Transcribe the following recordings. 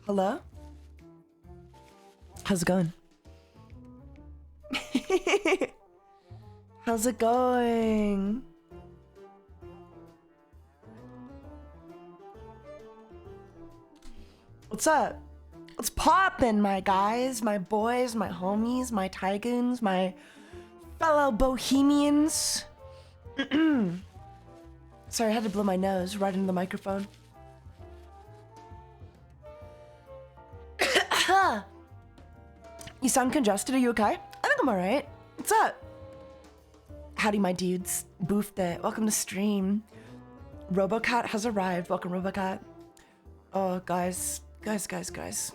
Hello? How's it going? How's it going? What's up? What's poppin', my guys, my boys, my homies, my Taigoons, my fellow bohemians? Sorry, I had to blow my nose right into the microphone. You sound congested, are you okay? I think I'm alright. What's up? Howdy, my dudes. Boofed it. Welcome to stream. Robocat has arrived. Welcome, Robocat. Oh, guys. Guys.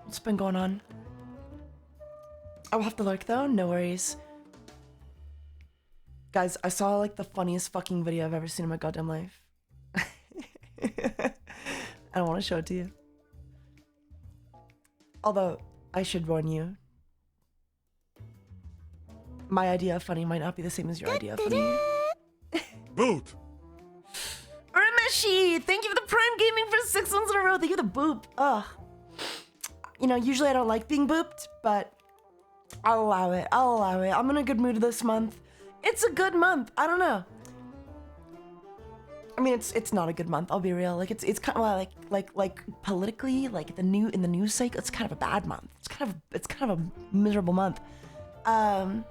What's been going on? I'll have to lurk though, no worries. Guys, I saw like the funniest fucking video I've ever seen in my goddamn life. I don't want to show it to you. Although, I should warn you. My idea of funny might not be the same as your idea of funny. Boot! Rameshi! Thank you for the Prime Gaming for 6 months in a row. Thank you for the boop. Ugh. You know, usually I don't like being booped, but I'll allow it. I'm in a good mood this month. It's a good month. I don't know. I mean, it's not a good month. I'll be real. Like it's kind of like politically, like in the news cycle, it's kind of a bad month. It's kind of a miserable month. Oh,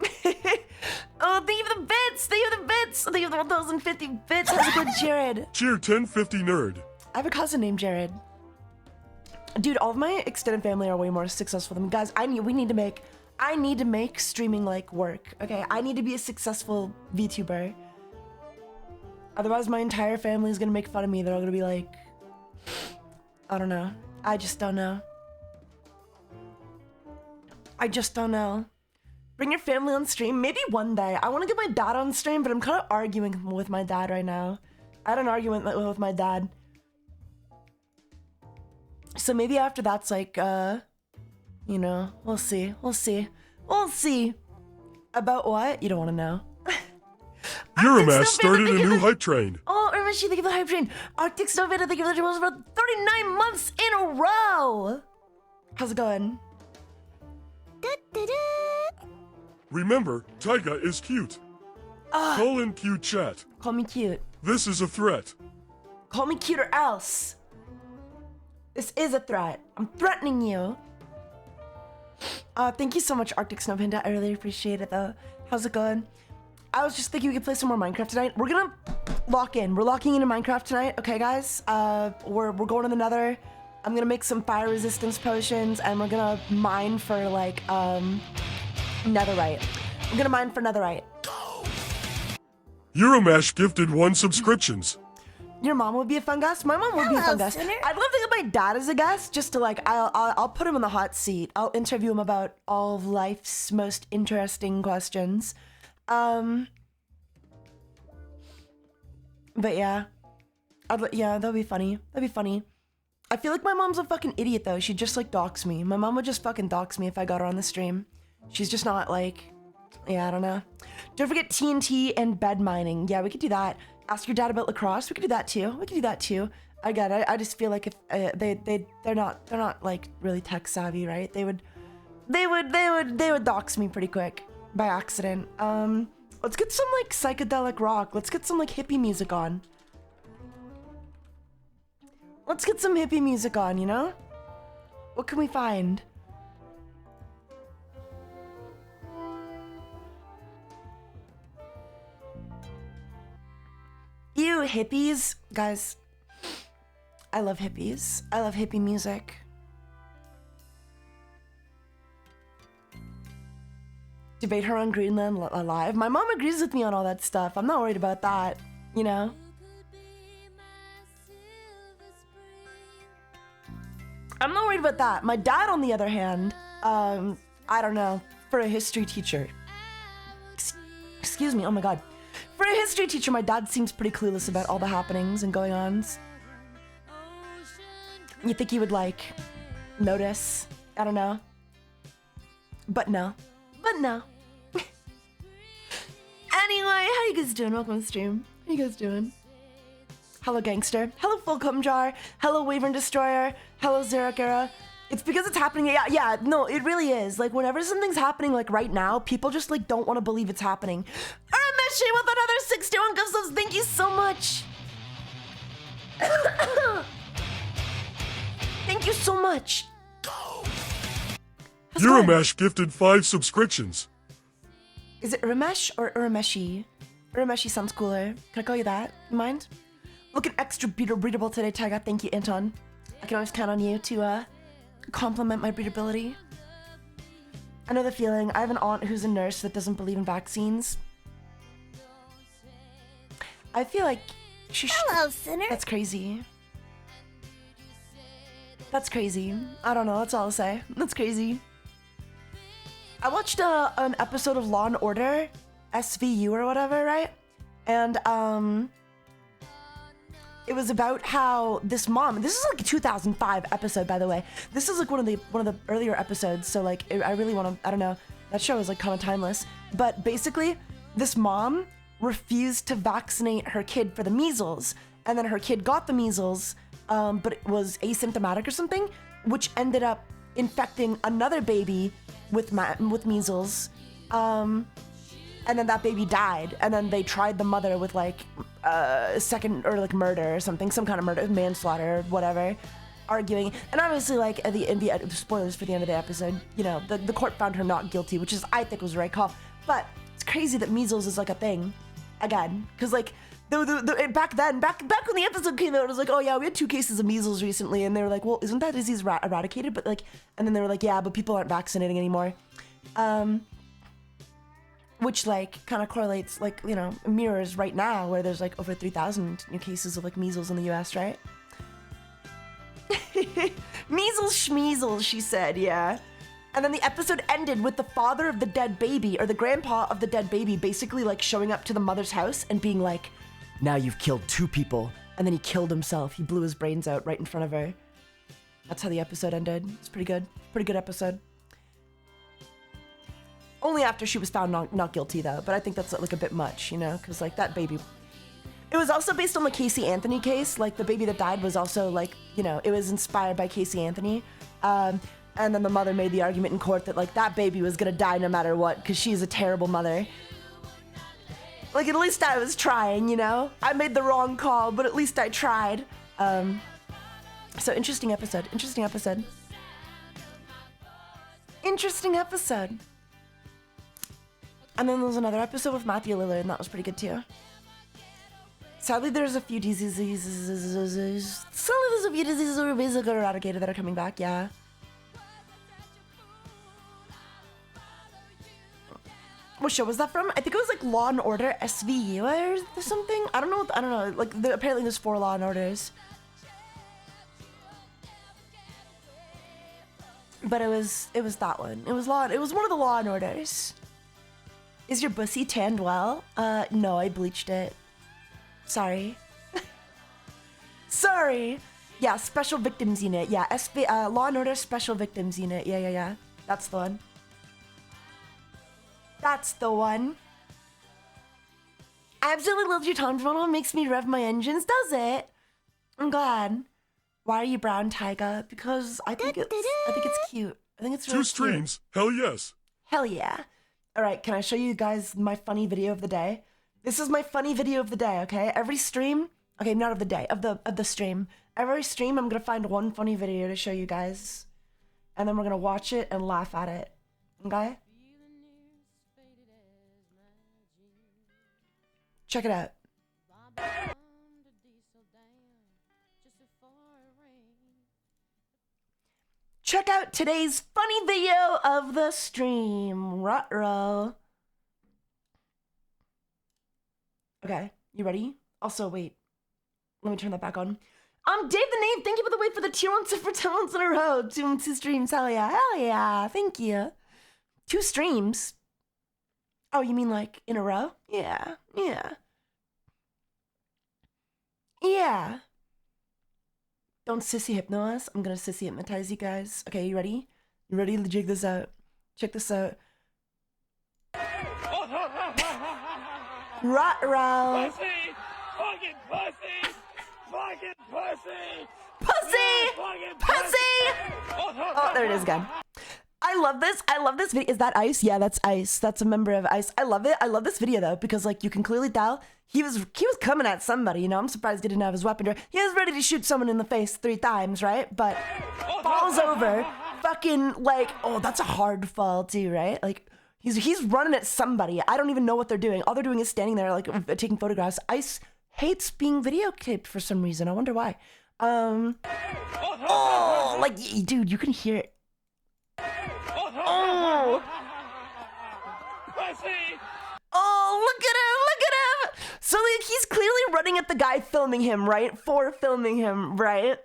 thank you for the bits. Thank you for the bits. Thank you for the 1,050 bits. How's it going, Jared? Cheer 1050 nerd. I have a cousin named Jared. Dude, all of my extended family are way more successful than me. Guys, I need to make streaming like work. Okay, I need to be a successful VTuber. Otherwise, my entire family is gonna make fun of me. They're all gonna be like, I don't know. I just don't know. Bring your family on stream. Maybe one day. I want to get my dad on stream, but I'm kind of arguing with my dad right now. I had an argument with my dad. So maybe after that's like, you know, we'll see. About what? You don't want to know. Euromass started a new hype train. Oh, Urmashi, thank you for the hype train. Arctic Snow Veda, thank you for the jewels for 39 months in a row. How's it going? Remember, Taiga is cute. Call in cute chat. Call me cute. This is a threat. Call me cute or else. This is a threat. I'm threatening you. Thank you so much, Arctic Snow Panda. I really appreciate it, though. How's it going? I was just thinking we could play some more Minecraft tonight. We're gonna lock in. We're locking into Minecraft tonight, okay, guys? We're going to the Nether. I'm gonna make some fire resistance potions, and we're gonna mine for like netherite. I'm gonna mine for netherite. Euromash gifted 1 subscriptions. Your mom would be a fun guest. My mom would be a fun guest. I'd love to get my dad as a guest, just to like, I'll put him in the hot seat. I'll interview him about all of life's most interesting questions. But yeah, that'll be funny. I feel like my mom's a fucking idiot though. She'd just like dox me. My mom would just fucking dox me if I got her on the stream. She's just not like, yeah, I don't know. Don't forget TNT and bed mining. Yeah, we could do that. Ask your dad about lacrosse. We could do that too. I get it. I just feel like if they're not like really tech savvy, right? They would dox me pretty quick by accident. Let's get some like psychedelic rock. Let's get some like hippie music on. You know? What can we find? Ew, hippies. Guys, I love hippies. I love hippie music. Debate her on Greenland Alive. My mom agrees with me on all that stuff. I'm not worried about that, you know? I'm not worried about that. My dad, on the other hand, I don't know, for a history teacher. Excuse me, oh my god. For a history teacher, my dad seems pretty clueless about all the happenings and going-ons. You think he would, like, notice? I don't know. But no. Anyway, how you guys doing? Welcome to the stream. How you guys doing? Hello, Gangster. Hello, Full Cum Jar. Hello, Wyvern Destroyer. Hello, Zerakera. It's because it's happening. Yeah, no, it really is. Like, whenever something's happening, like, right now, people just, like, don't want to believe it's happening. Arameshi with another 61 gifts subs. Thank you so much. Thank you so much. Uramesh gifted 5 subscriptions. Is it Ramesh or Urameshi? Urameshi sounds cooler. Can I call you that? You mind? Looking extra breedable today, Taiga. Thank you, Anton. I can always count on you to compliment my breedability. I know the feeling. I have an aunt who's a nurse that doesn't believe in vaccines. I feel like she Hello, sinner. That's crazy. That's crazy. I don't know. That's all I'll say. That's crazy. I watched an episode of Law and Order, SVU or whatever, right? And it was about how this mom. This is like a 2005 episode, by the way. This is like one of the earlier episodes. So like, I really want to. I don't know. That show is like kind of timeless. But basically, this mom refused to vaccinate her kid for the measles, and then her kid got the measles, but it was asymptomatic or something, which ended up infecting another baby with measles, and then that baby died, and then they tried the mother with like second or like murder or something, some kind of murder, manslaughter, whatever, arguing, and obviously like at the end, spoilers for the end of the episode, you know, the court found her not guilty, which is I think was the right call. But it's crazy that measles is like a thing again, because like back when the episode came out, it was like, oh yeah, we had 2 cases of measles recently, and they were like, well, isn't that disease eradicated? But like, and then they were like, yeah, but people aren't vaccinating anymore, which like kind of correlates, like, you know, mirrors right now where there's like over 3,000 new cases of like measles in the US, right? Measles schmeasles, she said, yeah. And then the episode ended with the father of the dead baby, or the grandpa of the dead baby, basically like showing up to the mother's house and being like, now you've killed 2 people. And then he killed himself. He blew his brains out right in front of her. That's how the episode ended. It's pretty good. Pretty good episode. Only after she was found not guilty though, but I think that's like a bit much, you know, because like that baby. It was also based on the Casey Anthony case. Like the baby that died was also like, you know, it was inspired by Casey Anthony. And then the mother made the argument in court that like that baby was gonna die no matter what because she's a terrible mother. Like at least I was trying, you know? I made the wrong call, but at least I tried. So interesting episode, interesting episode. Interesting episode. And then there was another episode with Matthew Lillard, and that was pretty good too. Sadly, there's a few diseases. Sadly, there's a few diseases that are basically eradicated that are coming back, yeah. What show was that from? I think it was like Law and Order SVU or something. I don't know. Like apparently there's 4 Law and Orders. But it was that one. It was one of the Law and Orders. Is your bussy tanned well? No, I bleached it. Sorry. Sorry. Yeah, Special Victims Unit. Yeah, Law and Order Special Victims Unit. Yeah. That's the one. That's the one. I absolutely love your tone model. It makes me rev my engines, does it? I'm glad. Why are you brown, Taiga? Because I think it's cute. I think it's really 2 streams. Cute. Hell yes. Hell yeah. All right, can I show you guys my funny video of the day? This is my funny video of the day, okay? Every stream, okay, not of the day, of the stream. Every stream, I'm gonna find one funny video to show you guys, and then we're gonna watch it and laugh at it, okay? Check it out. Check out today's funny video of the stream. Ruh-roh. Okay, you ready? Also, wait. Let me turn that back on. Dave the Name, thank you by the way for the tier 1 for 10 months in a row. 2 streams, hell yeah, thank you. 2 streams? Oh, you mean like in a row? Yeah. Don't sissy hypno us. I'm gonna sissy hypnotize you guys. Okay, you ready? You ready to check this out? Check this out. Ruh-roh. Pussy! Fucking pussy! Pussy! Oh, there it is again. I love this. I love this video. Is that Ice? Yeah, that's Ice. That's a member of Ice. I love it. I love this video though, because like you can clearly tell he was coming at somebody, you know. I'm surprised he didn't have his weapon. He was ready to shoot someone in the face 3 times, right? But falls over, fucking like, oh, that's a hard fall too, right? Like he's running at somebody. I don't even know what they're doing. All they're doing is standing there like taking photographs. Ice hates being videotaped for some reason. I wonder why. Oh, like, dude, you can hear it. Oh. Oh, look at him. So like, he's clearly running at the guy filming him, right? For filming him, right?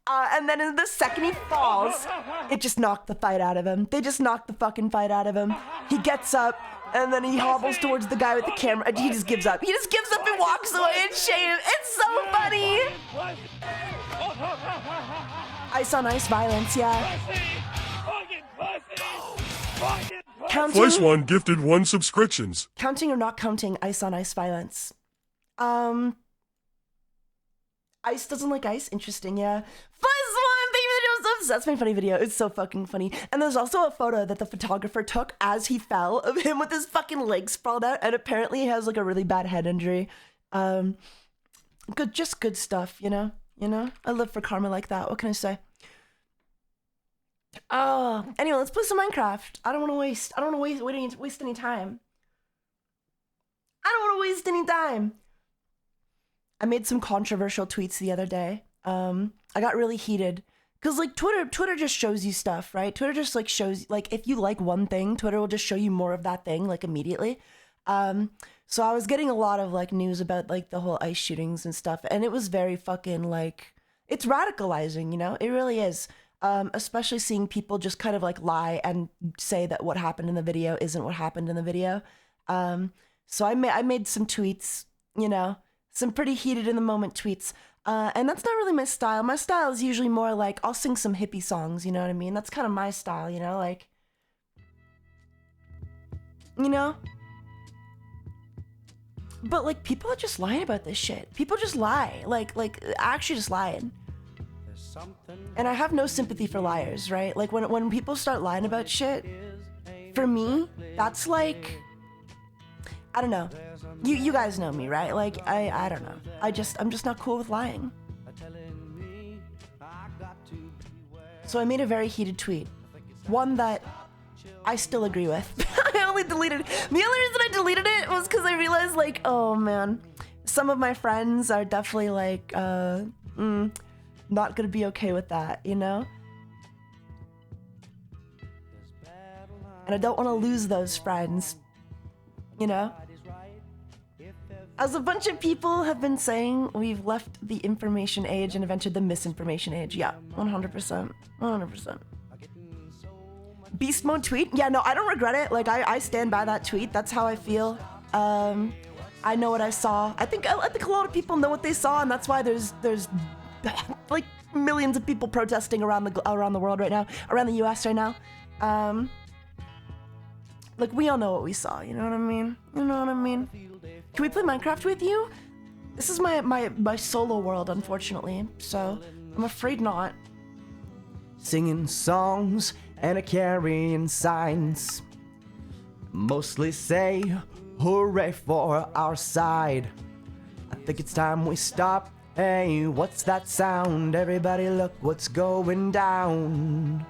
And then in the second he falls, it just knocked the fight out of him. They just knocked the fucking fight out of him. He gets up, and then he hobbles towards the guy with the camera, and he just gives up. He just gives up and walks away in shame. It's so funny. Ice on ice violence, yeah. Counting, Fleisch1 gifted 1 subscriptions. Counting or not counting ice on ice violence? Ice doesn't like ice? Interesting, yeah. Fleisch1, thank you for the subs. That's my funny video. It's so fucking funny. And there's also a photo that the photographer took as he fell of him with his fucking legs sprawled out, and apparently he has like a really bad head injury. Just good stuff, you know? I live for karma like that. What can I say? Oh, anyway, let's play some Minecraft. I don't want to waste any time. I made some controversial tweets the other day. I got really heated because like Twitter just shows you stuff, right? Twitter just like shows, like, if you like one thing, Twitter will just show you more of that thing like immediately. So I was getting a lot of like news about like the whole ICE shootings and stuff, and it was very fucking like, it's radicalizing, you know? It really is. Especially seeing people just kind of like lie and say that what happened in the video isn't what happened in the video. So I made some tweets, you know, some pretty heated in the moment tweets. And that's not really my style. My style is usually more like, I'll sing some hippie songs, you know what I mean? That's kind of my style, you know, like, you know? But like, people are just lying about this shit. People just lie, like actually just lying. And I have no sympathy for liars, right? Like when people start lying about shit, for me, that's like, I don't know. You guys know me, right? Like I don't know. I'm just not cool with lying. So I made a very heated tweet. One that I still agree with. I only deleted it. The only reason I deleted it was because I realized like, oh man, some of my friends are definitely like, not gonna be okay with that, you know? And I don't want to lose those friends, you know? As a bunch of people have been saying, we've left the information age and have entered the misinformation age. Yeah, 100%. 100%. Beast mode tweet? Yeah, no, I don't regret it. Like, I stand by that tweet. That's how I feel. I know what I saw. I think a lot of people know what they saw, and that's why there's like millions of people protesting around the world right now, around the US right now. Like, we all know what we saw, you know what I mean? You know what I mean? Can we play Minecraft with you? This is my solo world, unfortunately, so I'm afraid not. Singing songs and a carrying signs. Mostly say hooray for our side. I think it's time we stop. Hey, what's that sound? Everybody look what's going down.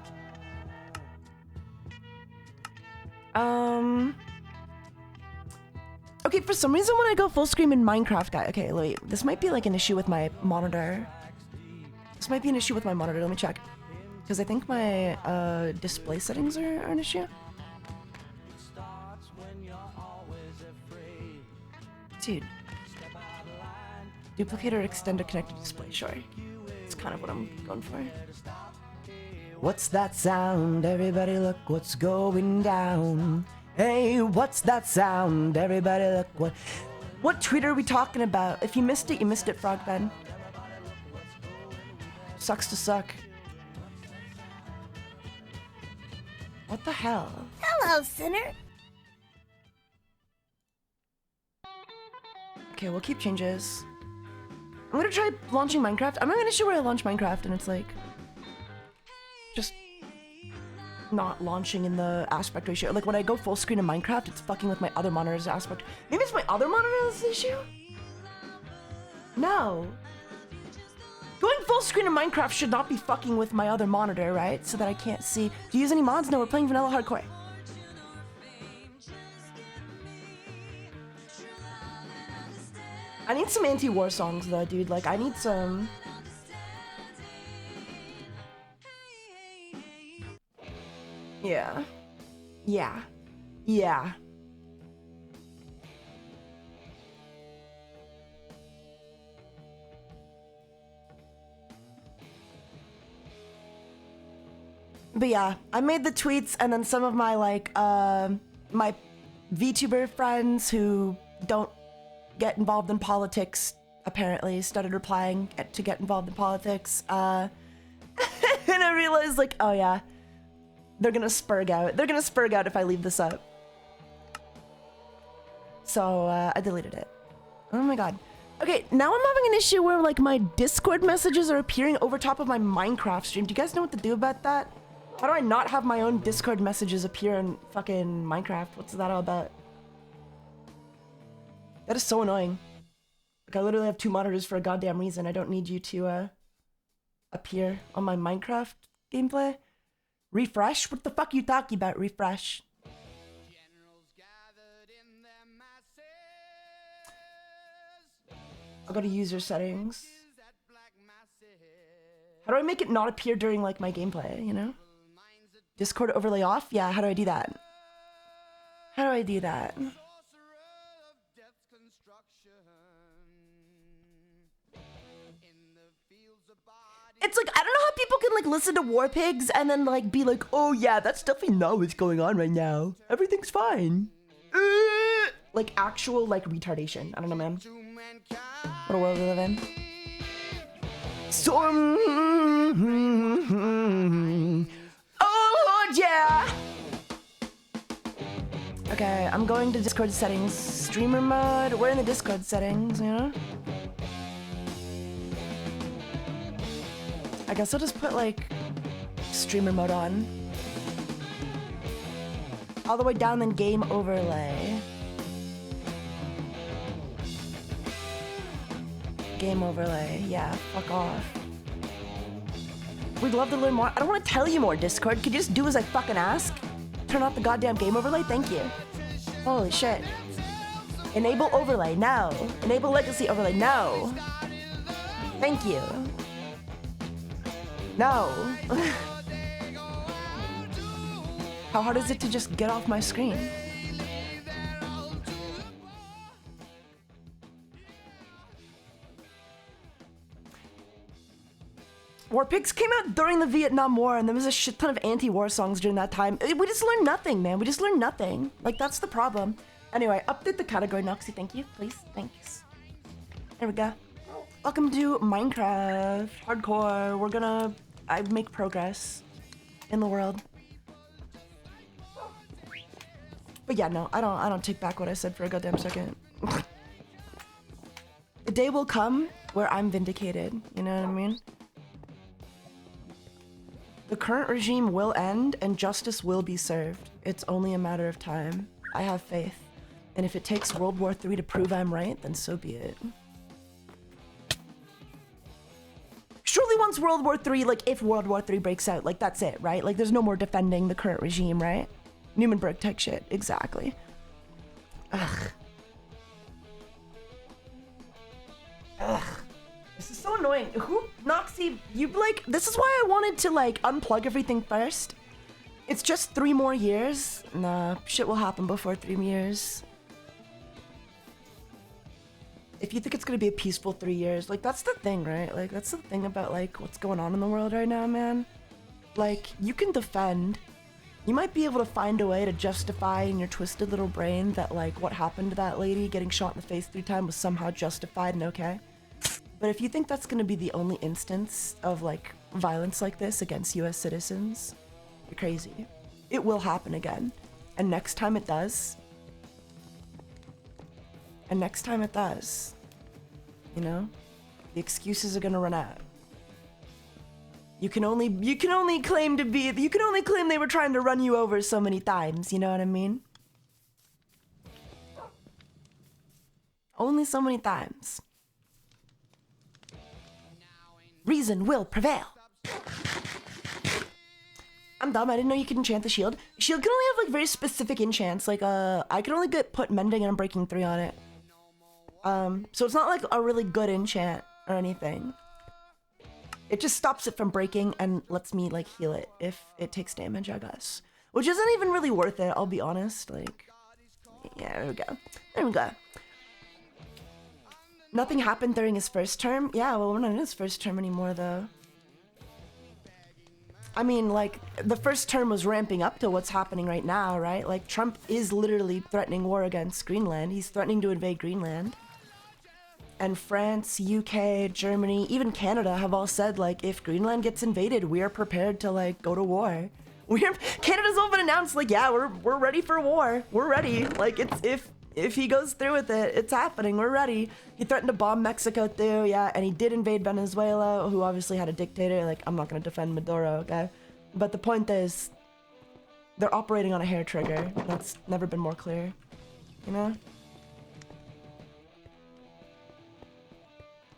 Okay, for some reason when I go full screen in Minecraft, okay, wait, this might be like an issue with my monitor. Let me check. Because I think my display settings are an issue. Dude. Duplicate or extend a connected display, sure. It's kind of what I'm going for. What's that sound? Everybody look what's going down. Hey, what's that sound? Everybody look what tweet are we talking about? If you missed it, you missed it, Frogben. Sucks to suck. What the hell? Hello, sinner. Okay, we'll keep changes. I'm gonna try launching Minecraft. I'm having an issue where I launch Minecraft and it's like just not launching in the aspect ratio. Like when I go full screen in Minecraft, it's fucking with my other monitor's aspect. Maybe it's my other monitor that's the issue? No. Going full screen in Minecraft should not be fucking with my other monitor, right? So that I can't see. Do you use any mods? No, we're playing vanilla hardcore. I need some anti-war songs though, dude. Like I need some. Yeah. Yeah. Yeah. But yeah, I made the tweets and then some of my like my VTuber friends who don't get involved in politics apparently started replying to get involved in politics. And I realized like, oh yeah, they're gonna spurg out. They're gonna spurg out if I leave this up. So I deleted it. Oh my god. Okay, now I'm having an issue where like my Discord messages are appearing over top of my Minecraft stream. Do you guys know what to do about that? How do I not have my own Discord messages appear in fucking Minecraft? What's that all about? That is so annoying. Like I literally have 2 monitors for a goddamn reason. I don't need you to appear on my Minecraft gameplay. Refresh? What the fuck are you talking about? Refresh. I'll go to user settings. How do I make it not appear during like my gameplay, you know? Discord overlay off? Yeah, how do I do that? How do I do that? It's like, I don't know how people can like listen to War Pigs and then like be like, oh yeah, that's definitely not what's going on right now. Everything's fine. Like actual like retardation. I don't know, man. What a world we live in. Oh yeah. Okay, I'm going to Discord settings. Streamer mode. We're in the Discord settings, you know? I guess I'll just put like streamer mode on. All the way down, then game overlay. Game overlay, yeah, fuck off. We'd love to learn more. I don't want to tell you more, Discord. Could you just do as I fucking ask? Turn off the goddamn game overlay? Thank you. Holy shit. Enable overlay, no. Enable legacy overlay, no. Thank you. No. How hard is it to just get off my screen? War Pigs came out during the Vietnam War, and there was a shit ton of anti-war songs during that time. We just learned nothing, man. We just learned nothing. Like, that's the problem. Anyway, update the category, Noxy. Thank you, please. Thanks. There we go. Welcome to Minecraft Hardcore. I make progress in the world. But yeah, no, I don't take back what I said for a goddamn second. The day will come where I'm vindicated. You know what I mean? The current regime will end and justice will be served. It's only a matter of time. I have faith. And if it takes World War III to prove I'm right, then so be it. Surely once World War III, like if World War III breaks out, like that's it, right? Like there's no more defending the current regime, right? Nuremberg type shit, exactly. Ugh. Ugh. This is so annoying. Who, Noxy, you like, this is why I wanted to like unplug everything first. It's just 3 more years. Nah, shit will happen before 3 years. If you think it's gonna be a peaceful 3 years, like that's the thing, right? Like that's the thing about like what's going on in the world right now, man. Like you can defend, you might be able to find a way to justify in your twisted little brain that like what happened to that lady getting shot in the face 3 times was somehow justified and okay. But if you think that's gonna be the only instance of like violence like this against US citizens, you're crazy. It will happen again. And next time it does, you know, The excuses are gonna run out. You can only claim they were trying to run you over so many times, you know what I mean? Only so many times. Reason will prevail. I'm dumb, I didn't know you could enchant the shield. Shield can only have like very specific enchants, like I can only put mending and breaking 3 on it. So it's not like a really good enchant or anything. It just stops it from breaking and lets me like heal it if it takes damage, I guess. Which isn't even really worth it, I'll be honest. Like, yeah, there we go. There we go. Nothing happened during his first term? Yeah, well, we're not in his first term anymore, though. I mean, like, the first term was ramping up to what's happening right now, right? Like, Trump is literally threatening war against Greenland. He's threatening to invade Greenland. And France, UK, Germany, even Canada have all said, like, if Greenland gets invaded, we are prepared to, like, go to war. Canada's all been announced, like, yeah, we're ready for war. We're ready. Like, it's if he goes through with it, it's happening. We're ready. He threatened to bomb Mexico too, yeah, and he did invade Venezuela, who obviously had a dictator. Like, I'm not gonna defend Maduro, okay? But the point is, they're operating on a hair trigger. That's never been more clear, you know?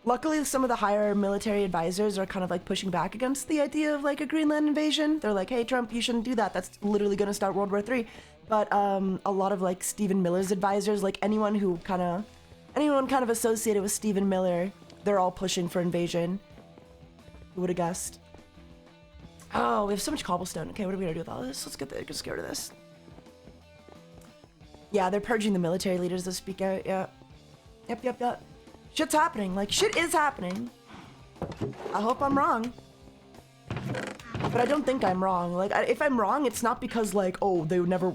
Luckily, some of the higher military advisors are kind of like pushing back against the idea of like a Greenland invasion. They're like, hey, Trump, you shouldn't do that. That's literally gonna start World War III. But a lot of like Stephen Miller's advisors, like anyone kind of associated with Stephen Miller, they're all pushing for invasion. Who would have guessed? Oh, we have so much cobblestone. Okay, what are we gonna do with all this? Let's get rid of this. Yeah, they're purging the military leaders to speak out. Yeah. Yep. Shit's happening. Like, shit is happening. I hope I'm wrong. But I don't think I'm wrong. Like, if I'm wrong, it's not because, like, oh, they were never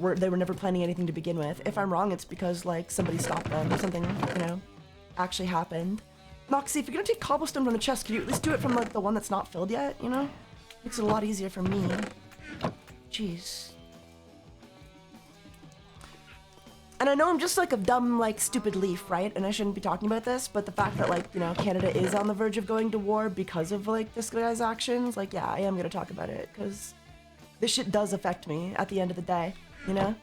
planning anything to begin with. If I'm wrong, it's because, like, somebody stopped them or something, you know, actually happened. Noxie, if you're gonna take cobblestone from the chest, could you at least do it from, like, the one that's not filled yet, you know? Makes it a lot easier for me. Jeez. And I know I'm just like a dumb, like, stupid leaf, right? And I shouldn't be talking about this, but the fact that, like, you know, Canada is on the verge of going to war because of, like, this guy's actions, like, yeah, I am gonna talk about it, because this shit does affect me at the end of the day, you know?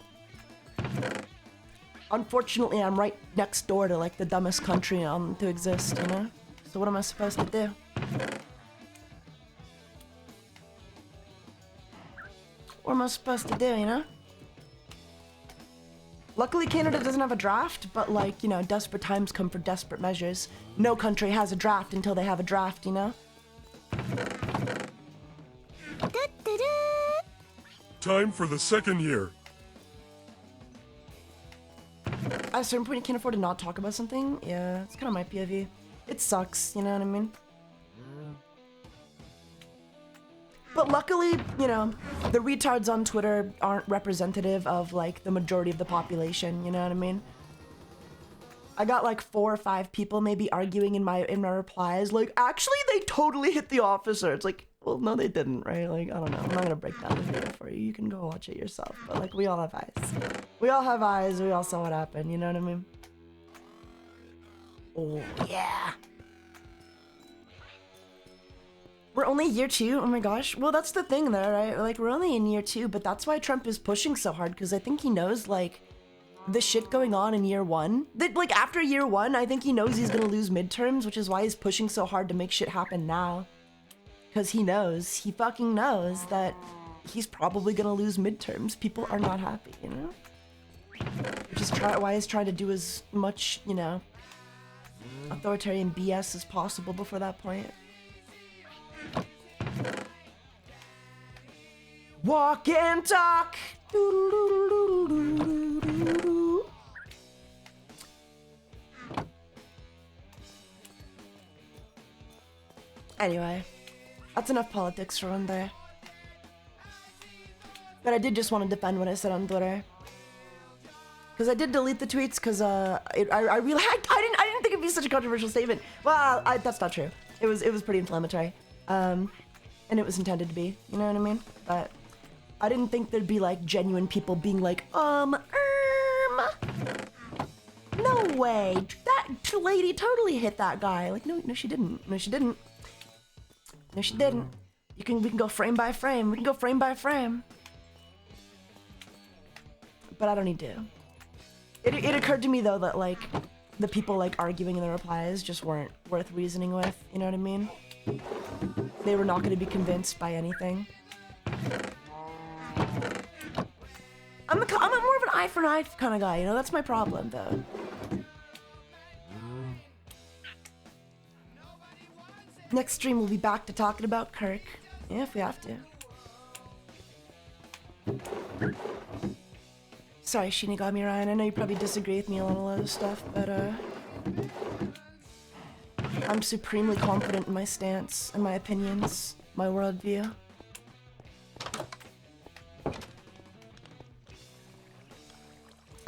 Unfortunately, I'm right next door to, like, the dumbest country to exist, you know? So what am I supposed to do? What am I supposed to do, you know? Luckily, Canada doesn't have a draft, but, like, you know, desperate times come for desperate measures. No country has a draft until they have a draft, you know? Time for the second year. At a certain point, you can't afford to not talk about something. Yeah, it's kind of my POV. It sucks, you know what I mean? But luckily, you know, the retards on Twitter aren't representative of, like, the majority of the population, you know what I mean? I got, like, 4 or 5 people maybe arguing in my replies, like, actually, they totally hit the officer. It's like, well, no, they didn't, right? Like, I don't know. I'm not gonna break down the video for you. You can go watch it yourself. But, like, we all have eyes. We all have eyes. We all saw what happened, you know what I mean? Oh, yeah. We're only year 2? Oh my gosh. Well, that's the thing though, right? Like, we're only in year 2, but that's why Trump is pushing so hard, because I think he knows, like, the shit going on in year 1. That, like, after year 1, I think he knows he's gonna lose midterms, which is why he's pushing so hard to make shit happen now. Because he fucking knows that he's probably gonna lose midterms. People are not happy, you know? Which is why he's trying to do as much, you know, authoritarian BS as possible before that point. Walk and talk. Anyway, that's enough politics for one day. But I did just want to defend what I said on Twitter, because I did delete the tweets because I didn't think it'd be such a controversial statement. Well, that's not true. It was pretty inflammatory. And it was intended to be, you know what I mean? But I didn't think there'd be, like, genuine people being like, no way, that lady totally hit that guy. Like, no, she didn't. No, she didn't. No, she didn't. We can go frame by frame. We can go frame by frame. But I don't need to. It occurred to me though that like the people like arguing in the replies just weren't worth reasoning with. You know what I mean? They were not going to be convinced by anything. I'm more of an eye for an eye kind of guy. You know, that's my problem though. Next stream we'll be back to talking about Kirk. Yeah, if we have to. Sorry, Shinigami Ryan. I know you probably disagree with me on a lot of stuff, but I'm supremely confident in my stance and my opinions, my worldview.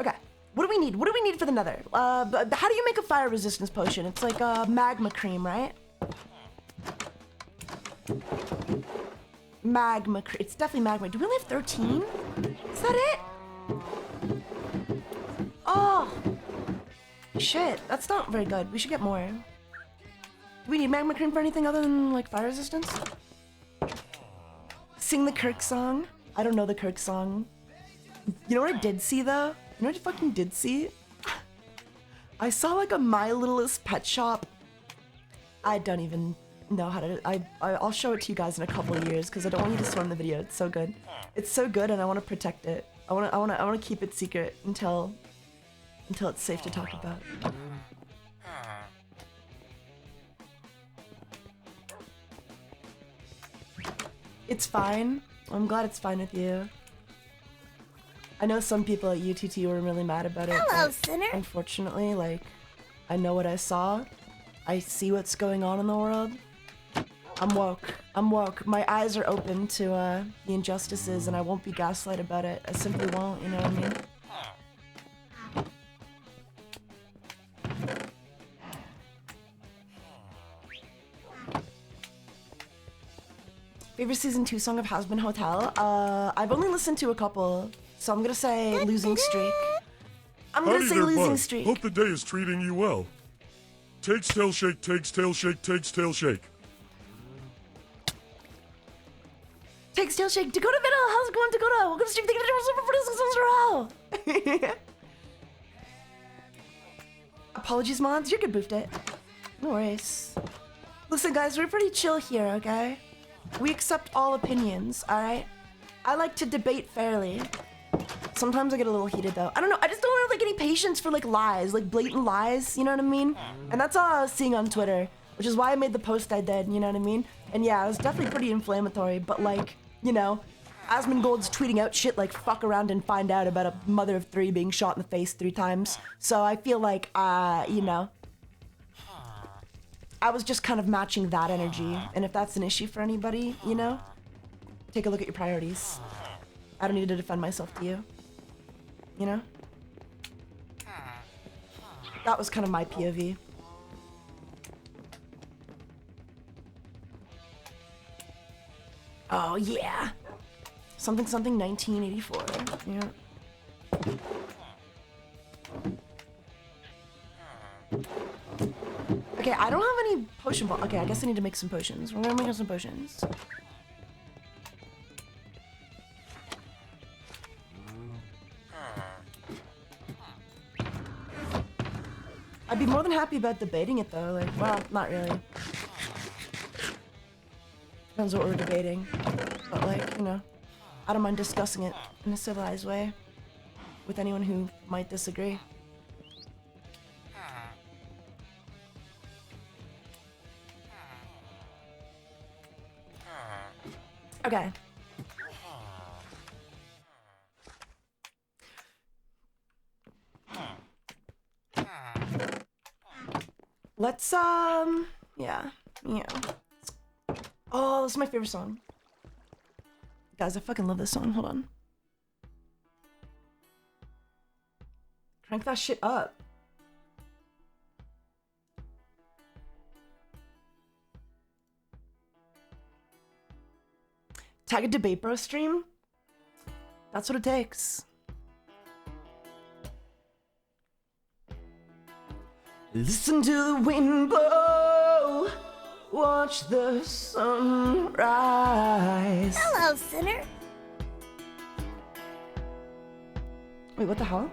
Okay, what do we need? What do we need for the nether? How do you make a fire resistance potion? It's like magma cream, right? Magma cream. It's definitely magma. Do we only have 13? Is that it? Oh! Shit, that's not very good. We should get more. Do we need magma cream for anything other than, like, fire resistance? Sing the Kirk song? I don't know the Kirk song. You know what I did see, though? You know what I fucking did see? I saw, like, a My Littlest Pet Shop. I don't even know how to... I'll show it to you guys in a couple of years, because I don't want you to storm the video. It's so good. It's so good, and I want to protect it. I want to keep it secret until it's safe to talk about. It's fine. I'm glad it's fine with you. I know some people at UTT were really mad about it. Hello, sinner. Unfortunately, like, I know what I saw. I see what's going on in the world. I'm woke. I'm woke. My eyes are open to the injustices, and I won't be gaslight about it. I simply won't, you know what I mean? Favorite season 2 song of Has Been Hotel? I've only listened to a couple, so I'm gonna say Losing Streak. I'm gonna say Losing Streak. Hope the day is treating you well. Takes tail shake, takes tail shake, takes tail shake. Takes tail shake. Dakota Viddle, how's it going, Dakota? Welcome to stream. Thank you for 46 months in a row. Apologies, mods. You're good, boofed it. No worries. Listen, guys, we're pretty chill here, okay? We accept all opinions, alright? I like to debate fairly. Sometimes I get a little heated, though. I don't know. I just don't have, like, any patience for, like, lies. Like, blatant lies, you know what I mean? And that's all I was seeing on Twitter, which is why I made the post I did, you know what I mean? And yeah, it was definitely pretty inflammatory, but, like, you know, Asmongold's tweeting out shit like fuck around and find out about a mother of 3 being shot in the face 3 times. So I feel like, you know, I was just kind of matching that energy. And if that's an issue for anybody, you know, take a look at your priorities. I don't need to defend myself to you. You know? That was kind of my POV. Oh, yeah. Something, something, 1984. Yeah. Okay, I don't have any potion ball. Okay, I guess I need to make some potions. We're gonna make some potions. I'd be more than happy about debating it though. Like, well, not really. Depends what we're debating. But like, you know, I don't mind discussing it in a civilized way with anyone who might disagree. Okay. Let's, yeah. Oh, this is my favorite song. Guys, I fucking love this song. Hold on. Crank that shit up. Tag a debate bro stream? That's what it takes. Listen to the wind blow, watch the sun rise. Hello, sinner. Wait, what the hell?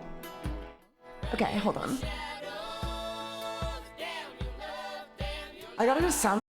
Okay, hold on. I gotta just sound.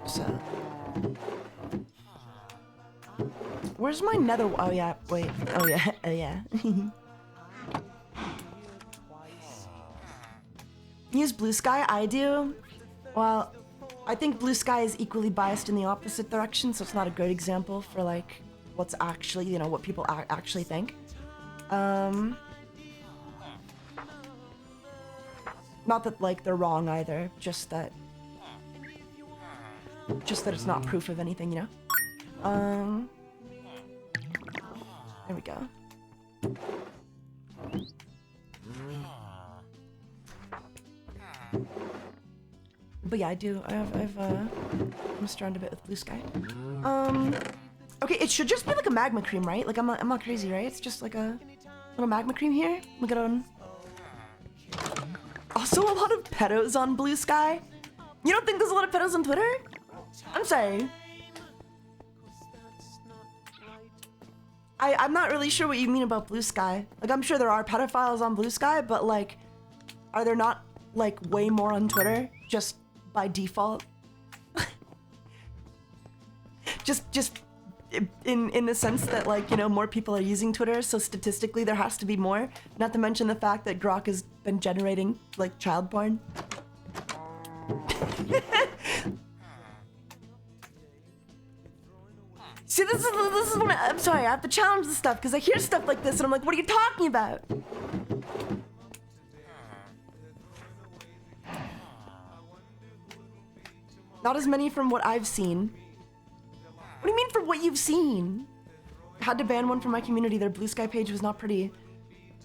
So, where's my nether? Oh yeah, wait. Oh yeah, yeah. Use blue sky? I do. Well, I think blue sky is equally biased in the opposite direction, so it's not a good example for like what's actually, you know, what people actually think. Not that like they're wrong either, just that it's not proof of anything, you know? There we go. But yeah, I do. I'm starting a bit with blue sky. Okay, it should just be like a magma cream, right? Like I'm not crazy, right? It's just like a little magma cream here. Look at it. Also, a lot of pedos on blue sky. You don't think there's a lot of pedos on Twitter? I'm sorry. I'm not really sure what you mean about blue sky. Like, I'm sure there are pedophiles on blue sky, but like, are there not like way more on Twitter just by default? just in the sense that like, you know, more people are using Twitter, so statistically there has to be more. Not to mention the fact that Grok has been generating like child porn. See, this is when I'm sorry, I have to challenge this stuff because I hear stuff like this and I'm like, what are you talking about? Not as many from what I've seen. What do you mean from what you've seen? Had to ban one from my community. Their blue sky page was not pretty.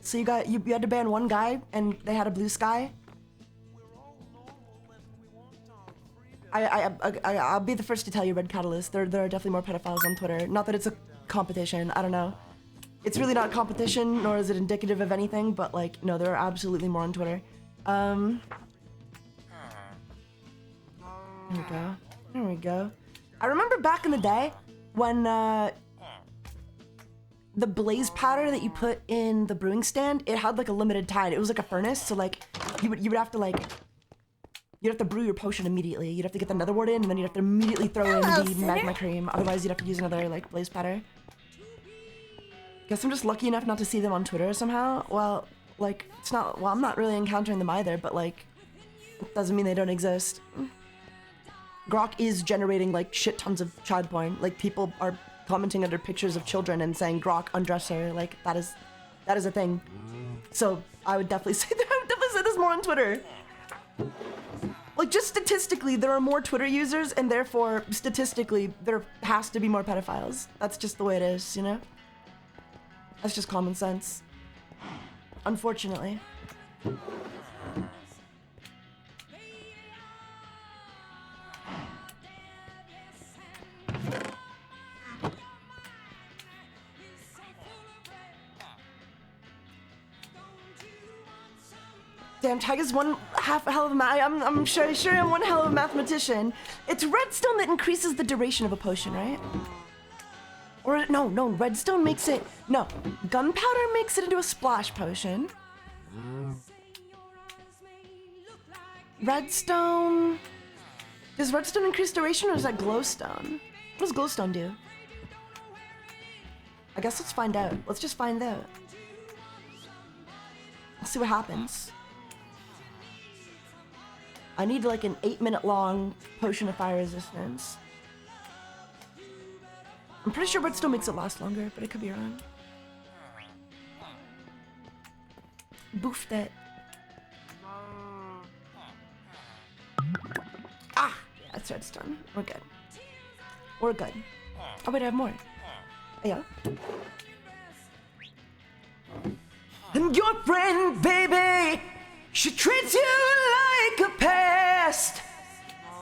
So you had to ban one guy and they had a blue sky. I'll be the first to tell you, Red Catalyst. There are definitely more pedophiles on Twitter. Not that it's a competition. I don't know. It's really not a competition, nor is it indicative of anything. But like, no, there are absolutely more on Twitter. There we go. There we go. I remember back in the day when the blaze powder that you put in the brewing stand, it had like a limited tide. It was like a furnace, so like you would have to like. You'd have to brew your potion immediately. You'd have to get the nether wart in, and then you'd have to immediately throw in the magma cream. Otherwise, you'd have to use another, like, blaze powder. Guess I'm just lucky enough not to see them on Twitter somehow. Well, like, it's not... Well, I'm not really encountering them either, but, like, it doesn't mean they don't exist. Grok is generating, like, shit tons of child porn. Like, people are commenting under pictures of children and saying, Grok, undress her. Like, that is a thing. So, I would definitely say this more on Twitter. Like, just statistically, there are more Twitter users, and therefore, statistically, there has to be more pedophiles. That's just the way it is, you know? That's just common sense. Unfortunately. Damn, Taiga's one hell of a I'm sure I'm one hell of a mathematician. It's redstone that increases the duration of a potion, right? Or no, redstone makes it, no, gunpowder makes it into a splash potion. Redstone, does redstone increase duration or is that glowstone? What does glowstone do? I guess let's find out. Let's just find out. Let's see what happens. I need like an 8-minute long potion of fire resistance. I'm pretty sure redstone makes it last longer, but I could be wrong. Boofed it. Ah! Yeah, that's redstone. We're good. We're good. Oh wait, I have more. Yeah. And your friend, baby, she treats you like a pest.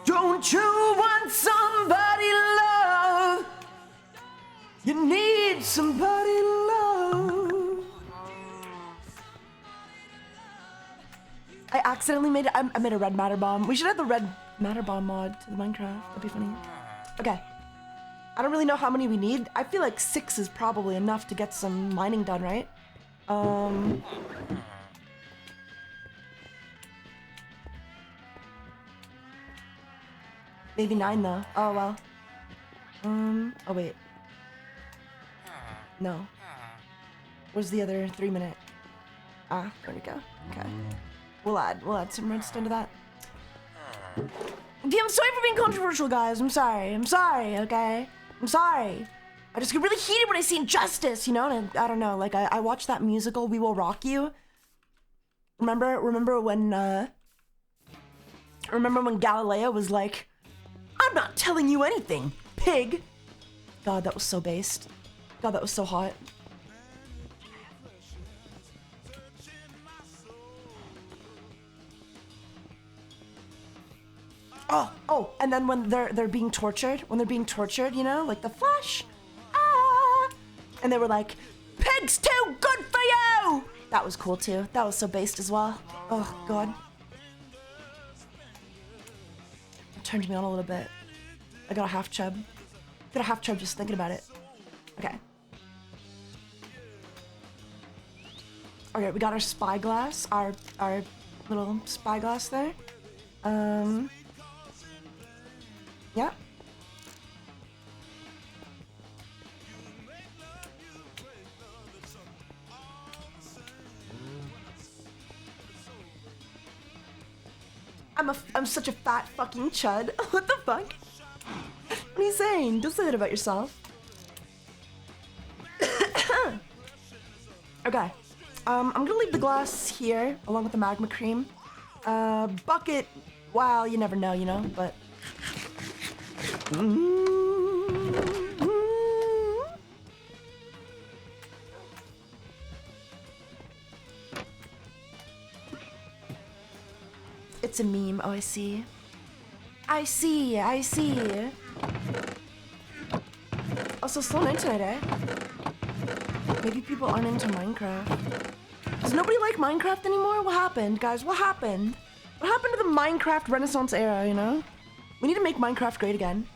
Don't you want somebody to love? You need somebody to love. I accidentally made it. I made a red matter bomb. We should add the red matter bomb mod to the Minecraft. That'd be funny. Okay. I don't really know how many we need. I feel like 6 is probably enough to get some mining done, right? Maybe 9 though. Oh well. Oh wait. No. Where's the other 3-minute? Ah, there we go. Okay. We'll add some redstone to that. Yeah, I'm sorry for being controversial, guys. I'm sorry, okay? I'm sorry. I just get really heated when I see injustice, you know? And I don't know, like, I watched that musical, We Will Rock You. Remember when Galileo was like, I'm not telling you anything, pig. God, that was so based. God, that was so hot. Oh, and then when they're being tortured, you know, like the Flash, and they were like, "Pig's too good for you." That was cool too. That was so based as well. Oh God, it turned me on a little bit. I got a half chub. Just thinking about it. Okay. Okay, we got our spyglass, our little spyglass there. Yeah. I'm such a fat fucking chud. What the fuck? What are you saying? Don't say that about yourself. Okay. I'm gonna leave the glass here along with the magma cream. Bucket. Well, you never know, you know, but. It's a meme. Oh, I see. I see. Also, slow night tonight, eh? Maybe people aren't into Minecraft. Does nobody like Minecraft anymore? What happened, guys? What happened? What happened to the Minecraft Renaissance era, you know? We need to make Minecraft great again.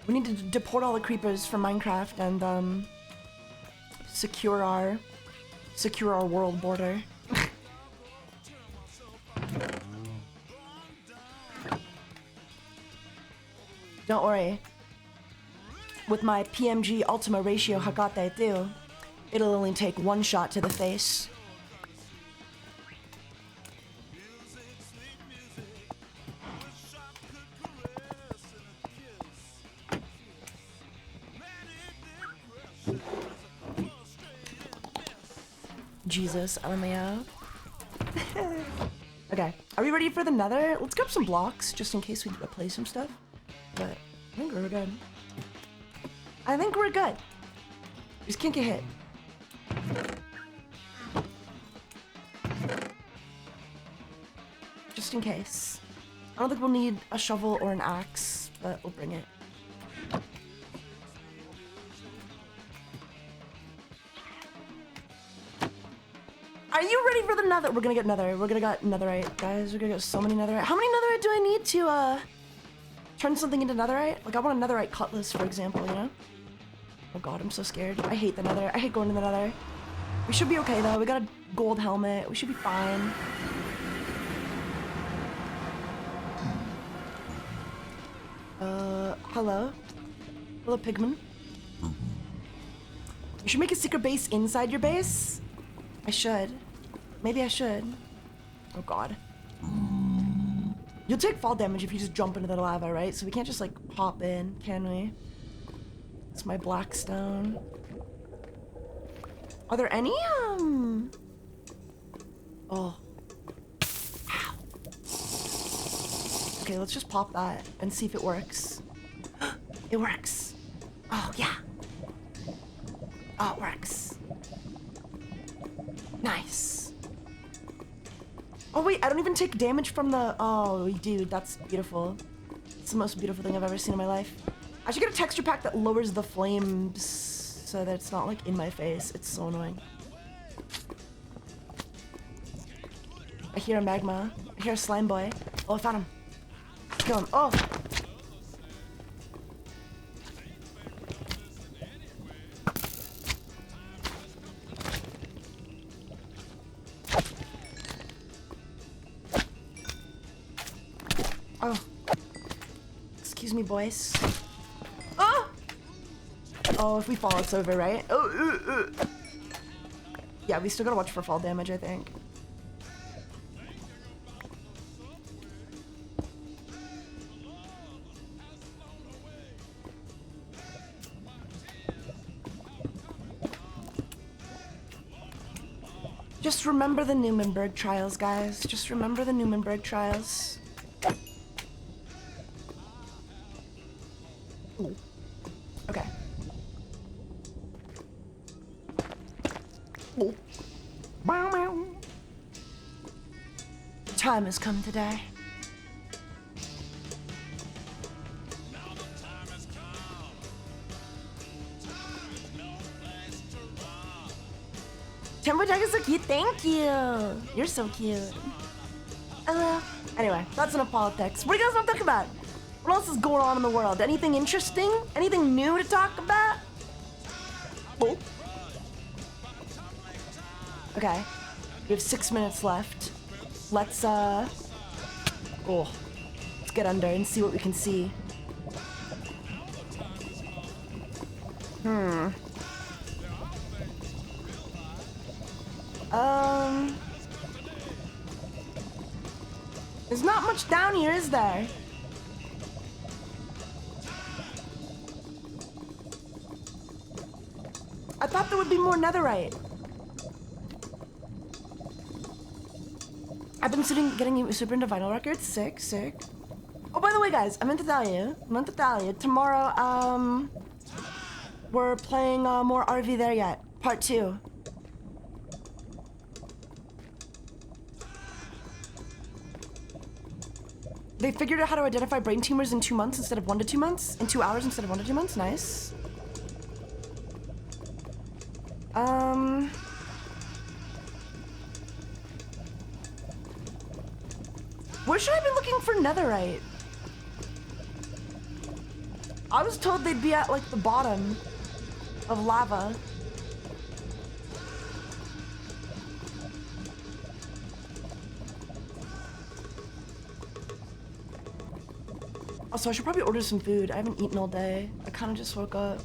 We need to deport all the creepers from Minecraft and, secure our world border. Don't worry. With my PMG Ultima ratio Hakate too, it'll only take one shot to the face. Jesus, LMAO. Okay, are we ready for the nether? Let's grab some blocks, just in case we need to play some stuff. But I think we're good. I think we're good. Just can't get hit. Just in case. I don't think we'll need a shovel or an axe, but we'll bring it. Are you ready for the nether? We're gonna get nether. We're gonna get netherite, guys. We're gonna get so many netherite. How many netherite do I need to turn something into netherite? Like I want a netherite cutlass, for example, you know? Oh god, I'm so scared. I hate the nether. I hate going to the nether. We should be okay though. We got a gold helmet. We should be fine. Hello? Hello, Pigman. You should make a secret base inside your base? I should. Maybe I should. Oh god. You'll take fall damage if you just jump into the lava, right? So we can't just like hop in, can we? It's my black stone. Are there any, Oh. Ow. Okay, let's just pop that and see if it works. It works. Oh, yeah. Oh, it works. Nice. Oh, wait, I don't even take damage from the... Oh, dude, that's beautiful. It's the most beautiful thing I've ever seen in my life. I should get a texture pack that lowers the flames so that it's not, like, in my face. It's so annoying. I hear a magma. I hear a slime boy. Oh, I found him. Kill him. Oh! Oh. Excuse me, boys. Oh! Oh, if we fall, it's over, right? Oh, Yeah, we still gotta watch for fall damage, I think. Just remember the Nuremberg trials, guys. Just remember the Nuremberg trials. Ooh. Okay. Ooh. Bow, bow. Time has come today. Tempo Jack is so cute. Thank you. You're so cute. Hello. Anyway, that's enough politics. What do you guys want to talk about? What else is going on in the world? Anything interesting? Anything new to talk about? Oh. Okay. We have 6 minutes left. Let's get under and see what we can see. There's not much down here, is there? I thought there would be more netherite. I've been getting super into vinyl records. Sick, sick. Oh, by the way, guys, I meant to tell you, tomorrow, we're playing more RV There Yet, part 2. They figured out how to identify brain tumors in 2 months instead of 1 to 2 months? In 2 hours instead of 1 to 2 months? Nice. Where should I be looking for netherite? I was told they'd be at, like, the bottom of lava. Also, I should probably order some food. I haven't eaten all day. I kind of just woke up.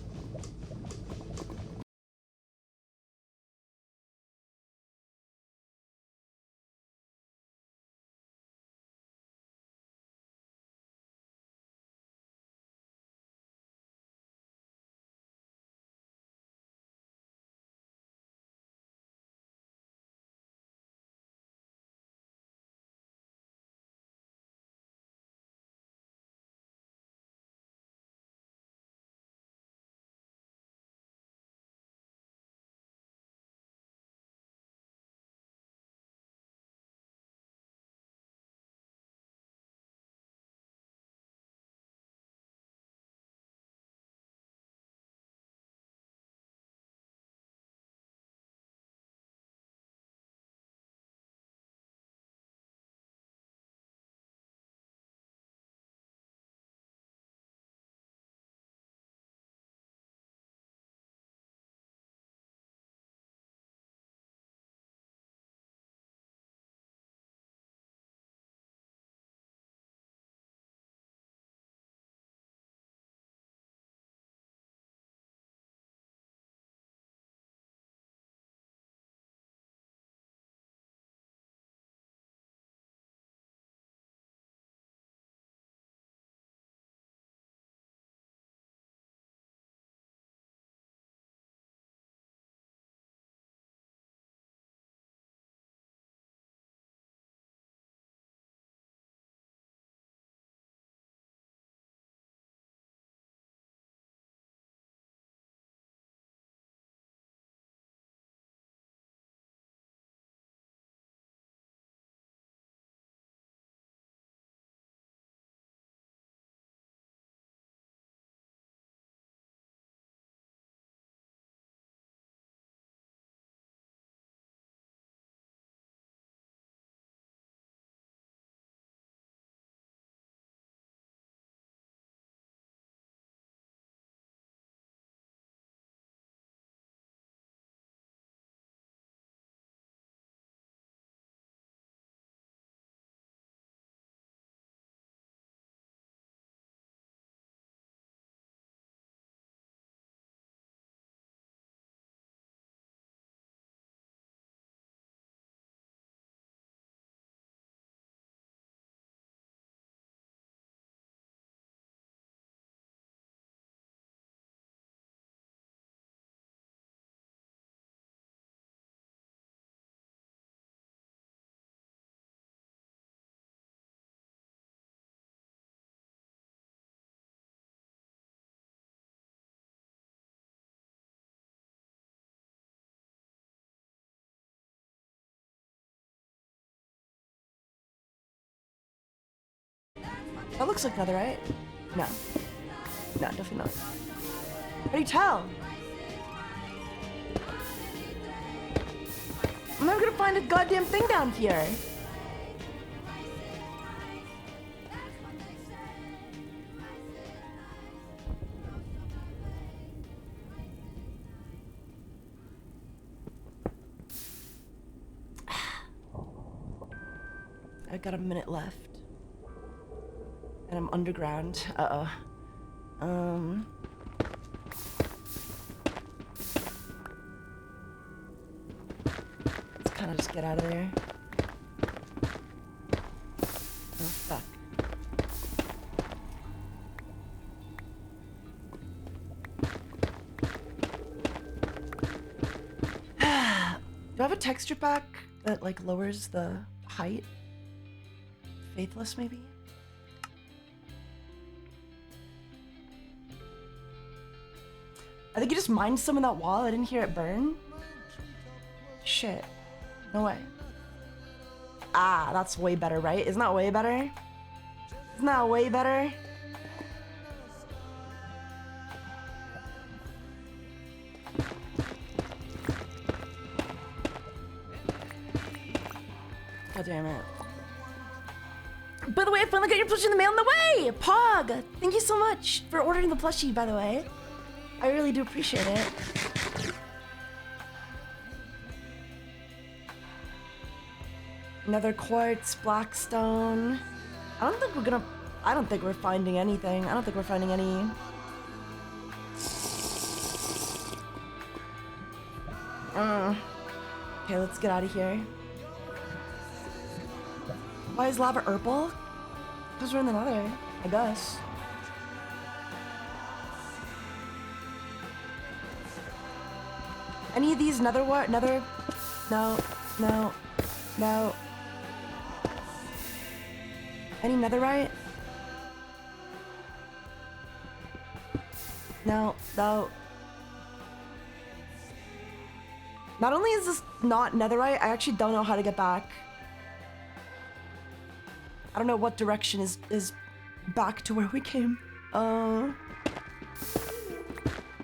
That looks like netherite. No. No, definitely not. How do you tell? I'm never gonna find a goddamn thing down here. I've got a minute left. And I'm underground. Uh-oh. Let's kind of just get out of there. Oh. have a texture pack that like lowers the height? Faithless maybe? I think you just mined some of that wall. I didn't hear it burn. Shit. No way. Ah, that's way better, right? Isn't that way better? Isn't that way better? God damn it. By the way, I finally got your plushie in the mail on the way! Pog! Thank you so much for ordering the plushie, by the way. I really do appreciate it. Another quartz, blackstone. I don't think we're finding anything. I don't think we're finding any. Okay, let's get out of here. Why is lava purple? Because we're in the nether, I guess. Any of these nether what? Nether? No, no, no. Any netherite? No, no. Not only is this not netherite, I actually don't know how to get back. I don't know what direction is back to where we came.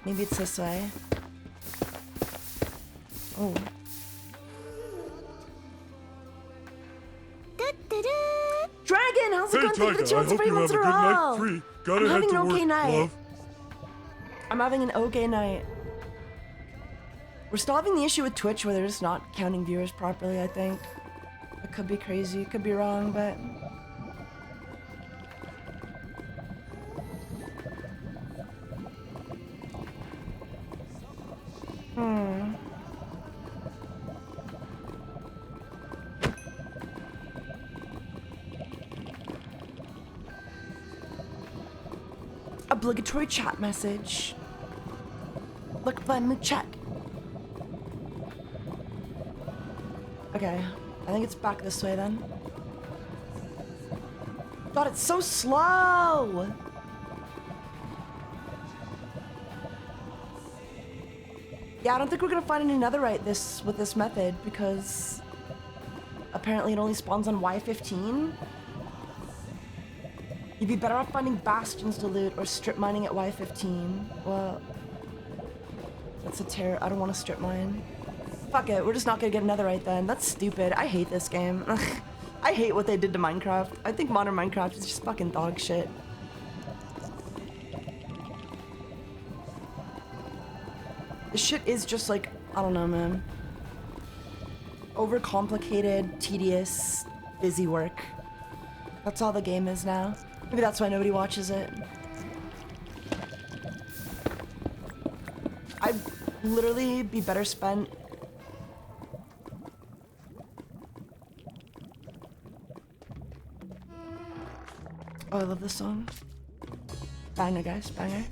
Maybe it's this way. Oh. Dragon, how's it going? Thank you for the 2 months for 8 months in a row. I'm having an okay night. I'm having an okay night. We're still having the issue with Twitch where they're just not counting viewers properly, I think. It could be crazy, it could be wrong, but... Obligatory chat message. Look by my chat. Okay, I think it's back this way then. God, it's so slow! Yeah, I don't think we're gonna find any netherite with this method because apparently it only spawns on Y15. You'd be better off finding bastions to loot or strip mining at Y15. Well, that's a terror. I don't want to strip mine. Fuck it, we're just not gonna get netherite then. That's stupid. I hate this game. I hate what they did to Minecraft. I think modern Minecraft is just fucking dog shit. This shit is just like, I don't know, man. Overcomplicated, tedious, busy work. That's all the game is now. Maybe that's why nobody watches it. I'd literally be better spent. Oh, I love this song. Banger, guys, banger.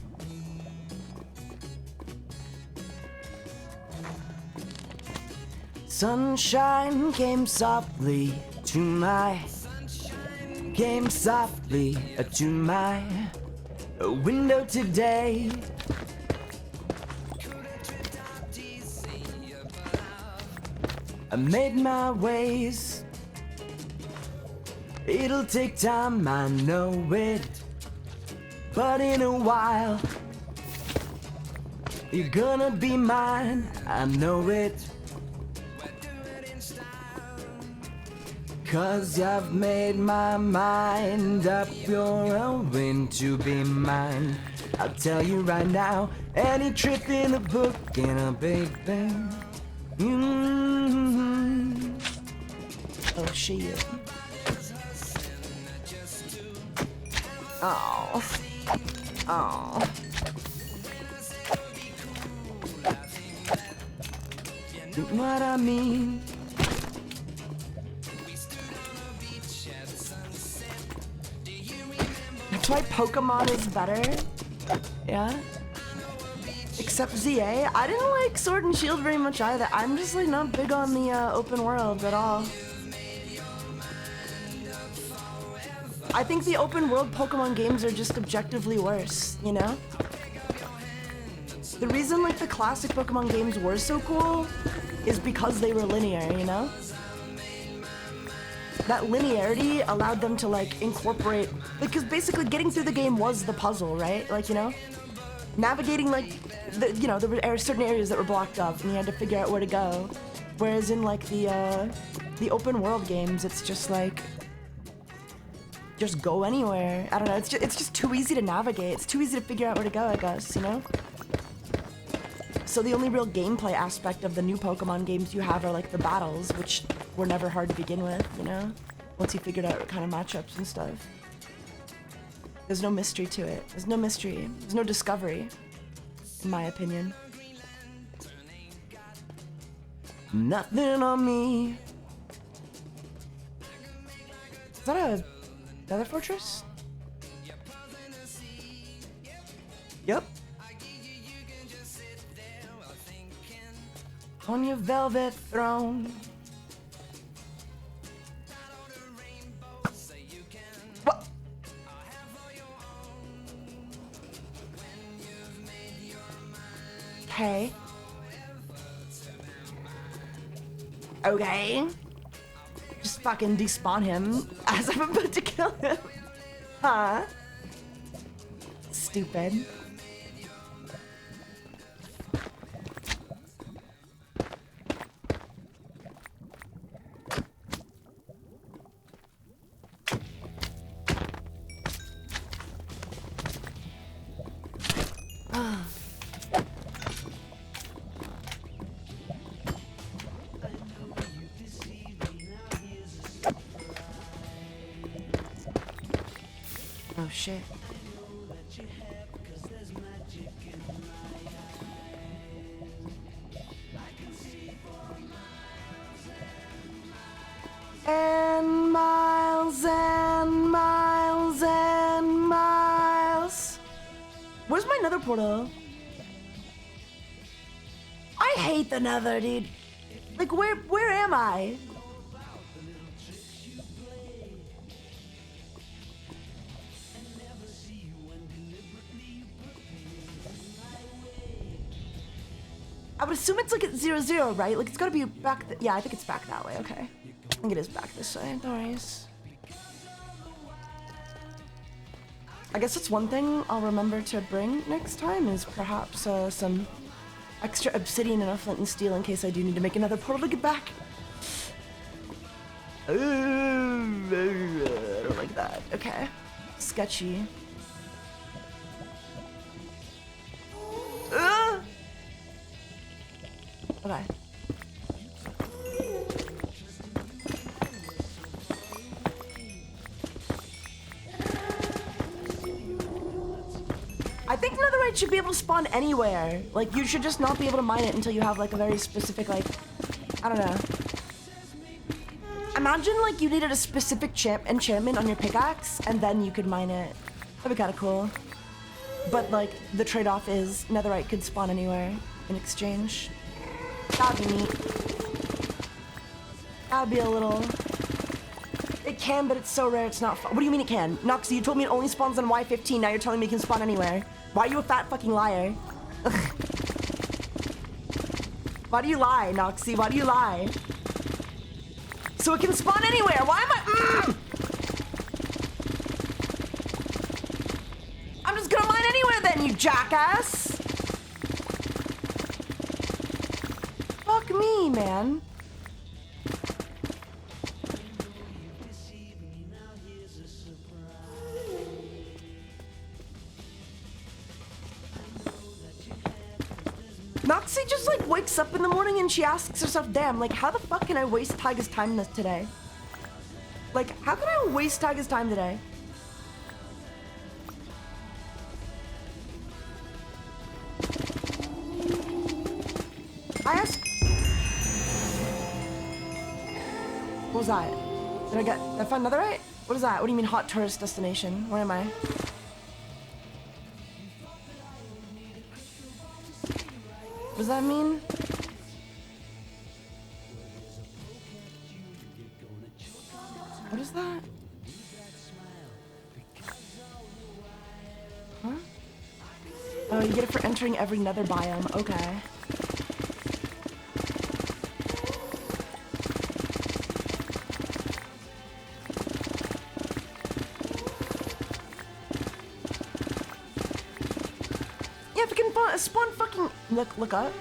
Sunshine came softly to my window today. I made my ways. It'll take time, I know it, but in a while you're gonna be mine, I know it. 'Cause I've made my mind up, you're going to be mine. I'll tell you right now, any trick in the book in a big bang. Oh shit. Oh. Oh. You know what I mean? That's why Pokemon is better. Yeah? Except ZA, I didn't like Sword and Shield very much either. I'm just like not big on the open world at all. I think the open world Pokemon games are just objectively worse, you know? The reason like the classic Pokemon games were so cool is because they were linear, you know? That linearity allowed them to like incorporate, because basically getting through the game was the puzzle, right? Like, you know? Navigating like, you know, there were certain areas that were blocked up and you had to figure out where to go. Whereas in like the open world games, it's just like, just go anywhere. I don't know, it's just too easy to navigate. It's too easy to figure out where to go, I guess, you know? So the only real gameplay aspect of the new Pokemon games you have are like the battles, which were never hard to begin with, you know? Once you figured out what kind of matchups and stuff. There's no mystery to it. There's no mystery. There's no discovery, in my opinion. Nothing on me. Is that another fortress? Yep. On your velvet throne. What? Okay. Okay. Just fucking despawn him as I'm about to kill him. Huh? Stupid. Oh shit. And miles and miles and miles. Where's my nether portal? I hate the nether, dude. Like, where am I? I would assume it's like at 0-0, right? Like it's gotta be back. Yeah, I think it's back that way. Okay, I think it is back this way. No worries. I guess that's one thing I'll remember to bring next time is perhaps some extra obsidian and a flint and steel in case I do need to make another portal to get back. I don't like that. Okay, sketchy. Okay. I think netherite should be able to spawn anywhere. Like, you should just not be able to mine it until you have, like, a very specific, like, I don't know. Imagine, like, you needed a specific enchantment on your pickaxe, and then you could mine it. That'd be kinda cool. But, like, the trade-off is netherite could spawn anywhere in exchange. That'd be neat. That'd be a little... It can, but it's so rare it's not fun. What do you mean it can? Noxy, you told me it only spawns on Y15, now you're telling me it can spawn anywhere. Why are you a fat fucking liar? Why do you lie, Noxy? Why do you lie? So it can spawn anywhere, why am I... I'm just gonna mine anywhere then, you jackass! Fuck me, man. Noxy just like wakes up in the morning and she asks herself, damn, like how the fuck can I waste Taiga's time today? Like, how can I waste Taiga's time today? I asked... What was that? Did I find netherite? What is that? What do you mean hot tourist destination? Where am I? What does that mean? What is that? Huh? Oh, you get it for entering every nether biome. Okay. Yeah, if you can spawn fucking... Look up.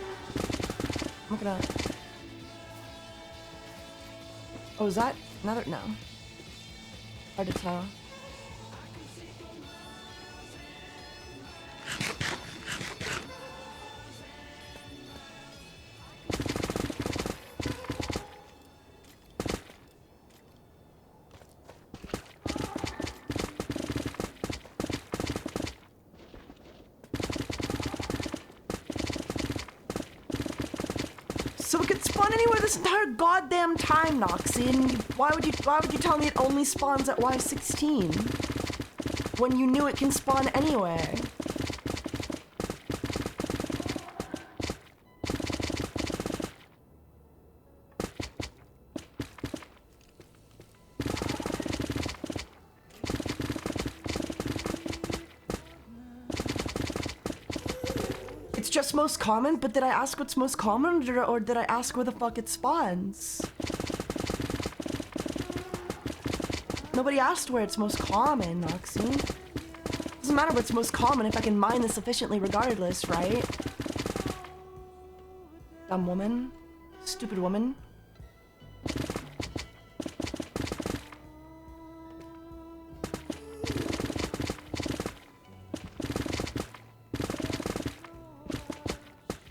Look it up. Oh, is that another? No. Hard to tell. So it could spawn anywhere this entire goddamn time, Noxy, and why would you tell me it only spawns at Y16? When you knew it can spawn anywhere? It's just most common, but did I ask what's most common, or did I ask where the fuck it spawns? Nobody asked where it's most common, Noxy. Doesn't matter what's most common if I can mine this efficiently regardless, right? Dumb woman. Stupid woman.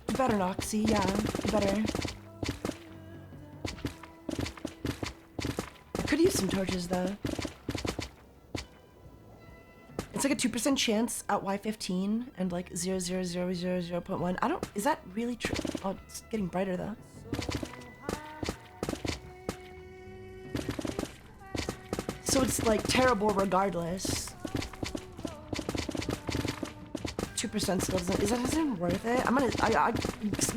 You better, Noxy, yeah, you better. I could use some torches, though. It's like a 2% chance at Y15 and like 0.000.1. I don't... Is that really true? Oh, it's getting brighter, though. So it's like terrible regardless. 2% still doesn't... Is that isn't worth it? I'm gonna...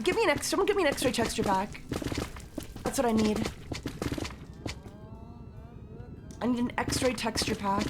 give me an someone give me an X-ray texture pack. That's what I need. I need an X-ray texture pack.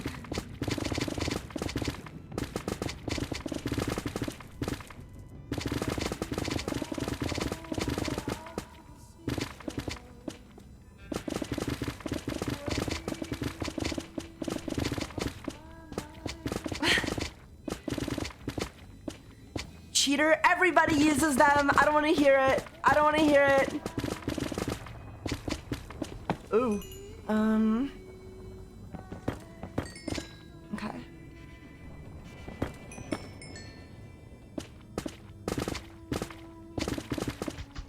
Cheater, everybody uses them. I don't want to hear it. I don't want to hear it. Ooh. Okay.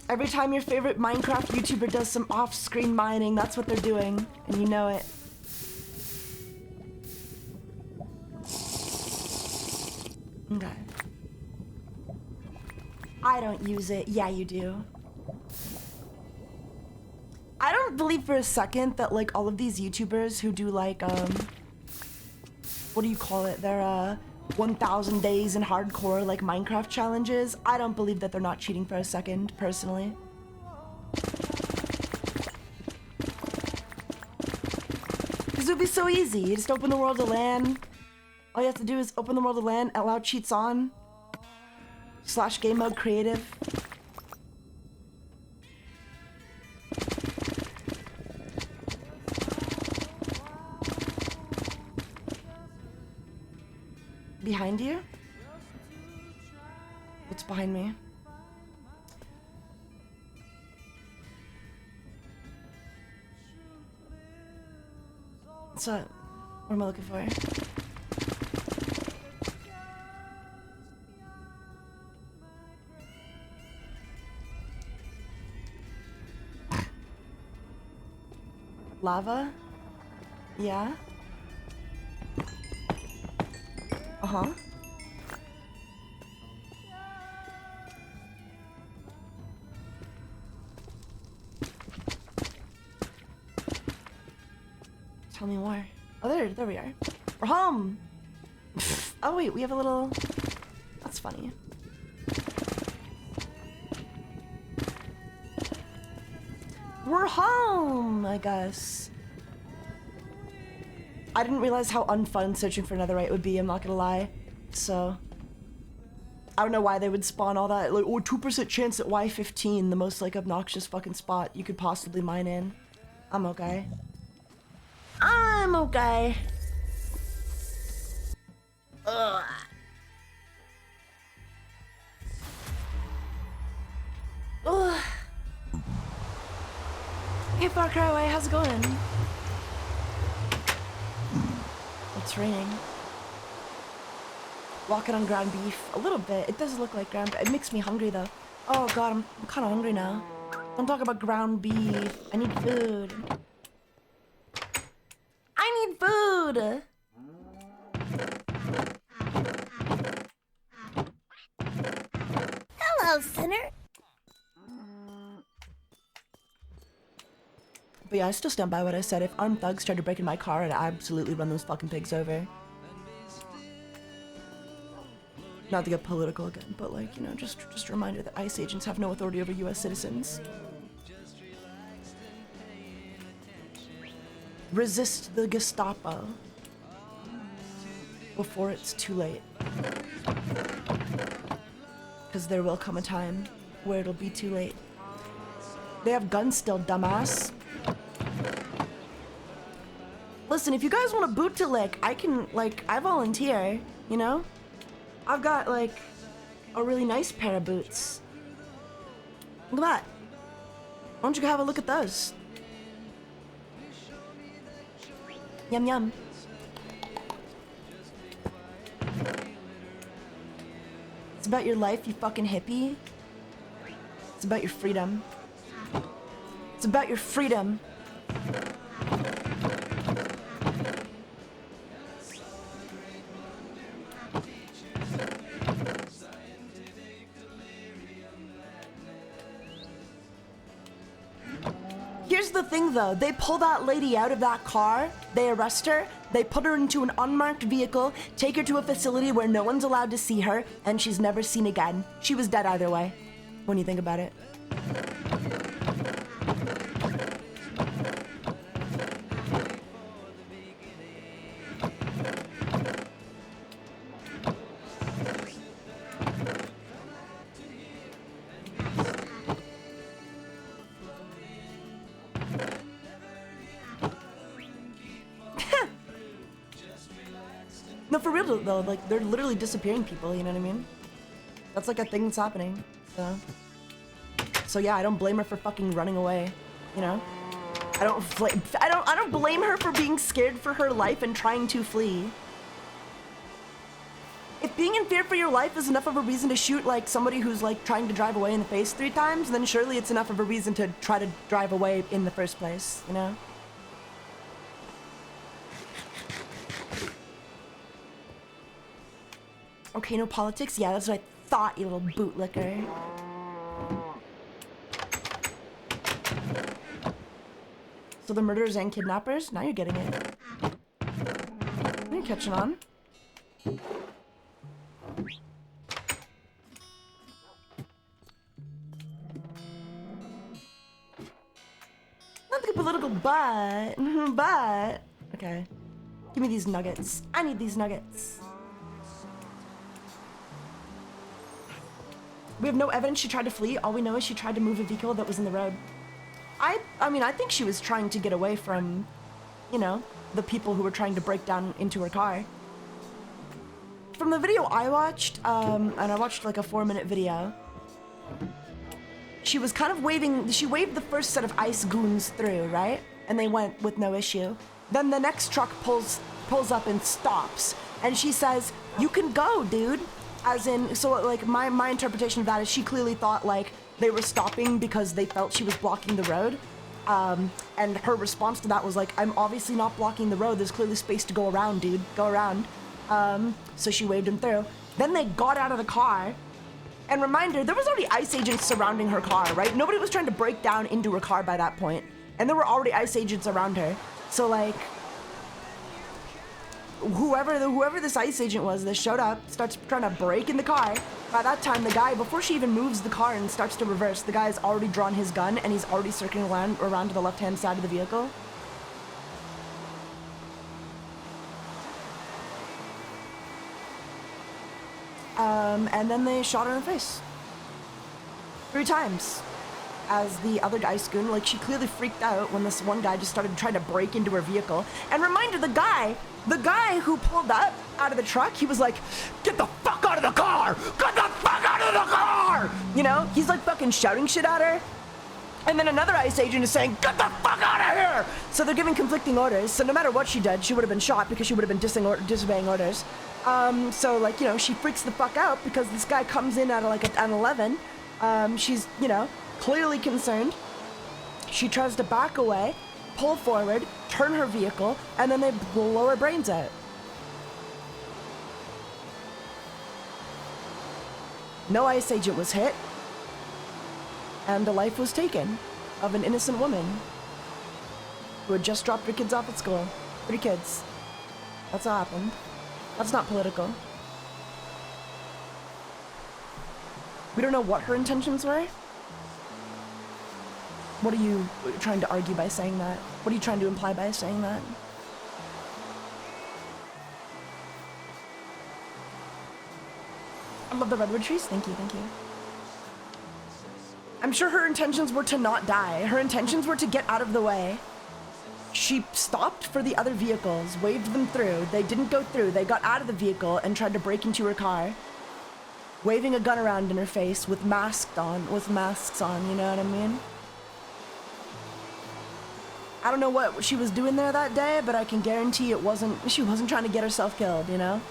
Every time your favorite Minecraft YouTuber does some off-screen mining, that's what they're doing, and you know it. Okay. I don't use it. Yeah, you do. I don't believe for a second that like all of these YouTubers who do like what do you call it? Their 1000 days in hardcore like Minecraft challenges. I don't believe that they're not cheating for a second, personally. Because it would be so easy. You just open the world of LAN. All you have to do is open the world of LAN, allow cheats on. / game mode creative. Behind you? What's behind me? What's up? What am I looking for? Lava? Yeah? Uh-huh. Tell me more. Oh, there we are. We're home! Oh wait, we have a little... That's funny. We're home, I guess. I didn't realize how unfun searching for netherite would be, I'm not gonna lie. So, I don't know why they would spawn all that. Like, oh, 2% chance at Y15, the most like obnoxious fucking spot you could possibly mine in. I'm okay. I'm okay. Ugh. Ugh. Hey, Far Cry Away, how's it going? It's raining. Walking on ground beef. A little bit. It does look like ground beef. It makes me hungry, though. Oh, God, I'm kind of hungry now. Don't talk about ground beef. I need food. I need food! Hello, sinner. But yeah, I still stand by what I said. If armed thugs tried to break in my car, I'd absolutely run those fucking pigs over. Not to get political again, but like, you know, just a reminder that ICE agents have no authority over US citizens. Resist the Gestapo before it's too late. Because there will come a time where it'll be too late. They have guns still, dumbass. Listen, if you guys want a boot to lick, I can, like, I volunteer, you know? I've got, like, a really nice pair of boots. Look at that. Why don't you have a look at those? Yum, yum. It's about your life, you fucking hippie. It's about your freedom. It's about your freedom. Here's the thing though, they pull that lady out of that car, they arrest her, they put her into an unmarked vehicle, take her to a facility where no one's allowed to see her, and she's never seen again. She was dead either way, when you think about it. No, for real though, like, they're literally disappearing people, you know what I mean? That's like a thing that's happening, so yeah, I don't blame her for fucking running away, you know? I don't blame her for being scared for her life and trying to flee. If being in fear for your life is enough of a reason to shoot, like, somebody who's, like, trying to drive away in the face 3 times, then surely it's enough of a reason to try to drive away in the first place, you know? Okay, no politics? Yeah, that's what I thought, you little bootlicker. So the murderers and kidnappers? Now you're getting it. You're catching on. Not the political, but... Okay. Give me these nuggets. I need these nuggets. We have no evidence she tried to flee. All we know is she tried to move a vehicle that was in the road. I mean, I think she was trying to get away from, you know, the people who were trying to break down into her car. From the video I watched, and I watched like a 4-minute video, she was kind of she waved the first set of ICE goons through, right? And they went with no issue. Then the next truck pulls up and stops. And she says, "You can go, dude." As in, so like my interpretation of that is she clearly thought like they were stopping because they felt she was blocking the road. And her response to that was like, "I'm obviously not blocking the road. There's clearly space to go around, dude. Go around." So she waved him through. Then they got out of the car. And reminder, there was already ICE agents surrounding her car, right? Nobody was trying to break down into her car by that point. And there were already ICE agents around her. So like, whoever this ICE agent was that showed up starts trying to break in the car. By that time, the guy, before she even moves the car and starts to reverse, the guy's already drawn his gun and he's already circling around to the left-hand side of the vehicle. And then they shot her in the face 3 times. As the other guy's goon, like, she clearly freaked out when this one guy just started trying to break into her vehicle. And reminder, the guy who pulled up out of the truck, he was like, "Get the fuck out of the car! Get the fuck out of the car!" You know, he's like fucking shouting shit at her. And then another ICE agent is saying, "Get the fuck out of here!" So they're giving conflicting orders. So no matter what she did, she would have been shot because she would have been disobeying orders. So, like, you know, she freaks the fuck out because this guy comes in at like an 11. She's, you know, clearly concerned. She tries to back away, pull forward, turn her vehicle, and then they blow her brains out. No ICE agent was hit, and a life was taken of an innocent woman who had just dropped her kids off at school. 3 kids. That's what happened. That's not political. We don't know what her intentions were. What are you trying to argue by saying that? What are you trying to imply by saying that? I love the redwood trees. Thank you, thank you. I'm sure her intentions were to not die. Her intentions were to get out of the way. She stopped for the other vehicles, waved them through. They didn't go through. They got out of the vehicle and tried to break into her car, waving a gun around in her face with masks on, you know what I mean? I don't know what she was doing there that day, but I can guarantee she wasn't trying to get herself killed, you know?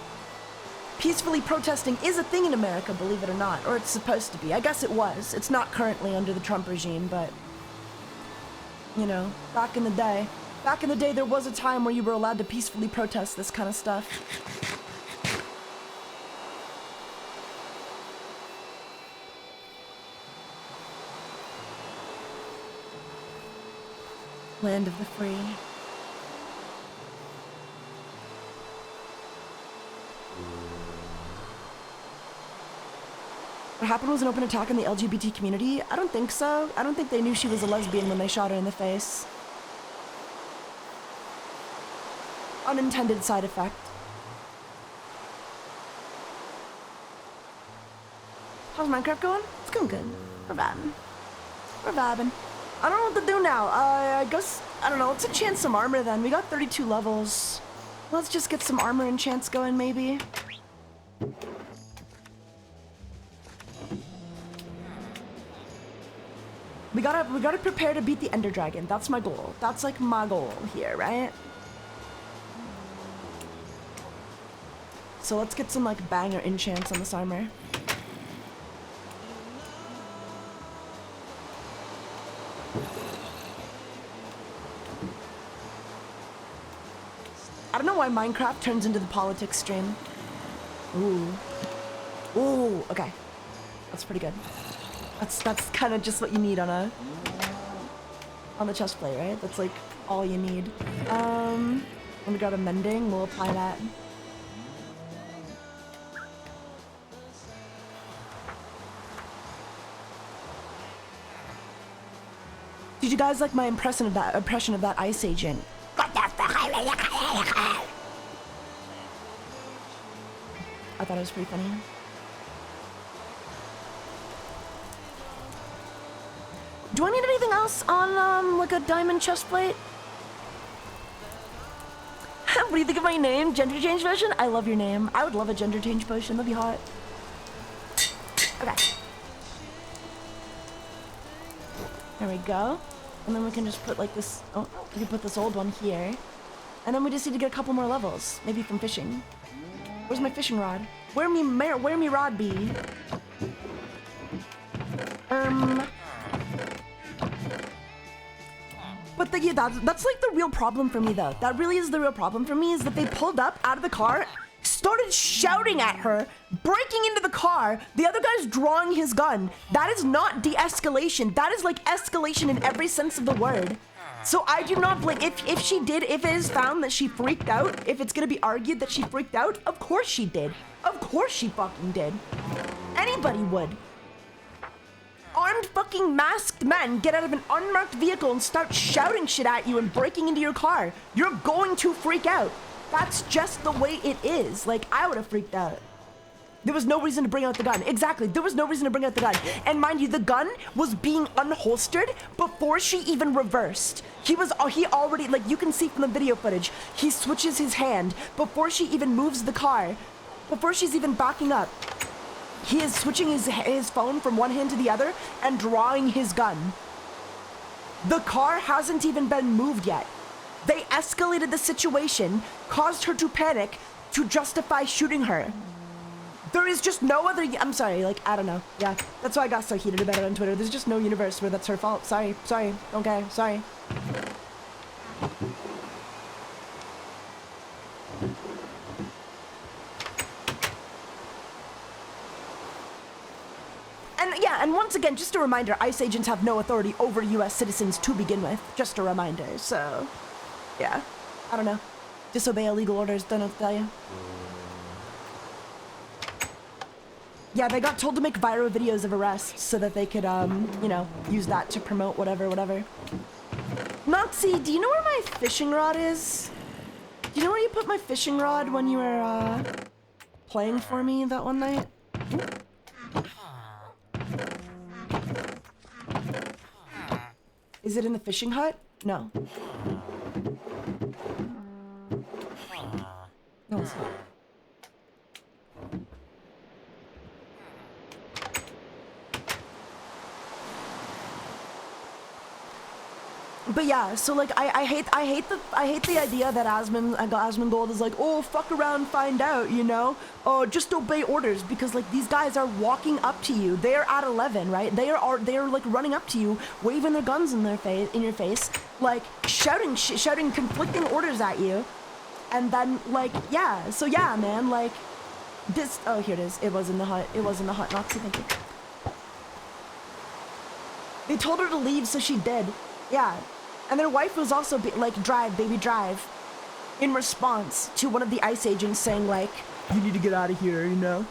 Peacefully protesting is a thing in America, believe it or not, or it's supposed to be. I guess it was. It's not currently under the Trump regime, but, you know, back in the day, there was a time where you were allowed to peacefully protest this kind of stuff. Land of the free. What happened was an open attack on the LGBT community? I don't think so. I don't think they knew she was a lesbian when they shot her in the face. Unintended side effect. How's Minecraft going? It's going good. We're vibing. We're vibing. I don't know what to do now. I guess, I don't know, let's enchant some armor then. We got 32 levels. Let's just get some armor enchants going, maybe. We gotta prepare to beat the Ender Dragon. That's my goal. That's like my goal here, right? So let's get some like banger enchants on this armor. I don't know why Minecraft turns into the politics stream. Ooh. Ooh, okay. That's pretty good. That's kind of just what you need on the chest plate, right? That's like all you need. When we got a mending, we'll apply that. Did you guys like my impression of that ICE agent? What the fuck? I thought it was pretty funny. Do I need anything else on like a diamond chest plate? What do you think of my name? Gender change potion? I love your name. I would love a gender change potion. That'd be hot. Okay. There we go. And then we can just put like this, oh, we can put this old one here. And then we just need to get a couple more levels. Maybe from fishing. Where's my fishing rod? Where me rod be? But yeah, that's like the real problem for me though. That really is the real problem for me, is that they pulled up out of the car, started shouting at her, breaking into the car. The other guy's drawing his gun. That is not de-escalation. That is like escalation in every sense of the word. So I do not blame, if she did, if it is found that she freaked out, if it's gonna be argued that she freaked out, of course she did. Of course she fucking did. Anybody would. Armed fucking masked men get out of an unmarked vehicle and start shouting shit at you and breaking into your car. You're going to freak out. That's just the way it is. Like, I would have freaked out. There was no reason to bring out the gun. Exactly, there was no reason to bring out the gun. And mind you, the gun was being unholstered before she even reversed. He already, like, you can see from the video footage, he switches his hand before she even moves the car, before she's even backing up. He is switching his phone from one hand to the other and drawing his gun. The car hasn't even been moved yet. They escalated the situation, caused her to panic to justify shooting her. There is just no other, I'm sorry, like, I don't know. Yeah, that's why I got so heated about it on Twitter. There's just no universe where that's her fault. Sorry, okay, sorry. And yeah, and once again, just a reminder, ICE agents have no authority over US citizens to begin with. Just a reminder, so, yeah. I don't know. Disobey illegal orders, don't know what to tell you. Yeah, they got told to make viral videos of arrests so that they could, you know, use that to promote whatever. Nazi, do you know where my fishing rod is? Do you know where you put my fishing rod when you were, playing for me that one night? Is it in the fishing hut? No. No, it's not. But yeah, so like I hate the idea that Asmongold is like, oh, fuck around, find out, you know? Oh, just obey orders, because like these guys are walking up to you. They are at 11, right? They are like running up to you, waving their guns in your face, like shouting conflicting orders at you. And then like, yeah, so yeah, man, like this, oh, here it is. It was in the hut. It was in the hut, Noxie, thank you. They told her to leave, so she did. Yeah. And their wife was also like, drive, baby, drive, in response to one of the ICE agents saying like, you need to get out of here, you know?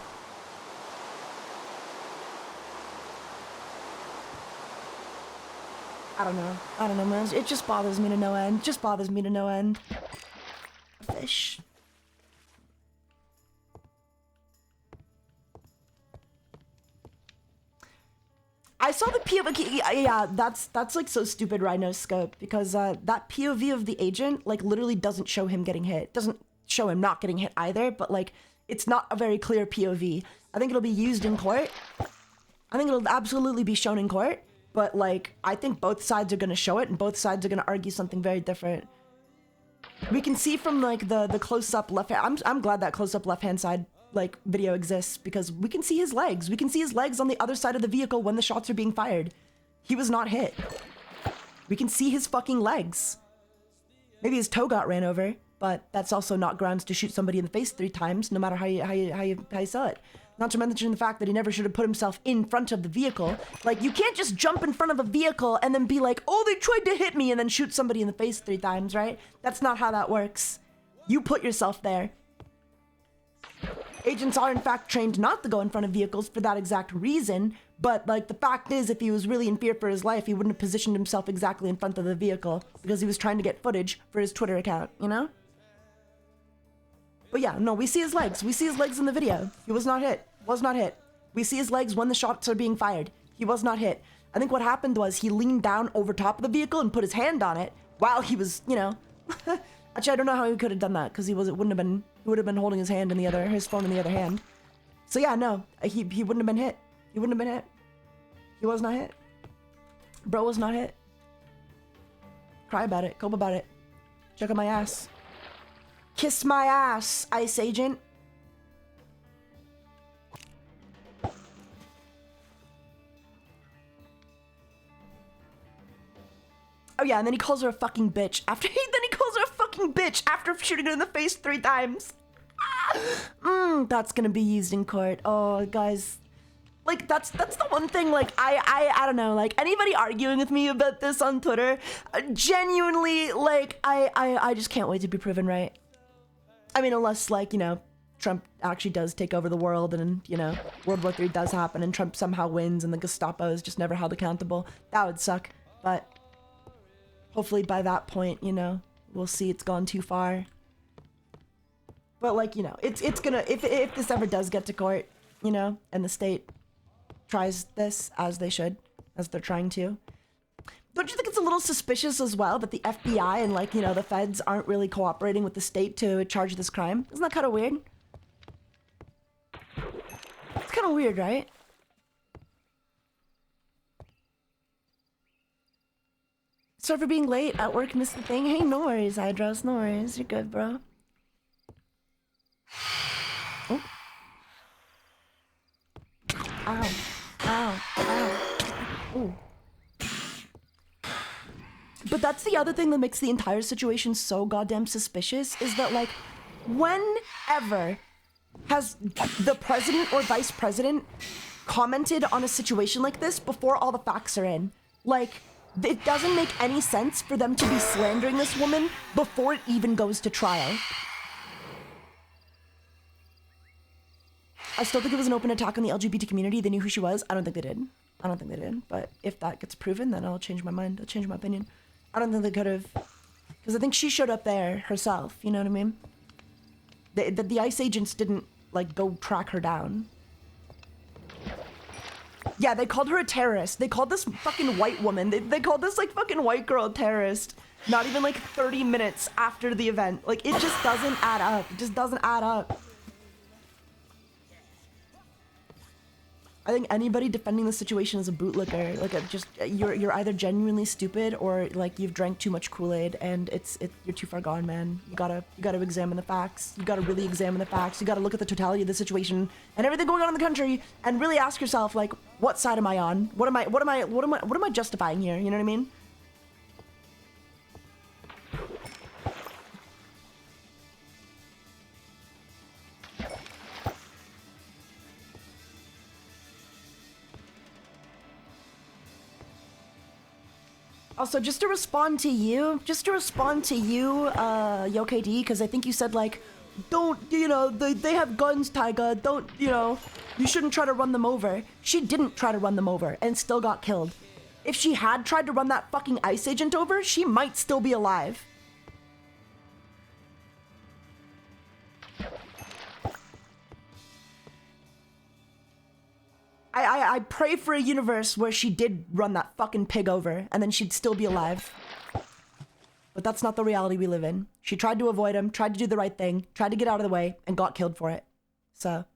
I don't know, man. It just bothers me to no end. Just bothers me to no end. Fish. I saw the POV, yeah, that's like so stupid, Rhino Scope, because that POV of the agent, like, literally doesn't show him getting hit. Doesn't show him not getting hit either, but, like, it's not a very clear POV. I think it'll be used in court. I think it'll absolutely be shown in court, but, like, I think both sides are gonna show it, and both sides are gonna argue something very different. We can see from, like, the close-up left hand, I'm glad that close-up left-hand side like video exists, because we can see his legs. We can see his legs on the other side of the vehicle when the shots are being fired. He was not hit. We can see his fucking legs. Maybe his toe got ran over, but that's also not grounds to shoot somebody in the face 3 times, no matter how you sell it. Not to mention the fact that he never should have put himself in front of the vehicle. Like, you can't just jump in front of a vehicle and then be like, oh, they tried to hit me, and then shoot somebody in the face 3 times, right? That's not how that works. You put yourself there. Agents are in fact trained not to go in front of vehicles for that exact reason, but like the fact is, if he was really in fear for his life, he wouldn't have positioned himself exactly in front of the vehicle, because he was trying to get footage for his Twitter account, you know? But yeah, no, we see his legs. We see his legs in the video. He was not hit. Was not hit. We see his legs when the shots are being fired. He was not hit. I think what happened was he leaned down over top of the vehicle and put his hand on it while he was, you know... Actually, I don't know how he could have done that, because he would have been holding his phone in the other hand. So yeah, no, he wouldn't have been hit. He wouldn't have been hit. He was not hit. Bro was not hit. Cry about it, cope about it. Check out my ass. Kiss my ass, ICE agent. Oh yeah, and then he calls her a fucking bitch after after shooting her in the face 3 times. That's gonna be used in court. Oh, guys, Like, that's the one thing, like, I don't know, like, anybody arguing with me about this on Twitter, genuinely, like, I just can't wait to be proven right. I mean, unless, like, you know, Trump actually does take over the world and, you know, World War III does happen and Trump somehow wins and the Gestapo is just never held accountable. That would suck. But hopefully by that point, you know, we'll see it's gone too far. But, like, you know, it's gonna, if this ever does get to court, you know, and the state tries this as they should, as they're trying to, don't you think it's a little suspicious as well that the FBI and, like, you know, the feds aren't really cooperating with the state to charge this crime? Isn't that kind of weird? It's kind of weird, right? Sorry for being late at work, missed the thing. Hey, no worries, Hydros, no worries. You're good, bro. Oh. Ow. Ow. Ow. Ooh. But that's the other thing that makes the entire situation so goddamn suspicious, is that, like, whenever has the president or vice president commented on a situation like this before all the facts are in? Like, it doesn't make any sense for them to be slandering this woman before it even goes to trial. I still think it was an open attack on the LGBT community. They knew who she was. I don't think they did. I don't think they did. But if that gets proven, then I'll change my mind. I'll change my opinion. I don't think they could have. Because I think she showed up there herself. You know what I mean? The ICE agents didn't, like, go track her down. Yeah, they called her a terrorist. They called this fucking white woman. They called this, like, fucking white girl a terrorist. Not even, like, 30 minutes after the event. Like, it just doesn't add up. It just doesn't add up. I think anybody defending the situation is a bootlicker. Like, you're either genuinely stupid or, like, you've drank too much Kool-Aid and you're too far gone, man. You gotta examine the facts. You gotta really examine the facts. You gotta look at the totality of the situation and everything going on in the country and really ask yourself, like, what side am I on? What am I justifying here? You know what I mean? Also, just to respond to you, YoKD, because I think you said, like, don't, you know, they have guns, Taiga, don't, you know, you shouldn't try to run them over. She didn't try to run them over and still got killed. If she had tried to run that fucking ICE agent over, she might still be alive. I pray for a universe where she did run that fucking pig over and then she'd still be alive. But that's not the reality we live in. She tried to avoid him, tried to do the right thing, tried to get out of the way, and got killed for it. So.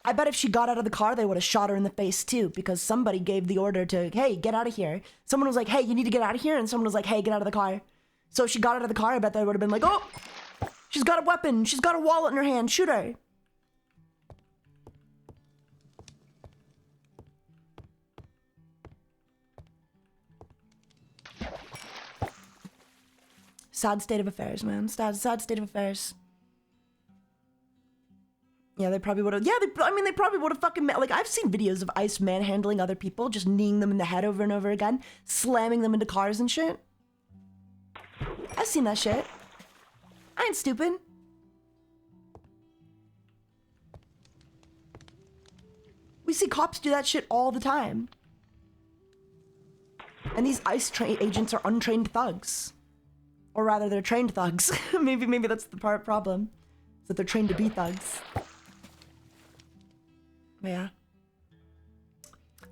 I bet if she got out of the car, they would have shot her in the face too, because somebody gave the order to, hey, get out of here. Someone was like, hey, you need to get out of here, and someone was like, hey, get out of the car. So if she got out of the car, I bet they would have been like, oh, she's got a weapon, she's got a wallet in her hand, shoot her. Sad state of affairs, man. Sad state of affairs. Yeah, they probably would have. Yeah, they probably would have fucking. Like, I've seen videos of ICE manhandling other people, just kneeing them in the head over and over again, slamming them into cars and shit. I've seen that shit. I ain't stupid. We see cops do that shit all the time. And these ICE agents are untrained thugs. Or rather, they're trained thugs. maybe that's the problem. Is that they're trained to be thugs. Yeah.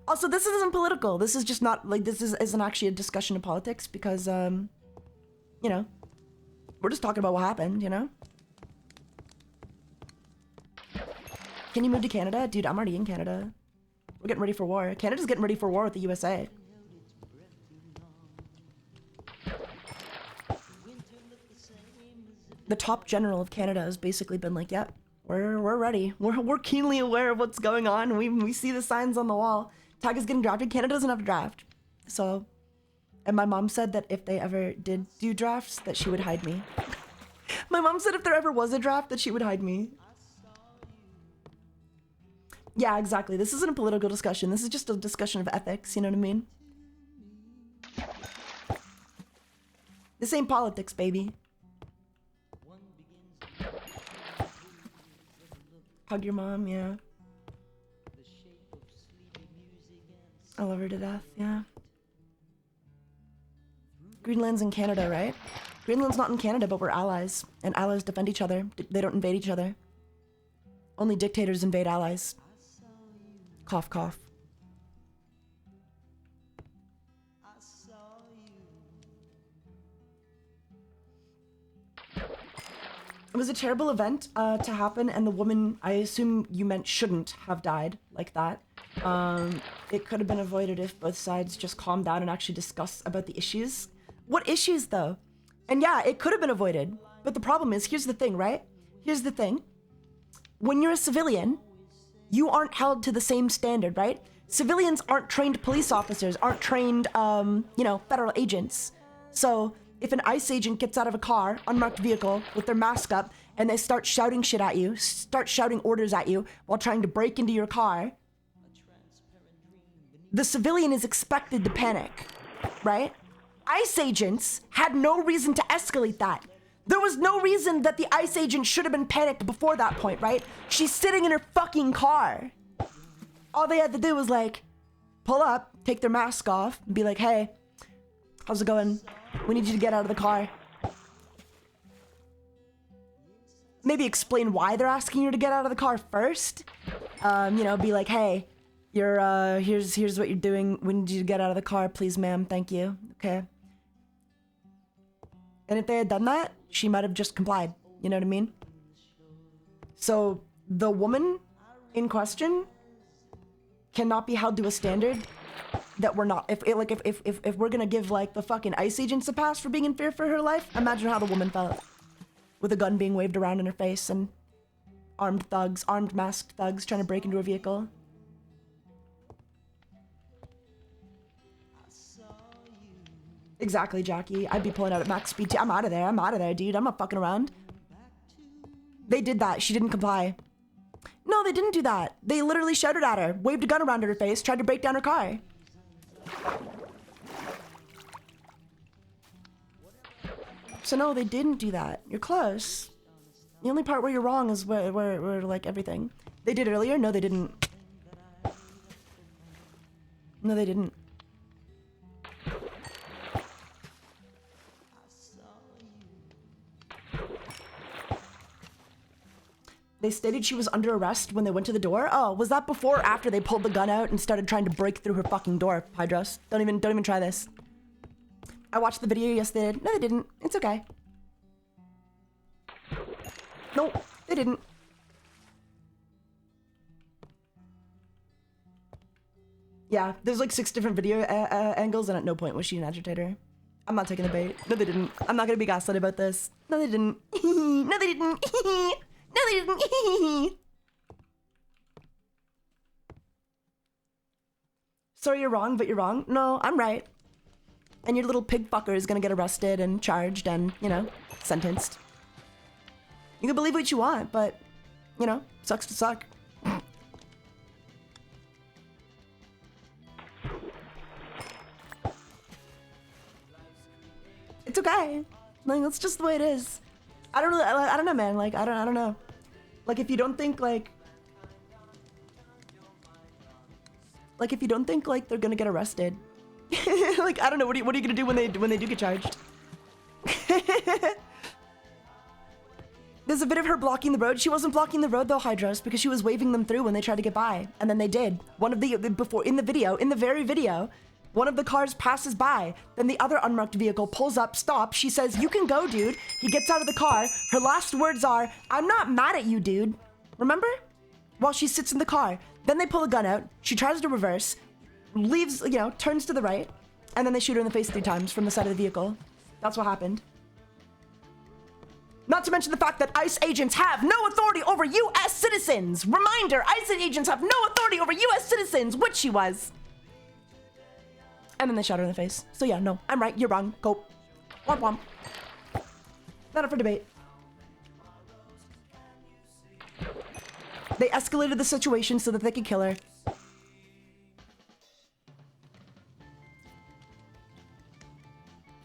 Also, this isn't political. This is just not, like, this isn't actually a discussion of politics because, you know, we're just talking about what happened, you know? Can you move to Canada? Dude, I'm already in Canada. We're getting ready for war. Canada's getting ready for war with the USA. The top general of Canada has basically been like, yep. We're ready. We're keenly aware of what's going on. We see the signs on the wall. Taiga's getting drafted. Canada doesn't have to draft. So And my mom said that if they ever did do drafts, that she would hide me. My mom said if there ever was a draft, that she would hide me. Yeah, exactly. This isn't a political discussion. This is just a discussion of ethics, you know what I mean? This ain't politics, baby. Hug your mom, yeah. I love her to death, yeah. Greenland's in Canada, right? Greenland's not in Canada, but we're allies. And allies defend each other. They don't invade each other. Only dictators invade allies. Cough, cough. It was a terrible event to happen, and the woman, I assume you meant, shouldn't have died like that. It could have been avoided if both sides just calmed down and actually discuss about the issues. What issues, though? And yeah, it could have been avoided. But the problem is, here's the thing, right? Here's the thing. When you're a civilian, you aren't held to the same standard, right? Civilians aren't trained police officers, aren't trained, you know, federal agents. So if an ICE agent gets out of a car, unmarked vehicle, with their mask up, and they start shouting shit at you, start shouting orders at you while trying to break into your car, the civilian is expected to panic, right? ICE agents had no reason to escalate that. There was no reason that the ICE agent should have been panicked before that point, right? She's sitting in her fucking car. All they had to do was like, pull up, take their mask off, and be like, hey, how's it going? We need you to get out of the car. Maybe explain why they're asking you to get out of the car first. You know, be like, hey, you're, here's what you're doing. We need you to get out of the car, please, ma'am. Thank you. Okay. And if they had done that, she might have just complied. You know what I mean? So the woman in question cannot be held to a standard that we're not. If we're gonna give like the fucking ICE agents a pass for being in fear for her life, imagine how the woman felt with a gun being waved around in her face and armed thugs, armed masked thugs trying to break into her vehicle. Exactly, Jackie. I'd be pulling out at max speed too. I'm out of there. I'm out of there, dude. I'm not fucking around. They did that. She didn't comply. No, they didn't do that. They literally shouted at her, waved a gun around her face, tried to break down her car. So no, they didn't do that. You're close. The only part where you're wrong is where like everything. They did earlier? No, they didn't. No, they didn't. They stated she was under arrest when they went to the door. Oh, was that before or after they pulled the gun out and started trying to break through her fucking door, Hydros? Don't even try this. I watched the video. Yes, they did. No, they didn't. It's okay. No, they didn't. Yeah, there's like 6 different video angles, and at no point was she an agitator. I'm not taking the bait. No, they didn't. I'm not gonna be gaslit about this. No, they didn't. No, they didn't. No, they didn't. Sorry, you're wrong, but you're wrong. No, I'm right. And your little pig fucker is gonna get arrested and charged and, you know, sentenced. You can believe what you want, but, you know, sucks to suck. It's okay. Like, that's just the way it is. I don't know, man. Like, I don't know. Like, if you don't think, like, if you don't think, like, they're gonna get arrested. Like, I don't know, what are you gonna do when they do get charged? There's a bit of her blocking the road. She wasn't blocking the road, though, Hydros, because she was waving them through when they tried to get by. And then they did. One of the, before, in the very video, one of the cars passes by, then the other unmarked vehicle pulls up, stops. She says, "You can go, dude." He gets out of the car. Her last words are, "I'm not mad at you, dude." Remember? While she sits in the car. Then they pull a gun out. She tries to reverse, leaves, you know, turns to the right, and then they shoot her in the face 3 times from the side of the vehicle. That's what happened. Not to mention the fact that ICE agents have no authority over U.S. citizens. Reminder, ICE agents have no authority over U.S. citizens, which she was. And then they shot her in the face. So yeah, no, I'm right, you're wrong. Go. Womp womp. Not up for debate. They escalated the situation so that they could kill her.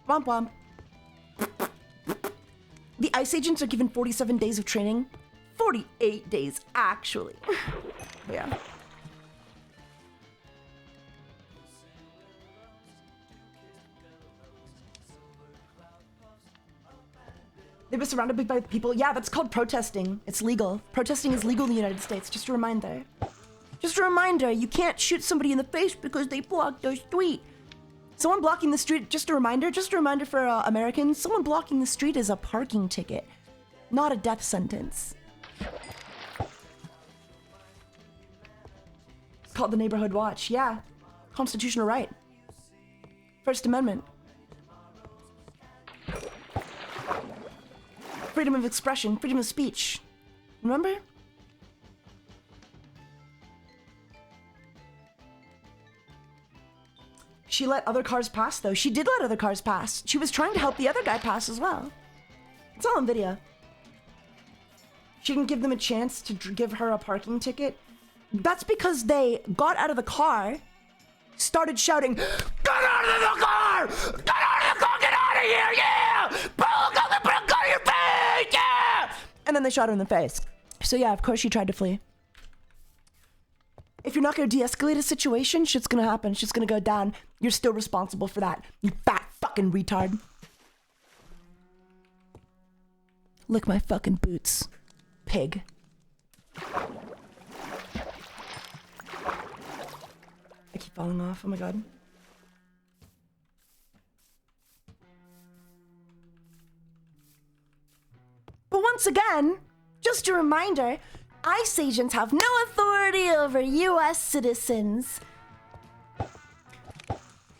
Womp womp. The ICE agents are given 47 days of training. 48 days, actually. But yeah. They were surrounded by people. Yeah, that's called protesting. It's legal. Protesting is legal in the United States. Just a reminder. Just a reminder, you can't shoot somebody in the face because they blocked their street. Someone blocking the street, just a reminder for Americans, someone blocking the street is a parking ticket, not a death sentence. It's called the neighborhood watch. Yeah, constitutional right. First Amendment. Freedom of expression, freedom of speech. Remember? She let other cars pass, though. She did let other cars pass. She was trying to help the other guy pass as well. It's all on video. She didn't give them a chance to give her a parking ticket. That's because they got out of the car, started shouting, "Get out of the car! Get out of the car! Get out of here! Yeah! Put your face! Yeah!" And then they shot her in the face. So yeah, of course she tried to flee. If you're not going to de-escalate a situation, shit's going to happen. Shit's going to go down. You're still responsible for that, you fat fucking retard. Lick my fucking boots, pig. I keep falling off. Oh my god. But once again, just a reminder, ICE agents have no authority over US citizens.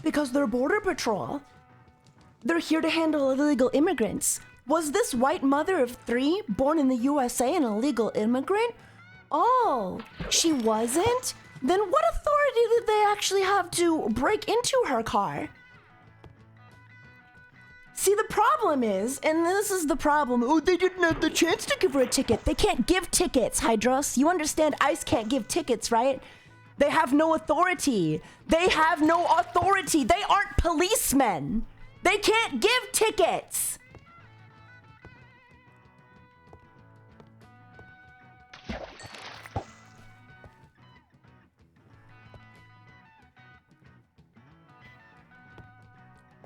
Because they're border patrol. They're here to handle illegal immigrants. Was this white mother of 3 born in the USA an illegal immigrant? Oh, she wasn't? Then what authority did they actually have to break into her car? See, the problem is, and this is the problem, oh, they didn't have the chance to give her a ticket. They can't give tickets, Hydros. You understand ICE can't give tickets, right? They have no authority. They have no authority. They aren't policemen. They can't give tickets.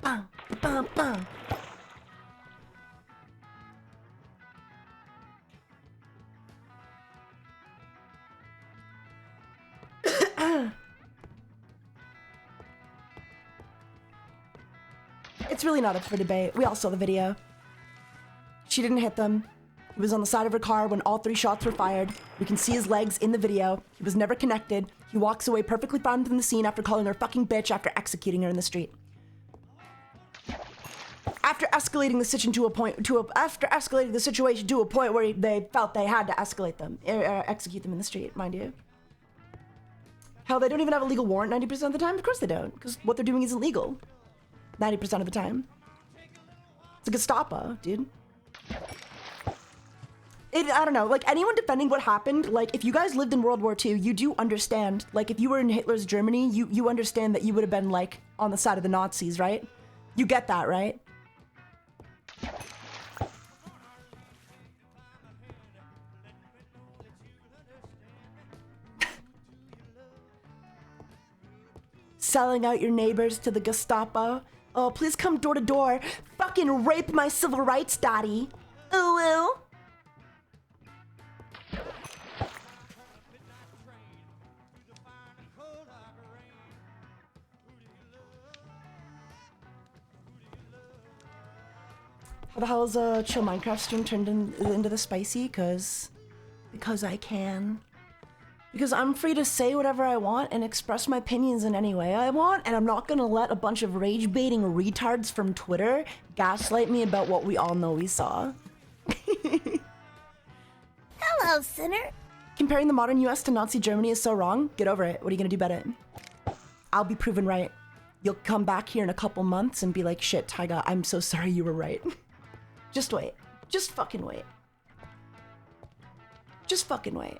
Bam, bam, bam. It's really not up for debate. We all saw the video. She didn't hit them. He was on the side of her car when all 3 shots were fired. We can see his legs in the video. He was never connected. He walks away perfectly fine from the scene after calling her fucking bitch after executing her in the street. After escalating the situation to a point where they felt they had to escalate them, execute them in the street, mind you. Hell, they don't even have a legal warrant 90% of the time. Of course they don't, because what they're doing isn't legal 90% of the time. It's a Gestapo, dude. I don't know, like, anyone defending what happened, like, if you guys lived in World War II, you do understand, like, if you were in Hitler's Germany, you understand that you would have been, like, on the side of the Nazis, right? You get that, right? Selling out your neighbors to the Gestapo. Oh, please come door to door. Fucking rape my civil rights, daddy. Oh, well. How the hell is a chill Minecraft stream turned into the spicy? Because I can. Because I'm free to say whatever I want and express my opinions in any way I want, and I'm not gonna let a bunch of rage-baiting retards from Twitter gaslight me about what we all know we saw. Hello, sinner. Comparing the modern US to Nazi Germany is so wrong. Get over it. What are you gonna do about it? I'll be proven right. You'll come back here in a couple months and be like, shit, Taiga, I'm so sorry, you were right. Just wait. Just fucking wait. Just fucking wait.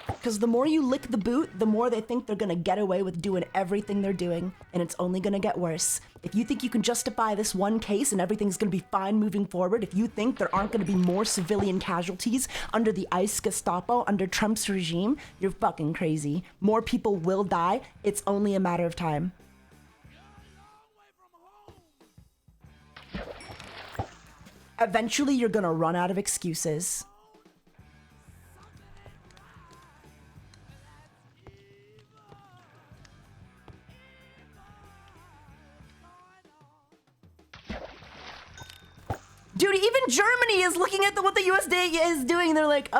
Because the more you lick the boot, the more they think they're gonna get away with doing everything they're doing, and it's only gonna get worse. If you think you can justify this one case and everything's gonna be fine moving forward, if you think there aren't gonna be more civilian casualties under the ICE Gestapo, under Trump's regime, you're fucking crazy. More people will die. It's only a matter of time. Eventually, you're gonna run out of excuses. Dude, even Germany is looking at what the USD is doing. They're like,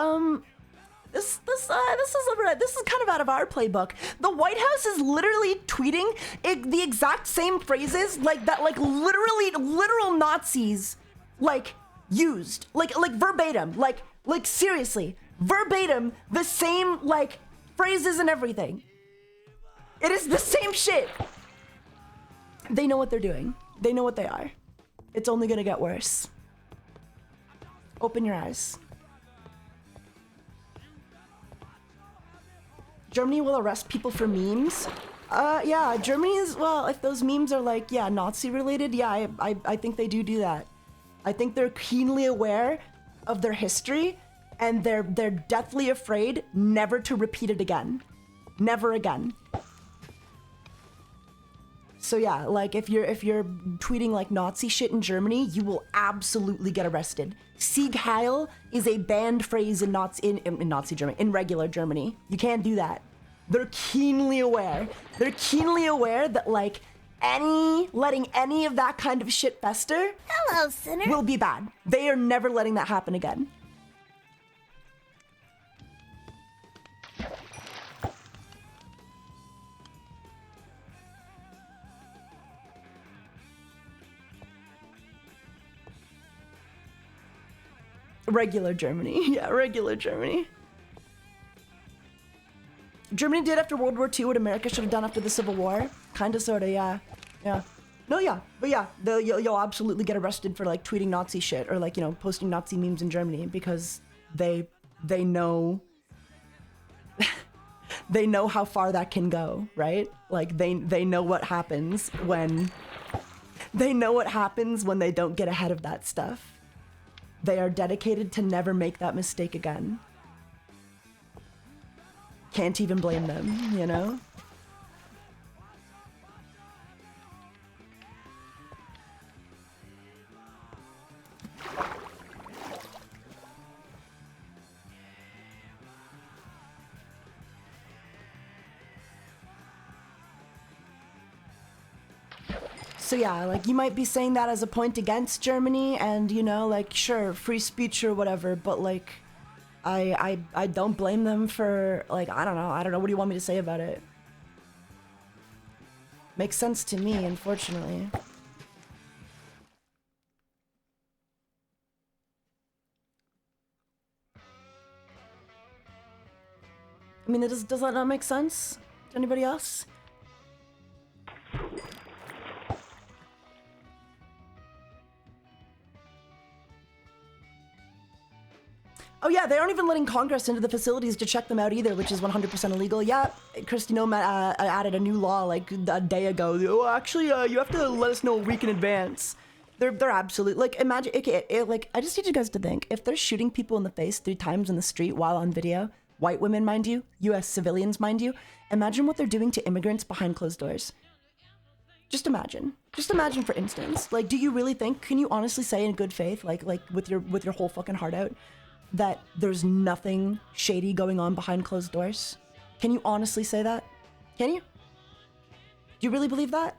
this is kind of out of our playbook. The White House is literally tweeting the exact same phrases like that, like literal Nazis, like used, like verbatim, like seriously, verbatim, the same like phrases and everything. It is the same shit. They know what they're doing. They know what they are. It's only gonna get worse. Open your eyes. Germany will arrest people for memes. Yeah, Germany is, well, if those memes are like, yeah, Nazi related, yeah, I think they do that. I think they're keenly aware of their history, and they're deathly afraid never to repeat it again. Never again. So yeah, like if you're tweeting like Nazi shit in Germany, you will absolutely get arrested. Sieg Heil is a banned phrase in Nazi Germany, in regular Germany. You can't do that. They're keenly aware. They're keenly aware that like letting any of that kind of shit fester, Hello, sinner. will be bad. They are never letting that happen again. Regular Germany. Yeah, regular Germany. Germany did after World War II what America should have done after the Civil War. Kinda, sorta, yeah. Yeah. No, yeah. But yeah, you'll absolutely get arrested for like tweeting Nazi shit or like, you know, posting Nazi memes in Germany because they know they know how far that can go, right? Like they know what happens when they don't get ahead of that stuff. They are dedicated to never make that mistake again. Can't even blame them, you know? So yeah, like you might be saying that as a point against Germany and, you know, like sure, free speech or whatever, but like I don't blame them for like, I don't know, what do you want me to say about it? Makes sense to me, unfortunately. I mean, does that not make sense to anybody else? Oh yeah, they aren't even letting Congress into the facilities to check them out either, which is 100% illegal. Yeah, Christy Nome added a new law like a day ago. Oh, actually, you have to let us know a week in advance. They're absolute, like, imagine, okay, like, I just need you guys to think, if they're shooting people in the face 3 times in the street while on video, white women, mind you, US civilians, mind you, imagine what they're doing to immigrants behind closed doors. Just imagine. Just imagine, for instance. Like, do you really think, can you honestly say in good faith, like with your whole fucking heart out, that there's nothing shady going on behind closed doors? Can you honestly say that? Can you? Do you really believe that?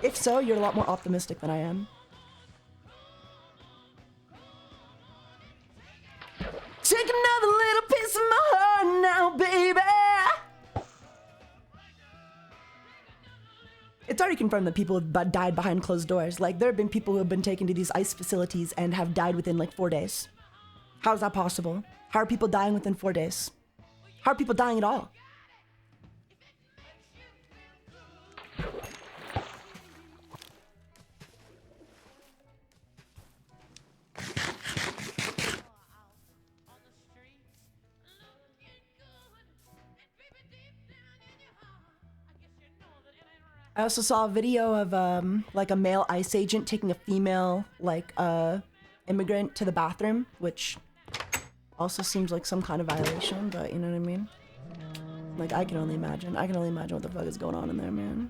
If so, you're a lot more optimistic than I am. Take another little piece of my heart now, baby. It's already confirmed that people have died behind closed doors. Like, there have been people who have been taken to these ICE facilities and have died within like 4 days. How is that possible? How are people dying within 4 days? How are people dying at all? I also saw a video of like a male ICE agent taking a female like immigrant to the bathroom, which also seems like some kind of violation, but you know what I mean? Like I can only imagine what the fuck is going on in there, man.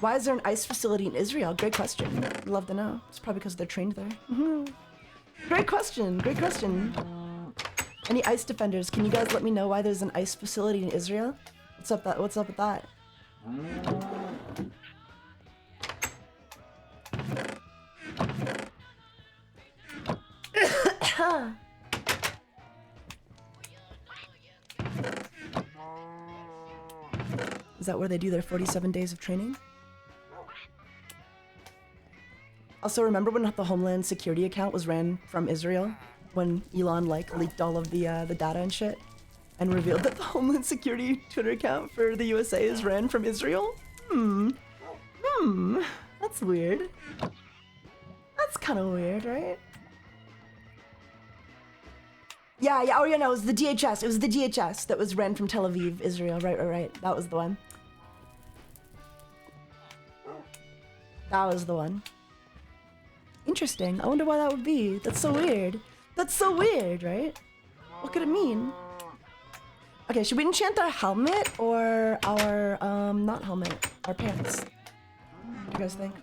Why is there an ICE facility in Israel? Great question. I'd love to know. It's probably because they're trained there. Great question. Great question. Any ICE defenders? Can you guys let me know why there's an ICE facility in Israel? What's up with that? Is that where they do their 47 days of training? Also, remember when the Homeland Security account was ran from Israel? When Elon, like, leaked all of the data and shit? And revealed that the Homeland Security Twitter account for the USA is ran from Israel? That's weird. That's kind of weird, right? Yeah, oh yeah, no, it was the DHS. It was the DHS that was ran from Tel Aviv, Israel. Right. That was the one. That was the one. Interesting. I wonder why that would be. That's so weird. That's so weird, right? What could it mean? Okay, should we enchant our helmet or our, not helmet, our pants? What do you guys think?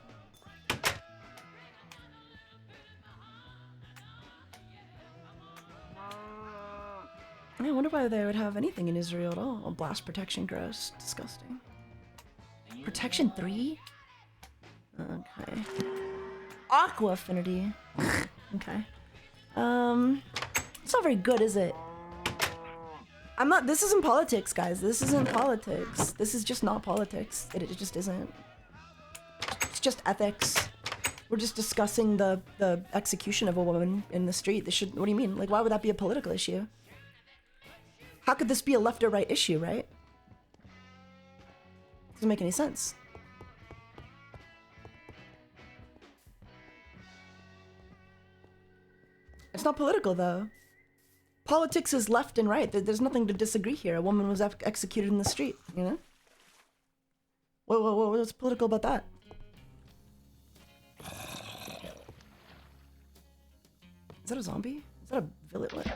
I wonder why they would have anything in Israel at all. Oh, blast protection, gross. Disgusting. Protection 3? Okay. Aqua affinity. Okay. It's not very good, is it? This isn't politics, guys. This isn't politics. This is just not politics. It just isn't. It's just ethics. We're just discussing the execution of a woman in the street. What do you mean? Like, why would that be a political issue? How could this be a left or right issue, right? Doesn't make any sense. It's not political, though. Politics is left and right. There's nothing to disagree here. A woman was executed in the street, you know? What's political about that? Is that a zombie? Is that a villain?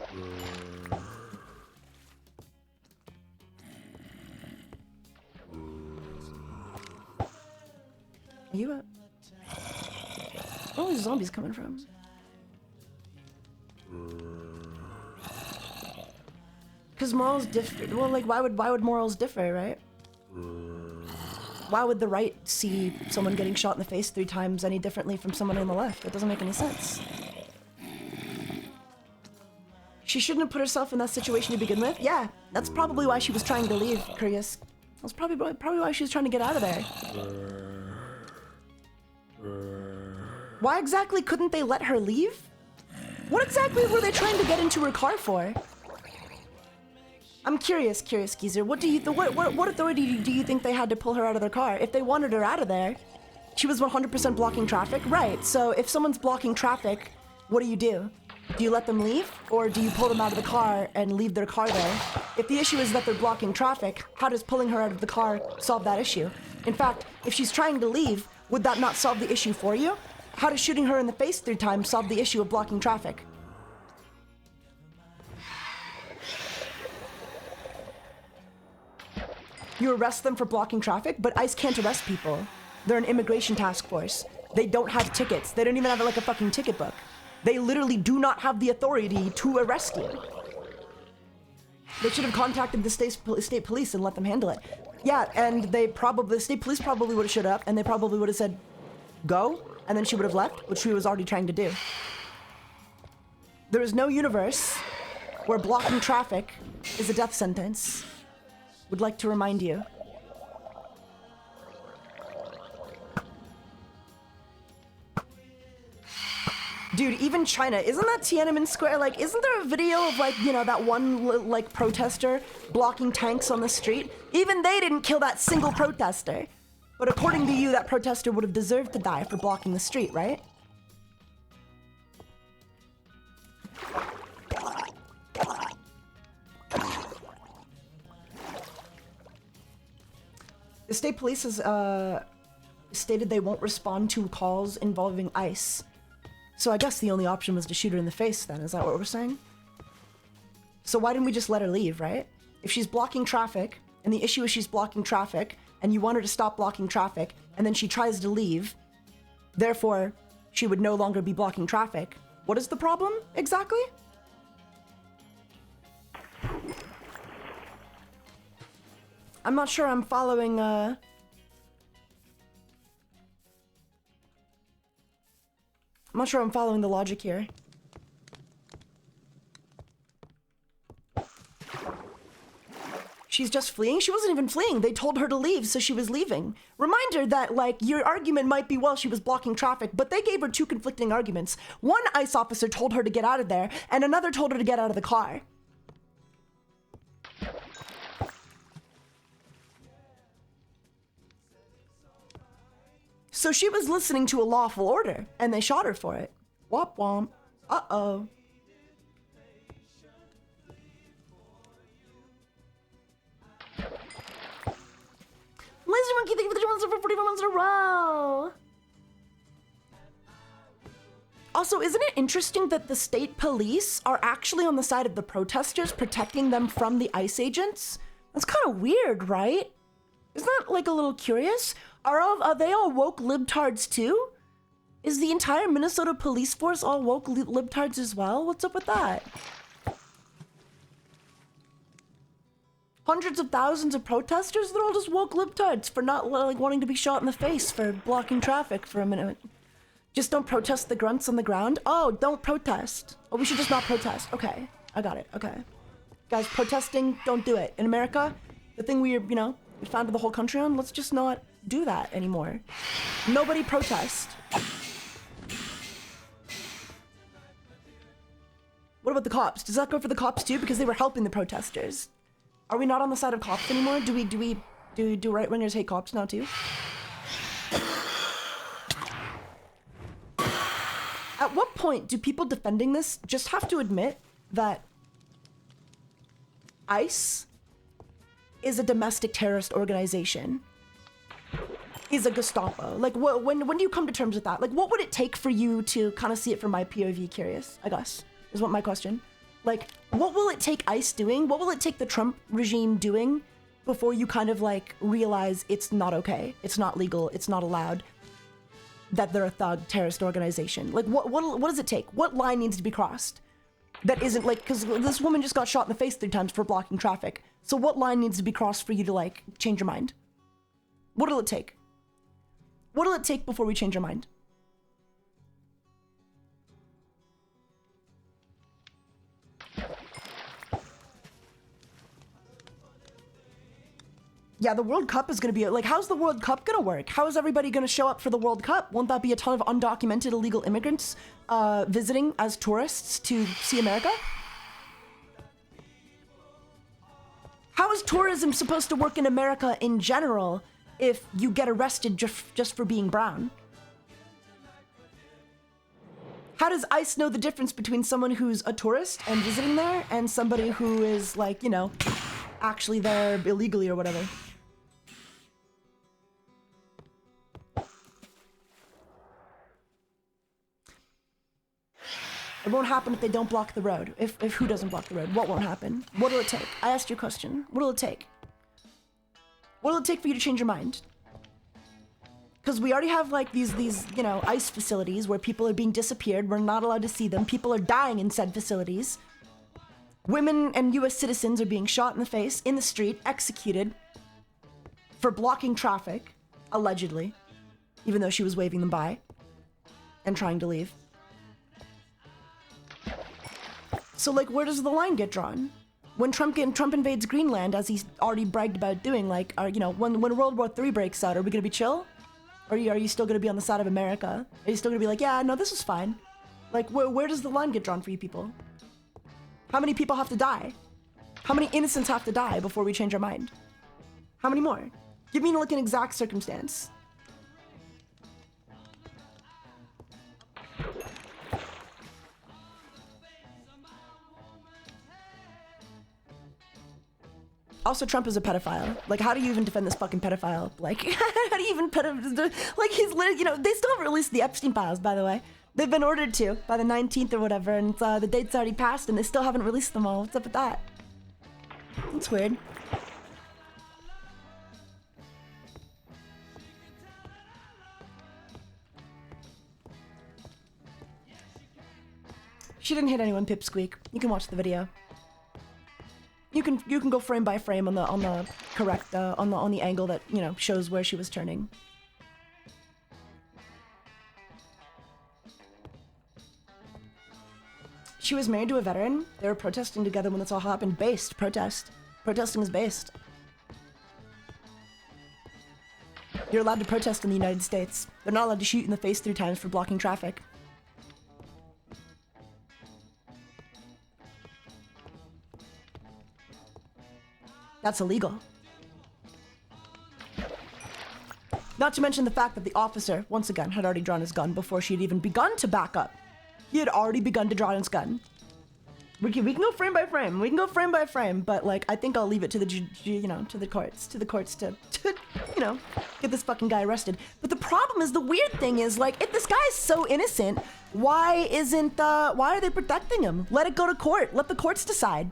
Are you up? Where are these zombies coming from? Because morals differ. Well, like, why would morals differ, right? Why would the right see someone getting shot in the face 3 times any differently from someone on the left? That doesn't make any sense. She shouldn't have put herself in that situation to begin with. Yeah, that's probably why she was trying to leave, Curious. That's probably why she was trying to get out of there. Why exactly couldn't they let her leave? What exactly were they trying to get into her car for? I'm curious, Geezer. What authority do you think they had to pull her out of their car? If they wanted her out of there, she was 100% blocking traffic, right? So if someone's blocking traffic, what do? Do you let them leave, or do you pull them out of the car and leave their car there? If the issue is that they're blocking traffic, how does pulling her out of the car solve that issue? In fact, if she's trying to leave, would that not solve the issue for you? How does shooting her in the face 3 times solve the issue of blocking traffic? You arrest them for blocking traffic, but ICE can't arrest people. They're an immigration task force. They don't have tickets. They don't even have like a fucking ticket book. They literally do not have the authority to arrest you. They should have contacted the state police and let them handle it. Yeah, and the state police probably would have showed up and they probably would have said, go, and then she would have left, which she was already trying to do. There is no universe where blocking traffic is a death sentence. Would like to remind you. Dude, even China, isn't that Tiananmen Square? Like, isn't there a video of, like, you know, that one, like, protester blocking tanks on the street? Even they didn't kill that single protester. But according to you, that protester would have deserved to die for blocking the street, right? The state police has stated they won't respond to calls involving ICE. So I guess the only option was to shoot her in the face then, is that what we're saying? So why didn't we just let her leave, right? If she's blocking traffic, and the issue is she's blocking traffic, and you want her to stop blocking traffic, and then she tries to leave, therefore, she would no longer be blocking traffic. What is the problem, exactly? I'm not sure I'm following, I'm not sure I'm following the logic here. She's just fleeing? She wasn't even fleeing. They told her to leave, so she was leaving. Reminder that, like, your argument might be, well, she was blocking traffic, but they gave her two conflicting arguments. One ICE officer told her to get out of there, and another told her to get out of the car. So she was listening to a lawful order, and they shot her for it. Womp womp. Uh-oh. Laser Monkey, thank you for the ones for 44 months in a row. Also, isn't it interesting that the state police are actually on the side of the protesters, protecting them from the ICE agents? That's kind of weird, right? Isn't that, like, a little curious? Are they all woke libtards too? Is the entire Minnesota police force all woke libtards as well? What's up with that? Hundreds of thousands of protesters, they're all just woke libtards for not, like, wanting to be shot in the face for blocking traffic for a minute. Just don't protest the grunts on the ground? Oh, don't protest. Oh, we should just not protest. Okay, I got it, okay. Guys, protesting, don't do it. In America, the thing we founded the whole country on, let's just not do that anymore. Nobody protest. What about the cops? Does that go for the cops too? Because they were helping the protesters. Are we not on the side of cops anymore? Do right-wingers hate cops now too? At what point do people defending this just have to admit that ICE is a domestic terrorist organization? Is a Gestapo? Like, when do you come to terms with that? Like, what would it take for you to kind of see it from my POV? Curious, I guess, is what my question. Like, what will it take ICE doing? What will it take the Trump regime doing before you kind of, like, realize it's not okay, it's not legal, it's not allowed, that they're a thug terrorist organization? Like, what does it take? What line needs to be crossed? That isn't, like, because this woman just got shot in the face 3 times for blocking traffic. So what line needs to be crossed for you to, like, change your mind? What'll it take? What'll it take before we change our mind? Yeah, the World Cup is going to be, like, how's the World Cup going to work? How is everybody going to show up for the World Cup? Won't that be a ton of undocumented illegal immigrants visiting as tourists to see America? How is tourism supposed to work in America in general if you get arrested just for being brown? How does ICE know the difference between someone who's a tourist and visiting there and somebody who is, like, actually there illegally or whatever? It won't happen if they don't block the road. If who doesn't block the road? What won't happen? What'll it take? I asked you a question. What'll it take? What'll it take for you to change your mind? Because we already have, like, these ICE facilities where people are being disappeared. We're not allowed to see them. People are dying in said facilities. Women and U.S. citizens are being shot in the face, in the street, executed for blocking traffic, allegedly, even though she was waving them by and trying to leave. So, like, where does the line get drawn? When Trump invades Greenland, as he's already bragged about doing, like, when World War III breaks out, are we gonna be chill? Or are you still gonna be on the side of America? Are you still gonna be like, yeah, no, this is fine? Like, where does the line get drawn for you people? How many people have to die? How many innocents have to die before we change our mind? How many more? Give me, like, an exact circumstance. Also, Trump is a pedophile. Like, how do you even defend this fucking pedophile? Like, how do you even like, he's literally, you know, they still haven't released the Epstein files, by the way. They've been ordered to by the 19th or whatever, and the date's already passed, and they still haven't released them all. What's up with that? That's weird. She didn't hit anyone, Pipsqueak. You can watch the video. You can go frame by frame on the correct on the angle that, you know, shows where she was turning. She was married to a veteran. They were protesting together when this all happened. Based protest. Protesting is based. You're allowed to protest in the United States. They're not allowed to shoot you in the face 3 times for blocking traffic. That's illegal. Not to mention the fact that the officer, once again, had already drawn his gun before she had even begun to back up. He had already begun to draw his gun. We can go frame by frame. We can go frame by frame, but like, I think I'll leave it to the, to the courts to, you know, get this fucking guy arrested. But the problem is, the weird thing is, like, if this guy's so innocent, why are they protecting him? Let it go to court. Let the courts decide.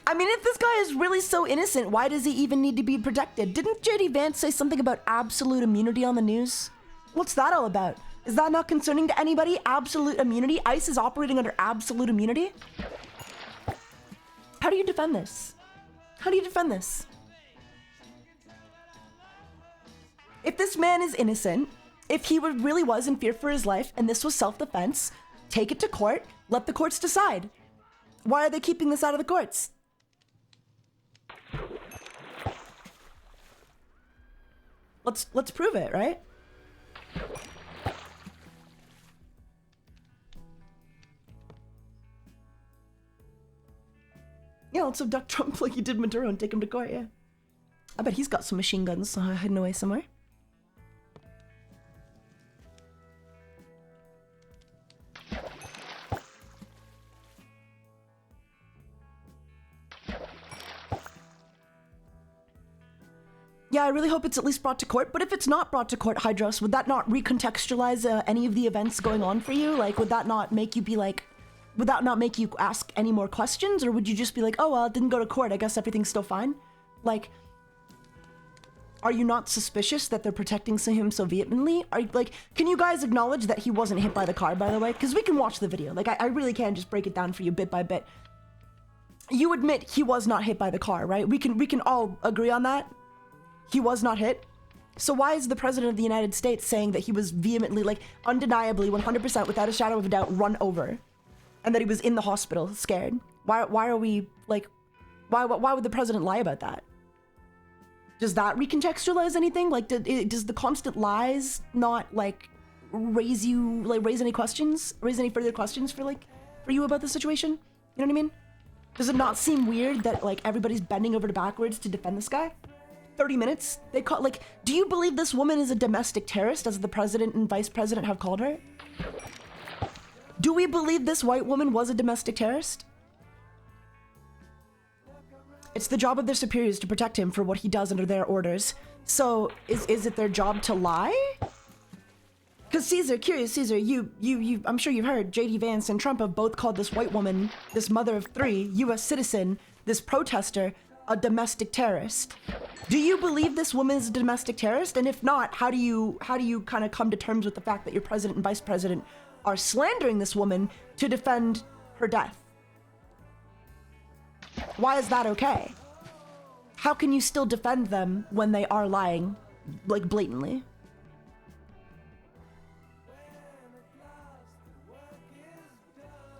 I mean, if this guy is really so innocent, why does he even need to be protected? Didn't JD Vance say something about absolute immunity on the news? What's that all about? Is that not concerning to anybody? Absolute immunity? ICE is operating under absolute immunity? How do you defend this? How do you defend this? If this man is innocent, if he really was in fear for his life and this was self-defense, take it to court, let the courts decide. Why are they keeping this out of the courts? Let's prove it, right? Yeah, let's abduct Trump like you did Maduro and take him to court, yeah. I bet he's got some machine guns hidden away somewhere. Yeah, I really hope it's at least brought to court. But if it's not brought to court, Hydros, would that not recontextualize any of the events going on for you? Like, would that not make you be like, would that not make you ask any more questions? Or would you just be like, oh, well, it didn't go to court. I guess everything's still fine. Like, are you not suspicious that they're protecting him so vehemently? Are like, can you guys acknowledge that he wasn't hit by the car, by the way? Because we can watch the video. Like, I really can just break it down for you bit by bit. You admit he was not hit by the car, right? We can all agree on that. He was not hit. So why is the president of the United States saying that he was vehemently, like, undeniably, 100%, without a shadow of a doubt, run over, and that he was in the hospital scared? Why are we like, why would the president lie about that? Does that recontextualize anything? Like, does the constant lies not like raise any questions, raise any further questions for you about the situation? You know what I mean? Does it not seem weird that like everybody's bending over to backwards to defend this guy? 30 minutes? They call, like, do you believe this woman is a domestic terrorist, as the president and vice president have called her? Do we believe this white woman was a domestic terrorist? It's the job of their superiors to protect him for what he does under their orders. So, is it their job to lie? Because Caesar, curious Caesar, I'm sure you've heard, JD Vance and Trump have both called this white woman, this mother of 3, US citizen, this protester, a domestic terrorist. Do you believe this woman is a domestic terrorist? And if not, how do you kind of come to terms with the fact that your president and vice president are slandering this woman to defend her death? Why is that okay? How can you still defend them when they are lying, like, blatantly?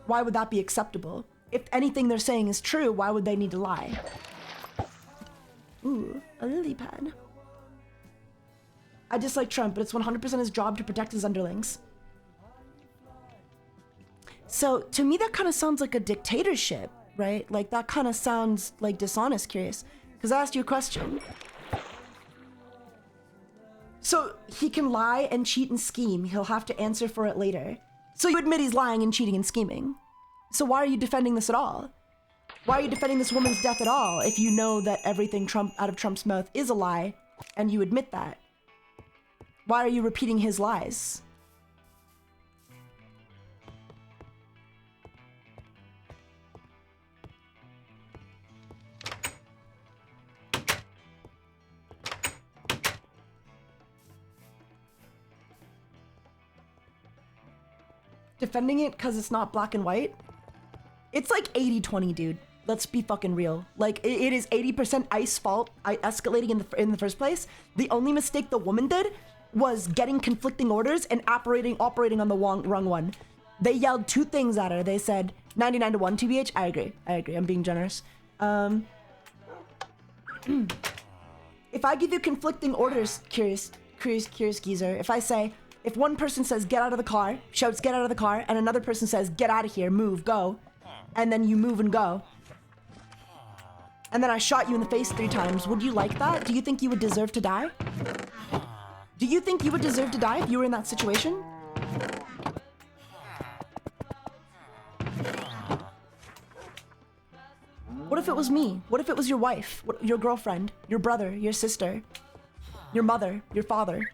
Why would that be acceptable? If anything they're saying is true, why would they need to lie? Ooh, a lily pad. I dislike Trump, but it's 100% his job to protect his underlings. So, to me, that kind of sounds like a dictatorship, right? Like, that kind of sounds, like, dishonest, curious. Because I asked you a question. So, he can lie and cheat and scheme. He'll have to answer for it later. So you admit he's lying and cheating and scheming. So why are you defending this at all? Why are you defending this woman's death at all if you know that everything out of Trump's mouth is a lie and you admit that? Why are you repeating his lies? Defending it because it's not black and white? It's like 80-20, dude. Let's be fucking real. Like, it is 80% ICE fault escalating in the first place. The only mistake the woman did was getting conflicting orders and operating on the wrong one. They yelled two things at her. They said 99 to 1 TBH. I agree. I'm being generous. If I give you conflicting orders, curious geezer, if one person says get out of the car, shouts get out of the car, and another person says get out of here, move, go, and then you move and go, and then I shot you in the face 3 times, would you like that? Do you think you would deserve to die? Do you think you would deserve to die if you were in that situation? What if it was me? What if it was your wife, your girlfriend, your brother, your sister, your mother, your father?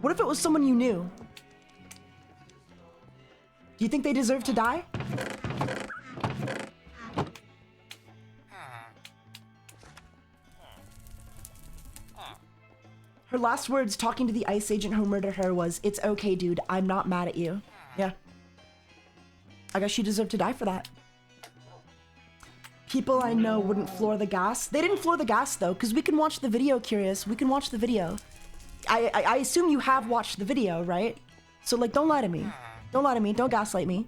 What if it was someone you knew? Do you think they deserve to die? Her last words talking to the ICE agent who murdered her was, "It's okay, dude. I'm not mad at you." Yeah. I guess she deserved to die for that. People I know wouldn't floor the gas. They didn't floor the gas, though, because we can watch the video, Curious. We can watch the video. I assume you have watched the video, right? So, like, don't lie to me. Don't lie to me. Don't gaslight me.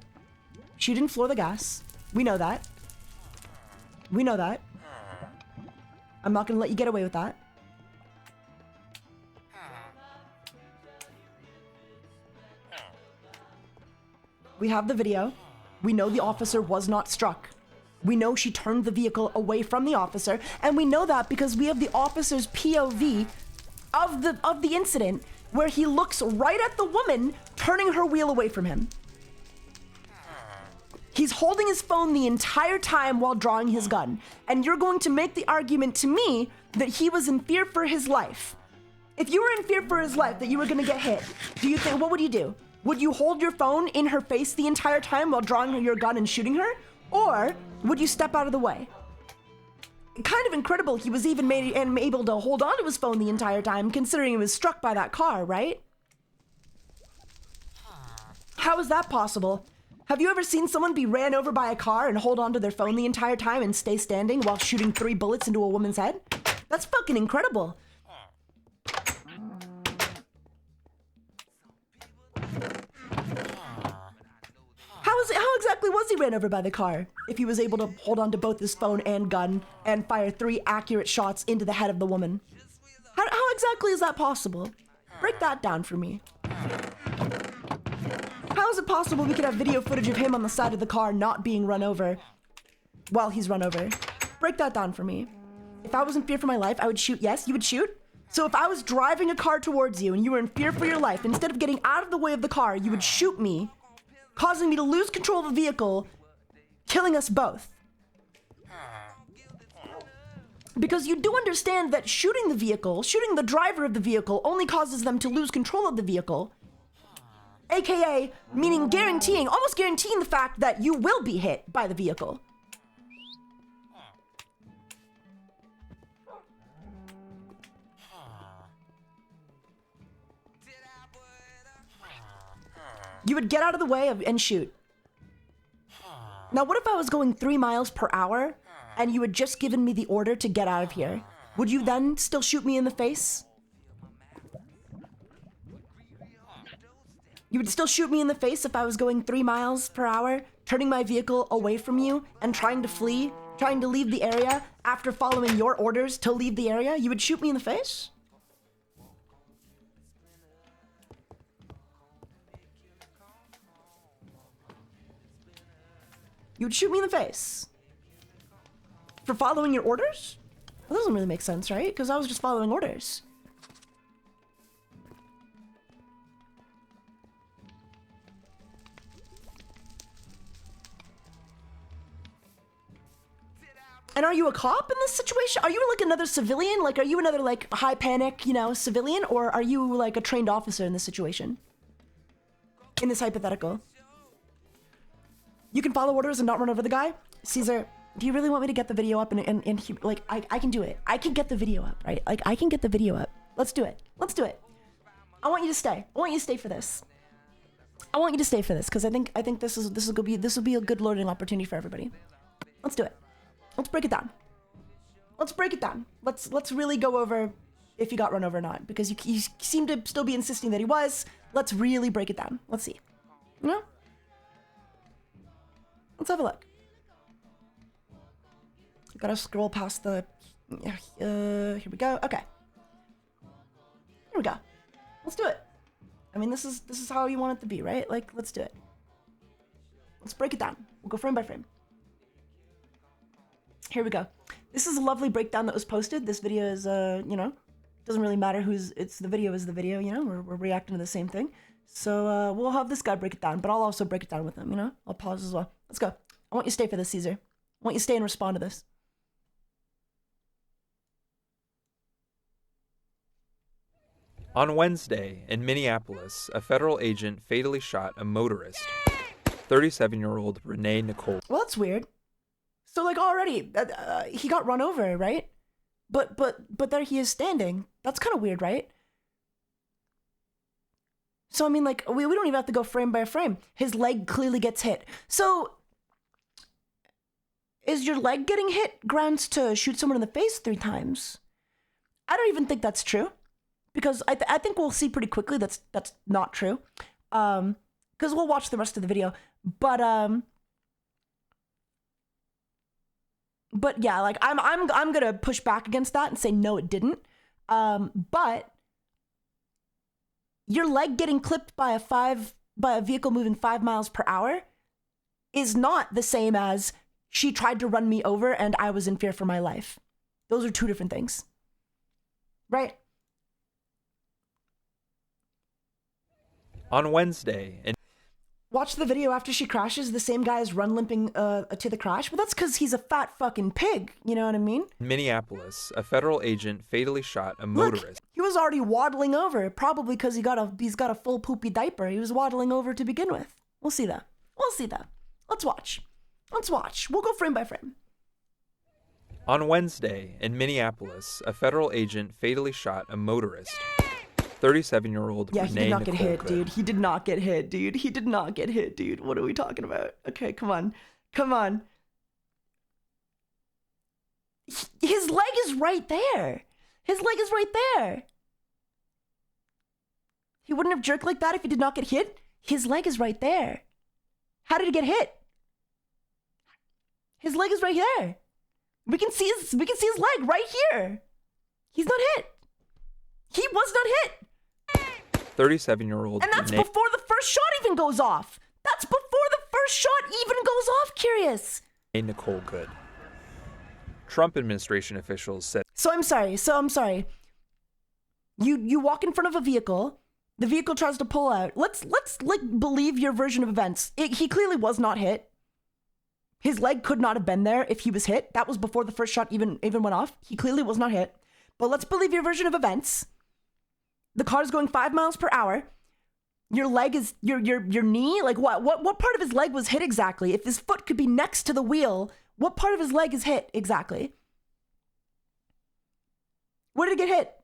She didn't floor the gas. We know that. We know that. I'm not gonna let you get away with that. We have the video. We know the officer was not struck. We know she turned the vehicle away from the officer, and we know that because we have the officer's POV of the incident where he looks right at the woman turning her wheel away from him. He's holding his phone the entire time while drawing his gun, and you're going to make the argument to me that he was in fear for his life. If you were in fear for his life, that you were going to get hit, do you think, what would you do? Would you hold your phone in her face the entire time while drawing your gun and shooting her? Or would you step out of the way? Kind of incredible he was even able to hold on to his phone the entire time, considering he was struck by that car, right? How is that possible? Have you ever seen someone be ran over by a car and hold on to their phone the entire time and stay standing while shooting 3 bullets into a woman's head? That's fucking incredible. How exactly was he ran over by the car if he was able to hold on to both his phone and gun and fire 3 accurate shots into the head of the woman? How exactly is that possible? Break that down for me. How is it possible we could have video footage of him on the side of the car not being run over while he's run over? Break that down for me. If I was in fear for my life, I would shoot. Yes, you would shoot? So if I was driving a car towards you and you were in fear for your life, instead of getting out of the way of the car, you would shoot me, causing me to lose control of the vehicle, killing us both. Because you do understand that shooting the driver of the vehicle, only causes them to lose control of the vehicle. AKA, meaning almost guaranteeing the fact that you will be hit by the vehicle. You would get out of the way and shoot. Now, what if I was going 3 miles per hour and you had just given me the order to get out of here? Would you then still shoot me in the face? You would still shoot me in the face if I was going 3 miles per hour, turning my vehicle away from you and trying to flee, trying to leave the area after following your orders to leave the area? You would shoot me in the face? You would shoot me in the face for following your orders? That doesn't really make sense, right? Because I was just following orders. And are you a cop in this situation? Are you like another civilian? Like, are you another like high panic, you know, civilian? Or are you like a trained officer in this situation? In this hypothetical. You can follow orders and not run over the guy? Caesar, do you really want me to get the video up and like, I can do it. I can get the video up, right? Like, I can get the video up. Let's do it. Let's do it. I want you to stay. I want you to stay for this. I want you to stay for this because I think this will be a good learning opportunity for everybody. Let's do it. Let's break it down. Let's break it down. Let's really go over if he got run over or not, because you seem to still be insisting that he was. Let's really break it down. Let's see. You know? Let's have a look. Gotta scroll past the. Here we go. Okay. Here we go. Let's do it. I mean, this is how you want it to be, right? Like, let's do it. Let's break it down. We'll go frame by frame. Here we go. This is a lovely breakdown that was posted. This video is, you know, doesn't really matter the video is the video, you know, we're reacting to the same thing. So, we'll have this guy break it down, but I'll also break it down with him, you know? I'll pause as well. Let's go. I want you to stay for this, Caesar. I want you to stay and respond to this. On Wednesday, in Minneapolis, a federal agent fatally shot a motorist, 37-year-old Renee Nicole. Well, that's weird. So, like, already, he got run over, right? But there he is standing. That's kind of weird, right? So, I mean, like, we don't even have to go frame by frame. His leg clearly gets hit. So, is your leg getting hit grounds to shoot someone in the face 3 times? I don't even think that's true. Because I think we'll see pretty quickly that's not true. Because we'll watch the rest of the video. But yeah, like I'm gonna push back against that and say no, it didn't. But your leg getting clipped by a vehicle moving 5 miles per hour is not the same as she tried to run me over and I was in fear for my life. Those are 2 different things, right? On Wednesday, Watch the video after she crashes. The same guy is run limping to the crash. But that's because he's a fat fucking pig. You know what I mean? in Minneapolis, a federal agent fatally shot a motorist. Look, he was already waddling over, probably because he's got a full poopy diaper. He was waddling over to begin with. We'll see that. We'll see that. Let's watch. Let's watch. We'll go frame by frame. On Wednesday, in Minneapolis, a federal agent fatally shot a motorist, 37-year-old Yeah, Renee he did not get Nicole hit, Good. dude. He did not get hit, dude. He did not get hit, dude. What are we talking about? Okay, come on. Come on. His leg is right there. His leg is right there. He wouldn't have jerked like that if he did not get hit. His leg is right there. How did he get hit? His leg is right there. We can see his leg right here. He's not hit. He was not hit. 37-year-old And that's Renee before the first shot even goes off. That's before the first shot even goes off, Curious. Nicole Good. Trump administration officials said So I'm sorry. You walk in front of a vehicle. The vehicle tries to pull out. Let's like believe your version of events. He clearly was not hit. His leg could not have been there if he was hit. That was before the first shot even went off. He clearly was not hit. But let's believe your version of events. The car's going 5 miles per hour. Your leg is your knee. Like what part of his leg was hit exactly? If his foot could be next to the wheel, what part of his leg is hit exactly? Where did it get hit?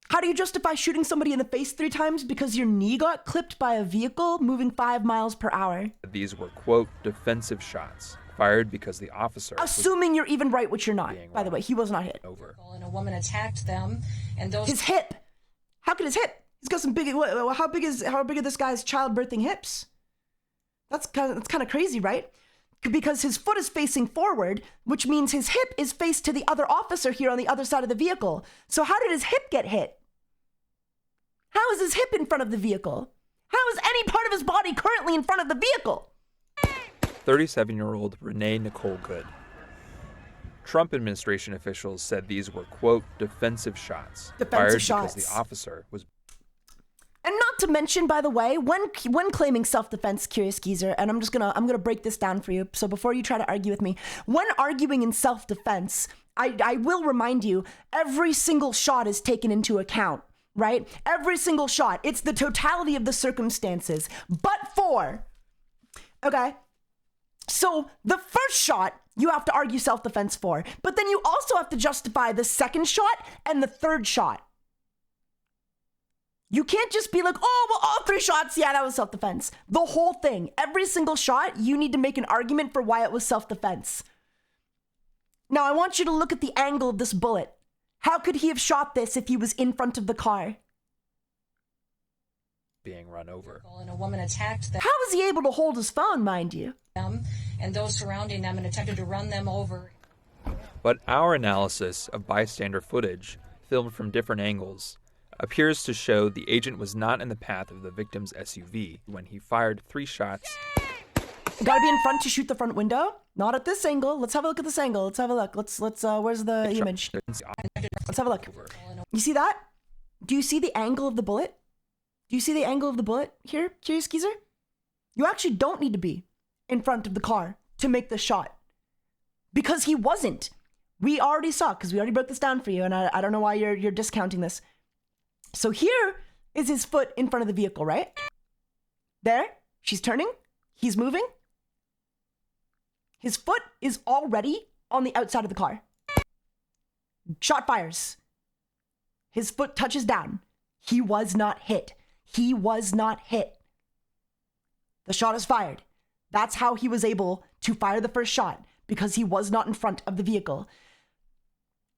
How do you justify shooting somebody in the face 3 times because your knee got clipped by a vehicle moving 5 miles per hour? these were, quote, defensive shots fired because the officer Assuming you're even right, which you're not. By the way, he was not hit. was over. And a woman attacked them, and those His hip. How could his hip? He's got some big. How big are this guy's childbirthing hips? That's kind of crazy, right? Because his foot is facing forward, which means his hip is faced to the other officer here on the other side of the vehicle. So how did his hip get hit? How is his hip in front of the vehicle? How is any part of his body currently in front of the vehicle? 37-year-old Renee Nicole Good. Trump administration officials said these were, quote, defensive shots fired because the officer was. And not to mention, by the way, when claiming self-defense, Curious Geezer, and I'm gonna break this down for you. So before you try to argue with me, when arguing in self-defense, I will remind you, every single shot is taken into account, right? Every single shot. It's the totality of the circumstances. Okay? So the first shot, you have to argue self-defense for, but then you also have to justify the second shot and the third shot. You can't just be like, oh, well, all 3 shots, yeah, that was self-defense. The whole thing, every single shot, you need to make an argument for why it was self-defense. Now, I want you to look at the angle of this bullet. How could he have shot this if he was in front of the car? Being run over. And a woman attacked them How was he able to hold his phone, mind you? and those surrounding them and attempted to run them over. But our analysis of bystander footage, filmed from different angles, appears to show the agent was not in the path of the victim's SUV when he fired 3 shots. You gotta be in front to shoot the front window. Not at this angle. Let's have a look at this angle. Let's have a look. Where's the image? Let's have a look. You see that? Do you see the angle of the bullet? Do you see the angle of the bullet here, Curious Geezer? You actually don't need to be in front of the car to make the shot. Because he wasn't. We already saw, because we already broke this down for you, and I don't know why you're discounting this. So here is his foot in front of the vehicle, right? There. She's turning. He's moving. His foot is already on the outside of the car. Shot fires. His foot touches down. He was not hit. He was not hit. The shot is fired. That's how he was able to fire the first shot, because he was not in front of the vehicle.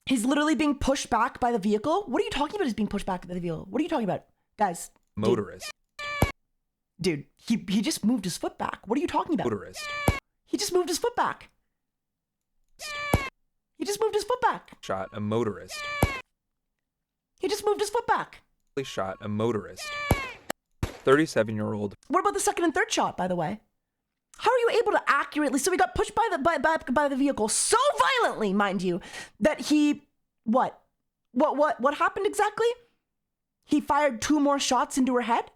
He's literally being pushed back by the vehicle. What are you talking about? He's being pushed back by the vehicle. What are you talking about? Guys. Motorist. Dude, he just moved his foot back. What are you talking about? Motorist. He just moved his foot back. He just moved his foot back. Shot a motorist. He just moved his foot back. Shot a motorist. 37-year-old. What about the second and third shot, by the way? How are you able to accurately? So he got pushed by the vehicle so violently, mind you, that he what happened exactly? He fired 2 more shots into her head.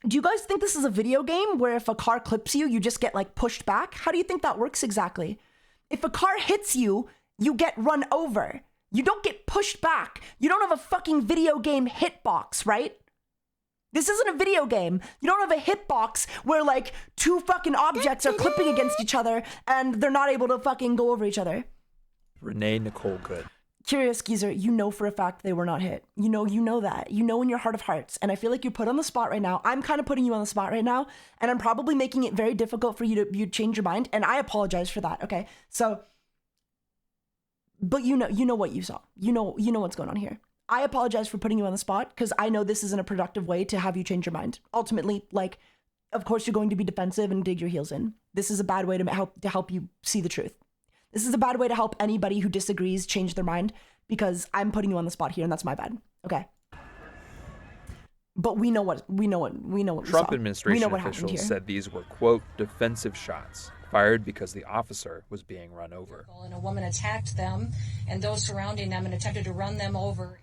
Do you guys think this is a video game where if a car clips you, you just get like pushed back? How do you think that works exactly? If a car hits you, you get run over. You don't get pushed back. You don't have a fucking video game hitbox, right? This isn't a video game. You don't have a hitbox where like 2 fucking objects are clipping against each other and they're not able to fucking go over each other. Renee Nicole Good. Curious Geezer, you know for a fact they were not hit. You know that. You know in your heart of hearts. And I feel like you're put on the spot right now. I'm kind of putting you on the spot right now. And I'm probably making it very difficult for you to change your mind. And I apologize for that, okay? So, but you know what you saw. You know what's going on here. I apologize for putting you on the spot because I know this isn't a productive way to have you change your mind. Ultimately, like, of course you're going to be defensive and dig your heels in. This is a bad way to help you see the truth. This is a bad way to help anybody who disagrees change their mind because I'm putting you on the spot here and that's my bad. Okay. But we know what Trump administration officials said these were, quote, defensive shots fired because the officer was being run over. And a woman attacked them and those surrounding them and attempted to run them over.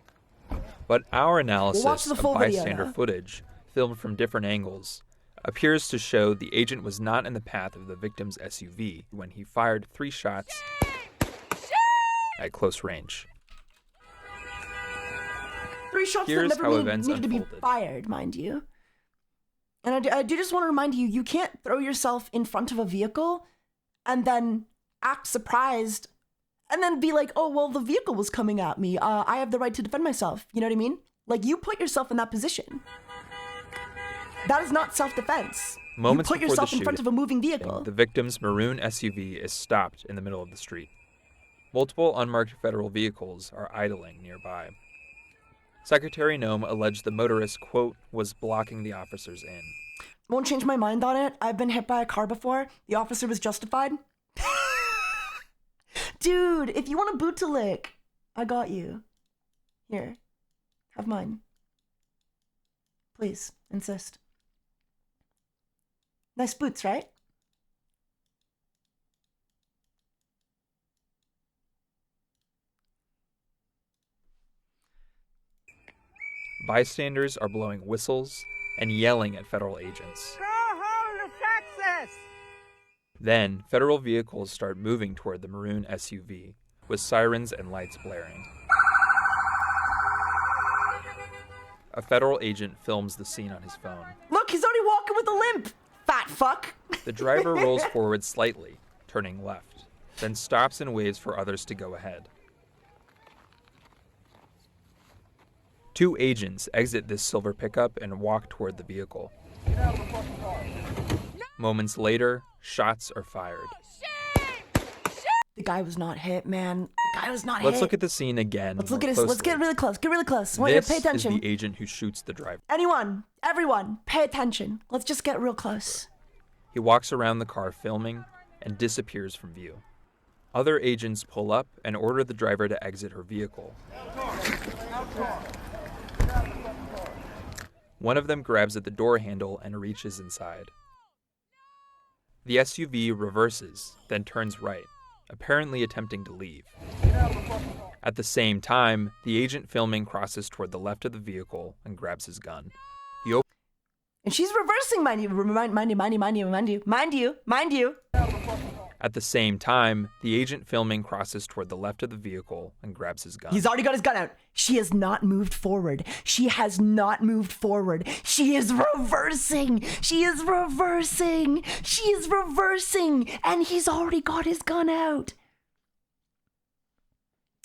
But our analysis of bystander video, footage, filmed from different angles, appears to show the agent was not in the path of the victim's SUV when he fired 3 shots at close range. 3 shots Here's that how never events needed to be unfolded. fired, mind you. And I do just want to remind you, you can't throw yourself in front of a vehicle and then act surprised and then be like, oh, well, the vehicle was coming at me. I have the right to defend myself. You know what I mean? Like, you put yourself in that position. That is not self-defense. Moments you put before yourself the in front of a moving vehicle. The victim's maroon SUV is stopped in the middle of the street. Multiple unmarked federal vehicles are idling nearby. Secretary Noem alleged the motorist, quote, was blocking the officers in. Won't change my mind on it. I've been hit by a car before. The officer was justified. Dude, if you want a boot to lick, I got you. Here, have mine. Please, insist. Nice boots, right? Bystanders are blowing whistles and yelling at federal agents. Go home to Texas! Then, federal vehicles start moving toward the maroon SUV, with sirens and lights blaring. A federal agent films the scene on his phone. Look, he's already walking with a limp. Fat fuck. The driver rolls forward slightly, turning left, then stops and waves for others to go ahead. Two agents exit this silver pickup and walk toward the vehicle. Moments later, shots are fired. The guy was not hit, man. The guy was not hit. Let's look at the scene again. Let's look at this. Let's get really close. Get really close. I want you to pay attention. This is the agent who shoots the driver. Anyone, everyone, pay attention. Let's just get real close. He walks around the car filming and disappears from view. Other agents pull up and order the driver to exit her vehicle. One of them grabs at the door handle and reaches inside. The SUV reverses, then turns right, apparently attempting to leave. At the same time, the agent filming crosses toward the left of the vehicle and grabs his gun. And she's reversing, mind you. At the same time, the agent filming crosses toward the left of the vehicle and grabs his gun. He's already got his gun out. She has not moved forward. She has not moved forward. She is reversing. She is reversing. She is reversing. And he's already got his gun out.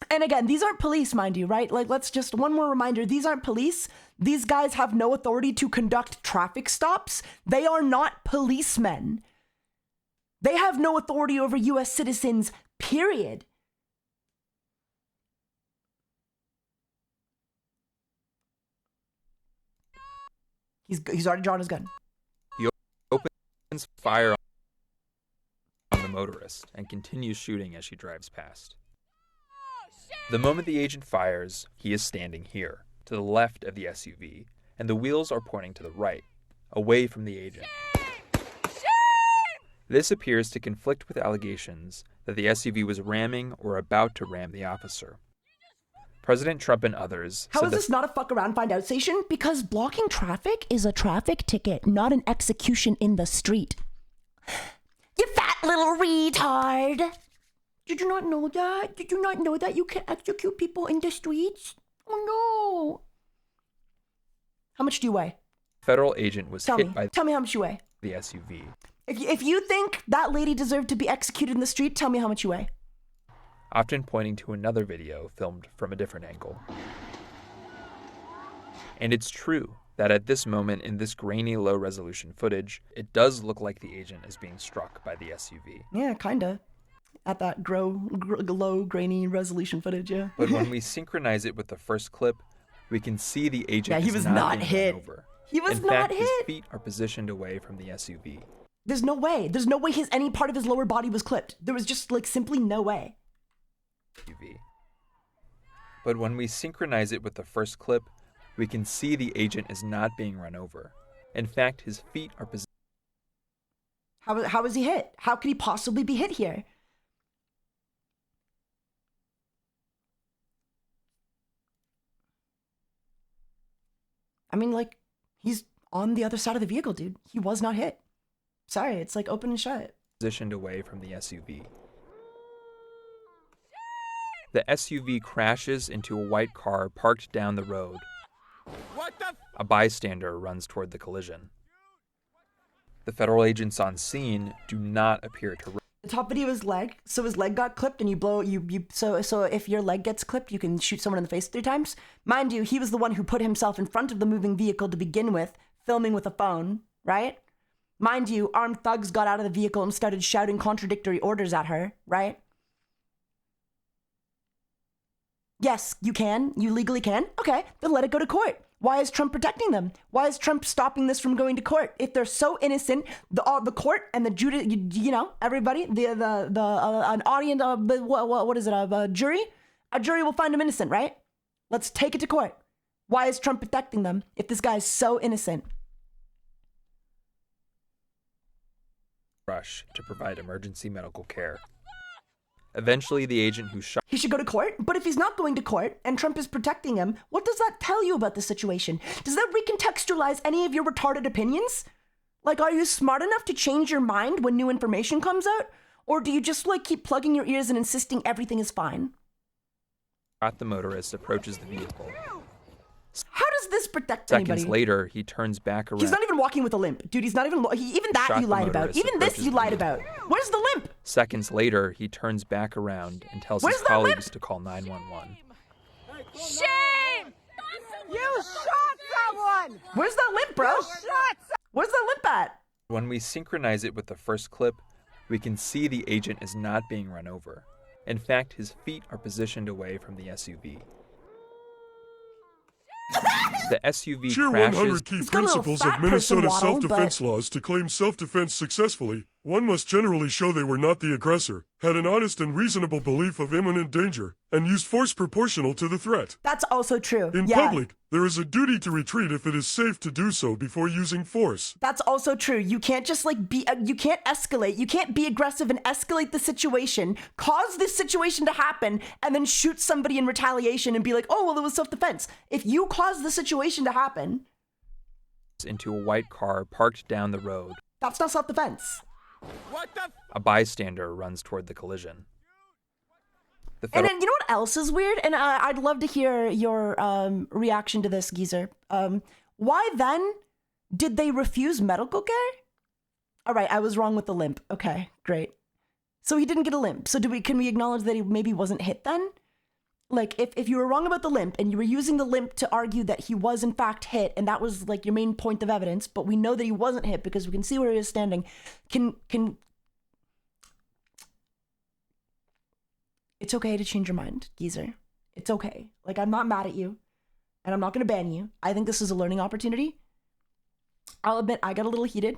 And again, these aren't police, mind you, right? Like, let's just, one more reminder, these aren't police. These guys have no authority to conduct traffic stops. They are not policemen. They have no authority over U.S. citizens, period. He's already drawn his gun. He opens fire on the motorist and continues shooting as she drives past. The moment the agent fires, he is standing here, to the left of the SUV, and the wheels are pointing to the right, away from the agent. This appears to conflict with allegations that the SUV was ramming or about to ram the officer. President Trump and others How is this not a fuck around find out station? Because blocking traffic is a traffic ticket, not an execution in the street. You fat little retard! Did you not know that? Did you not know that you can execute people in the streets? Oh no! How much do you weigh? federal agent was Tell hit me. by Tell me how much you weigh. the SUV. If you think that lady deserved to be executed in the street, tell me how much you weigh. Often pointing to another video filmed from a different angle. And it's true that at this moment in this grainy low-resolution footage, it does look like the agent is being struck by the SUV. Yeah, kinda. At that low, grainy resolution footage, yeah. But when we synchronize it with the first clip, we can see the agent he is was not not being hit. run over. He was in not fact, hit. his feet are positioned away from the SUV. There's no way. There's no way any part of his lower body was clipped. There was just, like, simply no way. But when we synchronize it with the first clip, we can see the agent is not being run over. In fact, his feet are positioned. How was he hit? How could he possibly be hit here? I mean, like, he's on the other side of the vehicle, dude. He was not hit. Sorry, it's like open and shut. Positioned away from the SUV. The SUV crashes into a white car parked down the road. A bystander runs toward the collision. The federal agents on scene do not appear to. The top video is leg, so his leg got clipped, and so if your leg gets clipped, you can shoot someone in the face 3 times. Mind you, he was the one who put himself in front of the moving vehicle to begin with, filming with a phone, right? Mind you, armed thugs got out of the vehicle and started shouting contradictory orders at her, right? Yes, you can. You legally can. Okay, then let it go to court. Why is Trump protecting them? Why is Trump stopping this from going to court? If they're so innocent, the court and the everybody, an audience, what is it? A jury? A jury will find him innocent, right? Let's take it to court. Why is Trump protecting them if this guy's so innocent? Rush to provide emergency medical care. Eventually, the agent who shot He should go to court, but if he's not going to court and Trump is protecting him, what does that tell you about the situation? Does that recontextualize any of your retarded opinions? Like, are you smart enough to change your mind when new information comes out? Or do you just, like, keep plugging your ears and insisting everything is fine? the motorist approaches the vehicle. How does this protect Seconds anybody? later, he turns back around. He's not even walking with a limp. Dude, he's not even... even that Shot you the lied about. motorist, Even this approaches you the lied vehicle. about. Where's the limp? Seconds later, he turns back around and tells Where's his that colleagues limp? to call 911. Shame! You shot someone! Where's that limp, bro? You shot Where's that limp at? When we synchronize it with the first clip, we can see the agent is not being run over. In fact, his feet are positioned away from the SUV. The SUV Tier crashes. 100 key He's got a little principles fat of Minnesota person waddle, self-defense laws to claim self-defense successfully. One must generally show they were not the aggressor, had an honest and reasonable belief of imminent danger, and used force proportional to the threat. That's also true. In yeah. public, there is a duty to retreat if it is safe to do so before using force. That's also true. You can't just like you can't escalate. You can't be aggressive and escalate the situation, cause this situation to happen, and then shoot somebody in retaliation and be like, oh, well, it was self-defense. If you cause the situation to happen, Into a white car parked down the road. that's not self-defense. A bystander runs toward the collision. The And federal then you know what else is weird? And I'd love to hear your reaction to this, Geezer. Why then did they refuse medical care? All right, I was wrong with the limp. Okay, great. So he didn't get a limp. So can we acknowledge that he maybe wasn't hit then? Like, if you were wrong about the limp and you were using the limp to argue that he was in fact hit, and that was like your main point of evidence, but we know that he wasn't hit because we can see where he is standing, it's okay to change your mind, Geezer. It's okay. Like, I'm not mad at you, and I'm not going to ban you. I think this is a learning opportunity. I'll admit I got a little heated,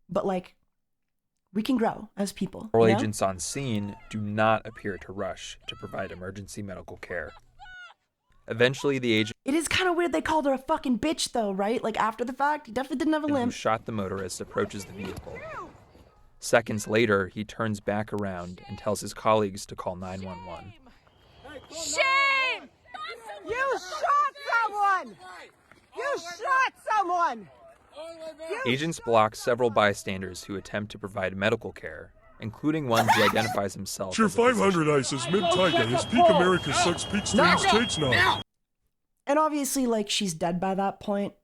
but like, we can grow as people. federal you know? agents on scene do not appear to rush to provide emergency medical care. Eventually, the agent It is kind of weird they called her a fucking bitch, though, right? Like, after the fact, he definitely didn't have a who limp. shot the motorist approaches the vehicle. Seconds later, he turns back around and tells his colleagues to call 911. Shame! You shot someone! You shot someone! Agents block several bystanders who attempt to provide medical care, including one who identifies himself Tier as a physician. 500 ICE is mid-Taiga. His peak America sucks peak streams takes now. And obviously, like, she's dead by that point.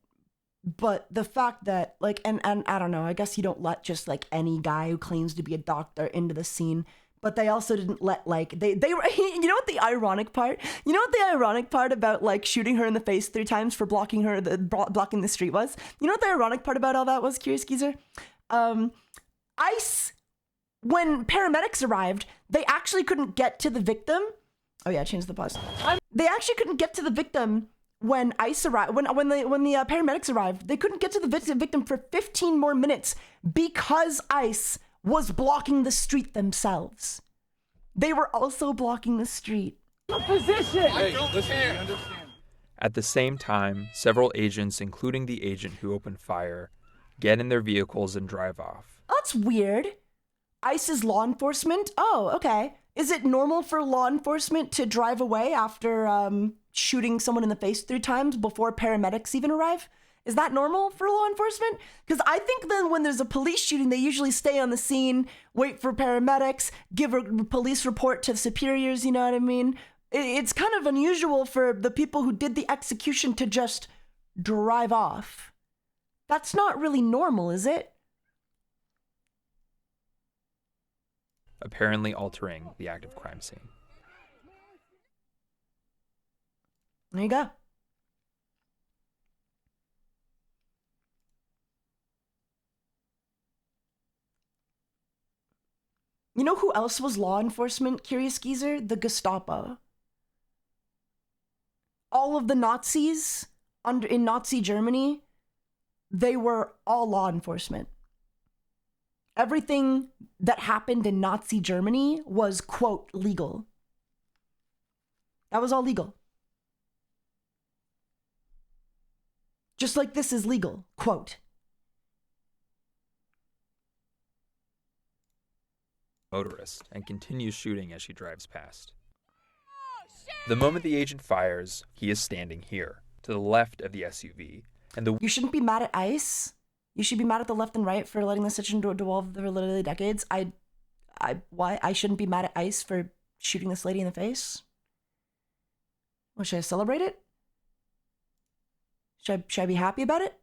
But the fact that, like, and I don't know, I guess you don't let just, like, any guy who claims to be a doctor into the scene. But they also didn't let, like, they were, you know what the ironic part? You know what the ironic part about, like, shooting her in the face 3 times for blocking the street was? You know what the ironic part about all that was, Curious Geezer? ICE, when paramedics arrived, they actually couldn't get to the victim. Oh yeah, change the pause. They actually couldn't get to the victim when ICE arrived. When the paramedics arrived, they couldn't get to the victim for 15 more minutes because ICE was blocking the street themselves. They were also blocking the street. At the same time, several agents, including the agent who opened fire, get in their vehicles and drive off. That's weird. ICE is law enforcement? Oh, okay. Is it normal for law enforcement to drive away after shooting someone in the face 3 times before paramedics even arrive? Is that normal for law enforcement? Because I think then when there's a police shooting, they usually stay on the scene, wait for paramedics, give a police report to superiors, you know what I mean? It's kind of unusual for the people who did the execution to just drive off. That's not really normal, is it? Apparently altering the active crime scene. There you go. You know who else was law enforcement, Curious Geezer? The Gestapo. All of the Nazis in Nazi Germany, they were all law enforcement. Everything that happened in Nazi Germany was, quote, legal. That was all legal. Just like this is legal, quote. motorist and continues shooting as she drives past. The moment the agent fires, he is standing here, to the left of the SUV, and the— You shouldn't be mad at ICE. You should be mad at the left and right for letting this situation devolve for literally decades. Why? I shouldn't be mad at ICE for shooting this lady in the face? Well, should I celebrate it? Should I be happy about it?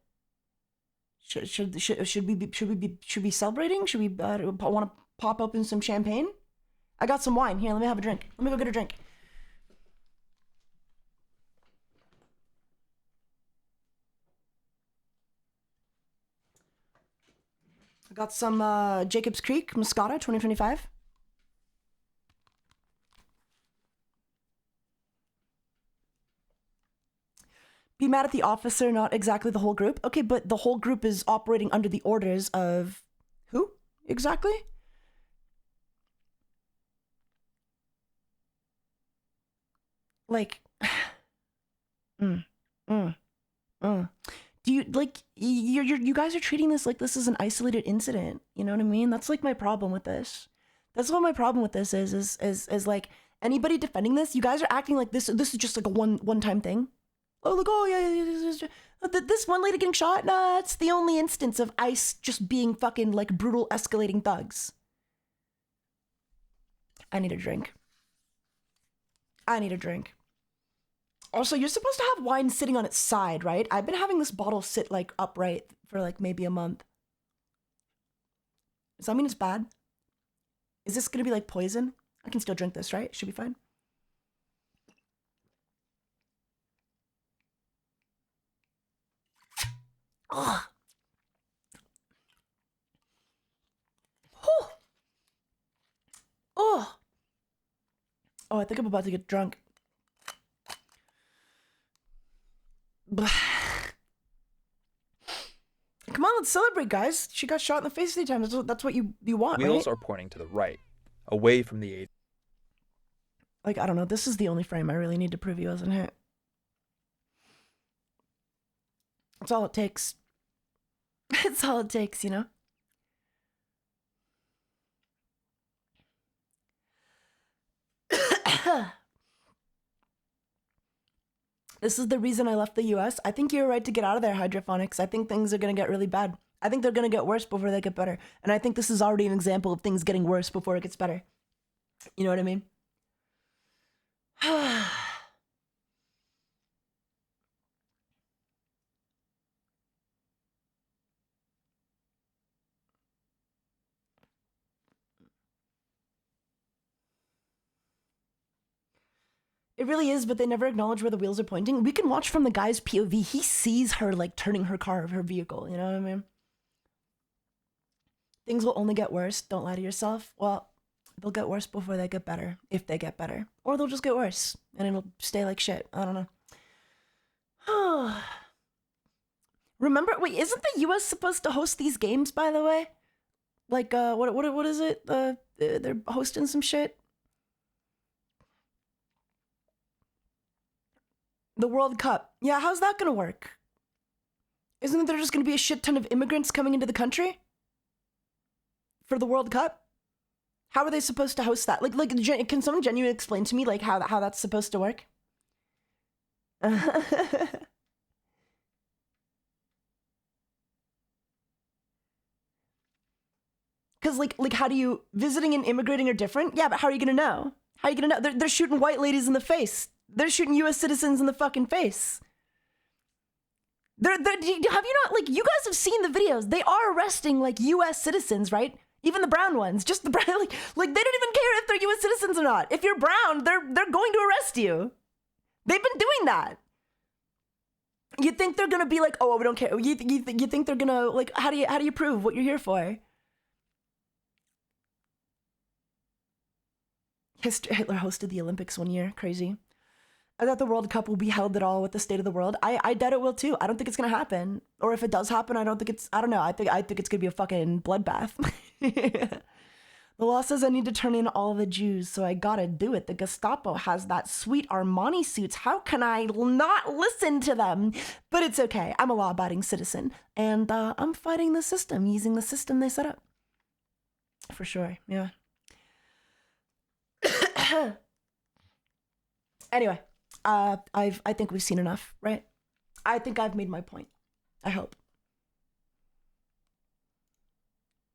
Should we be celebrating? Should we want to pop open some champagne? I got some wine here. Let me have a drink. Let me go get a drink. I got some Jacob's Creek Moscato 2025. Be mad at the officer, not exactly the whole group. Okay, but the whole group is operating under the orders of who exactly? Like, do you like you guys are treating this like this is an isolated incident? You know what I mean? That's like my problem with this. That's what my problem with this is like anybody defending this, you guys are acting like this is just like a one-time thing. Oh, like, oh yeah, this one lady getting shot? Nah, that's the only instance of ICE just being fucking like brutal escalating thugs. I need a drink. Also, you're supposed to have wine sitting on its side, right? I've been having this bottle sit like upright for like maybe a month. Does that mean it's bad? Is this gonna be like poison? I can still drink this, right? Should be fine. Ugh. Oh. Oh, I think I'm about to get drunk. Come on, let's celebrate, guys. She got shot in the face 3 times. That's what you want, wheels right? are pointing to the right, away from the agent. Like, I don't know. This is the only frame I really need to prove he wasn't hit. That's all it takes. It's all it takes, you know? This is the reason I left the US. I think you're right to get out of there, hydroponics. I think things are going to get really bad. I think they're going to get worse before they get better. And I think this is already an example of things getting worse before it gets better. You know what I mean? It really is, but they never acknowledge where the wheels are pointing. We can watch from the guy's POV. He sees her like turning her car, her vehicle. You know what I mean? Things will only get worse. Don't lie to yourself. Well, they'll get worse before they get better, if they get better. Or they'll just get worse, and it'll stay like shit. I don't know. Remember, wait, isn't the US supposed to host these games, by the way? Like, what is it? They're hosting some shit. The World Cup. Yeah, how's that gonna work? Isn't there just gonna be a shit ton of immigrants coming into the country? For the World Cup? How are they supposed to host that? Like, can someone genuinely explain to me, like, how that's supposed to work? Because, like, how do you... Visiting and immigrating are different? Yeah, but how are you gonna know? How are you gonna know? They're shooting white ladies in the face. They're shooting US citizens in the fucking face. Have you not, like, you guys have seen the videos. They are arresting, like, US citizens, right? Even the brown ones. Just the brown, like they don't even care if they're US citizens or not. If you're brown, they're going to arrest you. They've been doing that. You think they're gonna be like, oh, we don't care. You think they're gonna, like, how do you prove what you're here for? Hitler hosted the Olympics one year. Crazy. I thought the World Cup will be held at all with the state of the world. I doubt it will too. I don't think it's gonna happen. Or if it does happen, I don't know. I think it's gonna be a fucking bloodbath. The law says I need to turn in all the Jews, so I gotta do it. The Gestapo has that sweet Armani suits. How can I not listen to them? But it's okay. I'm a law-abiding citizen, and I'm fighting the system, using the system they set up. For sure, yeah. Anyway, I think we've seen enough, right? I think I've made my point. I hope.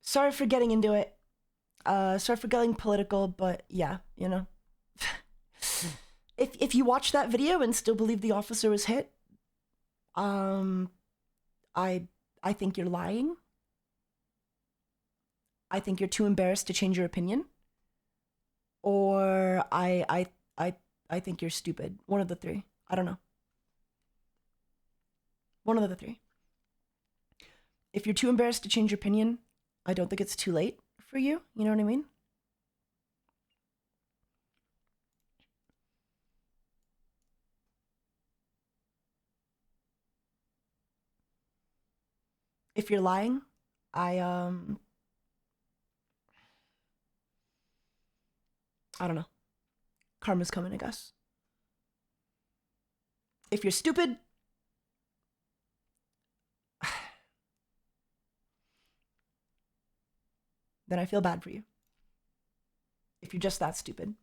Sorry for getting into it. Sorry for getting political, but yeah, you know. If you watch that video and still believe the officer was hit, I think you're lying. I think you're too embarrassed to change your opinion. Or I think you're stupid. One of the three. I don't know. One of the three. If you're too embarrassed to change your opinion, I don't think it's too late for you. You know what I mean? If you're lying, I don't know. Karma's coming, I guess. If you're stupid, then I feel bad for you. If you're just that stupid.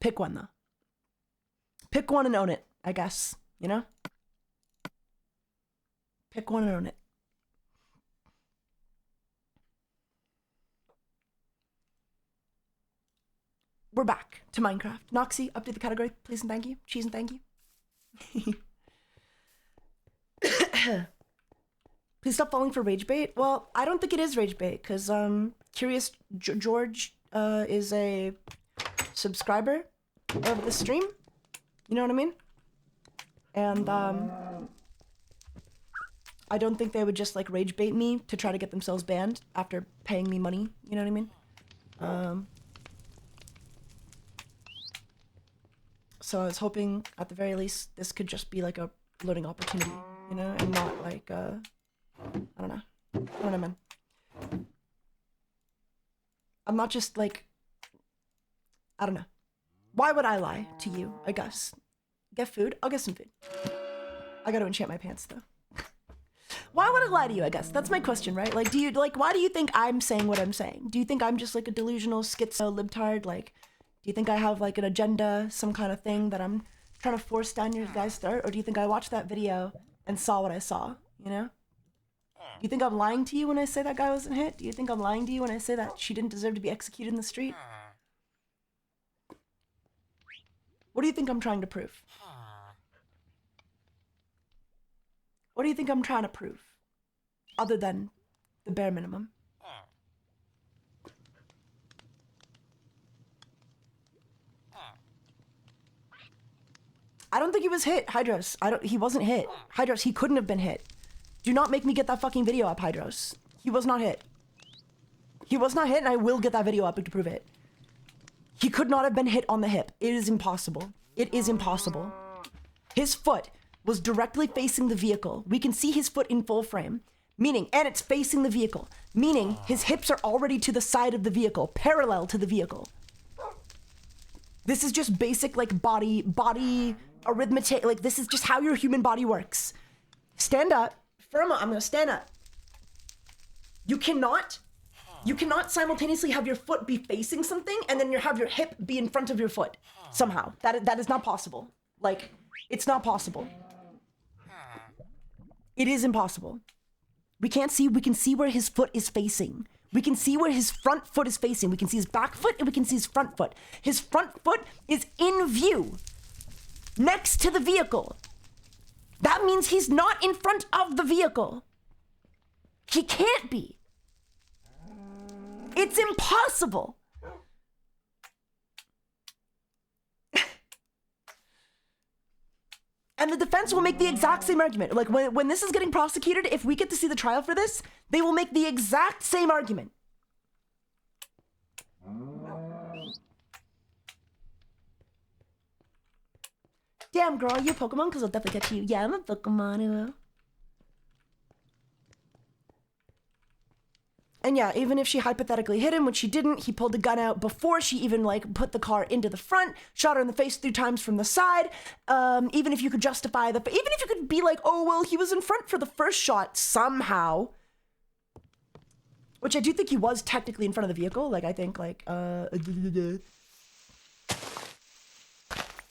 Pick one, though. Pick one and own it, I guess. You know? Pick one and own it. We're back to Minecraft. Noxy, update the category, please and thank you. Cheese and thank you. Please stop falling for rage bait. Well, I don't think it is rage bait, because Curious George is a subscriber of the stream. You know what I mean? And I don't think they would just like rage bait me to try to get themselves banned after paying me money. You know what I mean? So I was hoping at the very least this could just be like a learning opportunity, you know, and not like I don't know. I don't know, man. I'm not just like, I don't know. Why would I lie to you, I guess? Get food? I'll get some food. I gotta enchant my pants though. Why would I lie to you, I guess? That's my question, right? Like, why do you think I'm saying what I'm saying? Do you think I'm just like a delusional schizo libtard? Like, do you think I have like an agenda, some kind of thing that I'm trying to force down your guys' throat? Or do you think I watched that video and saw what I saw, you know? Do you think I'm lying to you when I say that guy wasn't hit? Do you think I'm lying to you when I say that she didn't deserve to be executed in the street? What do you think I'm trying to prove? What do you think I'm trying to prove? Other than the bare minimum. I don't think he was hit, Hydros. He wasn't hit. Hydros, he couldn't have been hit. Do not make me get that fucking video up, Hydros. He was not hit. He was not hit, and I will get that video up to prove it. He could not have been hit on the hip. It is impossible. It is impossible. His foot was directly facing the vehicle. We can see his foot in full frame, meaning, and it's facing the vehicle, meaning his hips are already to the side of the vehicle, parallel to the vehicle. This is just basic, like, body arithmetic. Like, this is just how your human body works. Stand up. I'm gonna stand up. You cannot simultaneously have your foot be facing something and then have your hip be in front of your foot somehow. That is not possible. Like, it's not possible. It is impossible. We can see where his foot is facing. We can see where his front foot is facing. We can see his back foot and we can see his front foot. His front foot is in view next to the vehicle. That means he's not in front of the vehicle. He can't be. It's impossible. And the defense will make the exact same argument. Like, when this is getting prosecuted, if we get to see the trial for this, they will make the exact same argument. Damn, girl, you a Pokemon? Because I'll definitely catch you. Yeah, I'm a Pokemon. And yeah, even if she hypothetically hit him, which she didn't, he pulled a gun out before she even like put the car into the front, shot her in the face 3 times from the side. Even if you could justify even if you could be like, oh, well, he was in front for the first shot somehow, which I do think he was technically in front of the vehicle. Like, I think like,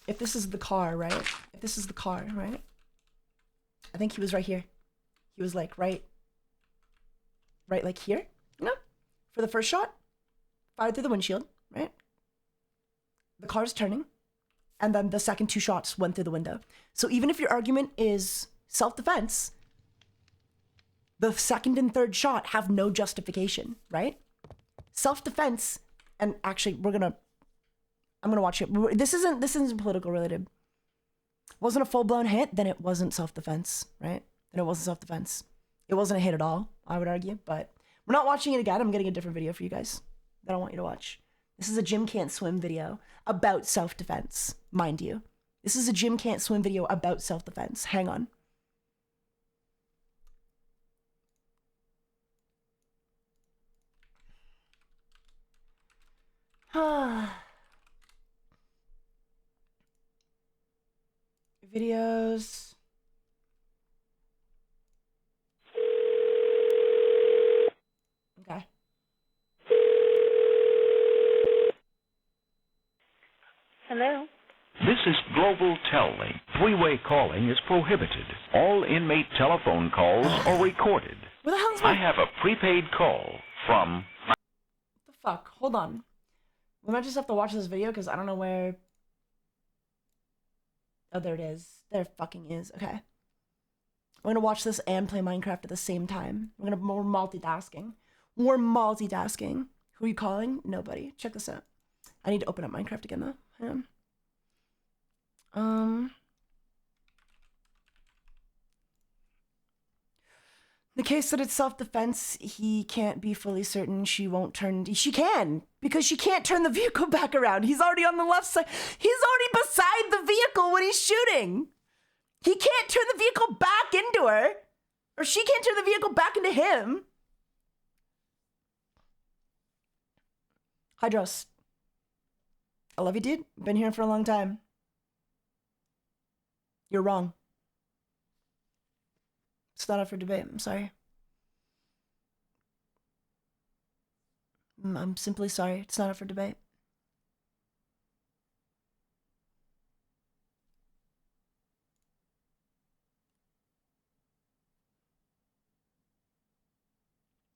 if this is the car, right? If this is the car, right? I think he was right here. He was like right like here. No, for the first shot, fired through the windshield, right? The car's turning, and then the second 2 shots went through the window. So even if your argument is self-defense, the second and third shot have no justification, right? Self-defense, and actually, I'm gonna watch it. This isn't political related. Wasn't a full-blown hit, then it wasn't self-defense, right? Then it wasn't self-defense. It wasn't a hit at all, I would argue, but we're not watching it again. I'm getting a different video for you guys that I want you to watch. This is a Jim Can't Swim video about self-defense, mind you. This is a Jim Can't Swim video about self-defense. Hang on. Videos. Okay. Hello? This is Global Tel-Link. 3-way calling is prohibited. All inmate telephone calls are recorded. Where the hell is I have a prepaid call from... What the fuck? Hold on. We might just have to watch this video because I don't know where... Oh, there it is. There it fucking is. Okay. We're gonna watch this and play Minecraft at the same time. We're multitasking. We're multitasking. Who are you calling? Nobody. Check this out. I need to open up Minecraft again though. Hang on. The case that it's self-defense, he can't be fully certain she won't turn... She can! Because she can't turn the vehicle back around. He's already on the left side. He's already beside the vehicle when he's shooting. He can't turn the vehicle back into her. Or she can't turn the vehicle back into him. Hydros. I love you, dude. Been here for a long time. You're wrong. It's not up for debate. I'm sorry. I'm simply sorry. It's not up for debate.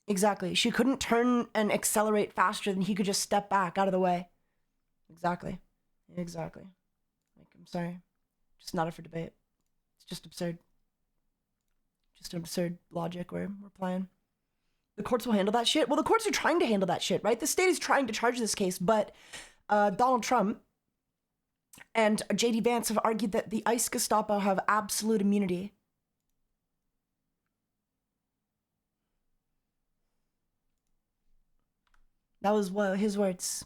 Exactly. She couldn't turn and accelerate faster than he could just step back out of the way. Exactly. Exactly. Like, I'm sorry. Just not up for debate. It's just absurd. Just an absurd logic we're playing. The courts will handle that shit. Well, the courts are trying to handle that shit, right? The state is trying to charge this case, but Donald Trump and J.D. Vance have argued that the ICE Gestapo have absolute immunity. That was his words.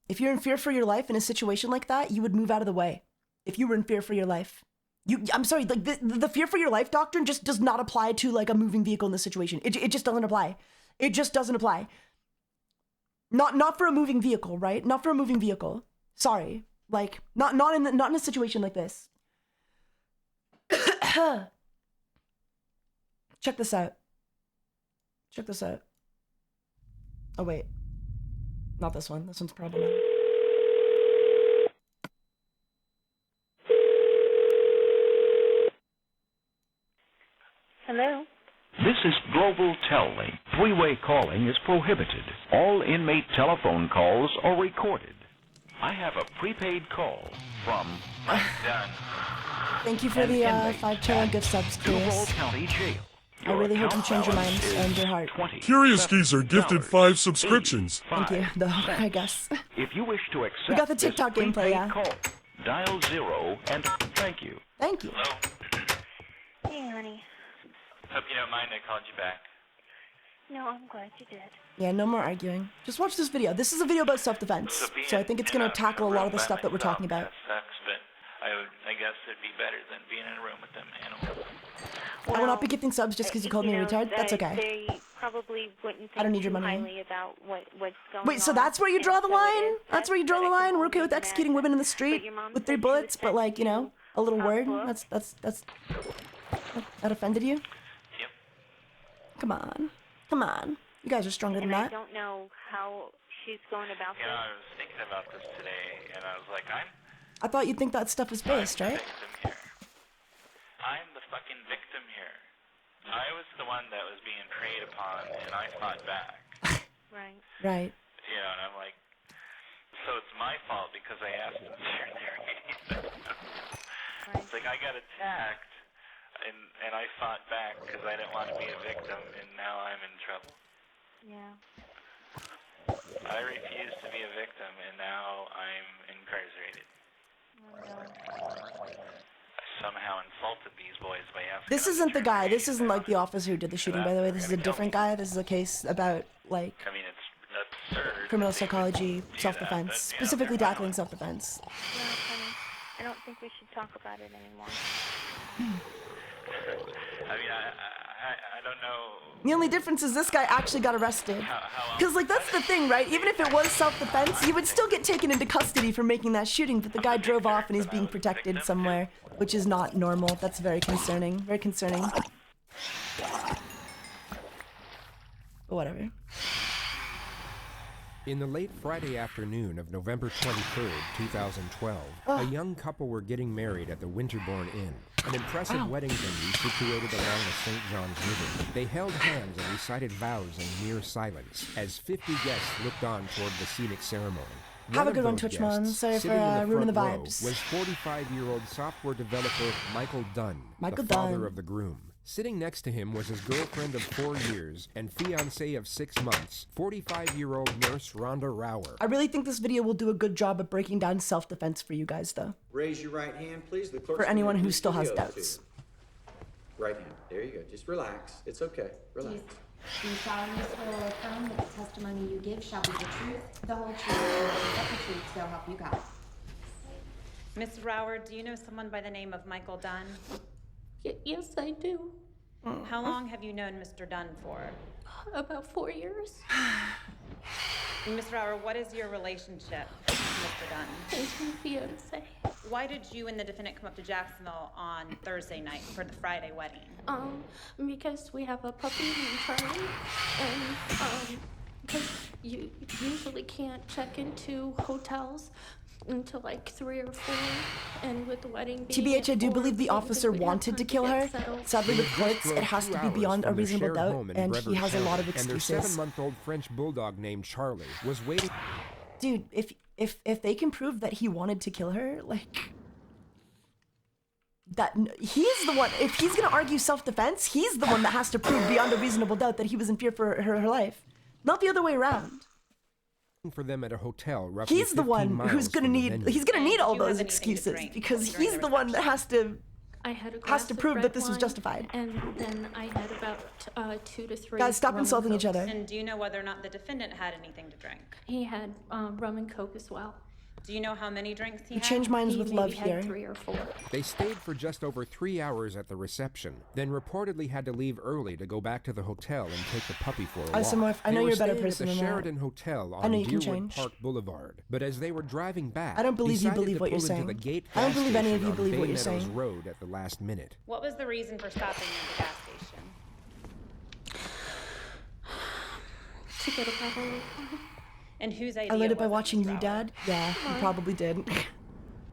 If you're in fear for your life in a situation like that, you would move out of the way. If you were in fear for your life. I'm sorry, like the fear for your life doctrine just does not apply to like a moving vehicle in this situation. It just doesn't apply. It just doesn't apply. Not for a moving vehicle, right? Not for a moving vehicle. Sorry. Like not in a situation like this. Check this out. Check this out. Oh wait. Not this one. This one's problematic. Hello? This is Global Tel-Link. 3-way calling is prohibited. All inmate telephone calls are recorded. I have a prepaid call from Mike Dunn. Thank you for the 5 channel gift subs, Curious. County Jail. I really hope you change your minds and your heart. Curious Geezer gifted 5 subscriptions. Thank you, though, I guess. If you wish to accept We got the TikTok this gameplay, yeah. prepaid call, dial 0 and thank you. Thank you. Hey, honey. Hope you don't mind I called you back. No, I'm glad you did. Yeah, no more arguing. Just watch this video. This is a video about self-defense, so I think it's going to tackle a lot of the stuff that we're talking about. That sucks, but I guess it'd be better than being in a room with them animals. I will not be gifting subs just because you called me a retard. That's okay. They probably wouldn't think I don't need your too money. highly about what's going Wait, so on. that's where you draw the And so it line? is That's where you draw the that I line? can We're okay with only executing imagine. women in the But street your mom with said 3 she bullets, was but like, you sent know, to a little word? hospital. That's that offended you? Yep. Come on. Come on. You guys are stronger than And I that. don't know how she's going about You know, I this. was thinking about this today, and I was like, I thought you'd think that stuff was based, I'm the right? victim here. I'm the fucking victim here. I was the one that was being preyed upon, and I fought back. Right. Right. You know, and I'm like, so it's my fault because I asked them to share their Right. It's like I got attacked, and I fought back because I didn't want to be a victim, and now I'm in trouble. Yeah. I refuse to be a victim, and now I'm incarcerated. I somehow insulted these boys by asking. This them to isn't the turn guy. their This faces isn't like down. the officer who did the shooting, by the way. This is a different guy. This is a case about, like, I mean, it's absurd. criminal that they would psychology, do that, self-defense, but, you know, specifically they're tackling violent. self-defense. Well, honey, I don't think we should talk about it anymore. I mean, I don't know. The only difference is this guy actually got arrested. Because, like, that's the thing, right? Even if it was self-defense, he would still get taken into custody for making that shooting, but the guy drove off and he's being protected somewhere, which is not normal. That's very concerning. Very concerning. But whatever. In the late Friday afternoon of November 23rd, 2012, a young couple were getting married at the Winterbourne Inn, an impressive wedding venue situated along the St. Johns River. They held hands and recited vows in mere silence as 50 guests looked on toward the scenic ceremony. Have a good one, those Twitchmon. guests, Sorry for sitting in ruining the front row, vibes. was 45-year-old software developer Michael Dunn, Michael the father Dunn. of the groom. Sitting next to him was his girlfriend of 4 years and fiancé of 6 months, 45-year-old nurse Rhonda Rower. I really think this video will do a good job of breaking down self-defense for you guys, though. Raise your right hand, please. The clerk's For anyone gonna who read still the has oath to doubts. you. Right hand. There you go. Just relax. It's okay. Relax. Do you solemnly swear or affirm that the testimony you give shall be the truth, the whole truth, and nothing but the truth, so help you God? Miss Rower, do you know someone by the name of Michael Dunn? Yes, I do. How long have you known Mr. Dunn for? About 4 years. Miss Rower, what is your relationship with Mr. Dunn? He's my fiance. Why did you and the defendant come up to Jacksonville on Thursday night for the Friday wedding? Because we have a puppy named Charlie, and because you usually can't check into hotels until like 3 or 4, and with the wedding being TBH, I do at 4, believe the we didn't officer think we'd have wanted time to kill her. get settled. Sadly, with They courts, drove it has 2 to be hours beyond a from their reasonable shared doubt, home in and Brevard he has a lot of County, and their excuses. 7-month-old French bulldog named Charlie was waiting. Dude, if they can prove that he wanted to kill her, like, that he's the one. If he's gonna argue self-defense, he's the one that has to prove beyond a reasonable doubt that he was in fear for her life, not the other way around. For them at a hotel roughly He's the 15 one miles who's gonna from the need. venue. He's gonna need all Did you have those anything to excuses drink because during he's the the one that I had a has glass to of prove red that this was wine, justified. and then I had about 2 to 3. Guys, stop rum and insulting each Cokes. other. And do you know whether or not the defendant had anything to drink? He had rum and Coke as well. Do you know how many drinks he You had? change minds He with maybe love had here. 3 or 4. They stayed for just over 3 hours at the reception, then reportedly had to leave early to go back to the hotel and take the puppy for a walk. Isomorph, I know They were you're a better staying person at the than that. Sheraton Hotel I on know you can Deerwood change. Park Boulevard, but as they were driving back, I don't believe you decided believe to what you're pull into saying. the Gate I don't gas believe any of station you on believe what Bay you're Meadows saying. Road at the last minute. What was the reason for stopping at the gas station? To get a bottle of wine. And whose idea I learned it by was watching Miss you, Rower? Dad. Yeah, you probably did.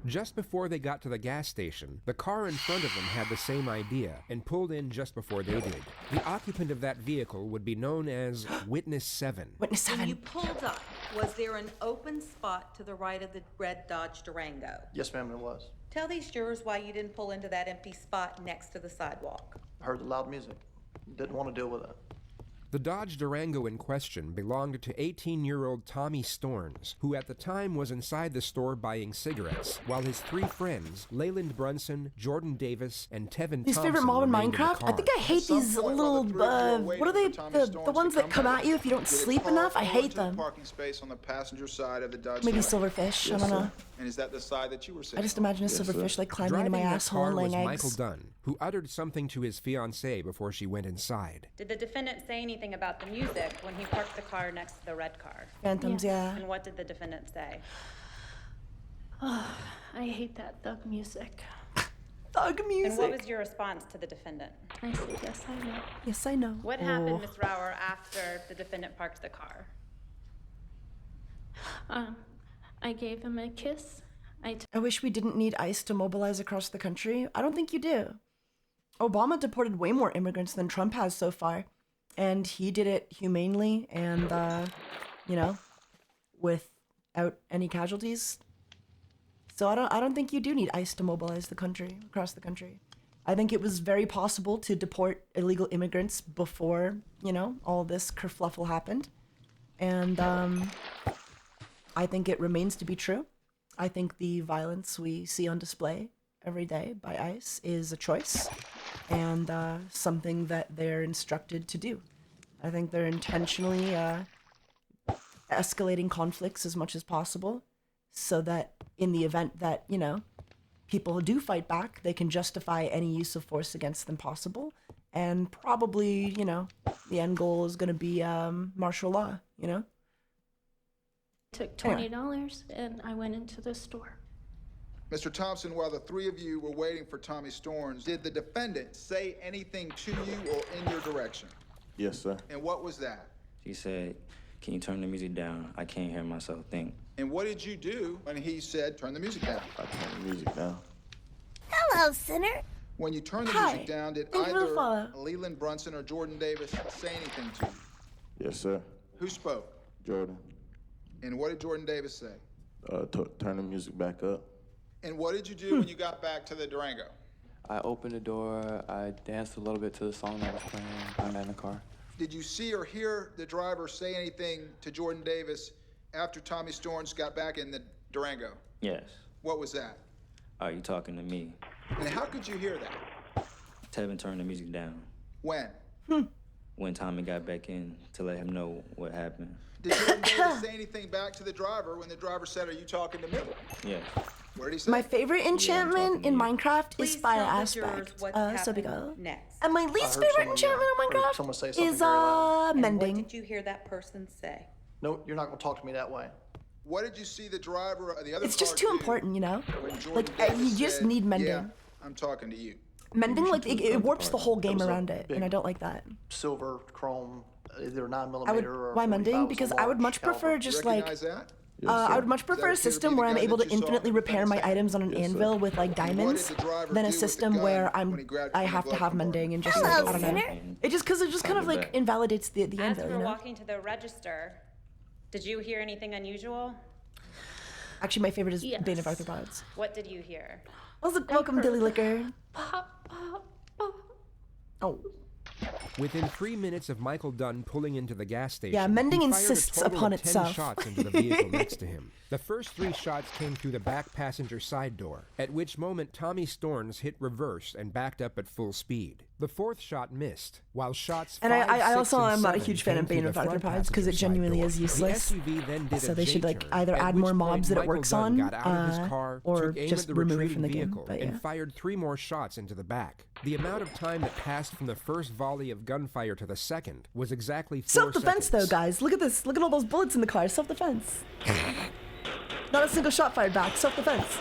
Just before they got to the gas station, the car in front of them had the same idea and pulled in just before they did. The occupant of that vehicle would be known as Witness 7. Witness When 7. you pulled up, was there an open spot to the right of the red Dodge Durango? Yes, ma'am, it was. Tell these jurors why you didn't pull into that empty spot next to the sidewalk. I heard the loud music. Didn't want to deal with it. The Dodge Durango in question belonged to 18-year-old Tommy Storns, who at the time was inside the store buying cigarettes, while his three friends, Leyland Brunson, Jordan Davis, and Tevin His Thompson favorite mob in remained Minecraft? the I think I hate these little, what are they, the ones that come at you if you don't sleep enough? I hate them. Parking space on the passenger side of the Dodge Maybe Durango. silverfish, I don't know. And is that the side that you were sitting I just imagine a silverfish like climbing into my Driving the asshole car and laying was eggs. Michael Dunn, who uttered something to his fiancée before she went inside. Did the defendant say anything about the music when he parked the car next to the red car? Phantoms, yeah. And what did the defendant say? Oh, I hate that thug music. Thug music. And what was your response to the defendant? I said, yes, I know. Yes, I know. What happened, Ms. Rauer, after the defendant parked the car? I gave him a kiss. I wish we didn't need ICE to mobilize across the country. I don't think you do. Obama deported way more immigrants than Trump has so far. And he did it humanely and, you know, without any casualties. So I don't think you do need ICE to mobilize the country, across the country. I think it was very possible to deport illegal immigrants before, you know, all this kerfluffle happened. And I think it remains to be true. I think the violence we see on display every day by ICE is a choice and something that they're instructed to do. I think they're intentionally escalating conflicts as much as possible so that in the event that, you know, people do fight back, they can justify any use of force against them possible. And probably, you know, the end goal is going to be martial law, you know? Took $20 and I went into the store. Mr. Thompson, while the three of you were waiting for Tommy Storns, did the defendant say anything to you or in your direction? Yes, sir. And what was that? She said, "Can you turn the music down? I can't hear myself think." And what did you do when he said, turn the music down? I turned the music down. Hello, sinner. When you turned the Hi. music down, did Thank you for the either follow. Leland Brunson or Jordan Davis say anything to you? Yes, sir. Who spoke? Jordan, And what did Jordan Davis say? turn the music back up. And what did you do when you got back to the Durango? I opened the door, I danced a little bit to the song that was playing, I got in the car. Did you see or hear the driver say anything to Jordan Davis after Tommy Storns got back in the Durango? Yes. What was that? Are you talking to me? And how could you hear that? Tevin turned the music down. When? When Tommy got back in to let him know what happened. Did Jordan Davis say anything back to the driver when the driver said, are you talking to me? Yes. What did he say? My favorite enchantment in Minecraft is Fire tell the jurors Aspect. what So happened big go. next. And my least favorite enchantment in Minecraft is And mending. what did you hear that person say? No, you're not going to talk to me that way. What did you see the driver of the other It's just car too do important, you know? when Jordan Like, Davis you just said, need mending. Yeah, I'm talking to you. Mending, like, it warps the whole game was a around it, and I don't like that. Silver, chrome, either 9mm I would, or why 45 mending? was a Because I would large much prefer caliber. just You like, recognize that? I would much prefer a system where I'm able to infinitely repair my items on an Yes, sir. anvil with like diamonds than a system where I have to have mending and just like, I don't know. It just, because it just kind of like invalidates the As anvil, we you were know? walking to the register, did you hear anything unusual? Actually, my favorite is Yes. Bane of Arthropods. What did you hear? Also, welcome, Dilly Liquor. Pop, pop, pop. Oh. Within 3 minutes of Michael Dunn pulling into the gas station, Yeah, mending he fired insists a total upon of 10 itself. shots into the vehicle next to him. The first 3 shots came through the back passenger side door, at which moment Tommy Storns hit reverse and backed up at full speed. The 4th shot missed, while shots And 5, I 6, also and am not a 7 huge fan came of Bane through of the front Arthropods because it passenger side genuinely door. is useless. The SUV then did So a they should like J-turn, either at add which more mobs point that it Michael works Dunn on, got out of his car, or took aim just at the remove it retreating from the game, vehicle, but yeah. and fired 3 more shots into the back. The amount of time that passed from the first volley of gunfire to the second was exactly 4 Self-defense though, seconds. guys. Look at this. Look at all those bullets in the car. Self-defense. Not a single shot fired back. Self-defense.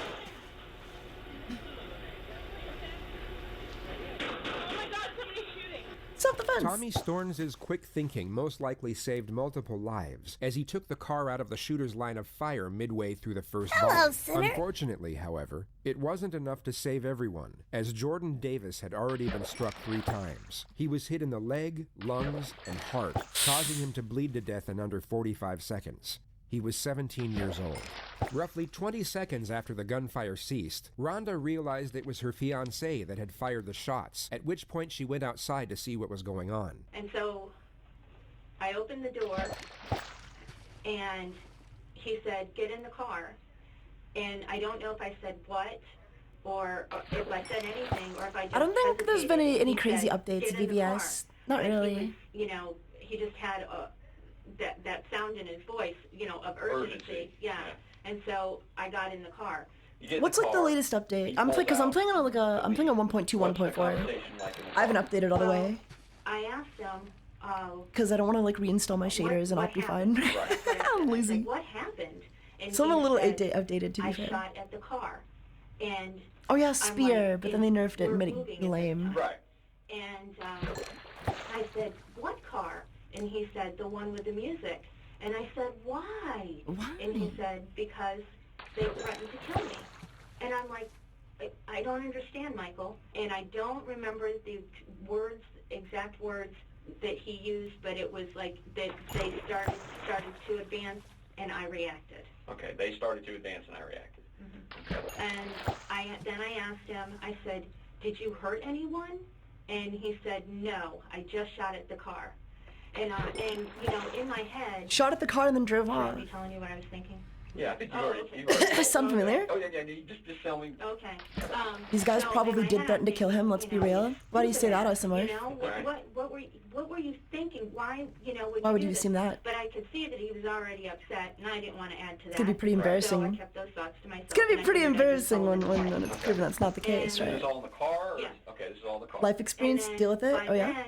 Self-defense. Tommy Storns' quick thinking most likely saved multiple lives, as he took the car out of the shooter's line of fire midway through the first volley. Unfortunately, however, it wasn't enough to save everyone, as Jordan Davis had already been struck 3 times. He was hit in the leg, lungs, and heart, causing him to bleed to death in under 45 seconds. He was 17 years old. Roughly 20 seconds after the gunfire ceased, Rhonda realized it was her fiancé that had fired the shots, at which point she went outside to see what was going on. And so I opened the door, and he said, get in the car. And I don't know if I said what, or if I said anything, or if I just I don't think there's been hesitated. any He crazy said, updates "Get of in the car." VVS. Not But really. He was, you know, he just had that sound in his voice, you know, of urgency. Yeah. And so I got in the car. What's like the latest update? I'm playing on like I'm playing on 1.2, 1.4. I haven't updated all the way I asked him, because I don't want to like reinstall my shaders and I'll be fine. I'm lazy. what happened? And So I'm a he little said, updated to be I fair. shot at the car. And Oh yeah, I'm spear, like, but then they nerfed it we're and made moving it lame. Right. And I said, what car? And he said, the one with the music. And I said, why? And he said, because they threatened to kill me. And I'm like, I don't understand, Michael. And I don't remember the words, exact words that he used, but it was like that they started to advance, and I reacted. Okay, they started to advance and I reacted. And then I asked him, I said, did you hurt anyone? And he said, no, I just shot at the car. And you know, in my head... Shot at the car and then drove Should off. I be telling you what I was thinking? Yeah, I think you've already... Does that sound familiar? Oh, yeah, you just tell me. Okay. These guys probably did threaten to kill him, let's be real. Why do you say that, Osimar? You know, what were you thinking? Why, you know, Why would do you this? assume that? But I could see that he was already upset, and I didn't want to add to that. It's gonna be pretty embarrassing. So I kept those thoughts to myself. It's gonna be and I pretty figured I'd just embarrassing hold when it's proven that's not the case, This right? is all in the car? Or? Yeah. Okay, this is all in the car. Life experience, deal with it? By Oh yeah? then,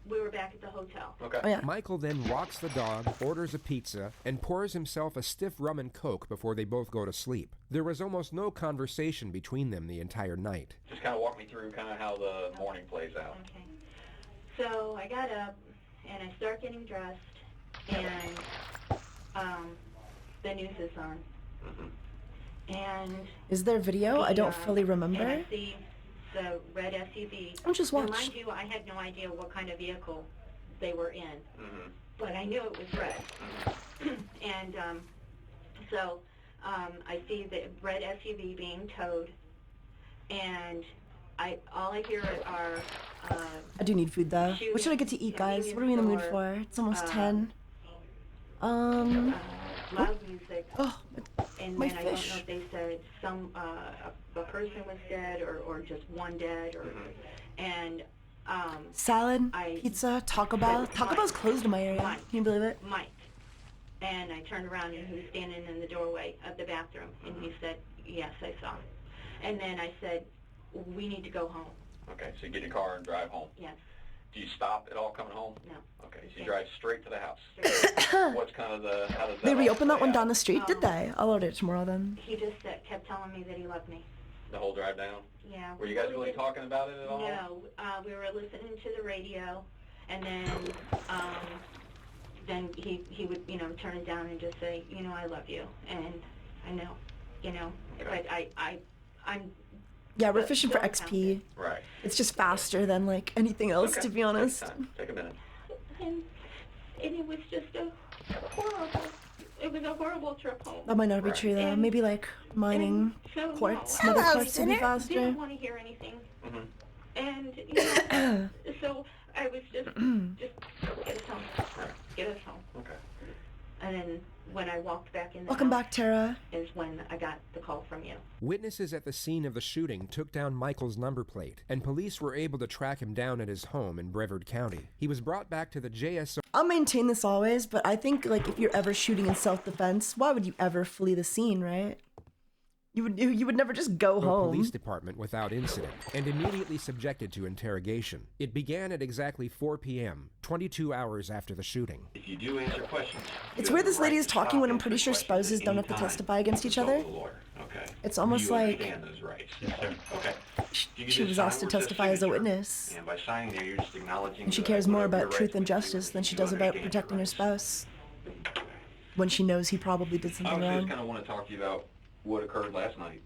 we were back at the hotel. Okay. Oh yeah. Michael then walks the dog, orders a pizza, and pours himself a stiff rum and coke before they both go to sleep. There was almost no conversation between them the entire night. Just kind of walk me through kind of how the morning plays out. Okay. So I got up, and I start getting dressed, and the news is on. And Is there video? I don't fully remember. and I see the red SUV. I'll just Now, watch. mind you, I had no idea what kind of vehicle they were in, but I knew it was red. And so I see the red SUV being towed, and all I hear are I do need food though. What should I get to eat, guys? What are we in the mood for? It's almost 10. loud music. Oh, and my then I don't know fish. if they said a person was dead or just one dead and Salad, I pizza, Taco Bell. Taco Bell's closed in my area. Mike. Can you believe it? Mike. And I turned around and he was standing in the doorway of the bathroom and he said, yes, I saw. And then I said, we need to go home. Okay, so you get in your car and drive home. Yes. Do you stop at all coming home? No. Okay, so you drive straight to the house. What's kind of how does that They all reopened that play one out? down the street, did they? I'll order it tomorrow then. He just kept telling me that he loved me. The whole drive down? Yeah. Were you guys really talking about it at all? No, we were listening to the radio, and then he would, you know, turn it down and just say, you know, I love you, and I know, you know, but I'm. Yeah, we're fishing for XP. Right. It's just faster than like anything else, to be honest. Take a minute. And it was just it was a horrible trip home. That might not be true though. And- Maybe like mining So, quartz, no, nether quartz would be didn't faster. want to hear anything. And, you know, so I was just get us home. Get us home. Okay. And then when I walked back in the Welcome house back, Tara. is when I got the call from you. Witnesses at the scene of the shooting took down Michael's number plate, and police were able to track him down at his home in Brevard County. He was brought back to the JSO. I'll maintain this always, but I think like if you're ever shooting in self-defense, why would you ever flee the scene, right? You would never just go home. Police department without incident and immediately subjected to interrogation. It began at exactly 4 p.m., 22 hours after the shooting. If you do answer questions, It's weird this lady is talking when I'm pretty sure spouses don't have to testify against each other. Okay. It's almost like Those rights. Yes, sir. Okay. she was asked to testify as a witness. And by signing there, you're just acknowledging. And she cares more about truth and justice than she does about protecting her spouse. When she knows he probably did I something just wrong. kind of want to talk to you about what occurred last night.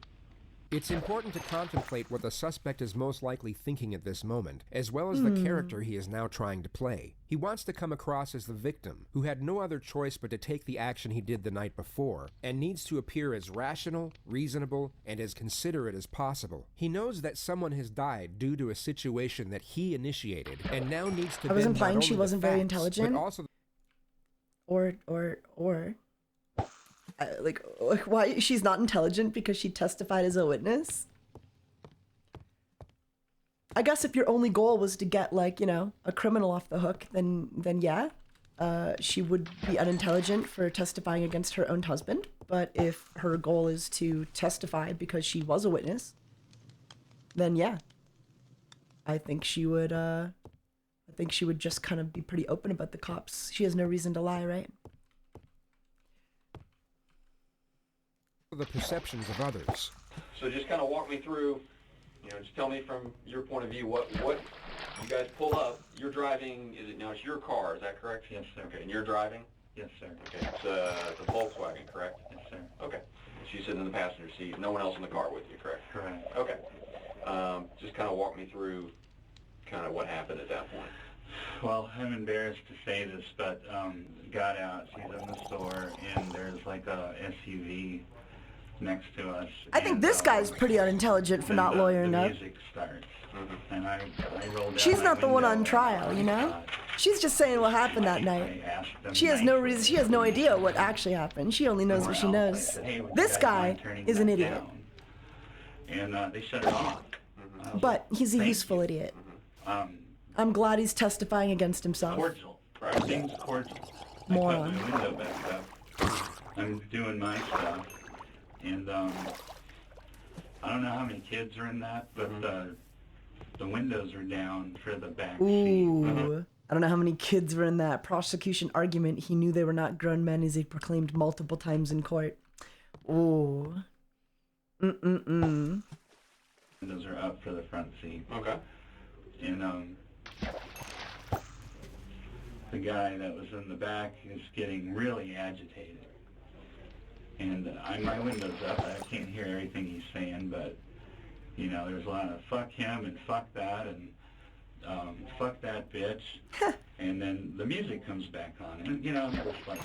It's important to contemplate what the suspect is most likely thinking at this moment, as well as the character he is now trying to play. He wants to come across as the victim, who had no other choice but to take the action he did the night before, and needs to appear as rational, reasonable, and as considerate as possible. He knows that someone has died due to a situation that he initiated, and now needs to I was bend not implying she only the wasn't very facts, intelligent. but also like, why she's not intelligent because she testified as a witness? I guess if your only goal was to get, like, you know, a criminal off the hook, then yeah, she would be unintelligent for testifying against her own husband. But if her goal is to testify because she was a witness, then yeah, I think she would just kind of be pretty open about the cops. She has no reason to lie, right? The perceptions of others. So just kind of walk me through, you know, just tell me from your point of view, what you guys pull up, you're driving, it's your car, is that correct? Yes, sir. Okay, and you're driving? Yes, sir. Okay, it's a Volkswagen, correct? Yes, sir. Okay. She's sitting in the passenger seat, no one else in the car with you, correct? Correct. Okay. Just kind of walk me through kind of what happened at that point. Well, I'm embarrassed to say this, but got out, she's in the store, and there's like a SUV next to us. I think this guy's pretty unintelligent for not lawyering up. The music starts, and I rolled down She's my not the one window on trial, you know? She's just saying what happened that night. She has no reason, she has no idea what actually happened. She only knows what she knows. This guy is an idiot. And they shut it off. But he's a useful idiot. I'm glad he's testifying against himself. Cordial. Right. Seems cordial. Moron. I put my window back up. I'm doing my stuff. And I don't know how many kids are in that, but the windows are down for the back seat. Ooh. I don't know how many kids were in that prosecution argument. He knew they were not grown men, as he proclaimed multiple times in court. Ooh. Windows are up for the front seat. Okay. And the guy that was in the back is getting really agitated. And my window's up, I can't hear everything he's saying, but, you know, there's a lot of fuck him and fuck that and fuck that bitch. And then the music comes back on. And, you know, I'm just like,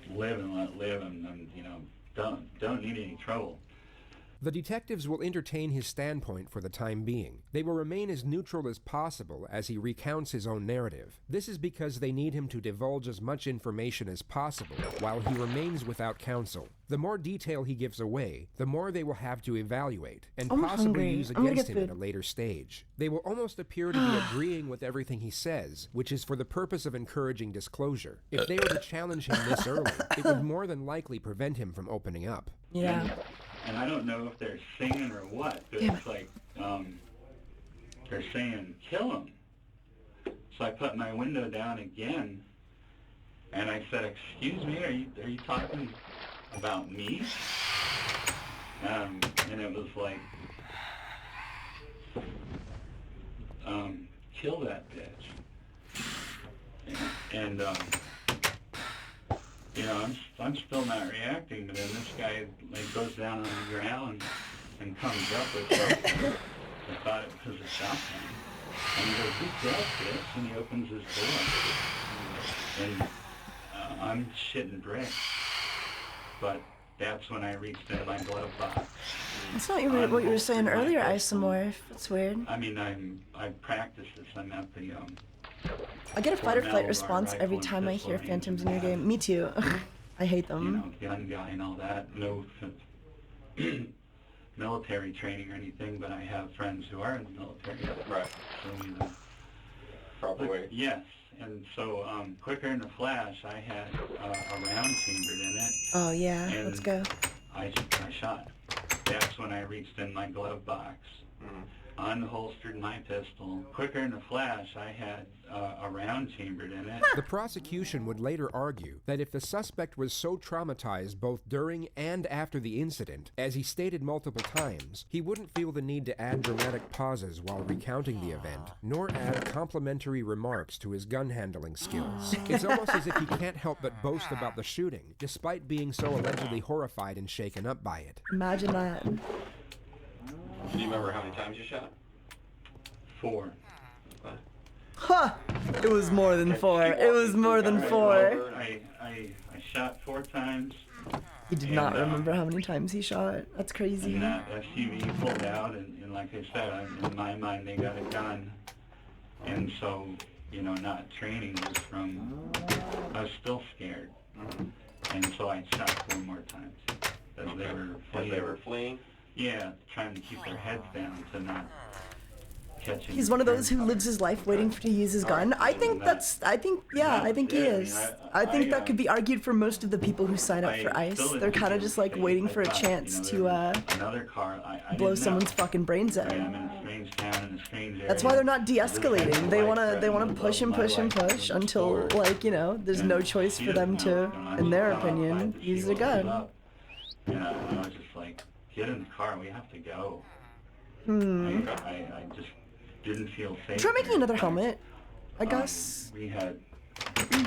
live and let live and you know, don't need any trouble. The detectives will entertain his standpoint for the time being. They will remain as neutral as possible as he recounts his own narrative. This is because they need him to divulge as much information as possible while he remains without counsel. The more detail he gives away, the more they will have to evaluate and possibly use against him at a later stage. They will almost appear to be agreeing with everything he says, which is for the purpose of encouraging disclosure. If they were to challenge him this early, it would more than likely prevent him from opening up. Yeah. And I don't know if they're singing or what, but it's like, they're saying, kill him. So I put my window down again, and I said, excuse me, are you talking about me? And it was like, kill that bitch. And you know, I'm still not reacting, but then this guy like goes down on the ground and comes up with something. I thought it was a shotgun. And he goes, who's that, bitch? And he opens his door. And I'm shitting bricks. But that's when I reached in my glove box. That's not what you were saying earlier, Isomorph. That's weird. I mean, I practice this. I'm at the I get a fight or flight response every time I hear phantoms in your game. Me too. I hate them. You know, gun guy and all that. No military training or anything, but I have friends who are in the military. Right. So, you know. Probably. Yes. And so, quicker than a flash, I had a round chambered in it. Oh yeah, and let's go. I shot. That's when I reached in my glove box. Unholstered my pistol. Quicker than a flash, I had a round chambered in it. The prosecution would later argue that if the suspect was so traumatized both during and after the incident, as he stated multiple times, he wouldn't feel the need to add dramatic pauses while recounting the event, nor add complimentary remarks to his gun handling skills. It's almost as if he can't help but boast about the shooting, despite being so allegedly horrified and shaken up by it. Imagine that. Do you remember how many times you shot? 4. Huh! It was more than 4. It was more than 4. I shot 4 times. He did not remember how many times he shot. That's crazy. And that SUV pulled out, and like I said, in my mind, they got a gun. And so you know, not training was from, I was still scared. And so I shot 4 more times as they were fleeing. Yeah, trying to keep their heads down to not catch him. He's one of those who lives his life waiting to use his gun. I think he is. I think that could be argued for most of the people who sign up for ICE. They're kind of just like waiting for a chance to another car. I blow someone's fucking brains out. I'm in a strange town in a strange area. That's why they're not de-escalating. They wanna push and push and push until, like, you know, there's no choice for them to, in their opinion, use a gun. And I was just like, get in the car, we have to go. I just didn't feel safe. Try making another helmet, I guess. We had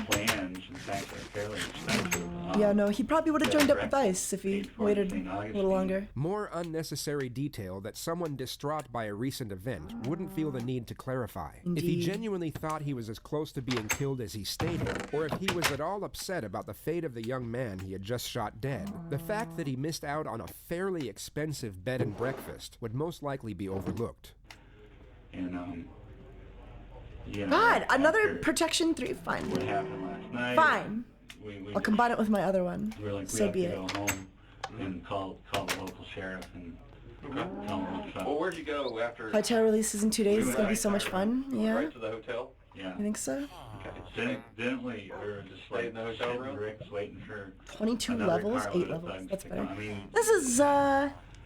plans, in fact, they're fairly expensive. Yeah, no, he probably would have joined up with ICE if he waited a little longer. More unnecessary detail that someone distraught by a recent event wouldn't feel the need to clarify. Indeed. If he genuinely thought he was as close to being killed as he stated, or if he was at all upset about the fate of the young man he had just shot dead, the fact that he missed out on a fairly expensive bed and breakfast would most likely be overlooked. And, you know, God, another protection 3, fine. What happened last night? Fine. I'll combine it with my other one. We're like, So be we it. have to go home and call the local sheriff and tell him what's up. Well, where'd you go after? Hotel releases in 2 days. It's gonna be so much fun. Yeah. Right to the hotel? Yeah. You think so? Okay. Didn't we? We were just like in the hotel room? Rick's waiting for 22 another levels, car 8 load of levels. thugs That's to better. come. I mean, This is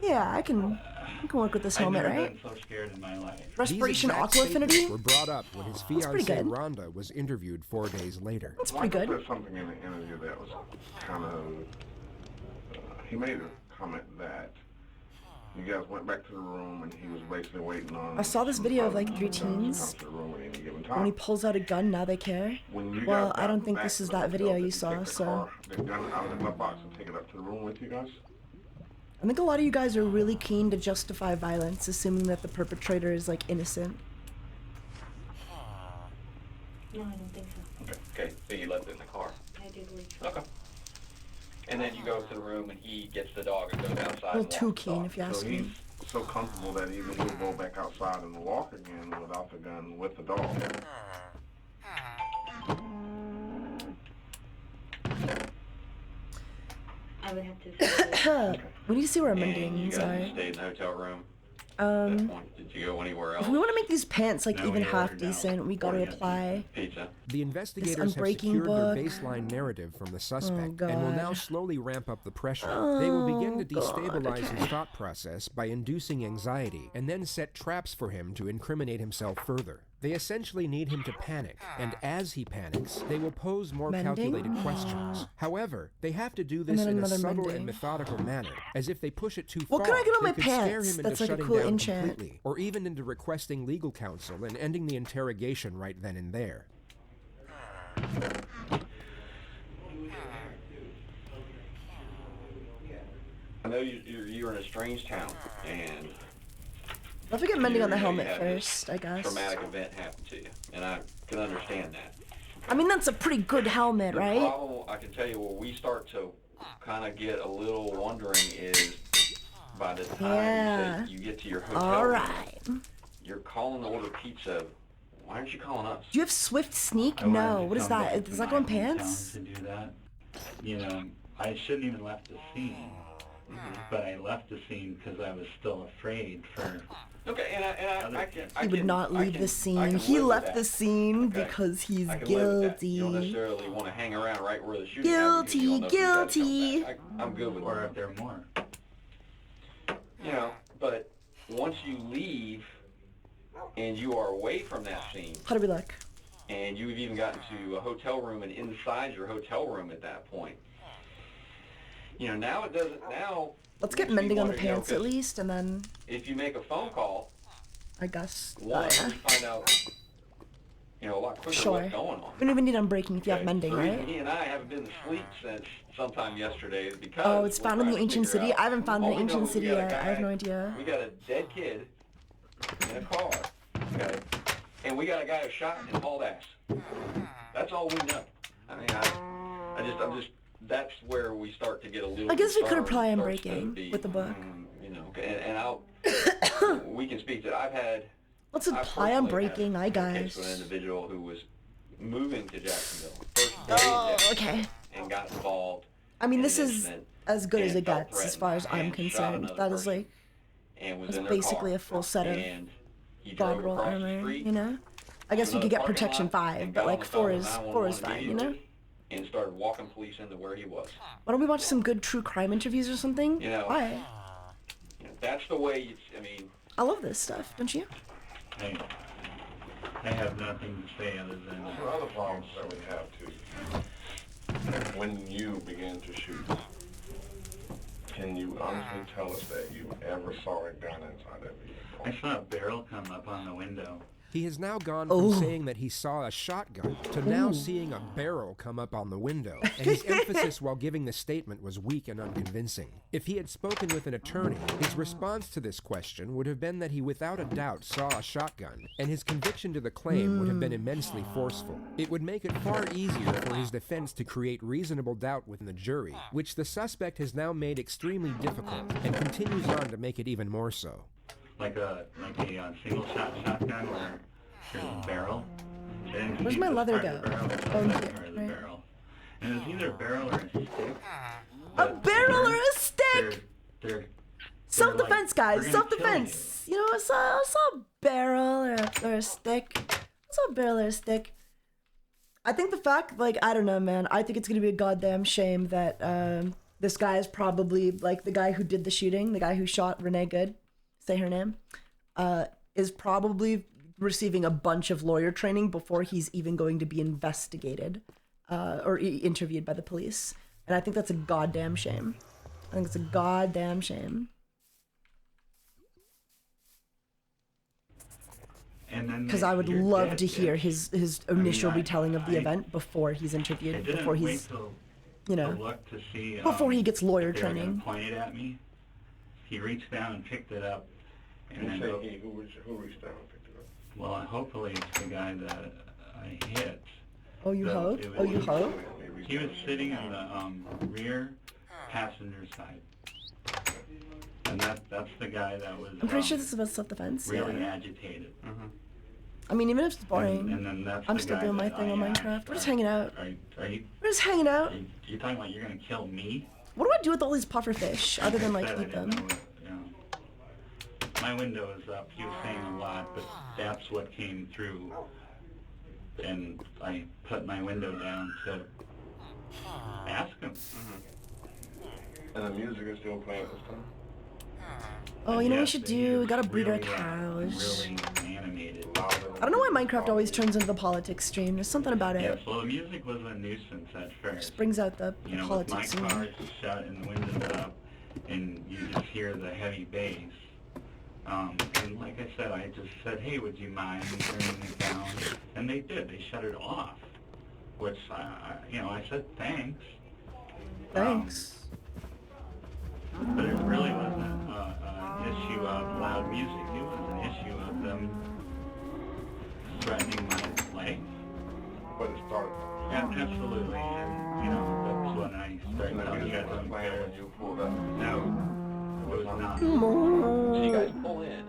yeah, I can work with this helmet, I've never right? been so scared in my life. Respiration These exact Aqua Affinity. statements were brought up when his pretty fiancée good. Rhonda was interviewed 4 days later. That's pretty good. Michael said something in the interview that was kind of, he made a comment that you guys went back to the room and he was basically waiting on... I saw this video of like 3 teens. When he pulls out a gun, now they care. Well, I don't think this is that video you saw, so... The gun out of the glove box and take it up to the room with you guys? I think a lot of you guys are really keen to justify violence, assuming that the perpetrator is like innocent. No, I don't think so. Okay, so you left it in the car. I do believe so. Okay. And then you go to the room and he gets the dog and goes outside. A little too keen, if you ask So me. he's so comfortable that even he'll go back outside and walk again without the gun with the dog. I would have to say We need to see where our You mendings guys are. stayed in the hotel room. At that point, did you go anywhere else? If we want to make these pants like No, even we half ordered out. decent, we gotta apply. Pizza. The investigators have Unbreaking secured book. their baseline narrative from the suspect and will God. now slowly ramp up the pressure. They will begin to Oh, God, destabilize okay. his thought process by inducing anxiety and then set traps for him to incriminate himself further. They essentially need him to panic, and as he panics, they will pose more Mending? calculated questions. However, they have to do And this then in a another subtle mending. and methodical manner, as if they push it too What far, can I get on they my could scare pants? him into That's like a shutting cool down enchant. completely, or even into requesting legal counsel and ending the interrogation right then and there. I know you're in a strange town, and Let's get mending on the you helmet had this first, I guess. traumatic event happened to you, and I can understand that. I mean, that's a pretty good helmet, The right? problem, I can tell you, where we start to kind of get a little wondering is by the time Yeah. you get to your hotel All room, right. you're calling to order pizza. Why aren't you calling us? Do you have Swift Sneak? I wanted No. to What is come that? back Does to that go in my hometown pants? To do that, you know, I shouldn't even left the scene, but I left the scene because I was still afraid for. Okay, and I can. He would not leave the I scene. can He live with left that. the scene Okay. because he's I can live with that. You don't guilty. necessarily want to hang around right where the shooting happened because you don't know if you guys come Guilty. back. I'm good with Or that. if there are more. You know, but once you leave and you are away from that scene, How do we look? and you've even gotten to a hotel room and inside your hotel room at that point, you know, now it doesn't. Now. Let's get makes me mending on the wonder, you know, pants at 'cause least, and then If you make a phone call, I guess. one, yeah. you find out, you know, a lot quicker Sure. what's going on. We don't even need unbreaking if you have Okay, mending, the reason right? he and I haven't been to sleep since sometime yesterday is because Oh, it's we're found in trying the to ancient figure city. out- I haven't found all the we know ancient is we city got a yet. I have guy- no idea. We got a dead kid in a car, okay, and we got a guy who shot and hauled ass. That's all we know. I mean, I'm just. That's where we start to get a little. I guess we could concerned. apply It and starts to breaking be, with the book. You know, and we can speak that I've had Let's imply I'm breaking, I Case guess. of an individual who was moving to Jacksonville, first day Oh, there, okay. and got involved. I mean, in this an is incident as good as and it felt gets, as threatened far as I'm and shot concerned. another That is person like, and was that's in their basically car. a full set of And he drove goggle across the armor, street you know? I guess we to could get another parking protection lot 5, and but got like on the 4 phone is to 4 is 911 fine, you know? immediately and started walking police into where he was. Why don't we watch some good true crime interviews or something? You know, Why? that's the way I mean, I love this stuff, don't you? I have nothing to say other than... Those are other problems that we have too. When you began to shoot, can you honestly tell us that you ever saw a gun inside that vehicle? I saw a barrel come up on the window. He has now gone from saying that he saw a shotgun to now seeing a barrel come up on the window, and his emphasis while giving the statement was weak and unconvincing. If he had spoken with an attorney, his response to this question would have been that he without a doubt saw a shotgun, and his conviction to the claim would have been immensely forceful. It would make it far easier for his defense to create reasonable doubt within the jury, which the suspect has now made extremely difficult, and continues on to make it even more so. Like a single shot shotgun where there's a barrel. And Where's my leather go? Oh, the barrel. And it's either a barrel or a stick. A barrel or a stick! They're Self-defense, like, guys. we're gonna Self-defense. You know, I saw a barrel or a stick. I saw a barrel or a stick. I think the fact, like, I don't know, man. I think it's gonna be a goddamn shame that this guy is probably, like, the guy who did the shooting, the guy who shot Renee Good, say her name, is probably receiving a bunch of lawyer training before he's even going to be investigated or interviewed by the police. And I think that's a goddamn shame. I think it's a goddamn shame. Because I would love to hear his initial retelling of the event before he's interviewed, before he's, you know, before he gets lawyer training. Pointed at me. He reached down and picked it up. And You then say he, who reached down and picked it up? well, hopefully it's the guy that I hit. Oh, you hope? Oh, you hope? He was sitting on the rear passenger side. And that's the guy that was I'm pretty sure this is about self-defense. really Yeah. agitated. I mean, even if it's boring, And then that's I'm the still guy doing my that thing I on asked, Minecraft. We're just hanging out. Are you, We're just hanging out. you're talking about you're gonna kill me? What do I do with all these puffer fish other than, like, I eat them? didn't know, you know. My window is up. He was saying a lot, but that's what came through. And I put my window down to ask him. And the music is still playing this time? Oh, you know what we Yes, should he do? We was gotta breed our really, cows. really animated. I don't know why Minecraft always turns into the politics stream. There's something about it. Yes, well, the music was a nuisance at first. Just brings out the You know, with my politics in me. cars shut and the windows up, and you just hear the heavy bass. And like I said, I just said, hey, would you mind turning it down? And they did. They shut it off, which, I said thanks. Thanks. But it really wasn't an issue of loud music. It was an issue of them threatening my life. But it started. Absolutely. And, that's when I started telling you guys I'm there. When you pulled up. No, it was not. So you guys pull in.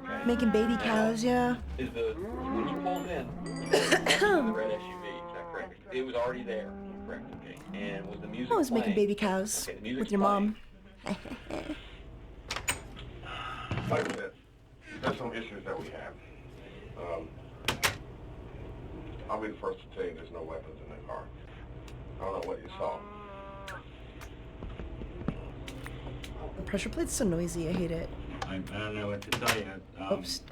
Okay. Making baby cows, yeah. Is when you pulled in, the red SUV, is that correct? It was already there, correct? Okay. And was the music I was making playing? baby cows Okay, the music's with your playing. mom. Like I said, there's some issues that we have. I'll be the first to tell you there's no weapons in the car. I don't know what you saw. The pressure plate's so noisy, I hate it. I don't know what to tell you. Oops.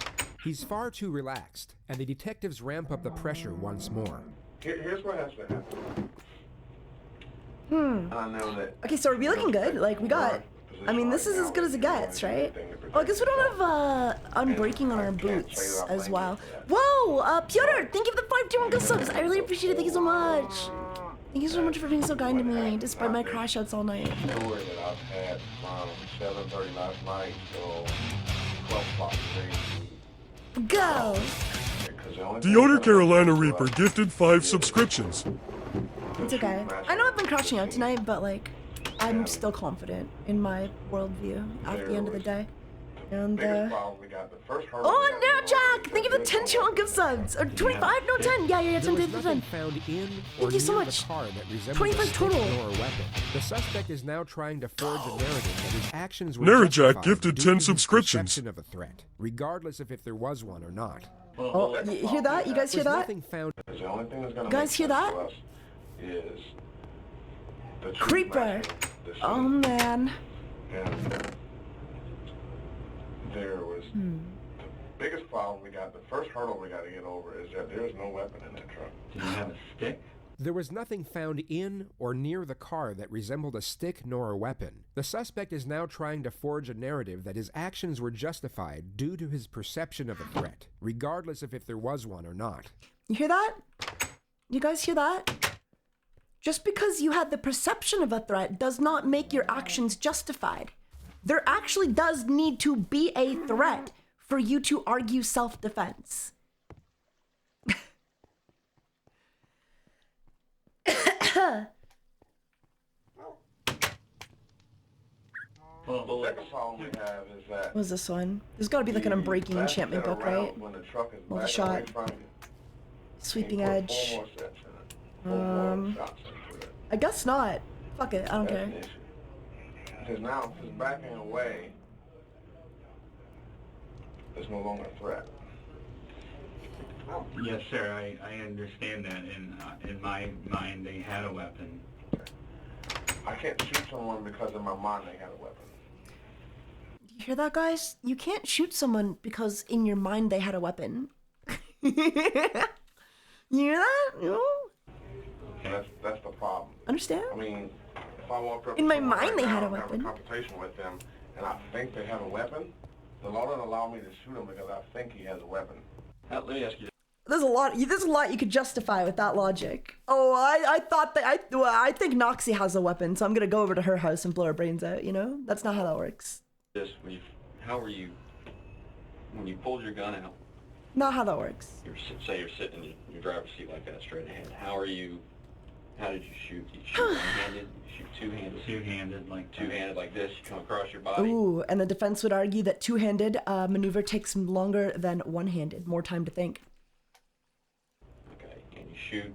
He's far too relaxed, and the detectives ramp up the pressure once more. Here's what has to happen. Hmm. I know that. Okay, so are we looking good? Like, we got... I mean, this is as good as it gets, right? Oh, I guess we don't have, unbreaking on our boots as well. Whoa! Pyotr, thank you for the 5 tier 1 gift subs! I really appreciate it, thank you so much! Thank you so much for being so kind to me, despite my crash outs all night. Story that I've had from 7:30 last night till 12 o'clock today. Go! Deodor Carolina Reaper gifted 5 subscriptions. It's okay. I know I've been crashing out tonight, but, like, I'm still confident in my worldview at the end of the day. And, biggest problem we got, the first hurdle. oh, no, Jack! Thank you for the 10 channel gift subs! Or 25? No, 10! Yeah, 10, 10, 10, 10. Found in Thank or you so near much. the car that resembles 25 a stick total. nor a weapon. The suspect is now trying to forge a narrative that his actions were Narajack justified gifted due 10 to his subscriptions. perception of a threat, regardless of if there was one or not. Oh, you hear that? You guys hear that? The only thing that's gonna Guys make hear sense that? to us is the truth Creeper! matching the Oh, man. And there was the biggest problem we got, the first hurdle we got to get over is that there's no weapon in that truck. Did you have a stick? There was nothing found in or near the car that resembled a stick nor a weapon. The suspect is now trying to forge a narrative that his actions were justified due to his perception of a threat, regardless of if there was one or not. You hear that? You guys hear that? Just because you had the perception of a threat does not make your actions justified. There actually does need to be a threat for you to argue self-defense. Well, the second problem we have is that What was this one? There's got to be like an unbreaking last enchantment set book, around right? when the truck is Well, the backing shot. away from you, Sweeping you put edge. 4 more steps in it. 4 more shots into it. I guess not. Fuck it, I don't That's care. the issue. Because now, if it's backing away, it's no longer a threat. Yes, sir. I understand that. In my mind, they had a weapon. I can't shoot someone because in my mind they had a weapon. You hear that, guys? You can't shoot someone because in your mind they had a weapon. You hear that? You know? That's the problem. Understand? I mean, if I walked up In to my someone mind right they now had a and have weapon. a conversation with them, and I think they have a weapon, the law doesn't allow me to shoot him because I think he has a weapon. Let me ask you. There's a lot you could justify with that logic. Oh, I thought that I think Noxie has a weapon, so I'm gonna go over to her house and blow her brains out. You know, that's not how that works. This, how were you when you pulled your gun out? Not how that works. Say you're sitting in your driver's seat like that, straight ahead. How did you shoot? Did you shoot one-handed? You shoot two-handed? Two-handed, like this. You come across your body. Ooh, and the defense would argue that two-handed maneuver takes longer than one-handed, more time to think. Okay, and you shoot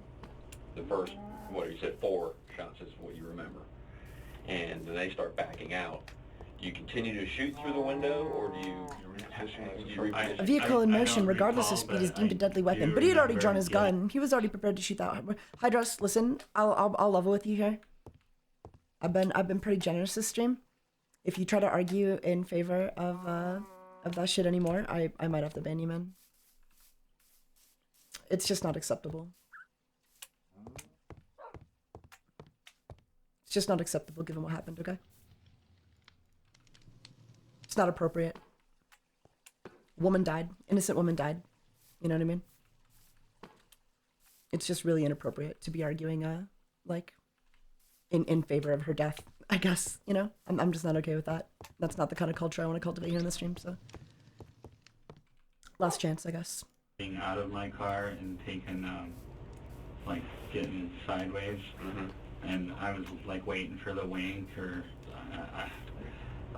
the first, what you said, 4 shots is what you remember, and then they start backing out. Do you continue to shoot through the window, or do you reposition? A vehicle in motion, regardless of speed, is deemed a deadly weapon. But he had already drawn his gun. He was already prepared to shoot that. Hydros, listen, I'll level with you here. I've been pretty generous this stream. If you try to argue in favor of that shit anymore, I might have to ban you, man. It's just not acceptable. It's just not acceptable given what happened, okay? It's not appropriate. Woman died. Innocent woman died. You know what I mean? It's just really inappropriate to be arguing, like, in favor of her death, I guess, you know? I'm just not okay with that. That's not the kind of culture I want to cultivate here in the stream, so. Last chance, I guess. Being out of my car and taking, like, getting sideways. And I was, like, waiting for the wink or...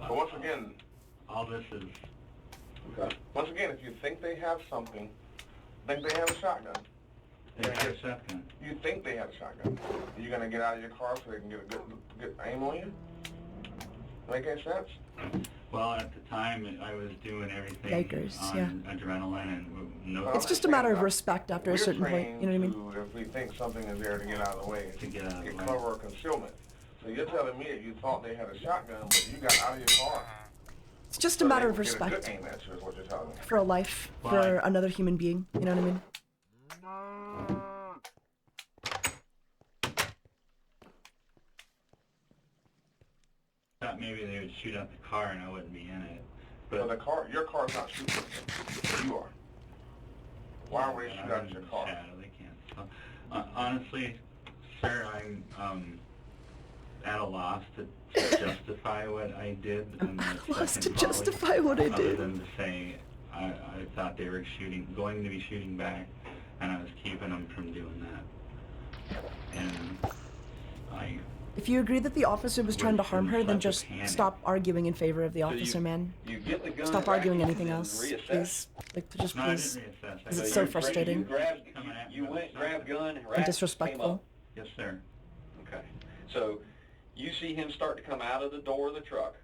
So once again... all this is... Okay. Once again, if you think they have something, think they have a shotgun. They have a shotgun. You think they have a shotgun. Are you going to get out of your car so they can get a good aim on you? Make any sense? Well, at the time, I was doing everything Yikers, on yeah. adrenaline and no... It's just a matter of respect after a certain point, you know what I mean? If we think something is there to get out of the way, to get out of the way. cover or concealment. So you're telling me that you thought they had a shotgun, but you got out of your car. It's just a matter of respect. Get a good aim at you is what you're telling me. For a life, for another human being, you know what I mean? Thought maybe they would shoot out the car and I wouldn't be in it. But the car, your car's not shooting. You are. Why would they shoot out your car? They can't. So, honestly, sir, I'm at a loss to justify what I did. Lost to justify what I did. Other than to say, I thought they were going to be shooting back, and I was keeping them from doing that. And If you agree that the officer was trying to harm her, then just stop arguing in favor of the officer, man. You get the gun Stop back arguing and anything then else, reassess. please. Like, just No, I please. didn't reassess. Because it's So so you frustrating you went, grabbed gun, and rack, came disrespectful. up. Yes, sir. Okay. So you see him start to come out of the door of the truck.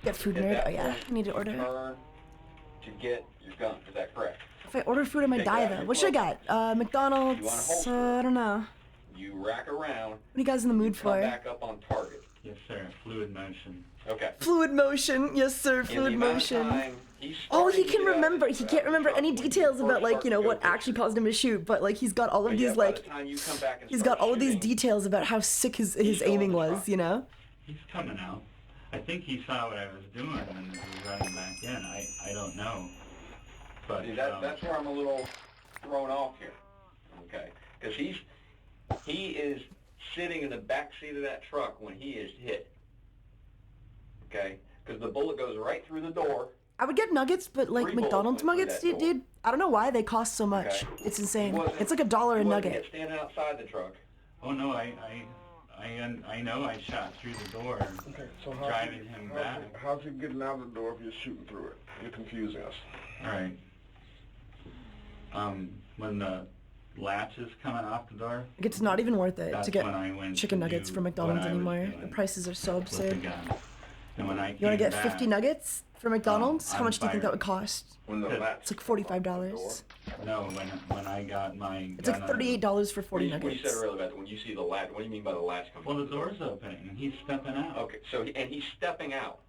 Get food At nerd. that Oh yeah, point, I need to you order. turn to get your gun. Is that correct? If I order food, I might Okay, die grab though. your What should I clothes. get? You want a McDonald's. holster. I don't know. You rack around. What are you guys in the mood Come for? back up on target. Yes, sir. Fluid motion. Okay. Fluid motion. Yes, sir. In the Fluid amount of motion. time he's Oh, he starting to can get out of remember. his- He can't remember any details about, like, you know, what actually caused him to shoot, but like he's got all of But yeah, these, by like, the time you come back and he's start got all of these shooting, details about how sick his aiming was, you know? He's coming out. I think he saw what I was doing and he was running back in. I don't know. But See, that's where I'm a little thrown off here. Okay. Because he is sitting in the back seat of that truck when he is hit. Okay? Because the bullet goes right through the door. I would get nuggets, but like 3 bullets McDonald's went through nuggets, that dude, I don't know why they cost so much. Okay. It's insane. He wasn't- It's like $1 a he wasn't nugget. hit standing outside the truck. Oh no, I know I shot through the door, Okay, so driving him back. How's he getting out of the door if you're shooting through it? You're confusing us. All right. When the latch is coming off the door, Like, it's not even worth it that's to get when I went chicken to nuggets do from McDonald's what I was anymore. doing The prices are so with the absurd. gun. And when I You want to came get 50 back, nuggets from McDonald's? How I'm much do you think that fired. would cost? When the latch It's like $45. No, when I got my It's like gun out of the- $38 for 40 What you said nuggets. earlier about when you see the latch, what do you mean by the latch coming Well, through the door's opening and he's stepping out. Okay, so and he's stepping out.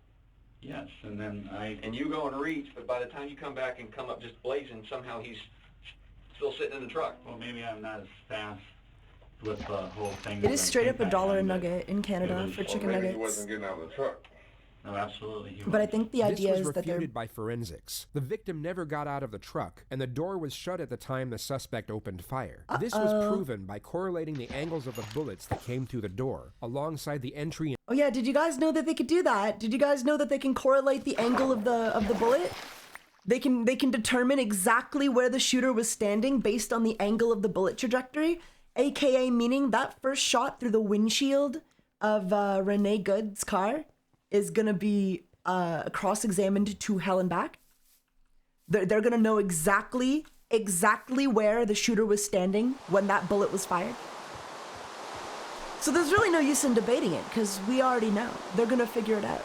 Yes, and then And you go and reach, but by the time you come back and come up just blazing, somehow he's still sitting in the truck. Well, maybe I'm not as fast with the whole thing. It is straight up $1 a nugget in Canada for chicken Maybe he nuggets. wasn't getting out of the truck. No, absolutely. But I think the idea this is was that they're refuted by forensics. The victim never got out of the truck, and the door was shut at the time the suspect opened fire. This was proven by correlating the angles of the bullets that came through the door, alongside the entry. Oh yeah, did you guys know that they could do that? Did you guys know that they can correlate the angle of the bullet? They can determine exactly where the shooter was standing based on the angle of the bullet trajectory, aka meaning that first shot through the windshield of Renee Good's car is gonna be cross-examined to hell and back. They're gonna know exactly where the shooter was standing when that bullet was fired. So there's really no use in debating it, because we already know. They're gonna figure it out.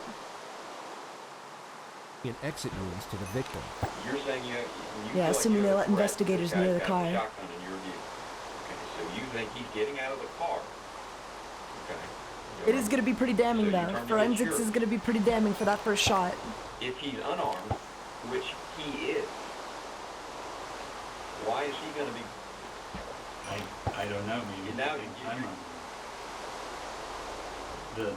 And exit means to the victim. You're saying you Yeah, feel like assuming you're they a let threat, investigators this near guy's the got car. shotgun in your view. Okay, so you think he's getting out of the car. Okay. It is gonna be pretty damning So you though. turn to get Forensics your- is gonna be pretty damning for that first shot. If he's unarmed, which he is, why is he going to be? I don't know. Maybe Now I'm the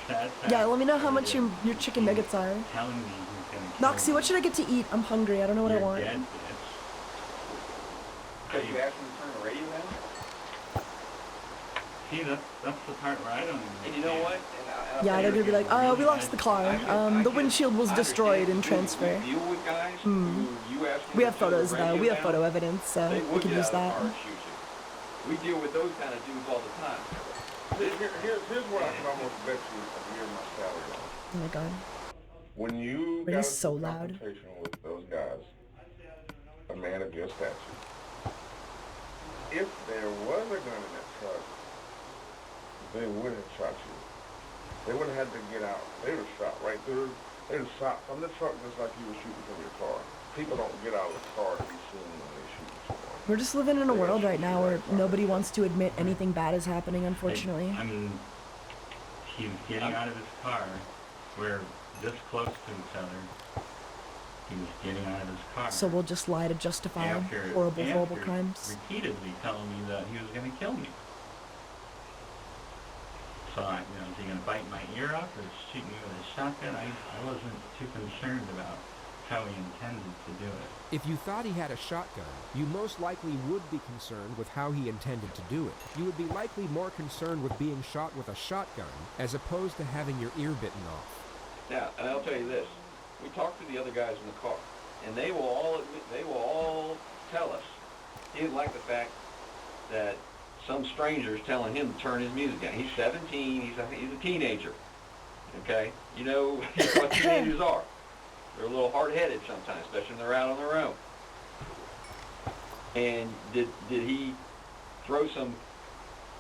sad fact. Yeah, let me know how is much your chicken nuggets are. telling me he's gonna Noxie, what should I get to eat? I'm hungry. I don't know what I want. dead, bitch. So you asked him to turn the radio down? See, that's the part where I don't even. And you know what? Yeah, they're gonna be like, oh, we lost the car. The windshield was destroyed in transfer. Deal with guys Hmm. who you ask them We to have turn the photos though. radio We have down, photo evidence, so they we would can get use out of the that. car and shoot you. We deal with those kind of dudes all the time. Here's what I can almost bet you a year my salary on. Oh my god. When you It got is so into loud. confrontation with those guys, a man of your stature, if there was a gun in that truck, they would have shot you. They wouldn't have had to get out. They would have shot right through. They would have shot from the truck just like you were shooting from your car. People don't get out of the car to be seen when they shoot someone. We're just living in a world right now where nobody wants to admit anything bad is happening, unfortunately. I mean, he's getting out of his car. We're this close to each other. He was getting out of his car. So we'll just lie to justify horrible after crimes. repeatedly telling me that he was going to kill me. So, is he going to bite my ear off or shoot me with a shotgun? I wasn't too concerned about how he intended to do it. If you thought he had a shotgun, you most likely would be concerned with how he intended to do it. You would be likely more concerned with being shot with a shotgun as opposed to having your ear bitten off. Now, and I'll tell you this: we talked to the other guys in the car, and they will all admit, they will all tell us they didn't like the fact that some strangers telling him to turn his music down. He's 17. He's a teenager. Okay, you know what teenagers are. They're a little hard-headed sometimes, especially when they're out on their own. And did he throw some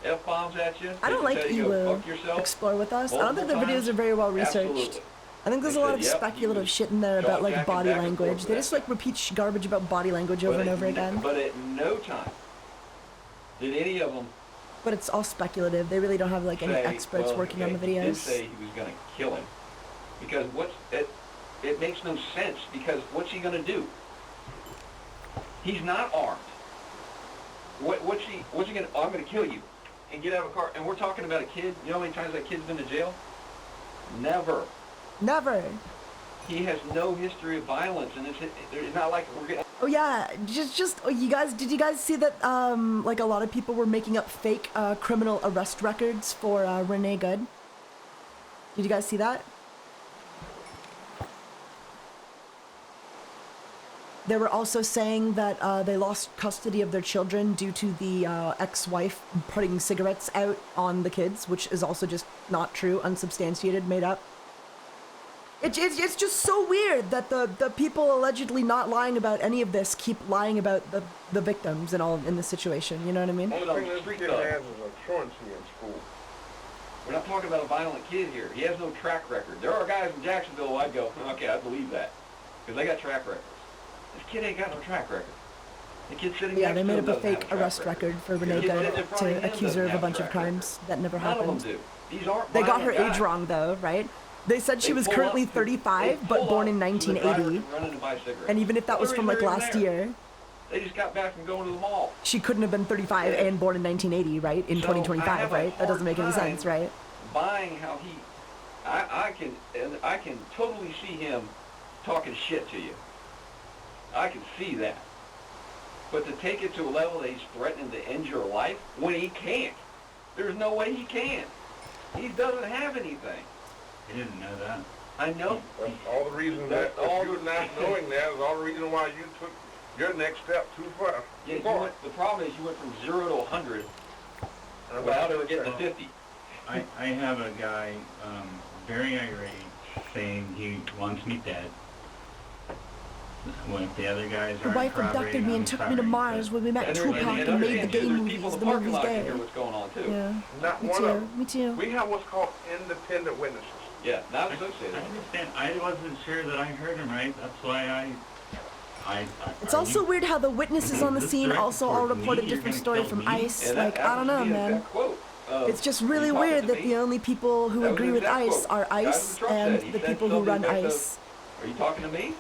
F-bombs at you? I don't like you will explore with us. I don't think the videos are very well researched. Absolutely. I think there's a lot of speculative shit in there about like body language. They just like repeat garbage about body language over and over again. But at no time did any of them. But it's all speculative. They really don't have like any experts working on the videos. He did say he was going to kill him because it makes no sense because what's he going to do? He's not armed. What's he going to? Oh, I'm going to kill you and get out of a car. And we're talking about a kid. You know how many times that kid's been to jail? Never. Never. He has no history of violence, and it's not like we're getting. Oh yeah, did you guys see that like a lot of people were making up fake criminal arrest records for Renee Good? Did you guys see that? They were also saying that they lost custody of their children due to the ex-wife putting cigarettes out on the kids, which is also just not true, unsubstantiated, made up. It's just so weird that the people allegedly not lying about any of this keep lying about the victims and all in this situation. You know what I mean? Only thing this kid has is a truancy in school. We're not talking about a violent kid here. He has no track record. There are guys in Jacksonville I'd go, okay, I believe that, because they got track records. This kid ain't got no track record. The kid sitting next to him they made up a doesn't have fake arrest record for Renee Good to accuse her of a bunch of crimes that never happened. None of them do. These aren't They got her violent age guys. wrong though, right? They said she was currently 35, but born in 1980. And even if that was from like last year, They just got back from going to the mall. she couldn't have been 35 and born in 1980, right? In 2025, right? That doesn't make any sense, right? Buying how he, I can totally see him talking shit to you. I can see that. But to take it to a level that he's threatening to end your life when he can't. There's no way he can. He doesn't have anything. I didn't know that. I know. That's all the reason that you're not knowing that is all the reason why you took your next step too far. Yeah, the problem is you went from 0 to 100 without ever getting to 50. I have a guy very irate saying he wants me dead. When the other guys Her are wife abducted me and took me to Mars when we met Tupac and made the gay movies. The movie's gay. Yeah. Not Me one too. of them. Me too. We have what's called independent witnesses. Yeah, not associated. I understand. I wasn't sure that I heard him right. That's why It's also weird how the witnesses on the scene also all report a different story from ICE. Like, I don't know, man. It's just really weird that the only people who agree with ICE are ICE and the people who run ICE. Are you talking to me?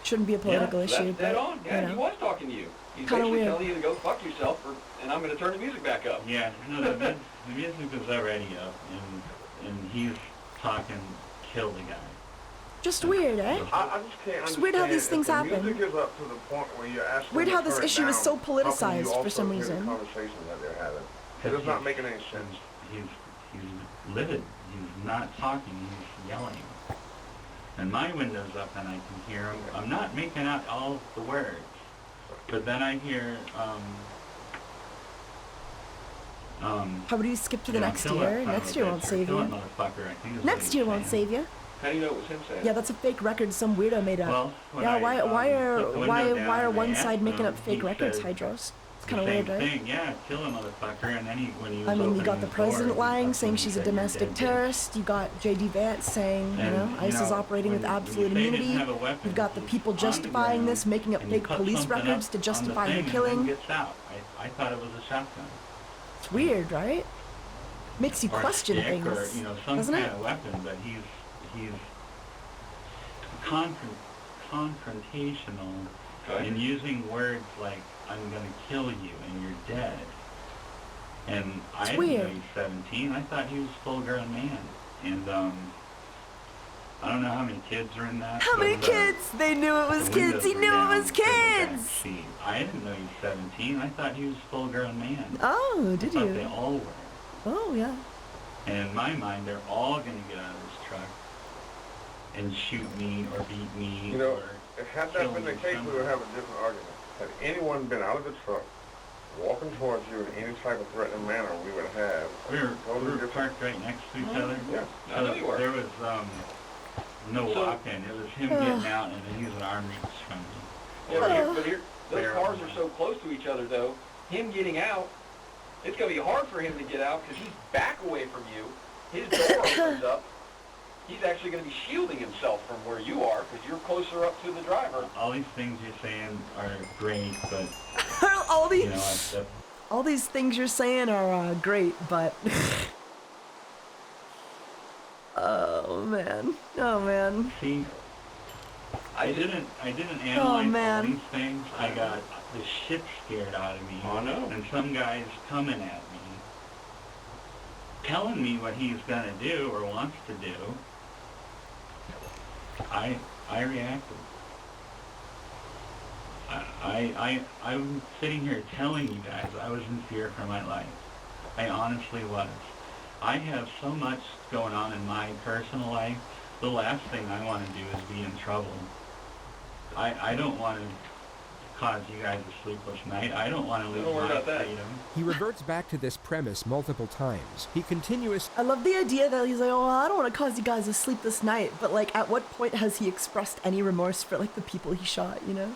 Shouldn't be a political issue, Dead but on. Yeah, you he know. was talking to you. He's Kinda basically weird. telling you to go fuck yourself, and I'm going to turn the music back up. Yeah, no, the music was already up, and he's talking, kill the guy. Just weird, eh? I just can't It's weird how these things if the happen. music is up to the point where you're asking Weird them how to this turn it issue is down, so how come you politicized for also some hear the reason. conversation that they're having. It is not making any sense. He's livid. He's not talking. He's yelling. And my window's up, and I can hear him. I'm not making out all the words, but then I hear How about you skip to the next kill year? that Next year won't save kill you. that motherfucker, I think is what Next he's year won't saying. save you. How do you know it was him saying? Yeah, that's a fake record some weirdo made up. Well, when Yeah, I, why put the window down are and I one asked side making him, up fake he records, said Hydros? It's the kind of same weird, right? thing. Yeah, kill a motherfucker, and then when he was I mean, you got opening the door, president he lying, fucking saying she's a said, "You're domestic dead." terrorist. You got J.D. Vance saying, you And, know, ICE is operating with when you absolute say he didn't immunity. have a weapon, You've got the people on the justifying ground, this, making up and you fake put police something records up to on the justify thing her and then killing. gets out. I thought it was a shotgun. It's weird, right? Makes you Or a question stick, things, or some doesn't kind it? of weapon, but he's confrontational in using words like "I'm gonna kill you" and "you're dead." And I didn't know weird. he's 17. I thought he was a full-grown man. And I don't know how many kids are in that. How many but, kids? They knew it was the kids. He windows were knew down it was to the back kids. seat. I didn't know he was 17. I thought he was a full-grown man. Oh, did I thought they you? all were. Oh, yeah. And in my mind, they're all going to get out of this truck and shoot me or beat me. You know, or had kill that been the me case, we would somehow. have a different argument. Had anyone been out of the truck walking towards you in any type of threatening manner we would have. We were parked right next to each other. Yeah. So there was no walk-in. It was him getting out, and then he was an arm reach from me. Yeah, but here, those cars are so close to each other, though. Him getting out, it's going to be hard for him to get out because he's back away from you. His door opens up. He's actually going to be shielding himself from where you are because you're closer up to the driver. All these things you're saying are great, but all these, you know, all these things you're saying are great, but oh man. See, I didn't analyze all these things. I got the shit scared out of me. I know. And some guy's coming at me, telling me what he's gonna do or wants to do. I reacted. I'm sitting here telling you guys I was in fear for my life. I honestly was. I have so much going on in my personal life. The last thing I want to do is be in trouble. I don't want to cause you guys a sleepless night. I don't want to lose my freedom. He reverts back to this premise multiple times. He continuously... I love the idea that he's like, oh, I don't want to cause you guys a sleepless night, but like, at what point has he expressed any remorse for like the people he shot, you know?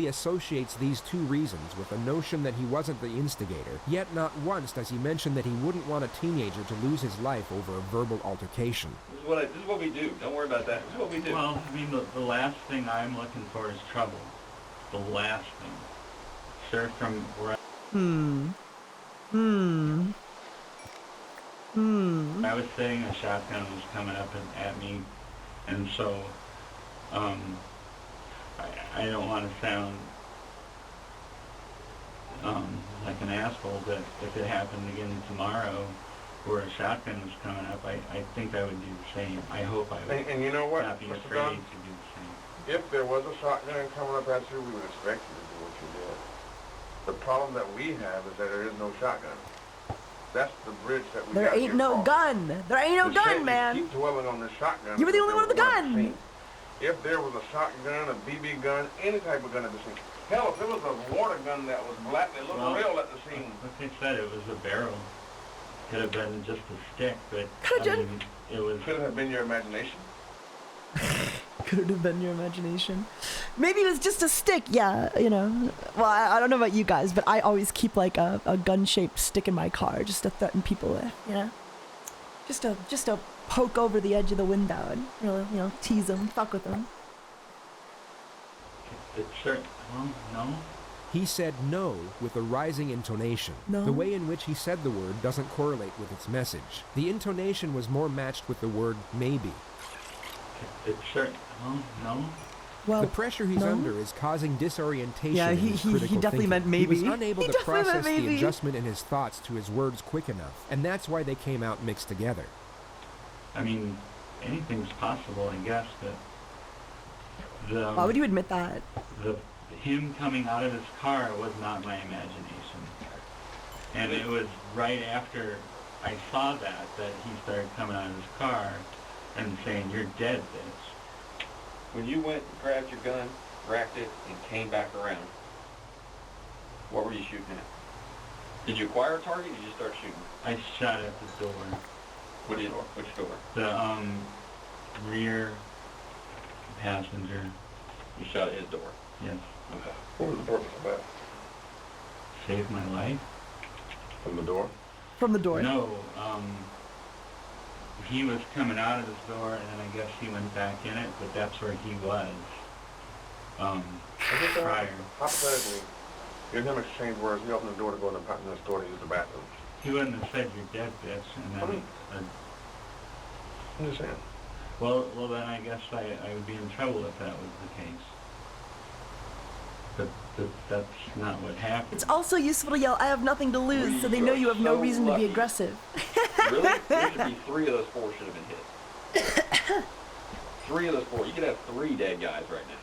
associates these two reasons with the notion that he wasn't the instigator, yet not once does he mention that he wouldn't want a teenager to lose his life over a verbal altercation. This is what we do. Don't worry about that. This is what we do. Well, I mean, the last thing I'm looking for is trouble. The last thing. Sir, from where I was sitting, a shotgun was coming up at me, and so, I don't want to sound like an asshole, but if it happened again tomorrow where a shotgun was coming up, I think I would do the same. I hope I would and you know what, not be Mr. afraid Dunn? to do the same. If there was a shotgun coming up at you, we would expect you to do what you did. The problem that we have is that there is no shotgun. That's the bridge that we There got ain't here no across. gun. There ain't no The gun, shit, man. You keep dwelling on this shotgun. You were the only one because with a there was gun. scene. If there was a shotgun, a BB gun, any type of gun at the scene. Hell, if there was a water gun that was black that looked real at the scene. Like I said, it was a barrel. Could have been just a stick, but it was... Could it have been your imagination? Could it have been your imagination? Maybe it was just a stick, yeah, you know. Well, I don't know about you guys, but I always keep like a gun-shaped stick in my car just to threaten people with, you know? Just to poke over the edge of the window and really, you know, tease them, fuck with them. No. He said no with a rising intonation. No. The way in which he said the word doesn't correlate with its message. The intonation was more matched with the word maybe. No. Well, the pressure he's under is causing disorientation. Yeah, in he his critical definitely thinking. meant maybe. He was unable He to definitely meant process the maybe. adjustment in his thoughts to his words quick enough, and that's why they came out mixed together. I mean, anything's possible, I guess, but... Why would you admit that? Him coming out of his car was not my imagination. And it was right after I saw that he started coming out of his car and saying, "You're dead, bitch." When you went and grabbed your gun, racked it, and came back around, what were you shooting at? Did you acquire a target or did you start shooting? I shot at the door. Which door? The rear passenger. You shot at his door? Yes. Okay. What was the purpose of that? Saved my life. From the door? From the door. No, he was coming out of his door, and then I guess he went back in it, but that's where he was, prior. Hypothetically, you and him exchange words, he opened the door to go in the store to use the bathroom. He wouldn't have said, "You're dead, bitch," and then... I'm just saying. Well, then I guess I would be in trouble if that was the case. But that's not what happened. It's also useful to yell, "I have nothing to lose," so they know you have no reason to be aggressive. Really? There should be 3 of those 4 should have been hit. 3 of those 4. You could have 3 dead guys right now.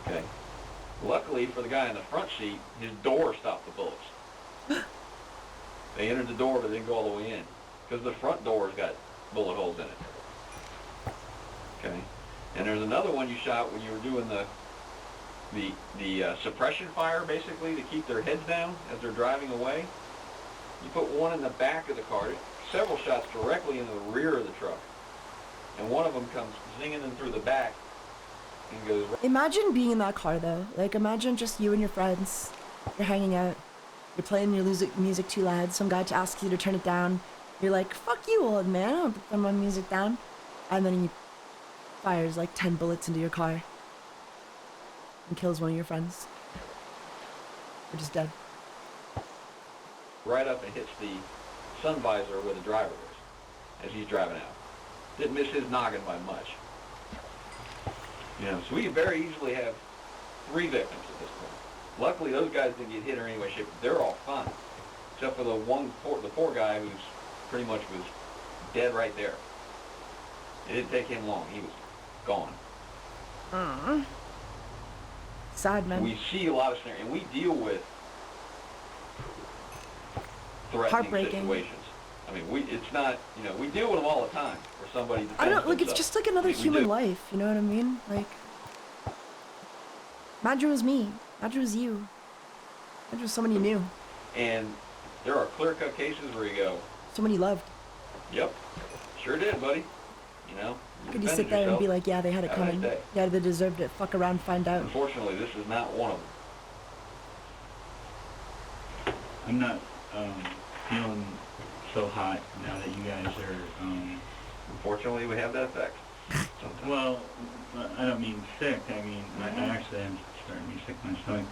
Okay. Luckily for the guy in the front seat, his door stopped the bullets. They entered the door but didn't go all the way in. Because the front door's got bullet holes in it. Okay. And there's another one you shot when you were doing the the suppression fire, basically, to keep their heads down as they're driving away. You put one in the back of the car, several shots directly into the rear of the truck, and one of them comes zinging in through the back and goes. Imagine being in that car though. Like imagine just you and your friends. You're hanging out. You're playing your music too loud. Some guy asks you to turn it down. You're like, "Fuck you, old man. I'll put my music down." And then he fires like 10 bullets into your car and kills one of your friends. You're just dead. Right up and hits the sun visor where the driver is as he's driving out. Didn't miss his noggin by much. You know, so we could very easily have 3 victims at this point. Luckily, those guys didn't get hit or any way, shape. They're all fine, except for the poor guy who's pretty much was dead right there. It didn't take him long. He was gone. Sad, man. We see a lot of scenarios, and we deal with threatening situations. I mean, it's not, you know, we deal with them all the time where somebody defends I don't know, like it's themselves. just like another human life, you know what I mean? Like, imagine it was me. Imagine it was you. Imagine it was someone you knew. And there are clear-cut cases where you go, Someone you loved. yep, sure did, buddy. You know, Could you sit there and be like, yeah, they had it Have a nice coming. day. Yeah, they deserved it. Fuck around, find out. Unfortunately, this is not one of them. I'm not feeling so hot now that you guys are. Unfortunately, we have that effect. Sometimes. Well, I don't mean sick. I mean, I actually am starting to be sick in my stomach.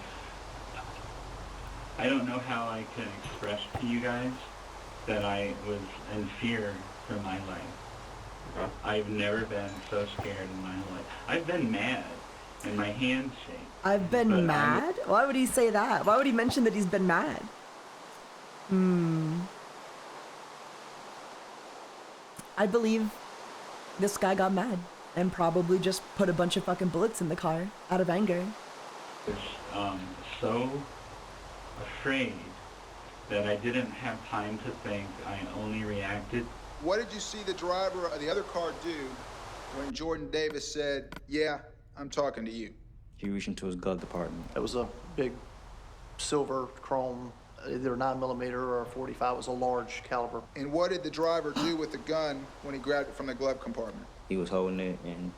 I don't know how I can express to you guys that I was in fear for my life. I've never been so scared in my whole life. I've been mad, and my hands shake. I've been mad? Why would he say that? Why would he mention that he's been mad? I believe this guy got mad and probably just put a bunch of fucking bullets in the car out of anger. I was so afraid that I didn't have time to think. I only reacted. What did you see the driver of the other car do when Jordan Davis said, "Yeah, I'm talking to you"? He reached into his glove compartment. It was a big silver chrome, either 9mm or a 45. It was a large caliber. And what did the driver do with the gun when he grabbed it from the glove compartment? He was holding it and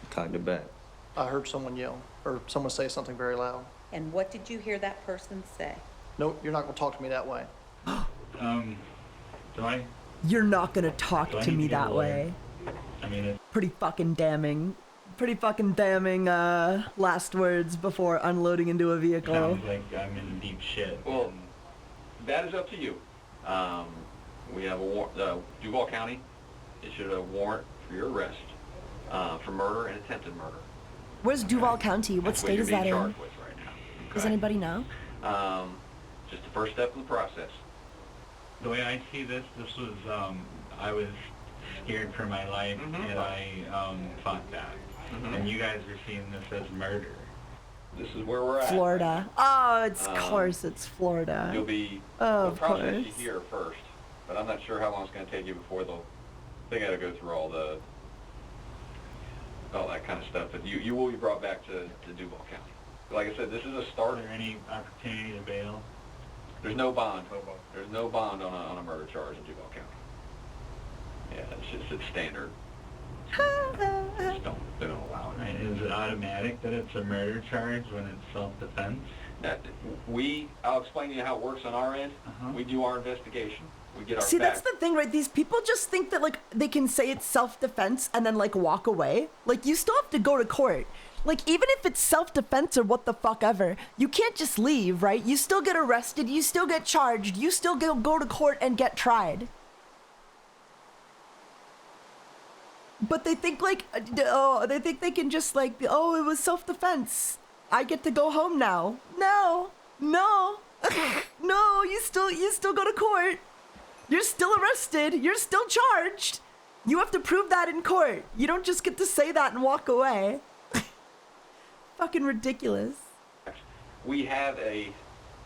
cocked it back. I heard someone yell, or someone say something very loud. And what did you hear that person say? No, you're not going to talk to me that way. Do I? You're not gonna talk Do I to need me to get a that lawyer? way. I mean, it, Pretty fucking damning. Pretty fucking damning last words before unloading into a vehicle. sounds like I'm in deep shit. Well, that is up to you. We have a warrant. Duval County issued a warrant for your arrest for murder and attempted murder. Where's Duval County? What That's state you're is that being in? charged with right now. Does Okay? anybody know? Just the first step in the process. The way I see this was, I was scared for my life, and I fought that. And you guys are seeing this as murder. This is where we're at. Florida. Oh, it's course it's Florida. You'll be of they'll process you course. here first, but I'm not sure how long it's going to take you before they got to go through all that kind of stuff. But you will be brought back to Duval County. Like I said, this is a start. Is there any opportunity to bail? There's no bond. There's no bond on a murder charge in Duval County. Yeah, it's standard. They don't allow it. Right, is it automatic that it's a murder charge when it's self-defense? I'll explain to you how it works on our end. We do our investigation. We get our See, facts. that's the thing, right? These people just think that, like, they can say it's self-defense and then, like, walk away. Like, you still have to go to court. Like, even if it's self-defense or what the fuck ever, you can't just leave, right? You still get arrested, you still get charged, you still go to court and get tried. But they think, like, they think they can just, like, oh, it was self-defense. I get to go home now. No. No, you still go to court. You're still arrested. You're still charged. You have to prove that in court. You don't just get to say that and walk away. Fucking ridiculous. We have a...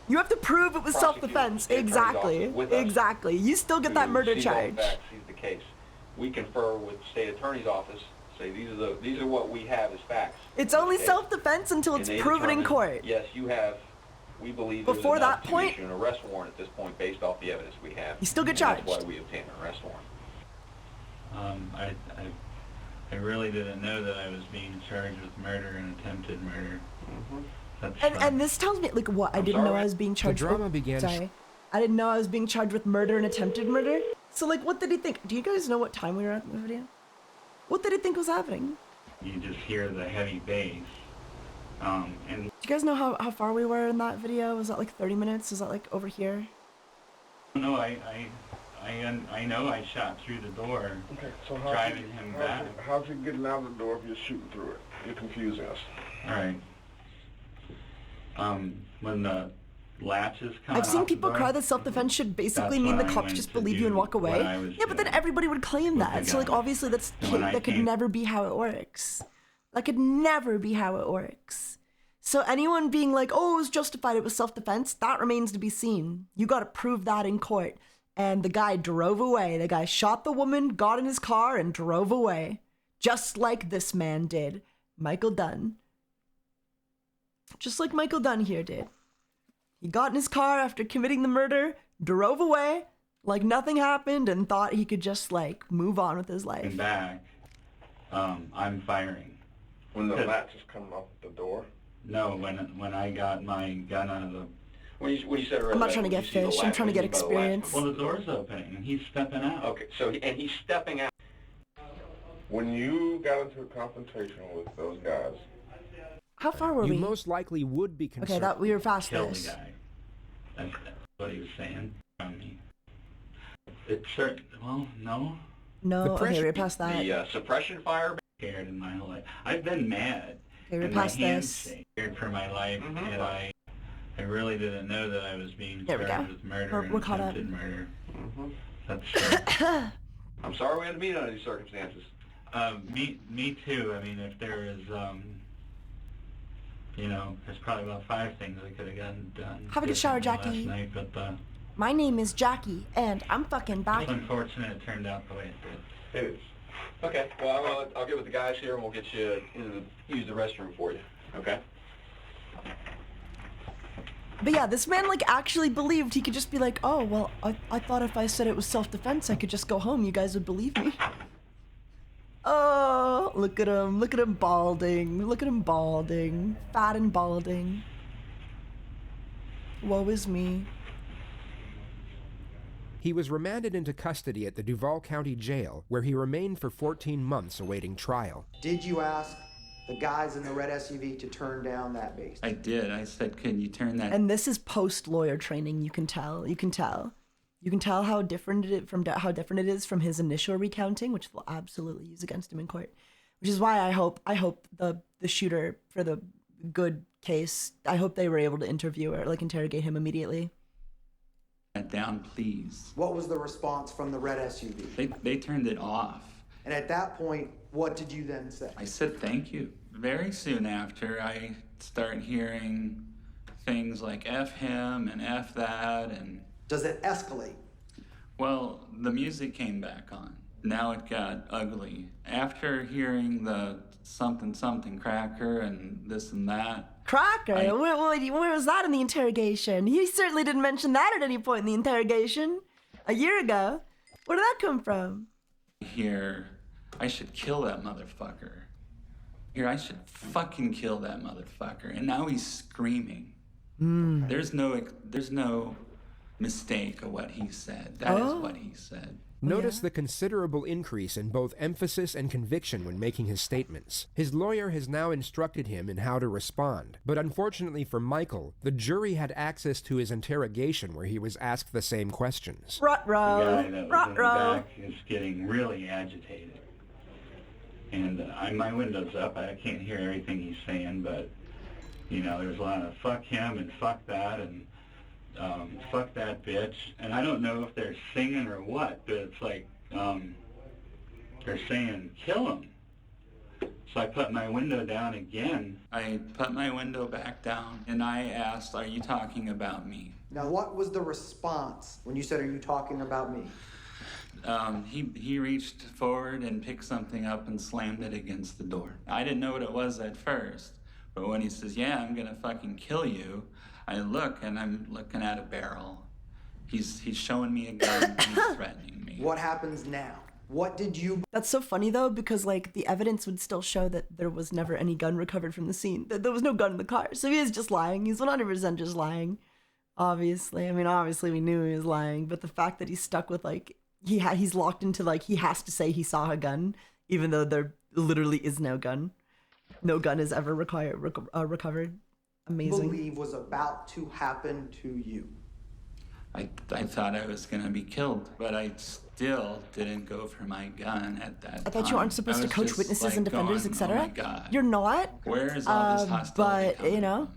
You have to prove it was self-defense. Exactly. Exactly. You still get that murder charge. Sees the case. We confer with the state attorney's office Say these are what we have as facts. It's only self-defense until it's proven in court. Yes, you have. We believe before that to point, issue an arrest warrant at this point based off the evidence we have. You still get And charged. That's why we obtained an arrest warrant. I really didn't know that I was being charged with murder and attempted murder. And this tells me like what I didn't know I was being charged The drama with. began. Sorry, I didn't know I was being charged with murder and attempted murder. So like, what did he think? Do you guys know what time we were at in the video? What did he think was happening? You just hear the heavy bass. And Do you guys know how far we were in that video? Was that like 30 minutes? Is that like over here? no, I know I shot through the door, driving him back. How's he getting out of the door if you're shooting through it? You're confusing us. All right. When the latches come I've seen off the people door, cry that self-defense should basically that's mean the when I cops went just to believe you and do walk away. what I was Yeah, but then doing everybody would claim with that. the So like gun. obviously that When I could came- never be how it works. That could never be how it works. So anyone being like, oh, it was justified, it was self-defense, that remains to be seen. You gotta prove that in court. And the guy drove away. The guy shot the woman, got in his car, and drove away. Just like this man did. Michael Dunn. Just like Michael Dunn here did. He got in his car after committing the murder, drove away like nothing happened, and thought he could just like move on with his life. And back, I'm firing. When the 'Cause- latches come off the door? No, when I got my gun out of the... When you said I'm not trying to get fish. I'm trying to get experience. Well, the door's opening, and he's stepping out. Okay, and he's stepping out. When you got into a confrontation with those guys, How far were You we? most likely would be concerned. Okay, that we were fast Kill this. the guy. That's what he was saying from me. It's certain... Well, no. No, okay, we're past that. The suppression fire. Scared in my whole life. I've been mad. Okay, we're and my past hands this. scared for my life, and I really didn't know that I was being There we charged go. with murder and We're caught up. attempted murder. That's I'm sorry we had to meet under these circumstances. me too. I mean, if there is, you know, there's probably about 5 things I could have gotten done. Have a good shower, differently Jackie. Last night, but My name is Jackie, and I'm fucking back. it's unfortunate it turned out the way it did. It is. Okay, well, I'll get with the guys here and we'll get you use the restroom for you. Okay? But yeah, this man like actually believed he could just be like, oh, well, I thought if I said it was self-defense, I could just go home. You guys would believe me. Oh, look at him. Look at him balding. Look at him balding. Fat and balding. Woe is me. He was remanded into custody at the Duval County Jail, where he remained for 14 months awaiting trial. Did you ask the guys in the red SUV to turn down that bass? I did. I said, can you turn that? And this is post-lawyer training. You can tell. You can tell. You can tell how different it is from his initial recounting, which they'll absolutely use against him in court. Which is why I hope the shooter for the good case, I hope they were able to interview or like interrogate him immediately. That down, please. What was the response from the red SUV? They turned it off. And at that point, what did you then say? I said thank you. Very soon after, I start hearing things like F him and F that and... Does it escalate? Well, the music came back on. Now it got ugly. After hearing the something cracker and this and that... Cracker? Where was that in the interrogation? He certainly didn't mention that at any point in the interrogation. A year ago. Where did that come from? Here, I should kill that motherfucker. Here, I should fucking kill that motherfucker. And now he's screaming. There's no mistake of what he said. That is what he said. Notice the considerable increase in both emphasis and conviction when making his statements. His lawyer has now instructed him in how to respond, but unfortunately for Michael, the jury had access to his interrogation where he was asked the same questions. The guy that was in the back is getting really agitated. And my window's up. I can't hear everything he's saying, but, you know, there's a lot of fuck him and fuck that and fuck that bitch. And I don't know if they're singing or what, but it's like they're saying kill him. So I put my window down again. I put my window back down and I asked, are you talking about me? Now, what was the response when you said, are you talking about me? he reached forward and picked something up and slammed it against the door. I didn't know what it was at first, but when he says, yeah, I'm gonna fucking kill you, I look and I'm looking at a barrel. He's showing me a gun, he's threatening me. What happens now? What did you... That's so funny though, because like the evidence would still show that there was never any gun recovered from the scene. There was no gun in the car. So he is just lying. He's 100% just lying. Obviously. I mean, obviously we knew he was lying, but the fact that he's stuck with like, he's locked into like, he has to say he saw a gun, even though there literally is no gun. No gun is ever recovered. Amazing. Believe was about to happen to you. I thought I was gonna be killed, but I still didn't go for my gun at that time. I thought you aren't supposed to coach witnesses and defenders, etc. Oh my God. You're not. Where is all this hostility but you know,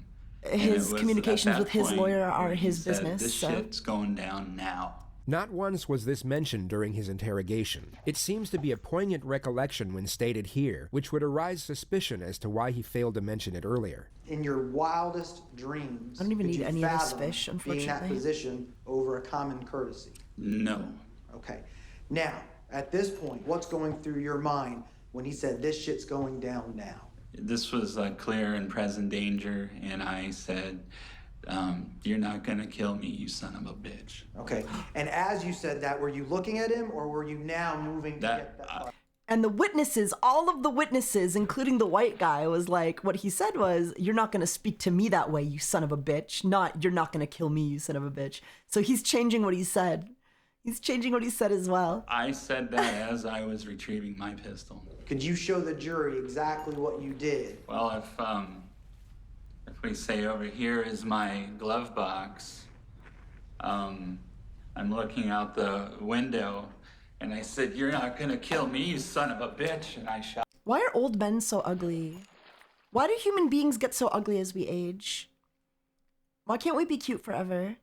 his communications with his lawyer are his business. This shit's going down now. Not once was this mentioned during his interrogation. It seems to be a poignant recollection when stated here, which would arise suspicion as to why he failed to mention it earlier. In your wildest dreams, I don't even did need you any of this fathom fish, being in unfortunately. that position over a common courtesy? No. Okay. Now, at this point, what's going through your mind when he said this shit's going down now? This was a clear and present danger, and I said, you're not gonna kill me, you son of a bitch. Okay. And as you said that, were you looking at him, or were you now moving to get that far? And the witnesses, all of the witnesses, including the white guy, was like, what he said was, you're not going to speak to me that way, you son of a bitch. Not, you're not going to kill me, you son of a bitch. So he's changing what he said. He's changing what he said as well. I said that as I was retrieving my pistol. Could you show the jury exactly what you did? Well, if we say over here is my glove box, I'm looking out the window, and I said, you're not gonna kill me, you son of a bitch, and I shot. Why are old men so ugly? Why do human beings get so ugly as we age? Why can't we be cute forever?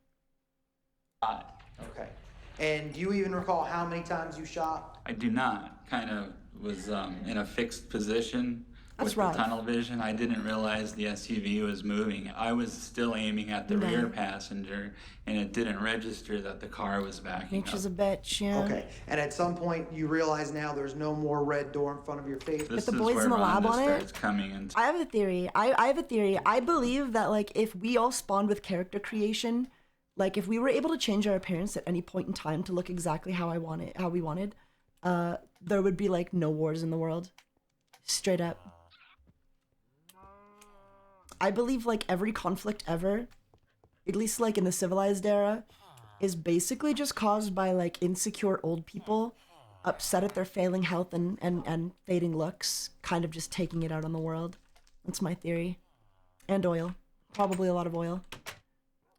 Okay. And do you even recall how many times you shot? I do not. Kind of was in a fixed position with rough. the tunnel vision. I didn't realize the SUV was moving. I was still aiming at the rear passenger, and it didn't register that the car was backing Nature's up. a bitch, yeah. Okay. And at some point, you realize now there's no more red door in front of your face? This the is boys where in the lab Rhonda on it? starts coming into. I have a theory. I have a theory. I believe that like if we all spawned with character creation, like if we were able to change our appearance at any point in time to look exactly how we wanted, there would be like no wars in the world. Straight up. I believe like every conflict ever, at least like in the civilized era, is basically just caused by like insecure old people upset at their failing health and fading looks, kind of just taking it out on the world. That's my theory. And oil. Probably a lot of oil.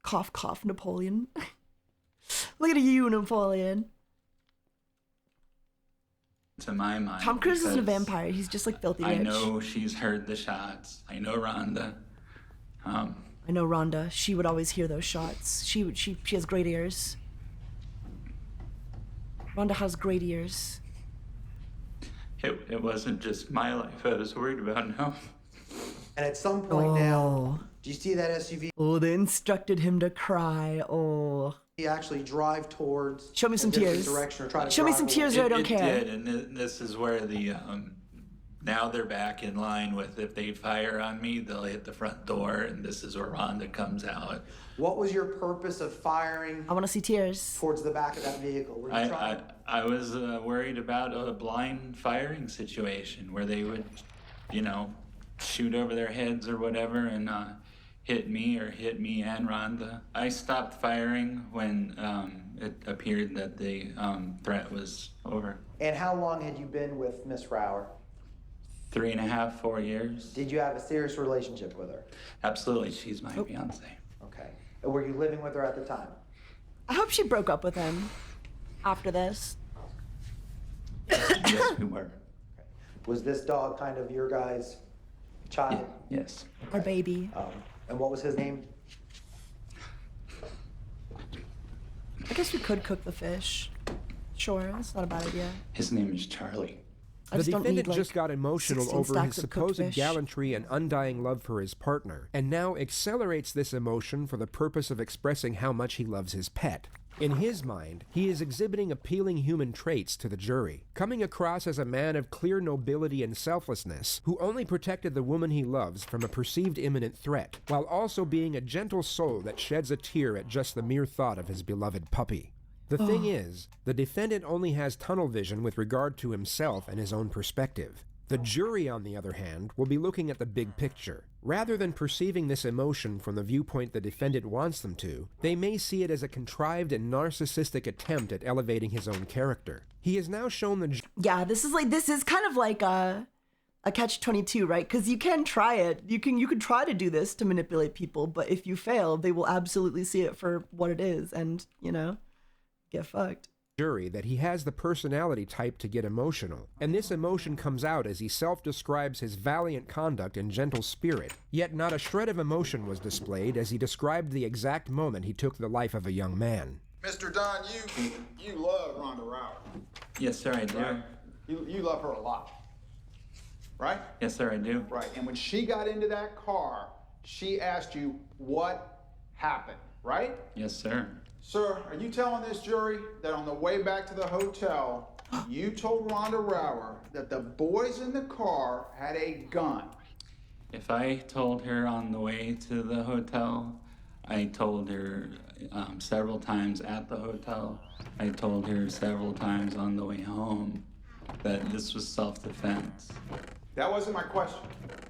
Cough, cough, Napoleon. Look at you, Napoleon. To my mind, Tom Cruise isn't a because vampire. He's just like filthy rich. I know she's heard the shots. I know Rhonda. I know Rhonda. She would always hear those shots. She has great ears. Rhonda has great ears. It wasn't just my life I was worried about, no. And at some point now, do you see that SUV? Oh, they instructed him to cry. Oh. He actually drive towards Show me some a different tears. Direction or try to Show me drive some away. tears or I don't It care. did, and this is where the now they're back in line with if they fire on me, they'll hit the front door, and this is where Rhonda comes out. What was your purpose of firing? I want to see tears. Towards the back of that vehicle. Were you trying? I was worried about a blind firing situation where they would, shoot over their heads or whatever and hit me and Rhonda. I stopped firing when it appeared that the threat was over. And how long had you been with Miss Rower? 3.5, 4 years. Did you have a serious relationship with her? Absolutely, she's my fiance. Okay. And were you living with her at the time? I hope she broke up with him after this. Yes, we were. Okay. Was this dog kind of your guys' child? Yes. Our baby. And what was his name? I guess we could cook the fish. Sure, that's not a bad idea. His name is Charlie. I The just don't defendant need, like, just got emotional 16 over his stacks of cooked supposed fish. gallantry and undying love for his partner, and now accelerates this emotion for the purpose of expressing how much he loves his pet. In his mind, he is exhibiting appealing human traits to the jury, coming across as a man of clear nobility and selflessness who only protected the woman he loves from a perceived imminent threat, while also being a gentle soul that sheds a tear at just the mere thought of his beloved puppy. The thing is, the defendant only has tunnel vision with regard to himself and his own perspective. The jury, on the other hand, will be looking at the big picture. Rather than perceiving this emotion from the viewpoint the defendant wants them to, they may see it as a contrived and narcissistic attempt at elevating his own character. He has now shown the Yeah, this is kind of like a catch-22, right? Because you can try it. You can try to do this to manipulate people, but if you fail, they will absolutely see it for what it is and, you know, get fucked. Jury that he has the personality type to get emotional, and this emotion comes out as he self-describes his valiant conduct and gentle spirit, yet not a shred of emotion was displayed as he described the exact moment he took the life of a young man. Mr. Dunn, you love Rhonda Rower. Yes, sir, I do. Right? You love her a lot, right? Yes, sir, I do. Right, and when she got into that car, she asked you what happened, right? Yes, sir. Sir, are you telling this jury that on the way back to the hotel, you told Rhonda Rower that the boys in the car had a gun? If I told her on the way to the hotel, I told her several times at the hotel. I told her several times on the way home that this was self-defense. That wasn't my question.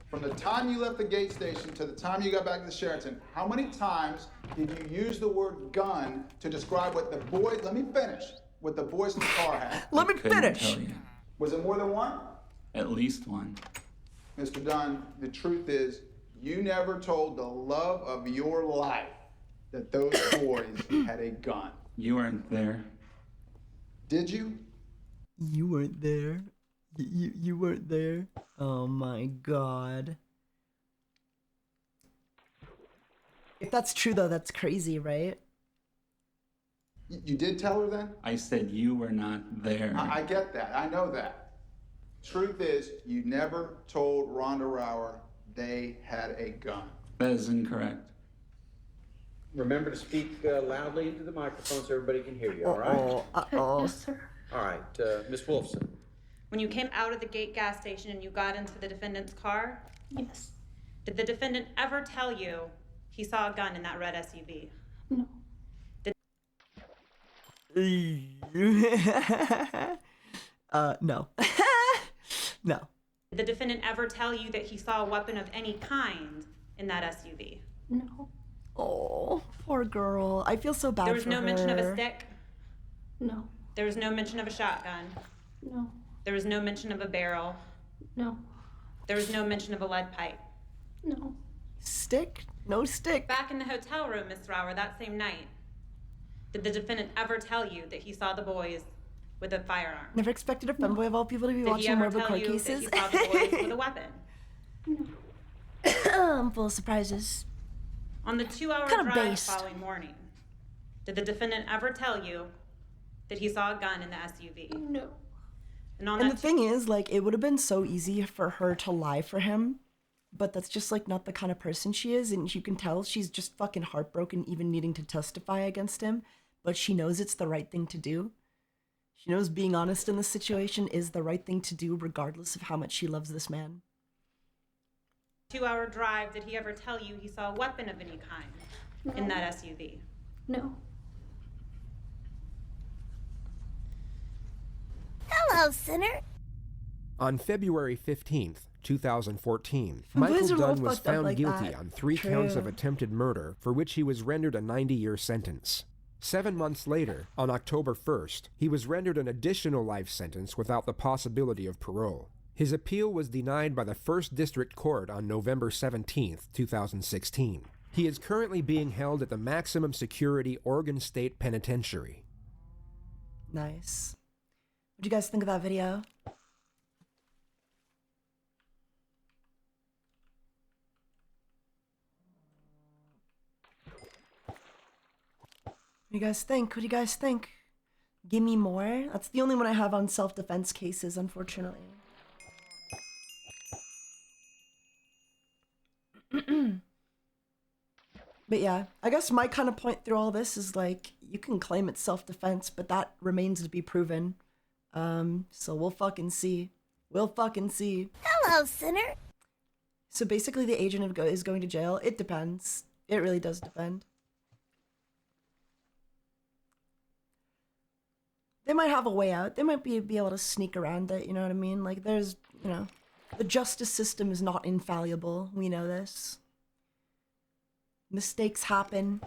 From the time you left the gate station to the time you got back to the Sheraton, how many times did you use the word gun to describe what the boys, let me finish, what the boys in the car had? Let me finish. Tell you. Was it more than one? At least one. Mr. Dunn, the truth is, you never told the love of your life that those boys had a gun. You weren't there. Did you? You weren't there. You weren't there. Oh my god. If that's true though, that's crazy, right? You did tell her then? I said you were not there. I get that. I know that. Truth is, you never told Rhonda Rower they had a gun. That is incorrect. Remember to speak loudly into the microphone so everybody can hear you, all right? Uh-oh. Yes, sir. All right, Miss Wolfson. When you came out of the gate gas station and you got into the defendant's car, Yes. did the defendant ever tell you he saw a gun in that red SUV? No. No. No. Did the defendant ever tell you that he saw a weapon of any kind in that SUV? No. Oh, poor girl. I feel so bad for her. There was no mention of a stick? No. There was no mention of a shotgun? No. There was no mention of a barrel? No. There was no mention of a lead pipe? No. Stick? No stick. Back in the hotel room, Miss Rower, that same night, did the defendant ever tell you that he saw the boys with a firearm? Never expected a femboy of all people to be Did he watching ever morbid tell court you cases. that he saw the boys with a weapon? I'm full of surprises. On the 2-hour Kinda drive based. following morning, did the defendant ever tell you that he saw a gun in the SUV? No. And on And that the thing is, like, it would have been so easy for her to lie for him, but that's just, like, not the kind of person she is, and you can tell she's just fucking heartbroken even needing to testify against him, but she knows it's the right thing to do. She knows being honest in this situation is the right thing to do regardless of how much she loves this man. 2-hour drive, did he ever tell you he saw a weapon of any kind in that SUV? No. Hello, sinner. On February 15th, 2014, Boys Michael are all Dunn was fucked up found like guilty that. on 3 True. counts of attempted murder, for which he was rendered a 90-year sentence. 7 months later, on October 1st, he was rendered an additional life sentence without the possibility of parole. His appeal was denied by the 1st District Court on November 17th, 2016. He is currently being held at the maximum security Oregon State Penitentiary. Nice. What'd you guys think of that video? What do you guys think? What do you guys think? Give me more? That's the only one I have on self-defense cases, unfortunately. But yeah, I guess my kind of point through all this is like, you can claim it's self-defense, but that remains to be proven. So we'll fucking see. We'll fucking see. Hello, sinner. So basically the agent is going to jail. It depends. It really does depend. They might have a way out. They might be able to sneak around it, you know what I mean? Like, there's, you know, the justice system is not infallible. We know this. Mistakes happen.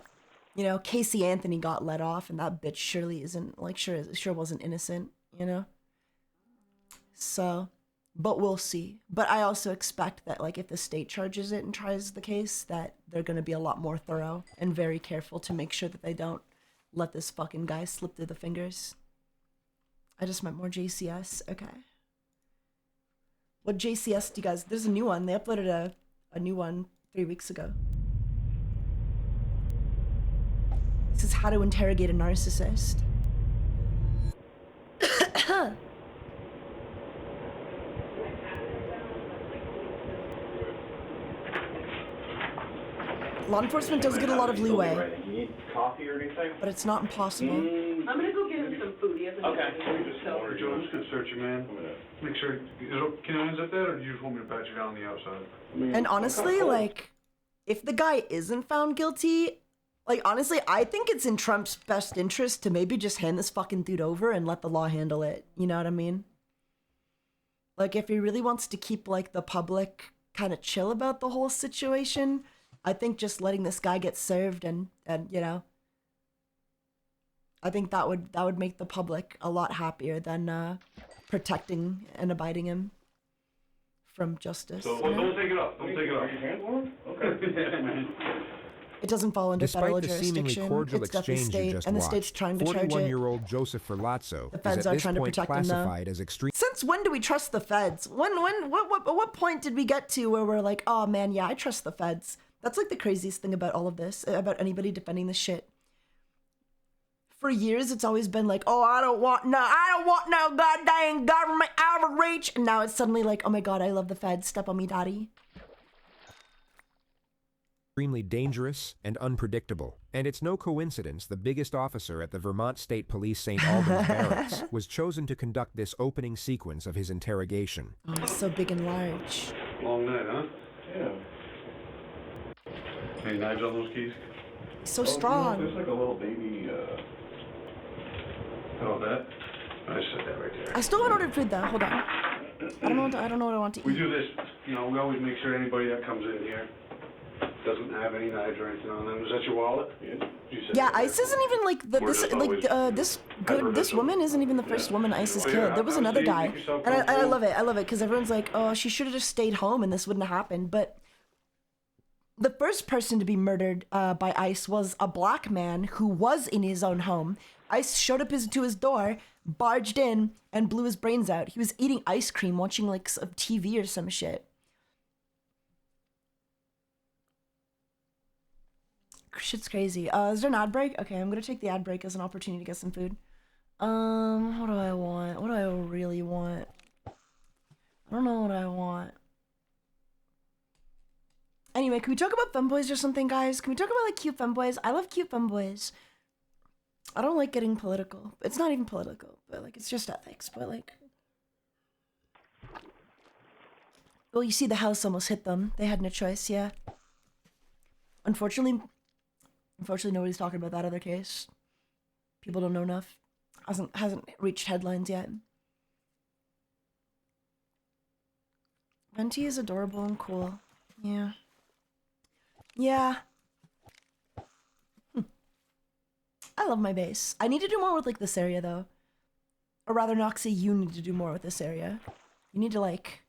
You know, Casey Anthony got let off, and that bitch surely isn't, like, sure wasn't innocent, you know? So, but we'll see. But I also expect that, like, if the state charges it and tries the case, that they're gonna be a lot more thorough and very careful to make sure that they don't let this fucking guy slip through the fingers. I just meant more JCS. Okay. What JCS do you guys... There's a new one. They uploaded a new one 3 weeks ago. This is how to interrogate a narcissist. Law enforcement does get a lot of leeway. You need coffee or anything? But it's not impossible. I'm gonna go get him some food. He hasn't okay. Joe, I'm just gonna search you, man. Make sure. Can I unzip that, or do you just want me to pat you down on the outside? And honestly, like, if the guy isn't found guilty, like, honestly, I think it's in Trump's best interest to maybe just hand this fucking dude over and let the law handle it. You know what I mean? Like, if he really wants to keep, like, the public kind of chill about the whole situation, I think just letting this guy get served and you know, I think that would make the public a lot happier than protecting and abiding him from justice. So don't take it off. Don't take it off. Your hands warm? Okay. Yeah, man. It doesn't fall under federal Despite the seemingly jurisdiction. cordial It's definitely exchange state, you just and the watched, state's trying to charge it. 41-year-old Joseph Ferlazzo The is feds at are this trying to point protect him, though. classified as extreme. Since when do we trust the feds? What point did we get to where we're like, oh man, yeah, I trust the feds? That's like the craziest thing about all of this, about anybody defending this shit. For years, it's always been like, oh, I don't want no goddamn government overreach. And now it's suddenly like, oh my God, I love the feds. Step on me, daddy. Extremely dangerous and unpredictable. And it's no coincidence the biggest officer at the Vermont State Police St. Albans Barracks was chosen to conduct this opening sequence of his interrogation. Oh, so big and large. Long night, huh? Yeah. Any knives on those keys? So strong. There's like a little baby, How about that? I said that right there. I still haven't ordered food though. Hold on. I don't know what I want to eat. We do this, you know, we always make sure anybody that comes in here doesn't have any knives or anything on them. Is that your wallet? Yeah, Ice isn't even like this woman isn't even the first woman Ice has killed. There was another guy, and I love it. I love it because everyone's like, oh, she should have just stayed home and this wouldn't have happened. But the first person to be murdered by Ice was a black man who was in his own home. Ice showed up to his door, barged in, and blew his brains out. He was eating ice cream, watching like some TV or some shit. Shit's crazy. Is there an ad break? Okay, I'm gonna take the ad break as an opportunity to get some food. What do I want? What do I really want? I don't know what I want. Anyway, can we talk about femboys or something, guys? Can we talk about like cute femboys? I love cute femboys. I don't like getting political. It's not even political, but like it's just ethics. But like, well, you see, the house almost hit them. They had no choice. Yeah. Unfortunately, nobody's talking about that other case. People don't know enough. Hasn't reached headlines yet. Venti is adorable and cool. Yeah. Yeah. I love my base. I need to do more with like this area though. Or rather, Noxy, you need to do more with this area. You need to like,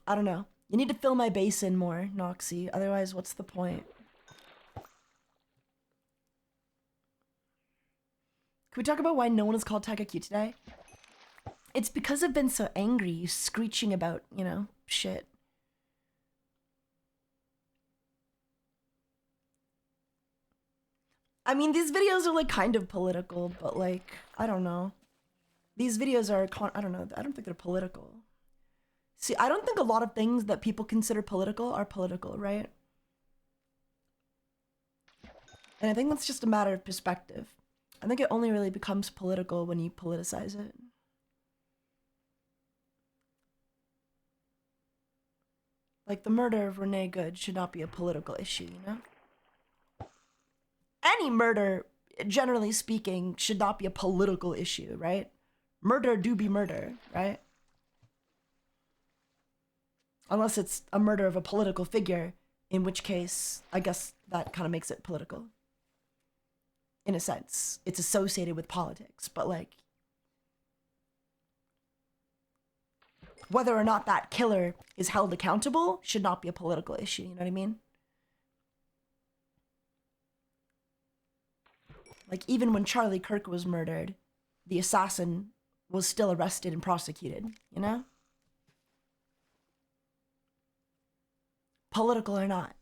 I don't know. You need to fill my base in more, Noxy. Otherwise, what's the point? Can we talk about why no one is called TaigaxHolic today? It's because I've been so angry, you screeching about, you know, shit. I mean, these videos are like kind of political, but like, I don't know. These videos are, I don't know, I don't think they're political. See, I don't think a lot of things that people consider political are political, right? And I think that's just a matter of perspective. I think it only really becomes political when you politicize it. Like the murder of Renee Good should not be a political issue, you know? Any murder, generally speaking, should not be a political issue, right? Murder do be murder, right? Unless it's a murder of a political figure, in which case, I guess that kind of makes it political. In a sense, it's associated with politics, but like, whether or not that killer is held accountable should not be a political issue, you know what I mean? Like, even when Charlie Kirk was murdered, the assassin was still arrested and prosecuted, you know? Political or not.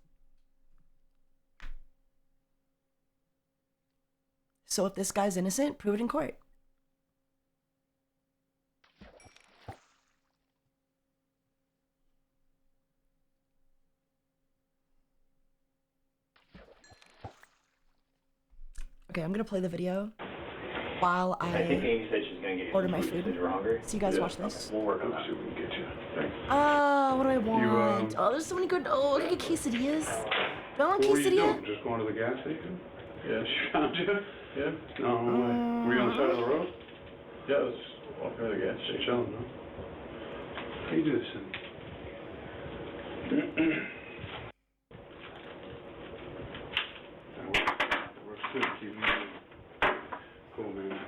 So if this guy's innocent, prove it in court. Okay, I'm gonna play the video while I think Amy said she's gonna get you order some my food food. since you're hungry. So you guys Yeah, watch this. We'll work on that. See what we can get you. Thanks. What do I want? Oh, there's so many good. Oh, I can get quesadillas. Do I want What were you quesadilla? doing? Just going to the gas station? Yeah, she found you? Yeah? No, no way. Were you on the side of the road? Yeah, I was walking by the gas station. Chilling, no? How you do this thing? That works too. Keep moving. Cool, man.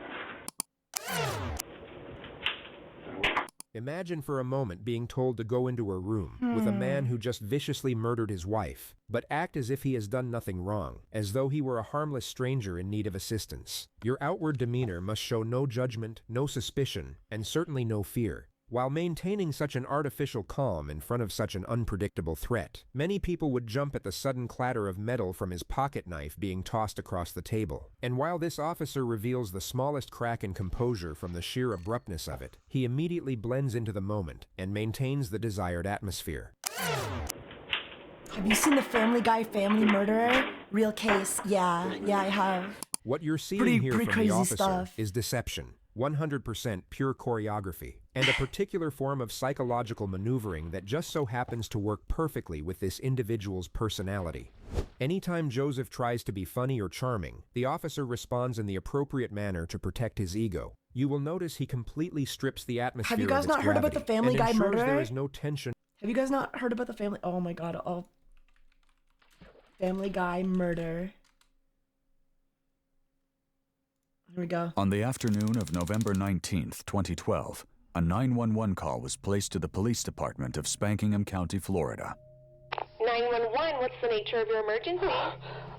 Imagine for a moment being told to go into a room with a man who just viciously murdered his wife, but act as if he has done nothing wrong, as though he were a harmless stranger in need of assistance. Your outward demeanor must show no judgment, no suspicion, and certainly no fear. While maintaining such an artificial calm in front of such an unpredictable threat, many people would jump at the sudden clatter of metal from his pocket knife being tossed across the table. And while this officer reveals the smallest crack in composure from the sheer abruptness of it, he immediately blends into the moment and maintains the desired atmosphere. Have you seen the Family Guy Family Murderer? Real case. Yeah, I have. What you're seeing Pretty here from crazy the officer stuff. is deception, 100% pure choreography, and a particular form of psychological maneuvering that just so happens to work perfectly with this individual's personality. Anytime Joseph tries to be funny or charming, the officer responds in the appropriate manner to protect his ego. You will notice he completely strips the atmosphere Have you guys of its not heard about the gravity Family and Guy ensures murderer? there is no tension. Have you guys not heard about the family? Oh my god. Oh. Family Guy murder. Here we go. On the afternoon of November 19th, 2012, a 911 call was placed to the police department of Spankingham County, Florida. 911, what's the nature of your emergency?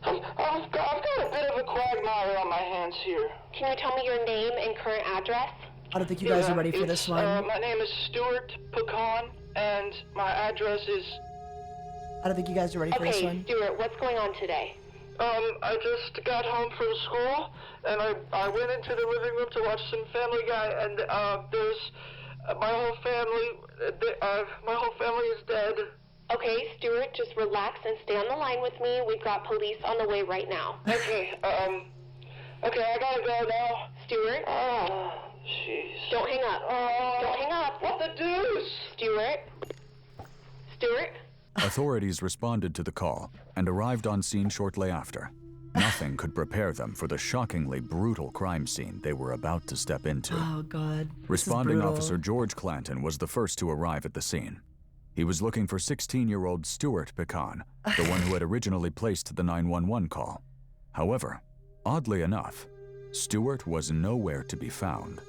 I've got a bit of a quagmire on my hands here. Can you tell me your name and current address? I don't think you guys are ready for this one. My name is Stuart Pecan, and my address is... I don't think you guys are ready for this Okay, one. Stuart, what's going on today? I just got home from school, and I went into the living room to watch some Family Guy, and there's my whole family is dead. Okay, Stuart, just relax and stay on the line with me. We've got police on the way right now. Okay, okay, I gotta go now. Stuart? Oh, jeez. Don't hang up. Don't hang up. What the deuce? Stuart? Stuart? Authorities responded to the call and arrived on scene shortly after. Nothing could prepare them for the shockingly brutal crime scene they were about to step into. Oh god. Responding officer George Clanton was the first to arrive at the scene. He was looking for 16-year-old Stuart Pecan, the one who had originally placed the 911 call. However, oddly enough, Stuart was nowhere to be found.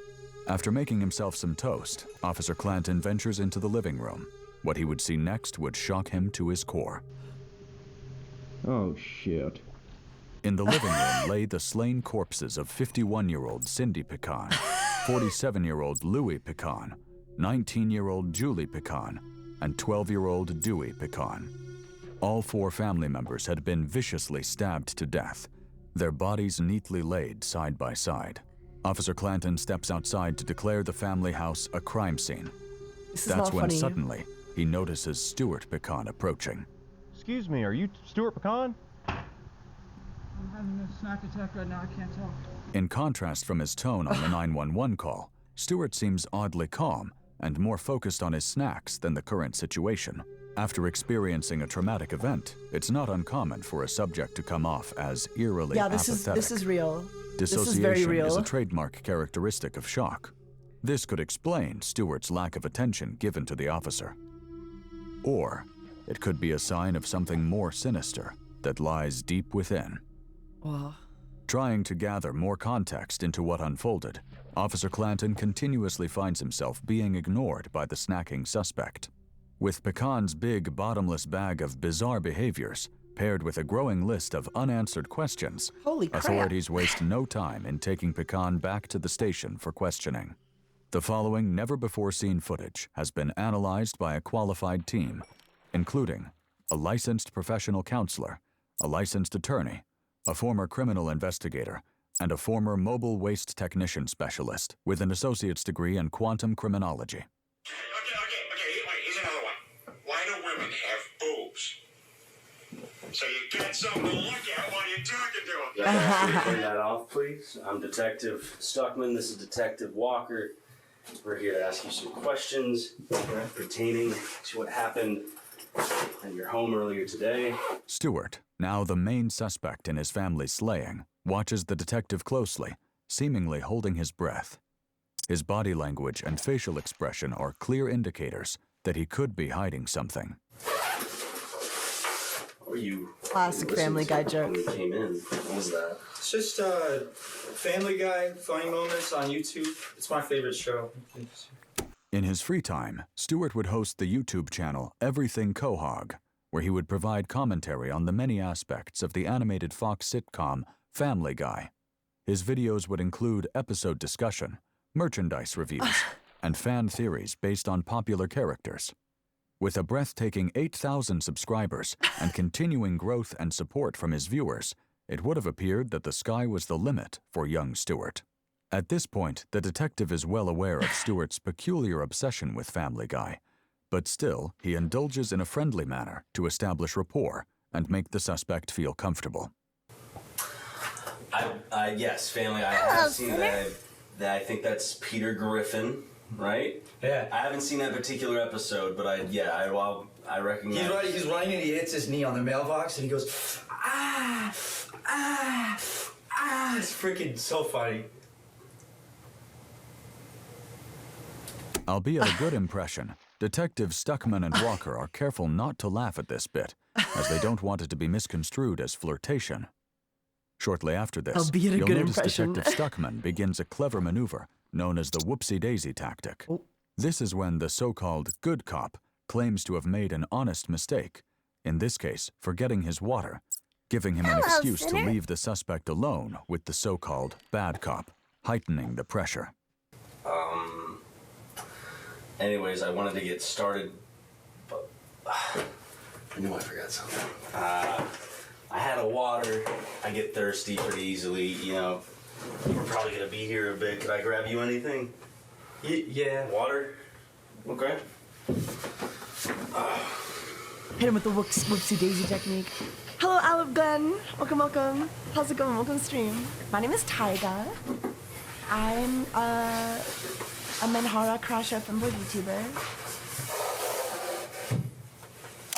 After making himself some toast, Officer Clanton ventures into the living room. What he would see next would shock him to his core. Oh, shit. In the living room lay the slain corpses of 51-year-old Cindy Pecan, 47-year-old Louis Pecan, 19-year-old Julie Pecan, and 12-year-old Dewey Pecan. All four family members had been viciously stabbed to death, their bodies neatly laid side by side. Officer Clanton steps outside to declare the family house a crime scene. That's when suddenly he notices Stuart Pecan approaching. Excuse me, are you Stuart Pecan? having a snack attack right now. I can't talk. In contrast from his tone on the 911 call, Stewart seems oddly calm and more focused on his snacks than the current situation. After experiencing a traumatic event, it's not uncommon for a subject to come off as eerily apathetic. This is real. Dissociation this is very real. is a trademark characteristic of shock. This could explain Stewart's lack of attention given to the officer. Or it could be a sign of something more sinister that lies deep within. Wow. Trying to gather more context into what unfolded, Officer Clanton continuously finds himself being ignored by the snacking suspect. With Pecan's big, bottomless bag of bizarre behaviors, paired with a growing list of unanswered questions, Holy crap. authorities waste no time in taking Pecan back to the station for questioning. The following never-before-seen footage has been analyzed by a qualified team, including a licensed professional counselor, a licensed attorney, a former criminal investigator, and a former mobile waste technician specialist with an associate's degree in quantum criminology. Okay, here's another one. Why do women have boobs? So you got something to look at while you're talking to them. Turn that off, please. I'm Detective Stuckman. This is Detective Walker. We're here to ask you some questions pertaining to what happened at your home earlier today. Stewart, now the main suspect in his family's slaying, watches the detective closely, seemingly holding his breath. His body language and facial expression are clear indicators that he could be hiding something. What were you? Classic Family Guy joke. When you came in, what was that? It's just Family Guy, funny moments on YouTube. It's my favorite show. In his free time, Stewart would host the YouTube channel Everything Quahog, where he would provide commentary on the many aspects of the animated Fox sitcom Family Guy. His videos would include episode discussion, merchandise reviews, and fan theories based on popular characters. With a breathtaking 8,000 subscribers and continuing growth and support from his viewers, it would have appeared that the sky was the limit for young Stewart. At this point, the detective is well aware of Stewart's peculiar obsession with Family Guy, but still, he indulges in a friendly manner to establish rapport and make the suspect feel comfortable. Yes, Family Guy. I have seen that. I think that's Peter Griffin, right? Yeah. I haven't seen that particular episode, but I recognize. He's running and he hits his knee on the mailbox and he goes, ah. It's freaking so funny. Albeit a good impression, Detectives Stuckman and Walker are careful not to laugh at this bit, as they don't want it to be misconstrued as flirtation. Shortly after this, you'll notice Detective Stuckman begins a clever maneuver known as the whoopsie-daisy tactic. This is when the so-called good cop claims to have made an honest mistake, in this case, forgetting his water, giving him an excuse to leave the suspect alone with the so-called bad cop, heightening the pressure. Anyways, I wanted to get started, but I knew I forgot something. I had a water. I get thirsty pretty easily, you know. We're probably gonna be here a bit. Could I grab you anything? Yeah. Water? Okay. Hit him with the whoopsie-daisy technique. Hello, Olive Glen. Welcome. How's it going? Welcome to stream. My name is Taiga. I'm a Menhara Crasher fanboy YouTuber.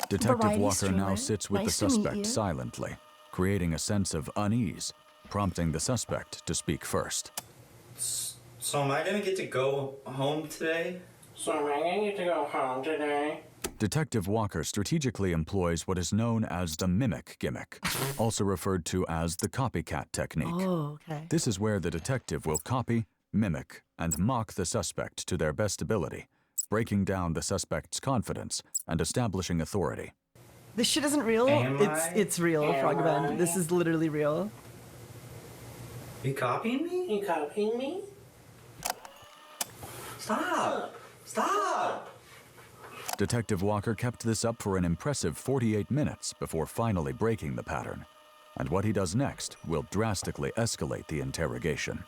Detective Walker now sits with the suspect silently, creating a sense of unease, prompting the suspect to speak first. So am I gonna get to go home today? Detective Walker strategically employs what is known as the mimic gimmick, also referred to as the copycat technique. Oh, okay. This is where the detective will copy, mimic, and mock the suspect to their best ability, breaking down the suspect's confidence and establishing authority. This shit isn't real. It's real, Frogman. This is literally real. You copying me? You copying me? Stop! Stop! Detective Walker kept this up for an impressive 48 minutes before finally breaking the pattern, and what he does next will drastically escalate the interrogation.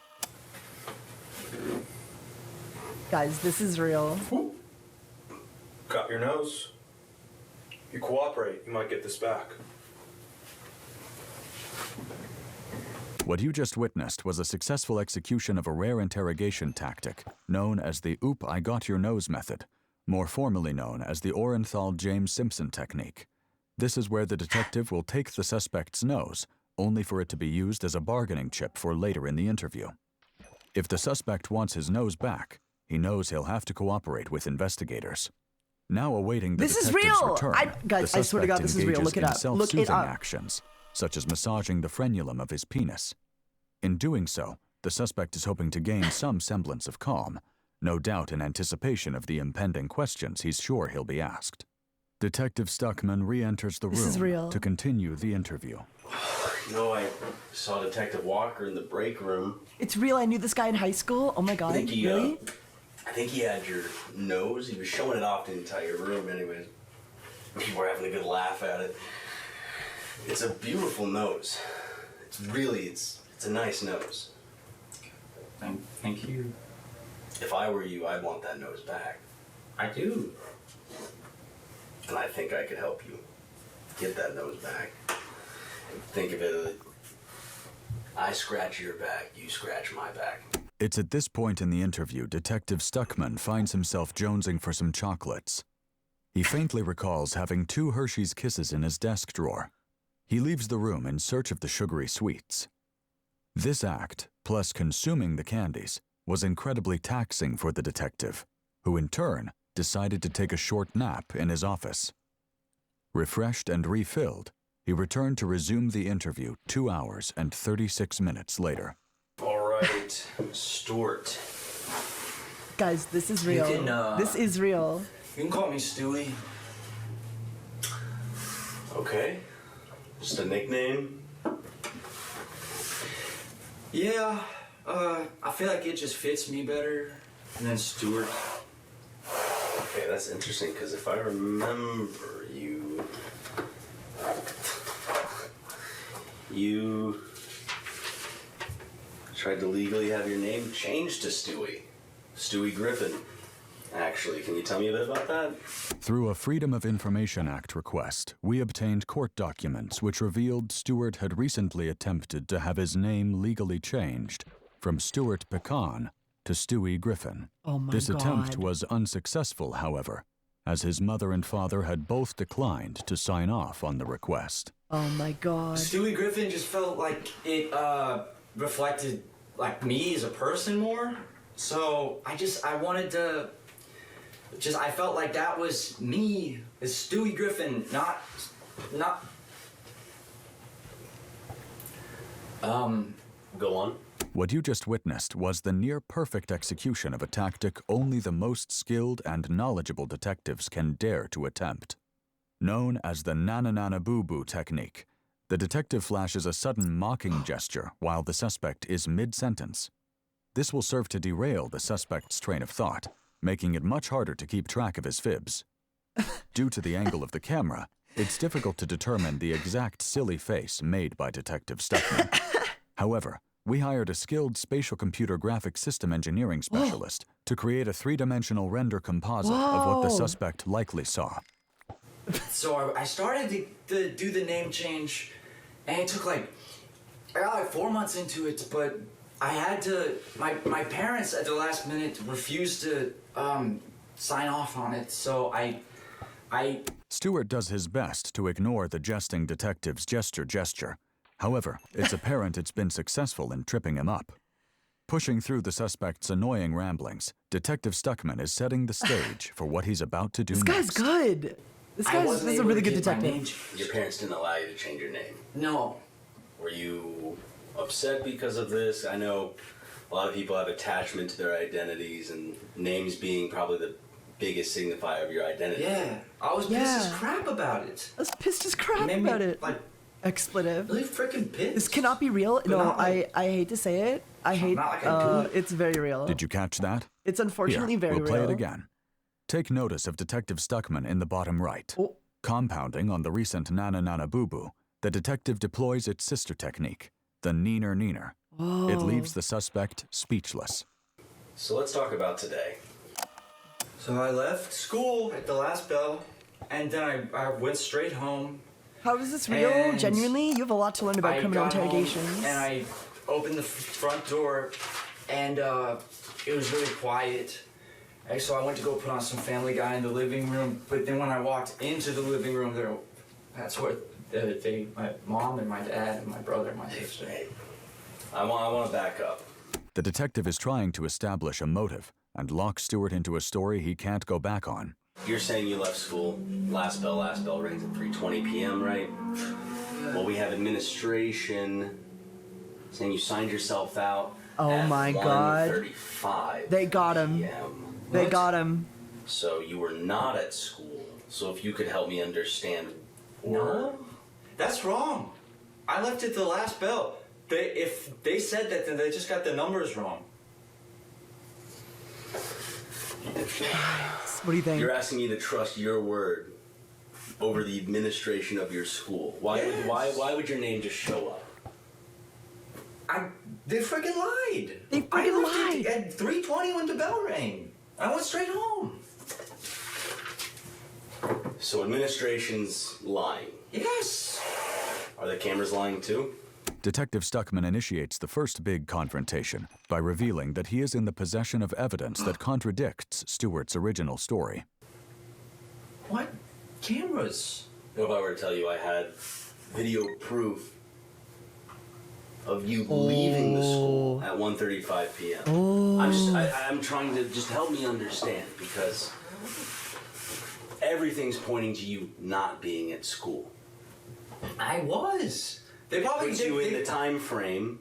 Guys, this is real. Got your nose. You cooperate, you might get this back. What you just witnessed was a successful execution of a rare interrogation tactic known as the Oop, I Got Your Nose method, more formally known as the Orenthal-James Simpson technique. This is where the detective will take the suspect's nose, only for it to be used as a bargaining chip for later in the interview. If the suspect wants his nose back, he knows he'll have to cooperate with investigators. Now awaiting the detective's return, Guys, I swear to God, this is real. Look it up. Look it up. Actions, such as massaging the frenulum of his penis. In doing so, the suspect is hoping to gain some semblance of calm, no doubt in anticipation of the impending questions he's sure he'll be asked. Detective Stuckman re-enters the room to continue the interview. You know, I saw Detective Walker in the break room. It's real. I knew this guy in high school. Oh my God, really? I think he had your nose. He was showing it off to the entire room anyways. People were having a good laugh at it. It's a beautiful nose. It's a nice nose. Thank you. If I were you, I'd want that nose back. I do. And I think I could help you get that nose back. Think of it as I scratch your back, you scratch my back. It's at this point in the interview Detective Stuckman finds himself jonesing for some chocolates. He faintly recalls having 2 Hershey's Kisses in his desk drawer. He leaves the room in search of the sugary sweets. This act, plus consuming the candies, was incredibly taxing for the detective, who in turn decided to take a short nap in his office. Refreshed and refilled, he returned to resume the interview 2 hours and 36 minutes later. All right, Stuart. Guys, this is real. This is real. You can call me Stewie. Okay. Just a nickname? Yeah, I feel like it just fits me better than Stuart. Okay, that's interesting, because if I remember you tried to legally have your name changed to Stewie. Stewie Griffin. Actually, can you tell me a bit about that? Through a Freedom of Information Act request, we obtained court documents which revealed Stewart had recently attempted to have his name legally changed from Stuart Pecan to Stewie Griffin. Oh my This God. attempt was unsuccessful, however, as his mother and father had both declined to sign off on the request. Oh my God. Stewie Griffin just felt like it reflected like me as a person more. So I wanted to I felt like that was me as Stewie Griffin, not Go on. What you just witnessed was the near-perfect execution of a tactic only the most skilled and knowledgeable detectives can dare to attempt. Known as the na-na-na-na-boo-boo technique, the detective flashes a sudden mocking gesture while the suspect is mid-sentence. This will serve to derail the suspect's train of thought, making it much harder to keep track of his fibs. Due to the angle of the camera, it's difficult to determine the exact silly face made by Detective Stuckman. However, we hired a skilled spatial computer graphic system engineering specialist to create a 3-dimensional render composite of what the suspect likely saw. So I started to do the name change, and it took I got 4 months into it, but I had to, my parents at the last minute refused to sign off on it, so I Stewart does his best to ignore the jesting detective's gesture. However, it's apparent it's been successful in tripping him up. Pushing through the suspect's annoying ramblings, Detective Stuckman is setting the stage for what he's about to do This next. guy's good. This is a really good detective. Your parents didn't allow you to change your name? No. Were you upset because of this? I know a lot of people have attachment to their identities, and names being probably the biggest signifier of your identity. Yeah, I was pissed as crap about it. I was pissed as crap about it. Expletive. Really freaking pissed. This cannot be real. But No, not I hate to say it. I hate. Not like I do it. It's very real. Did you catch that? It's unfortunately Here, very we'll play real. it again. Take notice of Detective Stuckman in the bottom right. Compounding on the recent na-na-na-na-boo-boo, the detective deploys its sister technique, the neener-neener. It leaves the suspect speechless. So let's talk about today. So I left school at the last bell, and then I went straight home. How is this real? And Genuinely? You have a lot to learn about I criminal got home, interrogations. and opened the front door, and it was really quiet. And so I went to go put on some Family Guy in the living room, but then when I walked into the living room, that's where my mom and my dad and my brother and my sister. I want to back up. The detective is trying to establish a motive and locks Stewart into a story he can't go back on. You're saying you left school, last bell rings at 3:20 p.m., right? Well, we have administration saying you signed yourself out at my God. 1:35 They got him. p.m. They got him. So you were not at school. So if you could help me understand. No, that's wrong. I left at the last bell. If they said that, then they just got the numbers wrong. What do you think? You're asking me to trust your word over the administration of your school. Why would your name just show up? They freaking lied. They freaking lied. At 3:20 when the bell rang. I went straight home. So administration's lying. Yes. Are the cameras lying too? Detective Stuckman initiates the first big confrontation by revealing that he is in the possession of evidence that contradicts Stewart's original story. What cameras? What if I were to tell you I had video proof of you leaving the school at 1:35 p.m.? I'm trying to just help me understand, because everything's pointing to you not being at school. I was. They probably puts you in the time frame.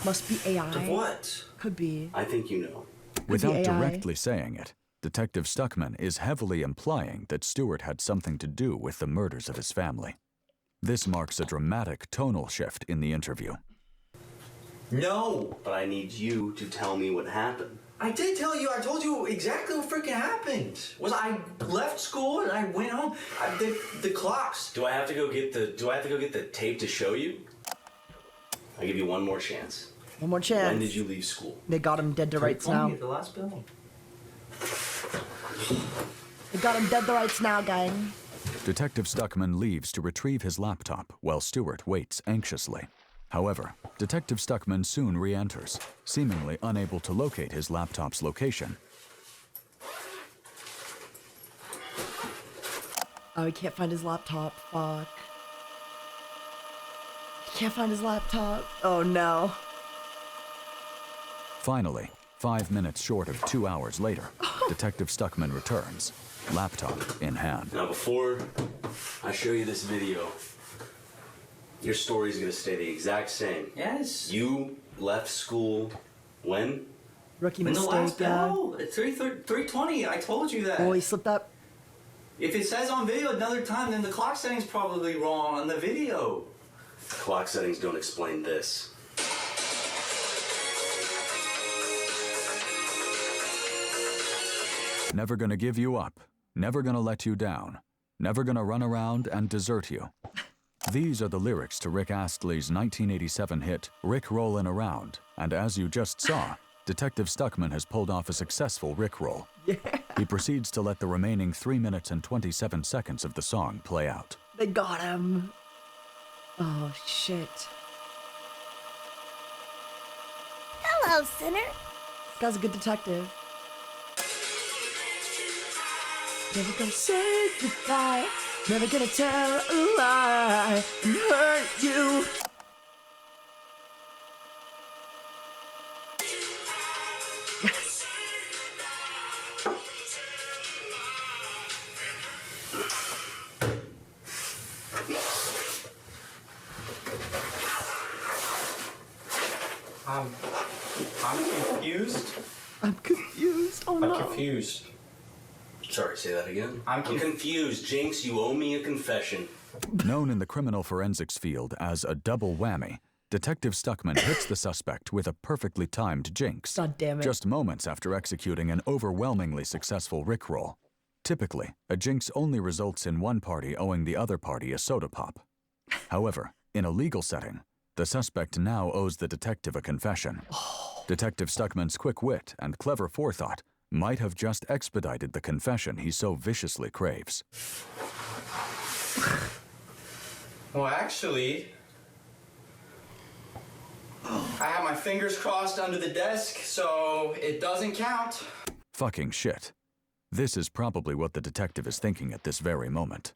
Must be AI. Of what? Could be. I think you know. Without AI. directly saying it, Detective Stuckman is heavily implying that Stewart had something to do with the murders of his family. This marks a dramatic tonal shift in the interview. No. But I need you to tell me what happened. I did tell you. I told you exactly what freaking happened. I left school and I went home. The clocks. Do I have to go get the tape to show you? I'll give you one more chance. One more chance. When did you leave school? They got him dead to rights now. The last bell. They got him dead to rights now, gang. Detective Stuckman leaves to retrieve his laptop while Stewart waits anxiously. However, Detective Stuckman soon re-enters, seemingly unable to locate his laptop's location. Oh, he can't find his laptop. Fuck. He can't find his laptop. Oh, no. Finally, 5 minutes short of 2 hours later, Detective Stuckman returns, laptop in hand. Now, before I show you this video, your story's gonna stay the exact same. Yes. You left school when? Rookie In the mistake, last bell. At 3:20. I told you that. Oh, he slipped up. If it says on video another time, then the clock setting's probably wrong on the video. Clock settings don't explain this. Never gonna give you up, never gonna let you down, never gonna run around and desert you. These are the lyrics to Rick Astley's 1987 hit, Rick Rollin' Around, and as you just saw, Detective Stuckman has pulled off a successful Rickroll. Yeah. He proceeds to let the remaining 3 minutes and 27 seconds of the song play out. They got him. Oh, shit. Hello, sinner. This guy's a good detective. Never gonna say goodbye. Never gonna tell a lie and hurt you. I'm confused. I'm confused. Oh no. I'm confused. Sorry, say that again? I'm confused. Jinx, you owe me a confession. Known in the criminal forensics field as a double whammy, Detective Stuckman hits the suspect with a perfectly timed jinx. God damn it. Just moments after executing an overwhelmingly successful Rickroll. Typically, a jinx only results in one party owing the other party a soda pop. However, in a legal setting, the suspect now owes the detective a confession. Detective Stuckman's quick wit and clever forethought might have just expedited the confession he so viciously craves. Well, actually, I have my fingers crossed under the desk, so it doesn't count. Fucking shit. This is probably what the detective is thinking at this very moment.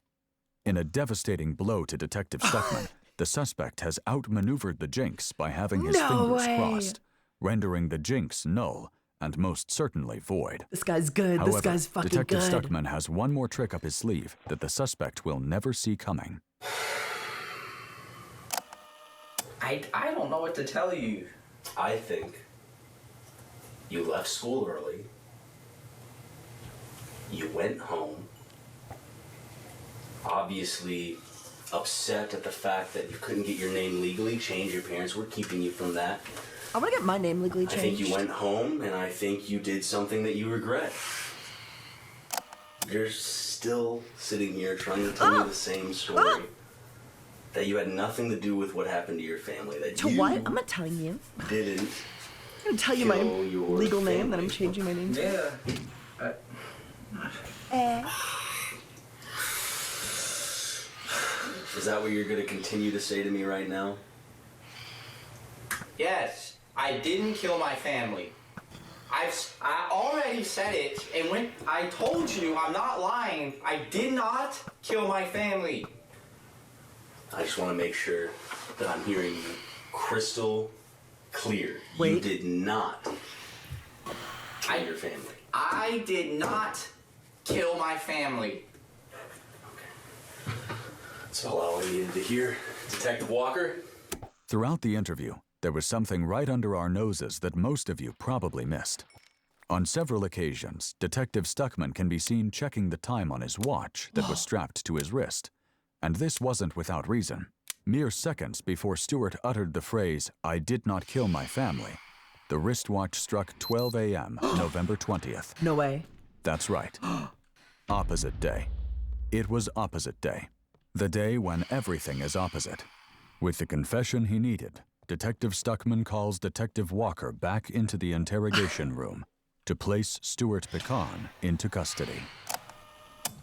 In a devastating blow to Detective Stuckman, the suspect has outmaneuvered the jinx by having his fingers crossed, rendering the jinx null and most certainly void. This guy's good. However, This guy's fucking Detective good. Stuckman has one more trick up his sleeve that the suspect will never see coming. I don't know what to tell you. I think you left school early. You went home. Obviously upset at the fact that you couldn't get your name legally changed. Your parents were keeping you from that. I want to get my name legally changed. I think you went home, and I think you did something that you regret. You're still sitting here trying to tell me the same story. That you had nothing to do with what happened to your family. That To you what? I'm not telling you. didn't. I'm gonna tell you my kill your legal name family. that I'm changing my name to. Yeah. Is that what you're going to continue to say to me right now? Yes, I didn't kill my family. I already said it, and when I told you, I'm not lying. I did not kill my family. I just want to make sure that I'm hearing you crystal clear. Wait. You did not kill your family. I did not kill my family. That's all I needed to hear. Detective Walker? Throughout the interview, there was something right under our noses that most of you probably missed. On several occasions, Detective Stuckman can be seen checking the time on his watch that was strapped to his wrist. And this wasn't without reason. Mere seconds before Stewart uttered the phrase, "I did not kill my family," the wristwatch struck 12 a.m., November 20th. No way. That's right. Opposite day. It was opposite day. The day when everything is opposite. With the confession he needed, Detective Stuckman calls Detective Walker back into the interrogation room to place Stuart Pecan into custody.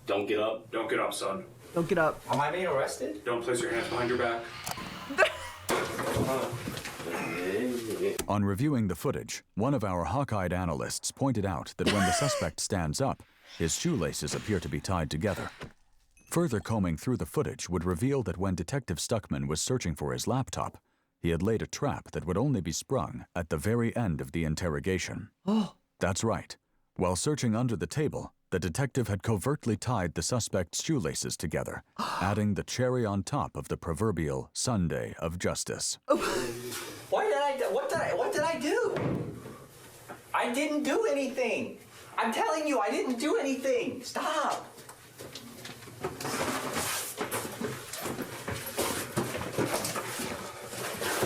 Don't get up. Don't get up, son. Don't get up. Am I being arrested? Don't place your hands behind your back. On reviewing the footage, one of our hawk-eyed analysts pointed out that when the suspect stands up, his shoelaces appear to be tied together. Further combing through the footage would reveal that when Detective Stuckman was searching for his laptop, he had laid a trap that would only be sprung at the very end of the interrogation. Oh. That's right. While searching under the table, the detective had covertly tied the suspect's shoelaces together, adding the cherry on top of the proverbial sundae of justice. What did I do? I didn't do anything. I'm telling you, I didn't do anything. Stop.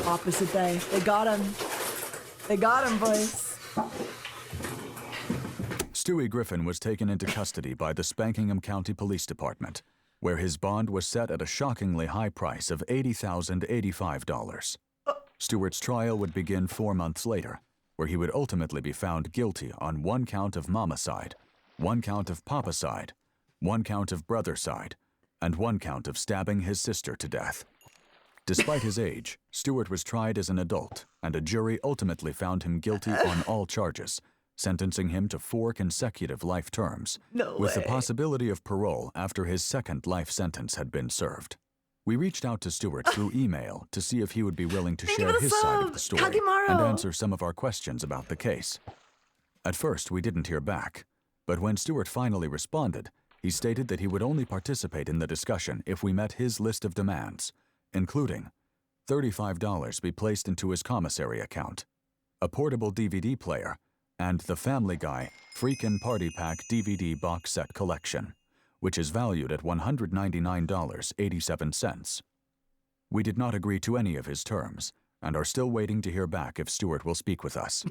Opposite day. They got him. They got him, boys. Stewie Griffin was taken into custody by the Spankingham County Police Department, where his bond was set at a shockingly high price of $80,085. Stewart's trial would begin 4 months later, where he would ultimately be found guilty on 1 count of momicide, 1 count of papicide, 1 count of brothercide, and 1 count of stabbing his sister to death. Despite his age, Stewart was tried as an adult, and a jury ultimately found him guilty on all charges, sentencing him to 4 consecutive life terms, with the possibility of parole after his second life sentence had been served. We reached out to Stewart through email to see if he would be willing to share his side of the story and answer some of our questions about the case. At first, we didn't hear back, but when Stewart finally responded, he stated that he would only participate in the discussion if we met his list of demands, including $35 be placed into his commissary account, a portable DVD player, and the Family Guy Freakin' Party Pack DVD box set collection, which is valued at $199.87. We did not agree to any of his terms, and are still waiting to hear back if Stewart will speak with us.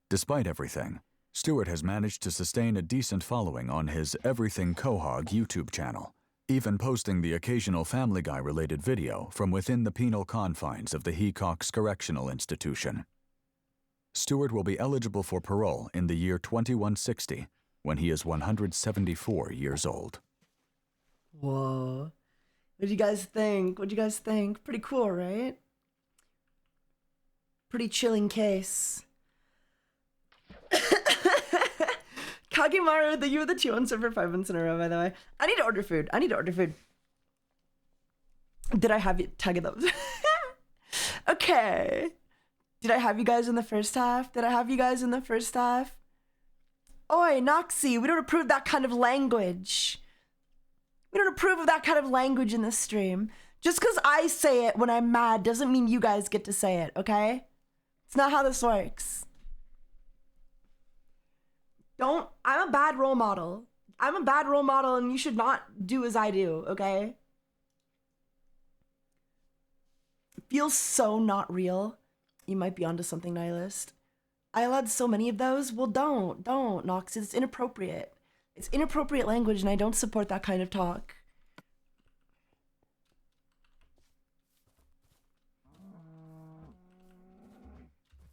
Despite everything, Stewart has managed to sustain a decent following on his Everything Quahog YouTube channel, even posting the occasional Family Guy-related video from within the penal confines of the Hecox Correctional Institution. Stewart will be eligible for parole in the year 2160, when he is 174 years old. Whoa. What'd you guys think? What'd you guys think? Pretty cool, right? Pretty chilling case. Kagimaru, you were the 2 on server 5 months in a row, by the way. I need to order food. Did I have you tag those? Okay. Did I have you guys in the first half? Oi, Noxy, we don't approve that kind of language. We don't approve of that kind of language in this stream. Just because I say it when I'm mad doesn't mean you guys get to say it, okay? It's not how this works. I'm a bad role model. And you should not do as I do, okay? It feels so not real. You might be onto something, Nihilist. I allowed so many of those. Well, don't, Nox. It's inappropriate. It's inappropriate language, and I don't support that kind of talk.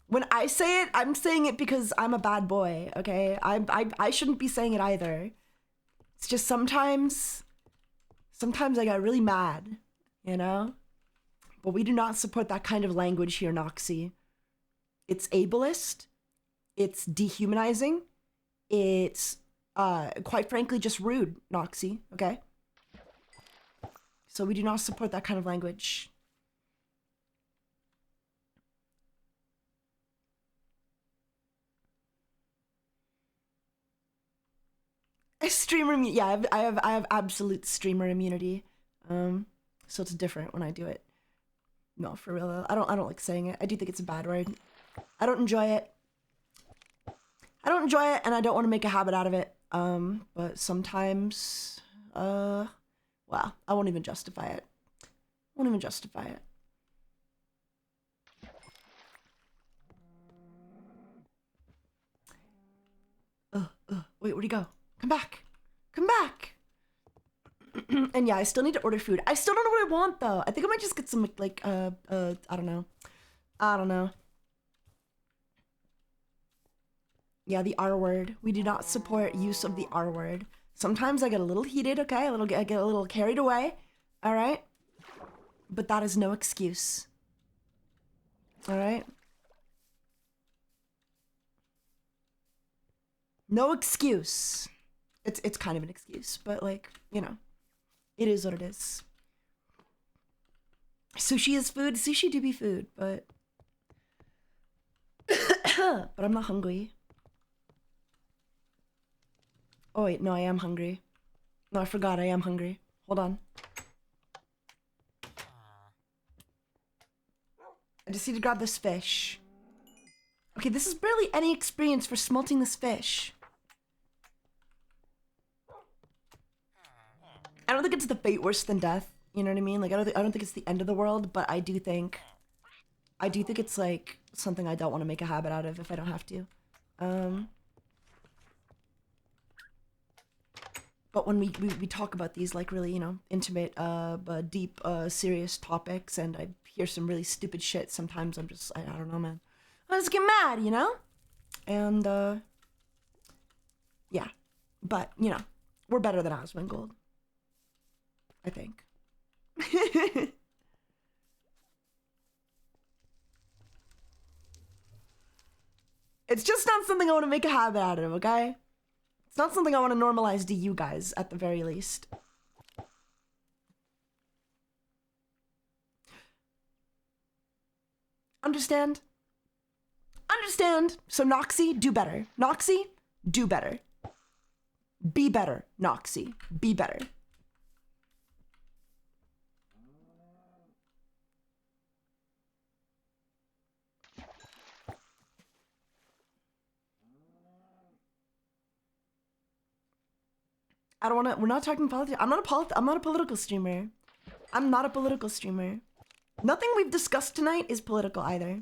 When I say it, I'm saying it because I'm a bad boy, okay? I shouldn't be saying it either. It's just sometimes I got really mad, you know? But we do not support that kind of language here, Noxy. It's ableist. It's dehumanizing. It's, quite frankly, just rude, Noxy, okay? So we do not support that kind of language. Streamer immunity. Yeah, I have absolute streamer immunity. So it's different when I do it. No, for real though. I don't like saying it. I do think it's a bad word. I don't enjoy it. And I don't want to make a habit out of it. But sometimes, well, I won't even justify it. Wait, where'd he go? Come back. And yeah, I still need to order food. I still don't know what I want though. I think I might just get some like, I don't know. Yeah, the R word. We do not support use of the R word. Sometimes I get a little heated, okay? I get a little carried away, all right? But that is no excuse, all right? No excuse. It's kind of an excuse, but like, you know, it is what it is. Sushi is food. Sushi do be food, but but I'm not hungry. Oh wait, no, I am hungry. No, I forgot I am hungry. Hold on. I just need to grab this fish. Okay, this is barely any experience for smelting this fish. I don't think it's the fate worse than death. You know what I mean? Like, I don't think it's the end of the world, but I do think it's like something I don't want to make a habit out of if I don't have to. But when we talk about these like really, you know, intimate, deep, serious topics, and I hear some really stupid shit, sometimes I'm just, I don't know, man. I just get mad, you know? And, yeah. But, you know, we're better than Oswingold. I think. It's just not something I want to make a habit out of, okay? It's not something I want to normalize to you guys, at the very least. Understand? Understand. So Noxy, do better. Noxy, do better. Be better, Noxy. Be better. I don't want to, we're not talking politics. I'm not a political streamer. I'm not a political streamer. Nothing we've discussed tonight is political either.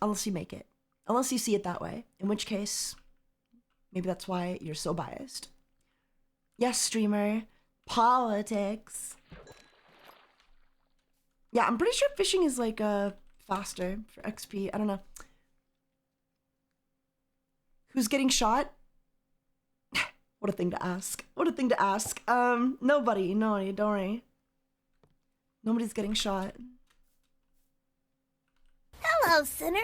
Unless you make it. Unless you see it that way. In which case, maybe that's why you're so biased. Yes, streamer. Politics. Yeah, I'm pretty sure fishing is like faster for XP. I don't know. Who's getting shot? What a thing to ask. What a thing to ask. Nobody. No, don't worry. Nobody's getting shot. Hello, sinner.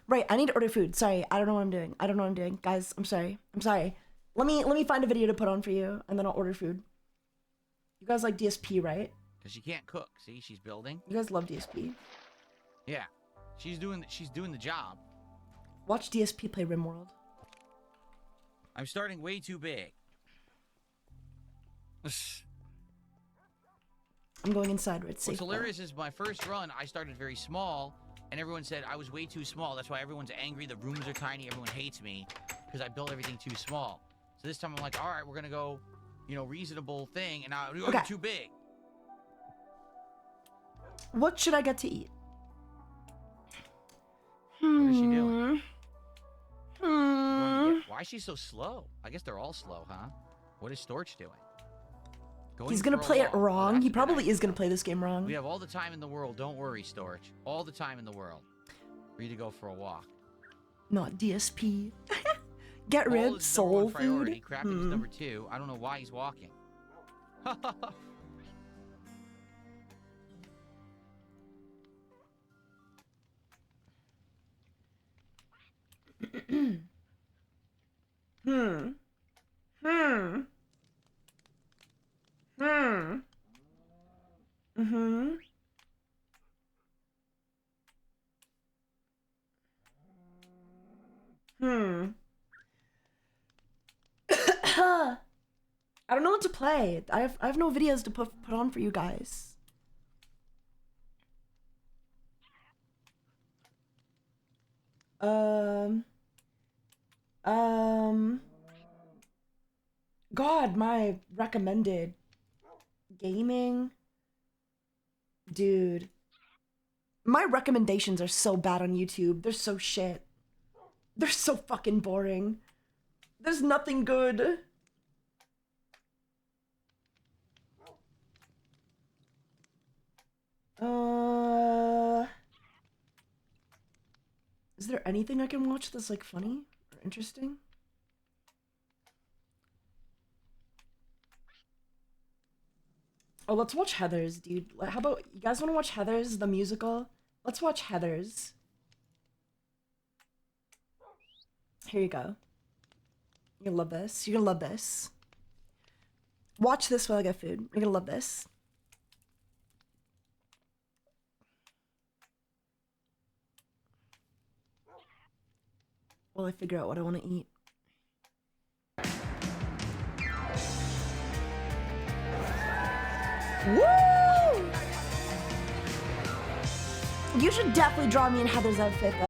Right, I need to order food. Sorry, I don't know what I'm doing. I don't know what I'm doing. Guys, I'm sorry. I'm sorry. Let me find a video to put on for you, and then I'll order food. You guys like DSP, right? Because she can't cook. See, she's building. You guys love DSP. Yeah, she's doing the job. Watch DSP play RimWorld. I'm starting way too big. I'm going inside where it's safe. What's hilarious is my first run, I started very small, and everyone said I was way too small. That's why everyone's angry. The rooms are tiny. Everyone hates me because I built everything too small. So this time I'm like, all right, we're gonna go, you know, reasonable thing, and now you're too big. What should I get to eat? What is she doing? Why is she so slow? I guess they're all slow, huh? What is Storch doing? He's gonna play it wrong. He probably is gonna play this game wrong. We have all the time in the world. Don't worry, Storch. All the time in the world for you to go for a walk. Not DSP. Get rid soul food. Crapping is number 2. I don't know why he's walking. I don't know what to play. I have no videos to put on for you guys. God, my recommended gaming. Dude. My recommendations are so bad on YouTube. They're so shit. They're so fucking boring. There's nothing good. Is there anything I can watch that's like funny or interesting? Oh, let's watch Heathers, dude. How about you guys want to watch Heathers, the musical? Let's watch Heathers. Here you go. You're gonna love this. You're gonna love this. Watch this while I get food. You're gonna love this. While I figure out what I want to eat. Woo! You should definitely draw me in Heather's outfit, though.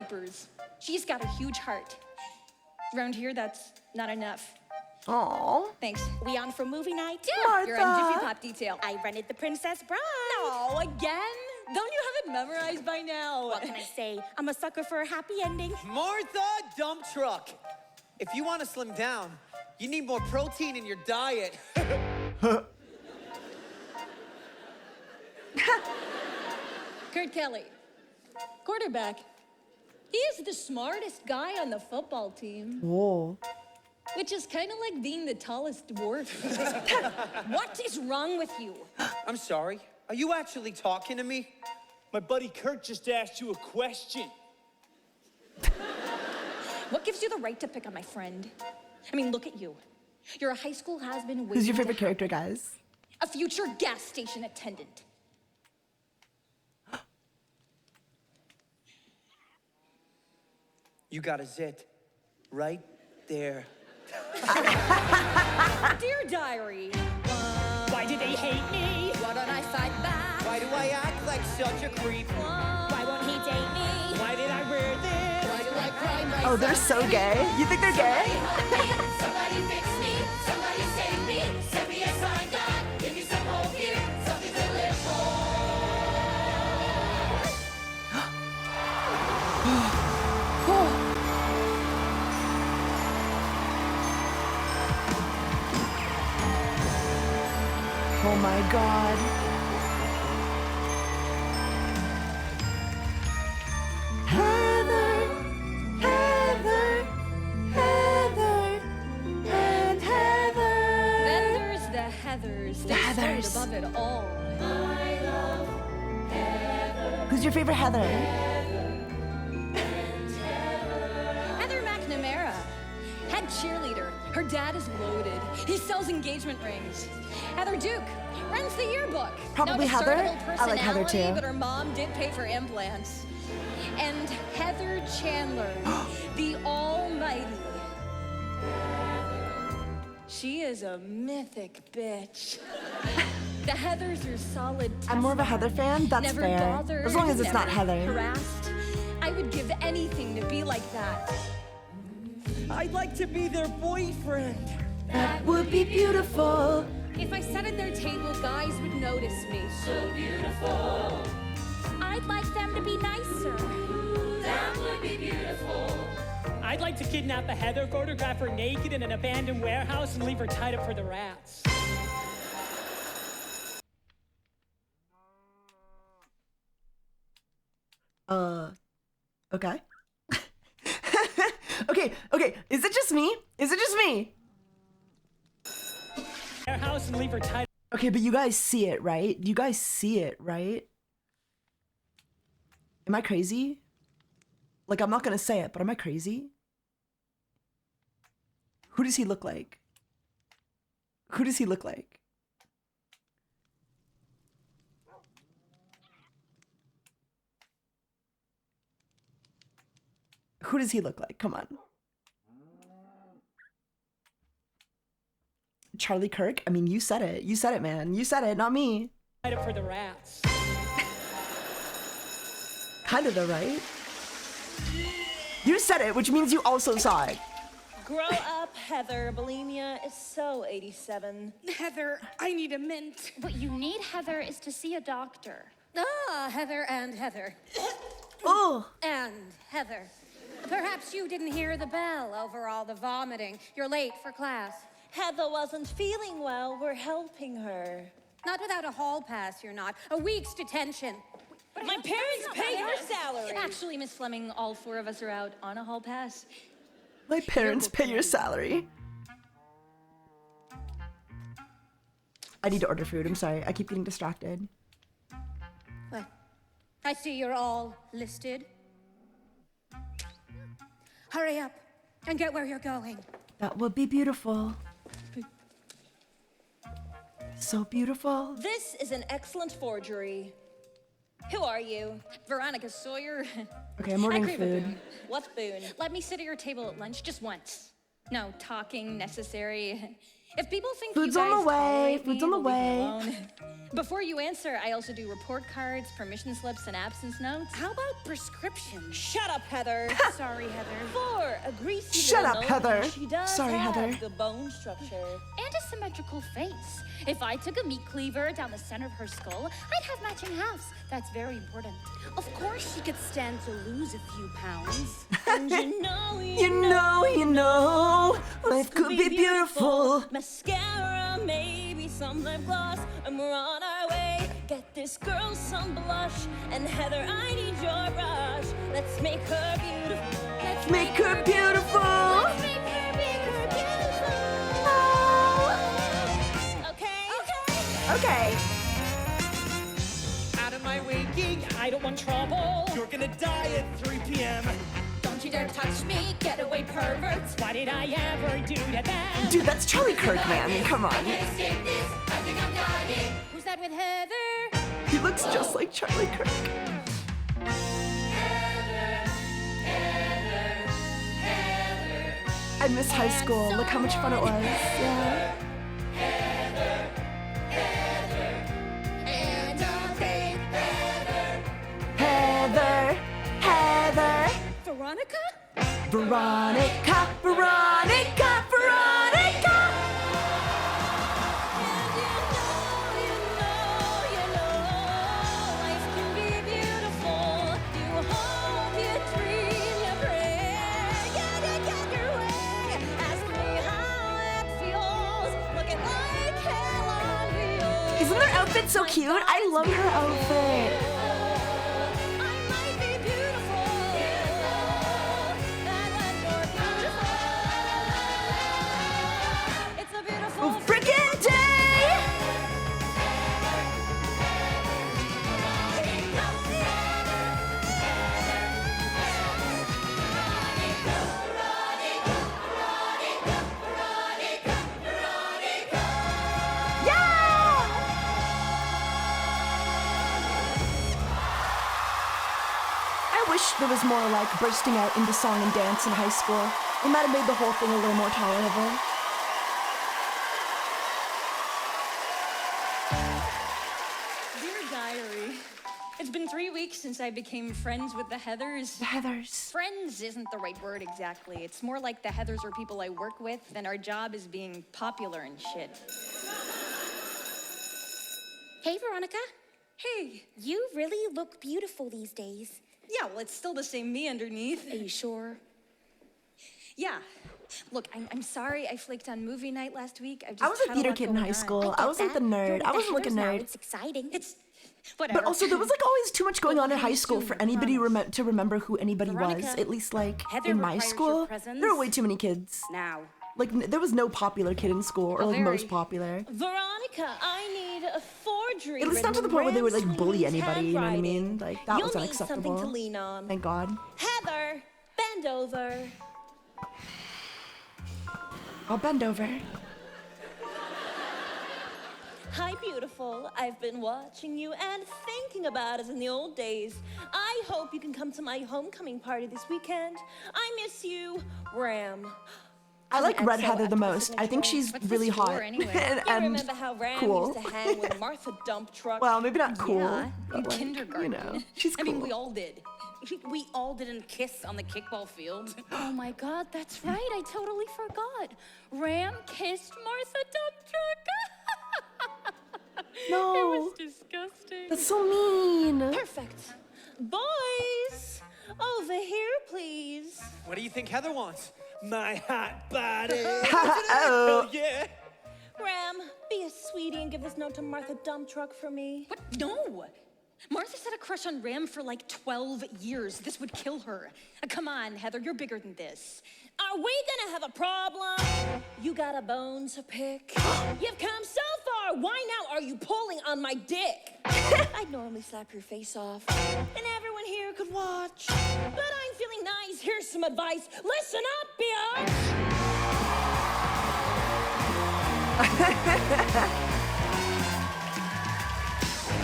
bumpers. She's got a huge heart. Around here, that's not enough. Aww. Thanks. We on for movie night? Yeah, you're on Jiffy Pop detail. I rented the Princess Bride. No, again? Don't you have it memorized by now? What can I say? I'm a sucker for a happy ending. Martha, dump truck. If you want to slim down, you need more protein in your diet. Kurt Kelly, quarterback. He is the smartest guy on the football team. Whoa. Which is kind of like being the tallest dwarf. What is wrong with you? I'm sorry. Are you actually talking to me? My buddy Kurt just asked you a question. What gives you the right to pick on my friend? I mean, look at you. You're a high school has-been. Who's your favorite character, guys? A future gas station attendant. You got a zit right there. Dear Diary. Why do they hate me? Why don't I fight back? Why do I act like such a creep? Why won't he date me? Why did I wear this? Why do I cry myself? Oh, they're so gay. You think they're gay? Somebody fix me. Somebody save me. Send me a sign, God. Give me some hope here. Something to live for. Oh my God. Heather, Heather, Heather, and Heather. Then there's the Heathers. The They stand Heathers. above it all. I love Heather. Who's your favorite Heather? Heather McNamara, head cheerleader. Her dad is loaded. He sells engagement rings. Heather Duke runs the yearbook. Probably no Heather. discernible I like Heather personality, too. But her mom did pay for implants. And Heather Chandler, the almighty. She is a mythic bitch. The Heathers are solid. I'm more of a Heather fan. That's never fair. Bothered, As long as it's not never Heather. Harassed. I would give anything to be like that. I'd like to be their boyfriend. That would be beautiful. If I sat at their table, guys would notice me. So beautiful. I'd like them to be nicer. That would be beautiful. I'd like to kidnap a Heather, photograph her naked in an abandoned warehouse, and leave her tied up for the rats. Okay. Okay. Is it just me? Is it just me? Warehouse and leave her tied. Okay, but you guys see it, right? You guys see it, right? Am I crazy? Like, I'm not gonna say it, but am I crazy? Who does he look like? Who does he look like? Who does he look like? Come on. Charlie Kirk? I mean, you said it. You said it, man. You said it, not me. Tied up for the rats. Kind of though, right? You said it, which means you also saw it. Grow up, Heather. Bulimia is so 87. Heather, I need a mint. What you need, Heather, is to see a doctor. Ah, Heather and Heather. Oh. And Heather. Perhaps you didn't hear the bell over all the vomiting. You're late for class. Heather wasn't feeling well. We're helping her. Not without a hall pass, you're not. A week's detention. My parents pay her salary. Actually, Miss Fleming, all four of us are out on a hall pass. My parents pay your salary. I need to order food. I'm sorry. I keep getting distracted. Well, I see you're all listed. Hurry up and get where you're going. That would be beautiful. So beautiful. This is an excellent forgery. Who are you? Veronica Sawyer. Okay, I'm ordering I crave a food. boon. What boon? Let me sit at your table at lunch just once. No talking necessary. If people think Food's you on guys the way. tolerate Food's me, on the well, leave me way. alone. Before you answer, I also do report cards, permission slips, and absence notes. How about prescription? Shut up, Heather. Sorry, Heather. For a greasy Shut little up, nose, Heather. She does Sorry, have Heather. the bone structure. And a symmetrical face. If I took a meat cleaver down the center of her skull, I'd have matching halves. That's very important. Of course she could stand to lose a few pounds. And You know, life could be beautiful. Mascara, maybe some lip gloss, and we're on our way. Get this girl some blush, and Heather, I need your brush. Let's make her beautiful. Let's Make her beautiful. Let's make her beautiful. Okay. Out of my way, geek. I don't want trouble. You're gonna die at 3 p.m. Don't you dare touch me, get away, perverts. Why did I ever do to them? Dude, that's Charlie Kirk, man. Come on. Who's that with Heather? He looks just like Charlie Kirk. I miss high school. Look how much fun it was. Yeah. Heather, Heather, Veronica? Veronica, Veronica, Veronica. Life can be beautiful. You hope, you dream, you pray. Get your way. Ask me how it feels. Look at like hell on wheels. Isn't their outfit so cute? I love her outfit. Oh, frickin' day! I wish there was more like bursting out into song and dance in high school. It might have made the whole thing a little more tolerable. Dear Diary, it's been 3 weeks since I became friends with the Heathers. The Heathers. Friends isn't the right word exactly. It's more like the Heathers are people I work with, and our job is being popular and shit. Hey, Veronica. Hey. You really look beautiful these days. Yeah, well, it's still the same me underneath. Are you sure? Yeah. Look, I'm sorry I flaked on movie night last week. I was a theater kid in high school. I wasn't the nerd. I wasn't like a nerd. It's exciting. It's whatever. But also, there was like always too much going on in high school for anybody to remember who anybody was. At least like Heather in my requires school, your presence there were way too many kids. Now. Like there was no popular kid in school, or like most popular. Veronica, I need a forgery. At least not to the point where they would like bully anybody. You know what I mean? handwriting. Like that was You'll need unacceptable. something to lean on. Thank God. Heather, bend over. I'll bend over. Hi, beautiful. I've been watching you and thinking about us in the old days. I hope you can come to my homecoming party this weekend. I miss you, Ram. I like Red XO Heather the after most. I think she's really hot and, You remember how Ram cool. used to hang with Martha Dump Truck? Well, maybe not cool. Yeah, but in like, kindergarten. You know, she's cool. I mean, we all did. We all didn't kiss on the kickball field. Oh my god, that's right. I totally forgot. Ram kissed Martha Dump Truck. No. It was disgusting. That's so mean. Perfect. Boys, over here, please. What do you think Heather wants? My hot body. Oh. Yeah. Ram, be a sweetie and give this note to Martha Dump Truck for me. What? No! Martha's had a crush on Ram for like 12 years. This would kill her. Come on, Heather, you're bigger than this. Are we gonna have a problem? You got a bone to pick? You've come so far. Why now are you pulling on my dick? I'd normally slap your face off, and everyone here could watch. But I'm feeling nice. Here's some advice. Listen up, bitch.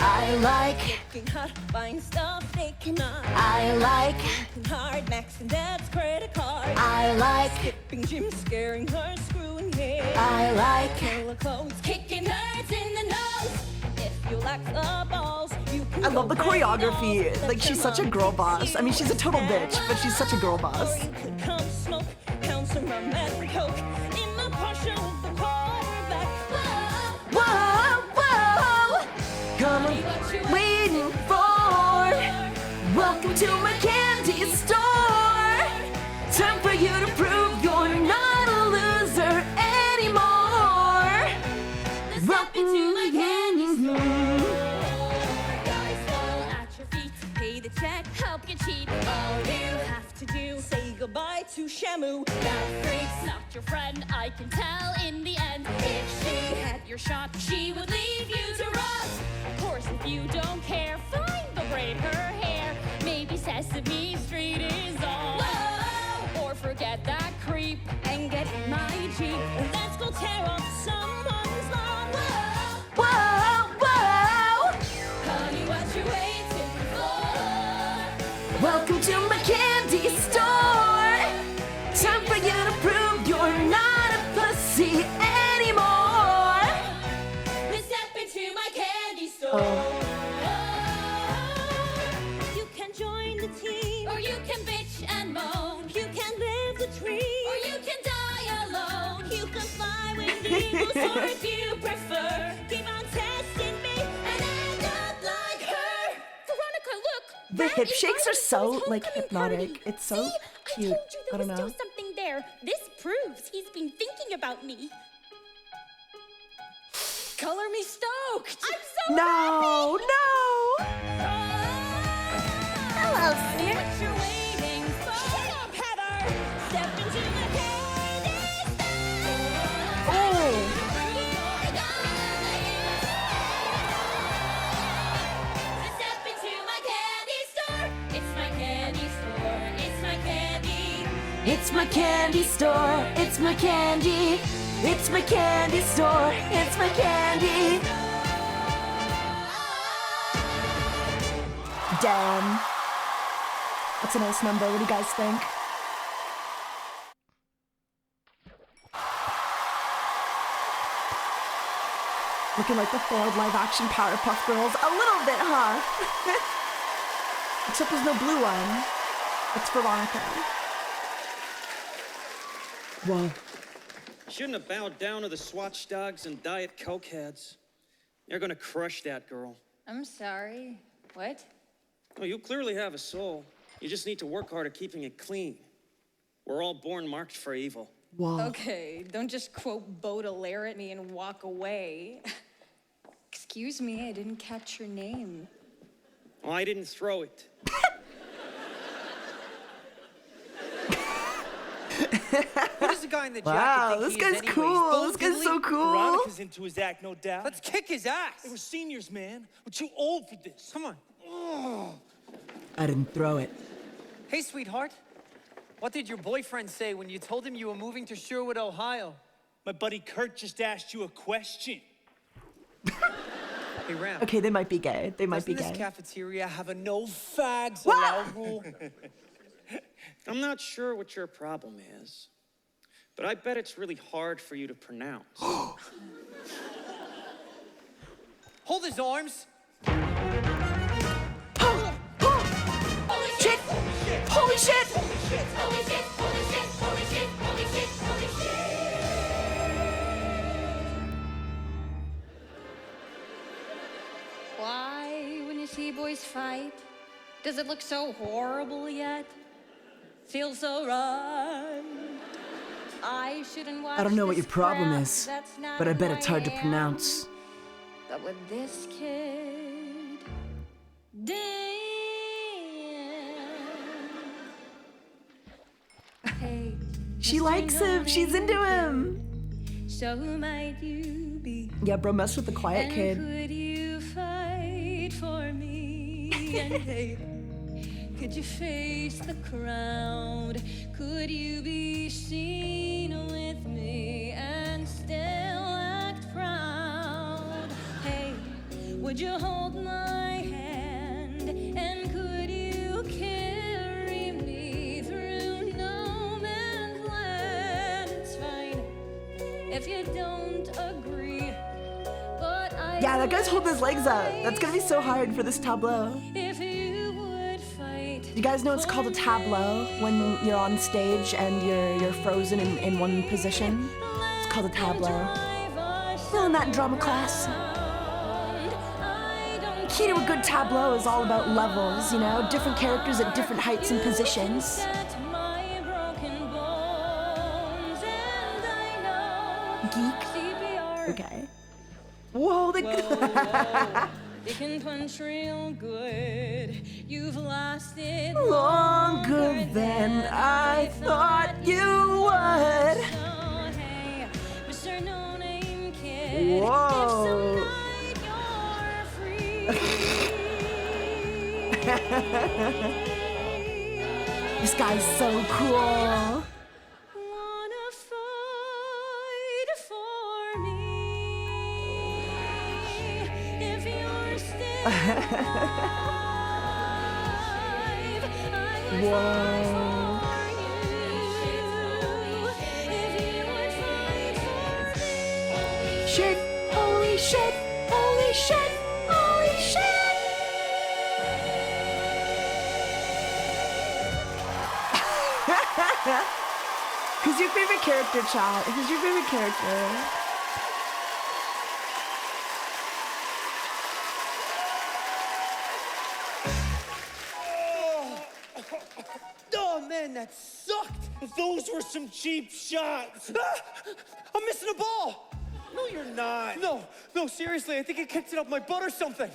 I like Working hard, buying stuff they cannot. I like Working hard, maxing dad's credit card. I like Skipping gym, scaring her, screwing long hair. I like killer clothes, kicking nerds in the nose. If you lack the balls, you can I love the go bang choreography. dolls. Like, she's such a girl boss. I mean, she's a total bitch, but she's such a girl boss. Or you could come smoke, pound some rum and coke in the Porsche with the quarterback. Whoa, whoa, come on, waiting for. Welcome to my candy store. Time for you to prove you're not a loser anymore. Welcome to my candy store. Guys fall at your feet, pay the check, help you cheat. All you have to do, say goodbye to Shamu. That freak's not your friend, I can tell in the end. If she had your shot, she would leave you to rot. Of course, if you don't care, fine, but braid her hair. Maybe Sesame Street is on. Whoa! Or forget that creep and get my Jeep. Let's go tear off someone's lawn. Whoa, whoa. Honey, what you waiting for? Welcome to my candy store. Time for you to prove you're not a pussy anymore. Let's step into my candy store. You can join the team, or you can bitch and moan. you can live the dream, Or you can die alone. you can fly with eagles, or if you prefer, keep on testing me and end up like her. Veronica, look! The that hip is shakes are Artemis' so, homecoming like, hypnotic. party. It's so See? cute. I told you I there don't was know. still something there. This proves he's been thinking about me. Color me stoked. I'm so No, no. Hello, Sinner. What you're waiting for? Shut up, Heather. Step into my candy store. Oh. Step into my candy store. It's my candy store. It's my candy. It's my candy store. It's my candy. It's my candy store. It's my candy. Damn. That's a nice number. What do you guys think? Looking like the failed live-action Powerpuff Girls. A little bit, huh? Except there's no blue one. It's Veronica. Whoa. Shouldn't have bowed down to the Swatch dogs and Diet Coke heads. You're gonna crush that girl. I'm sorry. What? Oh, you clearly have a soul. You just need to work hard at keeping it clean. We're all born marked for evil. Whoa. Okay, don't just quote Baudelaire at me and walk away. Excuse me, I didn't catch your name. Oh, I didn't throw it. Who does the guy in the jacket Wow, think this he guy's is anyways? cool. Bo This guy's Diddley? so cool. Veronica's into his act, no doubt. Let's kick his ass. We're seniors, man. We're too old for this. Come on. Oh. I didn't throw it. Hey, sweetheart. What did your boyfriend say when you told him you were moving to Sherwood, Ohio? My buddy Kurt just asked you a question. Hey, Ram. Okay, they might be gay. They might be Doesn't this gay. cafeteria have a no fags What? allowed rule? I'm not sure what your problem is, but I bet it's really hard for you to pronounce. Hold his arms. Shit! Holy shit! Why, when you see boys fight, does it look so horrible yet? Feels so wrong. I shouldn't watch I don't know what your this problem crap, is, that's not but I bet who it's hard to am. pronounce. But with this kid, damn. Hey, She likes him. She's into him. So who might you be? Yeah, bro, mess with the quiet And kid. could you fight for me? And hey, could you face the crowd? Could you be seen with me and still act proud? Hey, would you hold my hand? And could you carry me through no man's land? It's fine. if you don't agree. But I Yeah, that guy's holding his legs up. That's gonna be so hard for this tableau. if you would fight. You guys know it's called a tableau when you're on stage and you're frozen in one position. It's called a tableau. Still in that drama class. Key to a good tableau is all about levels, you know, different characters at different heights and positions. Geek. Okay. Whoa, the It can punch real good. You've lasted longer than I thought you would. So hey, Mr. No Name Kid. Whoa. If some night you're free. This guy's so cool. Wanna fight for me? If you're still alive, Whoa. Shit, holy shit, holy shit, holy shit. Who's your favorite character, chat? Who's your favorite character? Oh man, that sucked. Those were some cheap shots. I'm missing a ball. No, you're not. No, seriously, I think I kicked it up my butt or something.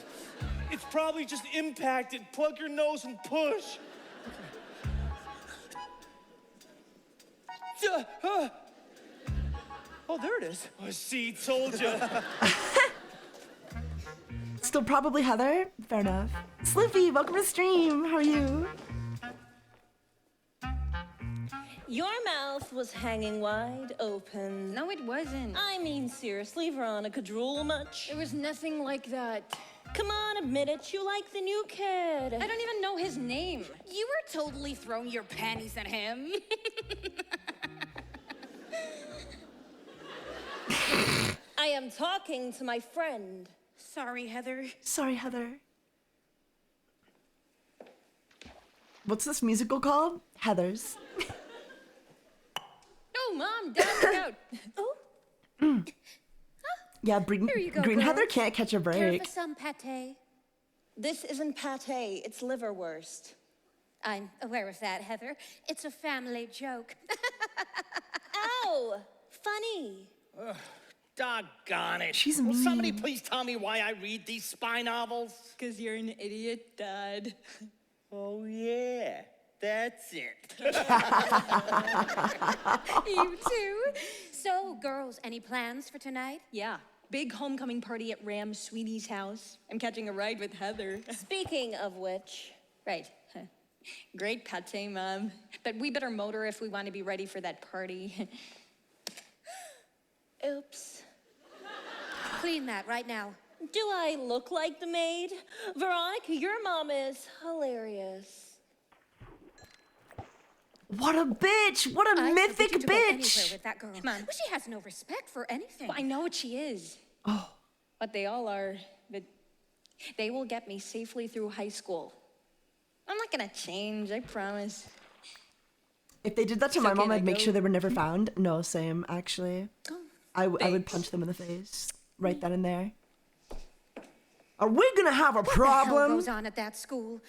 It's probably just impacted. Plug your nose and push. Oh, there it is. Oh, see, told you. Still probably Heather? Fair enough. Slippy, welcome to stream. How are you? Your mouth was hanging wide open. No, it wasn't. I mean, seriously, Veronica, drool much? There was nothing like that. Come on, admit it, you like the new kid. I don't even know his name. You were totally throwing your panties at him. I am talking to my friend. Sorry, Heather. Sorry, Heather. What's this musical called? Heathers. Oh, Mom, Dad, look out. Oh. Yeah, Here you go, Green Heather girls. can't catch a Care break. for some pate? This isn't pate, it's liverwurst. I'm aware of that, Heather. It's a family joke. Ow! Funny. Doggone it. She's Will mean. somebody please tell me why I read these spy novels? Because you're an idiot, Dad. Oh, yeah. That's it. You too? So, girls, any plans for tonight? Yeah. Big homecoming party at Ram Sweetie's house. I'm catching a ride with Heather. Speaking of which, Right. Great pate, Mom. But we better motor if we want to be ready for that party. oops. Clean that right now. Do I look like the maid? Veronica, your mom is hilarious. What a bitch! What a I mythic forbid you to go anywhere bitch! with that girl. Come on. Well, she has no respect for anything. Well, I know what she is. Oh. What they all are. But they will get me safely through high school. I'm not gonna change, I promise. If they did that to So my mom, can I I'd make go? sure they were never found. No, same, actually. I would thanks. punch them in the face. Right then and there. Are we gonna have a What the hell problem? goes on at that school?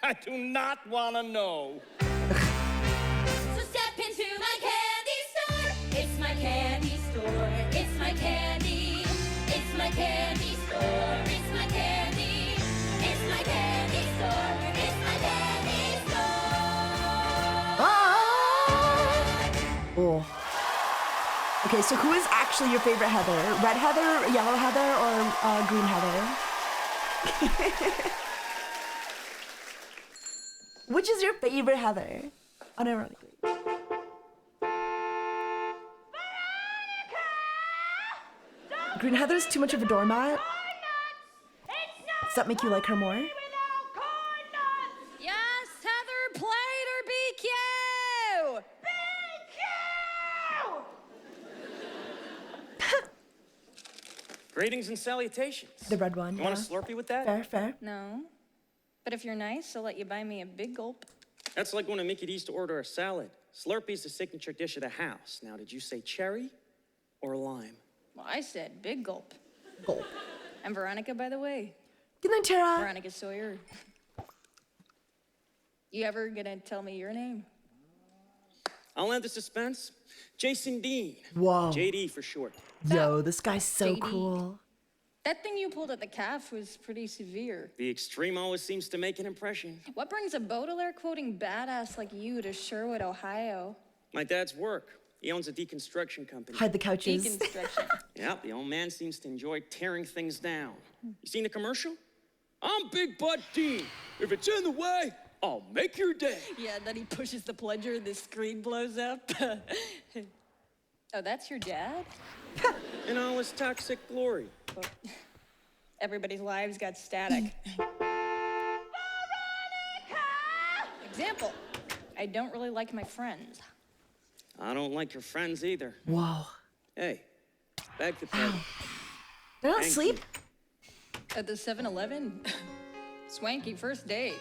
I do not want to know. So step into my candy store. It's my candy store. It's my candy. It's my candy store. It's my candy. It's my candy store. It's my candy store. Ah! Oh. Okay, so who is actually your favorite Heather? Red Heather, yellow Heather, or green Heather? Which is your favorite Heather? Unironically. Green Heather's too much of a doormat? Does that make you like her more? Yes, Heather, plate or BQ! Greetings and salutations. The red one. You want a Slurpee with that? Fair, fair. No. But if you're nice, I'll let you buy me a big gulp. That's like when a Mickey used to order a salad. Slurpee's the signature dish of the house. Now, did you say cherry or lime? Well, I said big gulp. Gulp. I'm Veronica, by the way. Good night, Tara. Veronica Sawyer. You ever gonna tell me your name? I'll end the suspense. Jason Dean. Whoa. JD for short. Yo, this guy's so JD. cool. That thing you pulled at the calf was pretty severe. The extreme always seems to make an impression. What brings a Baudelaire quoting badass like you to Sherwood, Ohio? My dad's work. He owns a deconstruction company. Hide the couches. Deconstruction. Yeah, the old man seems to enjoy tearing things down. You seen the commercial? I'm Big Butt Dean. If it's in the way, I'll make your day. Yeah, then he pushes the plunger and the screen blows up. Oh, that's your dad? In all his toxic glory. Well, everybody's lives got static. Example, I don't really like my friends. I don't like your friends either. Whoa. Hey, beg the pardon. They're not Thank asleep? At the 7-Eleven? Swanky first date.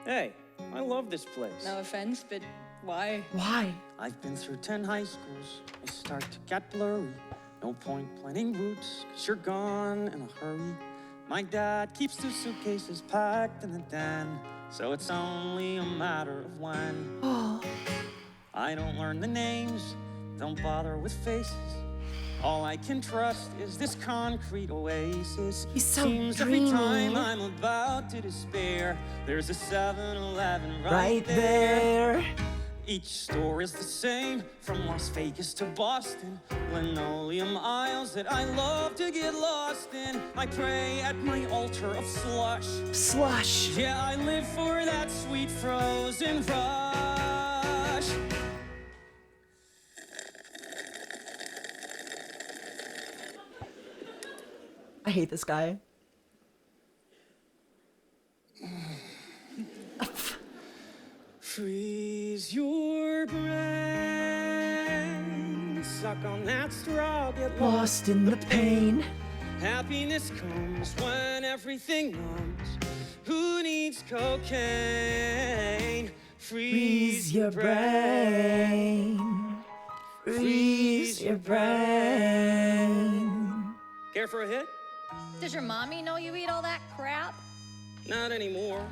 Hey, I love this place. No offense, but why? Why? I've been through 10 high schools. I start to get blurry. No point planning routes, 'cause you're gone in a hurry. My dad keeps 2 suitcases packed in the den, so it's only a matter of when. Oh. I don't learn the names, don't bother with faces. All I can trust is this concrete oasis. He's so Seems dreamy. every time I'm about to despair, there's a 7-Eleven Right there. Each store is the same, from Las Vegas to Boston. Linoleum aisles that I love to get lost in. I pray at my altar of slush. Slush. Yeah, I live for that sweet frozen rush. I hate this guy. Freeze your brain. Suck on that straw, get Lost in the pain. Happiness comes when everything numbs. Who needs cocaine? Freeze your brain. Freeze your brain. Care for a hit? Does your mommy know you eat all that crap? Not anymore.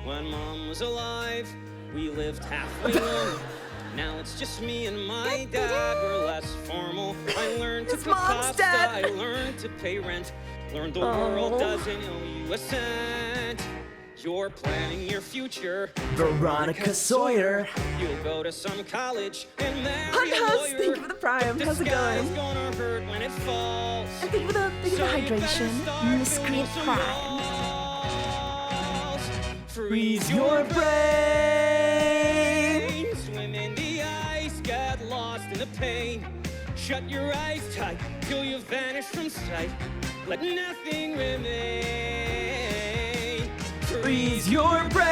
When Mom was alive, we lived halfway lonely. Now it's just me and my dad. We're less formal. I learned to His cook mom's pasta. dead. I learned to pay rent. Learned the world doesn't owe you a cent. You're planning your future. Veronica Sawyer. You'll go to some college and marry Hi, a Huss. lawyer. Thank you for the prime. But How's it the sky's going? gonna hurt when it falls. And thank you for the hydration. Miscreant Prime. Freeze your brain. Swim in the ice, get lost in the pain. Shut your eyes tight till you vanish from sight. Let nothing remain. Freeze your brain.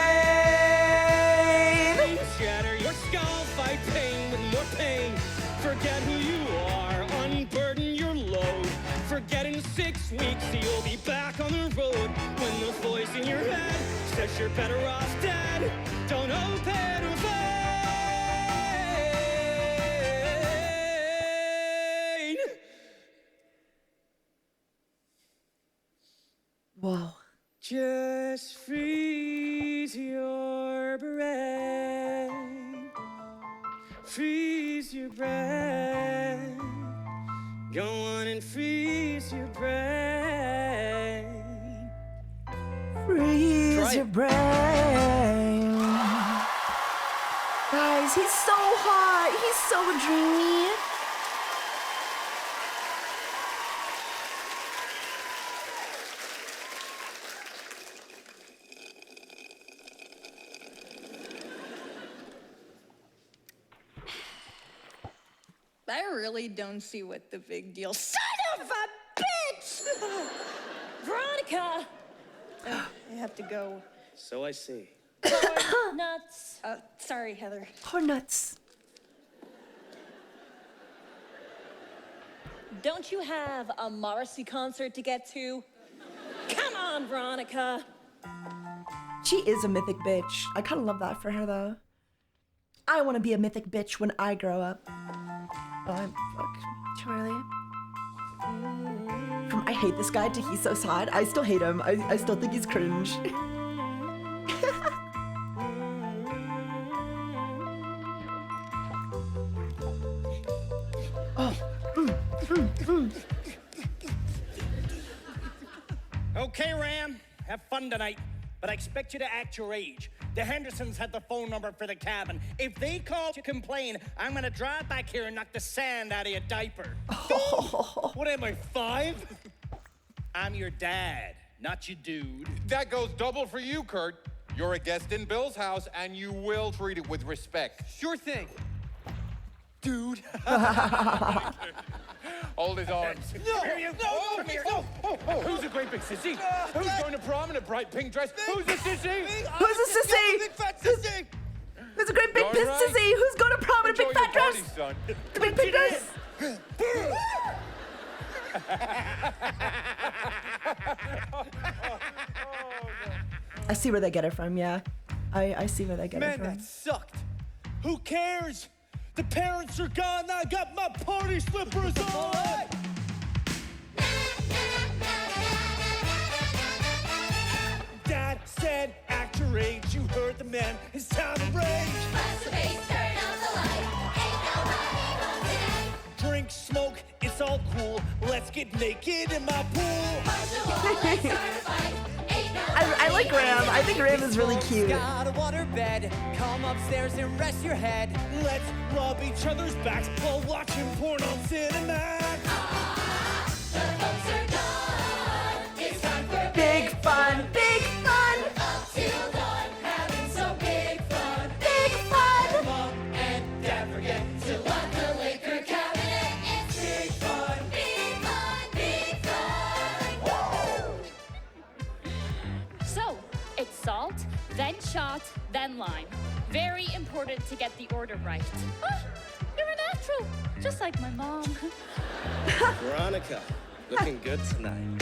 Shatter your skull, fight pain with more pain. Forget who you are, unburden your load. Forget in 6 weeks you'll be back on the road. When the voice in your head says you're better off dead, don't open a vein. Whoa. Just freeze your brain. Freeze your brain. Go on and freeze your brain. Freeze Try your it. brain. Guys, he's so hot. He's so dreamy. I really don't see what the big deal. Son of a bitch! Veronica! Oh, I have to go. So I see. Nuts. Sorry, Heather. Poor nuts. Don't you have a Morrissey concert to get to? Come on, Veronica. She is a mythic bitch. I kind of love that for her, though. I want to be a mythic bitch when I grow up. Oh, fuck. Charlie. From I hate this guy to he's so sad. I still hate him. I still think he's cringe. Oh. Okay, Ram, have fun tonight, but I expect you to act your age. The Hendersons had the phone number for the cabin. If they call to complain, I'm gonna drive back here and knock the sand out of your diaper. Oh. What am I, 5? I'm your dad, not your dude. That goes double for you, Kurt. You're a guest in Bill's house, and you will treat it with respect. Sure thing. Dude. Hold his arms. No! Come here. Come here. No! Who's a great big sissy? Who's going to prom in a bright pink dress? Who's a sissy? Who's a sissy? Big fat sissy. There's a great big Darn piss right. sissy. Who's going to prom in a big Enjoy fat your dress? party, son. The big pink dress. I see where they get it from, yeah. I see where they get it Man, from. that sucked. Who cares? The parents are gone. I got my party slippers on. Dad said, act your age. You heard the man. It's time to rage. Press the bass, turn out the light. Ain't nobody home tonight. Drink, smoke, it's all cool. Let's get naked in my pool. Punch the wall, let's start a fight. Ain't nobody I like Ram. I think Ram is really cute. Got a water bed. Come upstairs and rest your head. Let's rub each other's backs while watching porn on Cinemax. The folks are gone. It's time for Big fun, big fun. Up till dawn, having some big fun. Big fun. Mom and Dad forget to lock the liquor cabinet. It's big fun, big fun, big fun. So, it's salt, then shot, then lime. Very important to get the order right. Oh, you're a natural, just like my mom. Veronica, looking good tonight.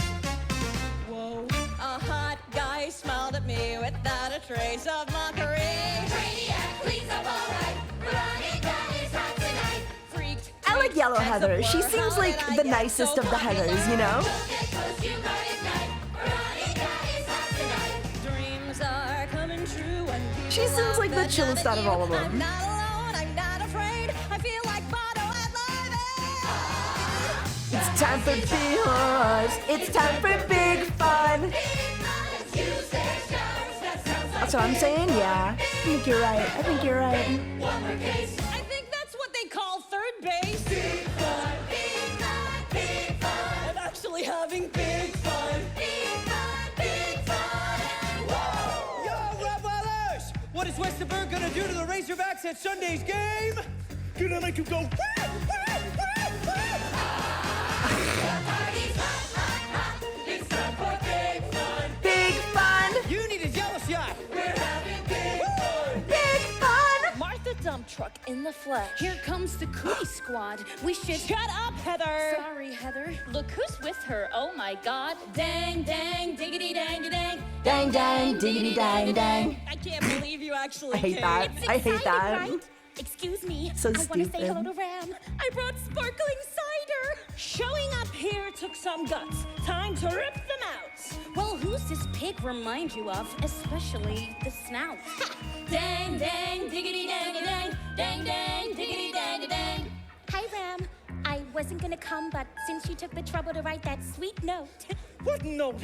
Whoa. A hot guy smiled at me without a trace of mockery. Brainiac, please up all right. Veronica is hot tonight. Freaked. I like Yellow Heather. She seems like the nicest of the Heathers, you know? Don't get close, you might ignite. Veronica is hot tonight. Dreams are coming true when people She seems like the laugh chillest at out of you. all of I'm them. not alone, I'm not afraid. I feel like Bono at Live Aid. It's time for big horse. It's time for big fun. Use their showers, that sounds like That's what I'm saying, yeah. I think you're right. I think you're right. one more case. I think that's what they call third base. Big fun, big fun, big fun. I'm actually having big fun. Big fun, big fun. Whoa! Yo, Revelers! What is Westerberg gonna do to the Razorbacks at Sunday's game? Gonna make him go. The party's hot, hot, hot. It's time for big fun. Big fun. You need a jealous yacht. We're having big fun. Big fun. Martha Dump Truck in the flesh. Here comes the cootie squad. We should. Shut up, Heather. Sorry, Heather. Look who's with her. Oh my God. Dang, dang, diggity, dang, dang. Dang, dang, diggity, dang, dang. I can't believe you actually I hate came. that. It's I hate exciting, that. right? Excuse me. So I want to say stupid. hello to Ram. I brought sparkling cider. Showing up here took some guts. Time to rip them out. Well, who's this pig remind you of? Especially the snout. Dang, dang, diggity, dang, dang. Dang, dang, diggity, dang, dang. Hi, Ram. I wasn't gonna come, but since you took the trouble to write that sweet note. What note?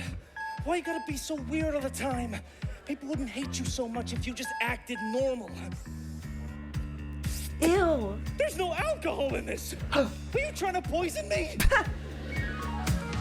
Why you gotta be so weird all the time? People wouldn't hate you so much if you just acted normal. Ew. There's no alcohol in this. Are you trying to poison me?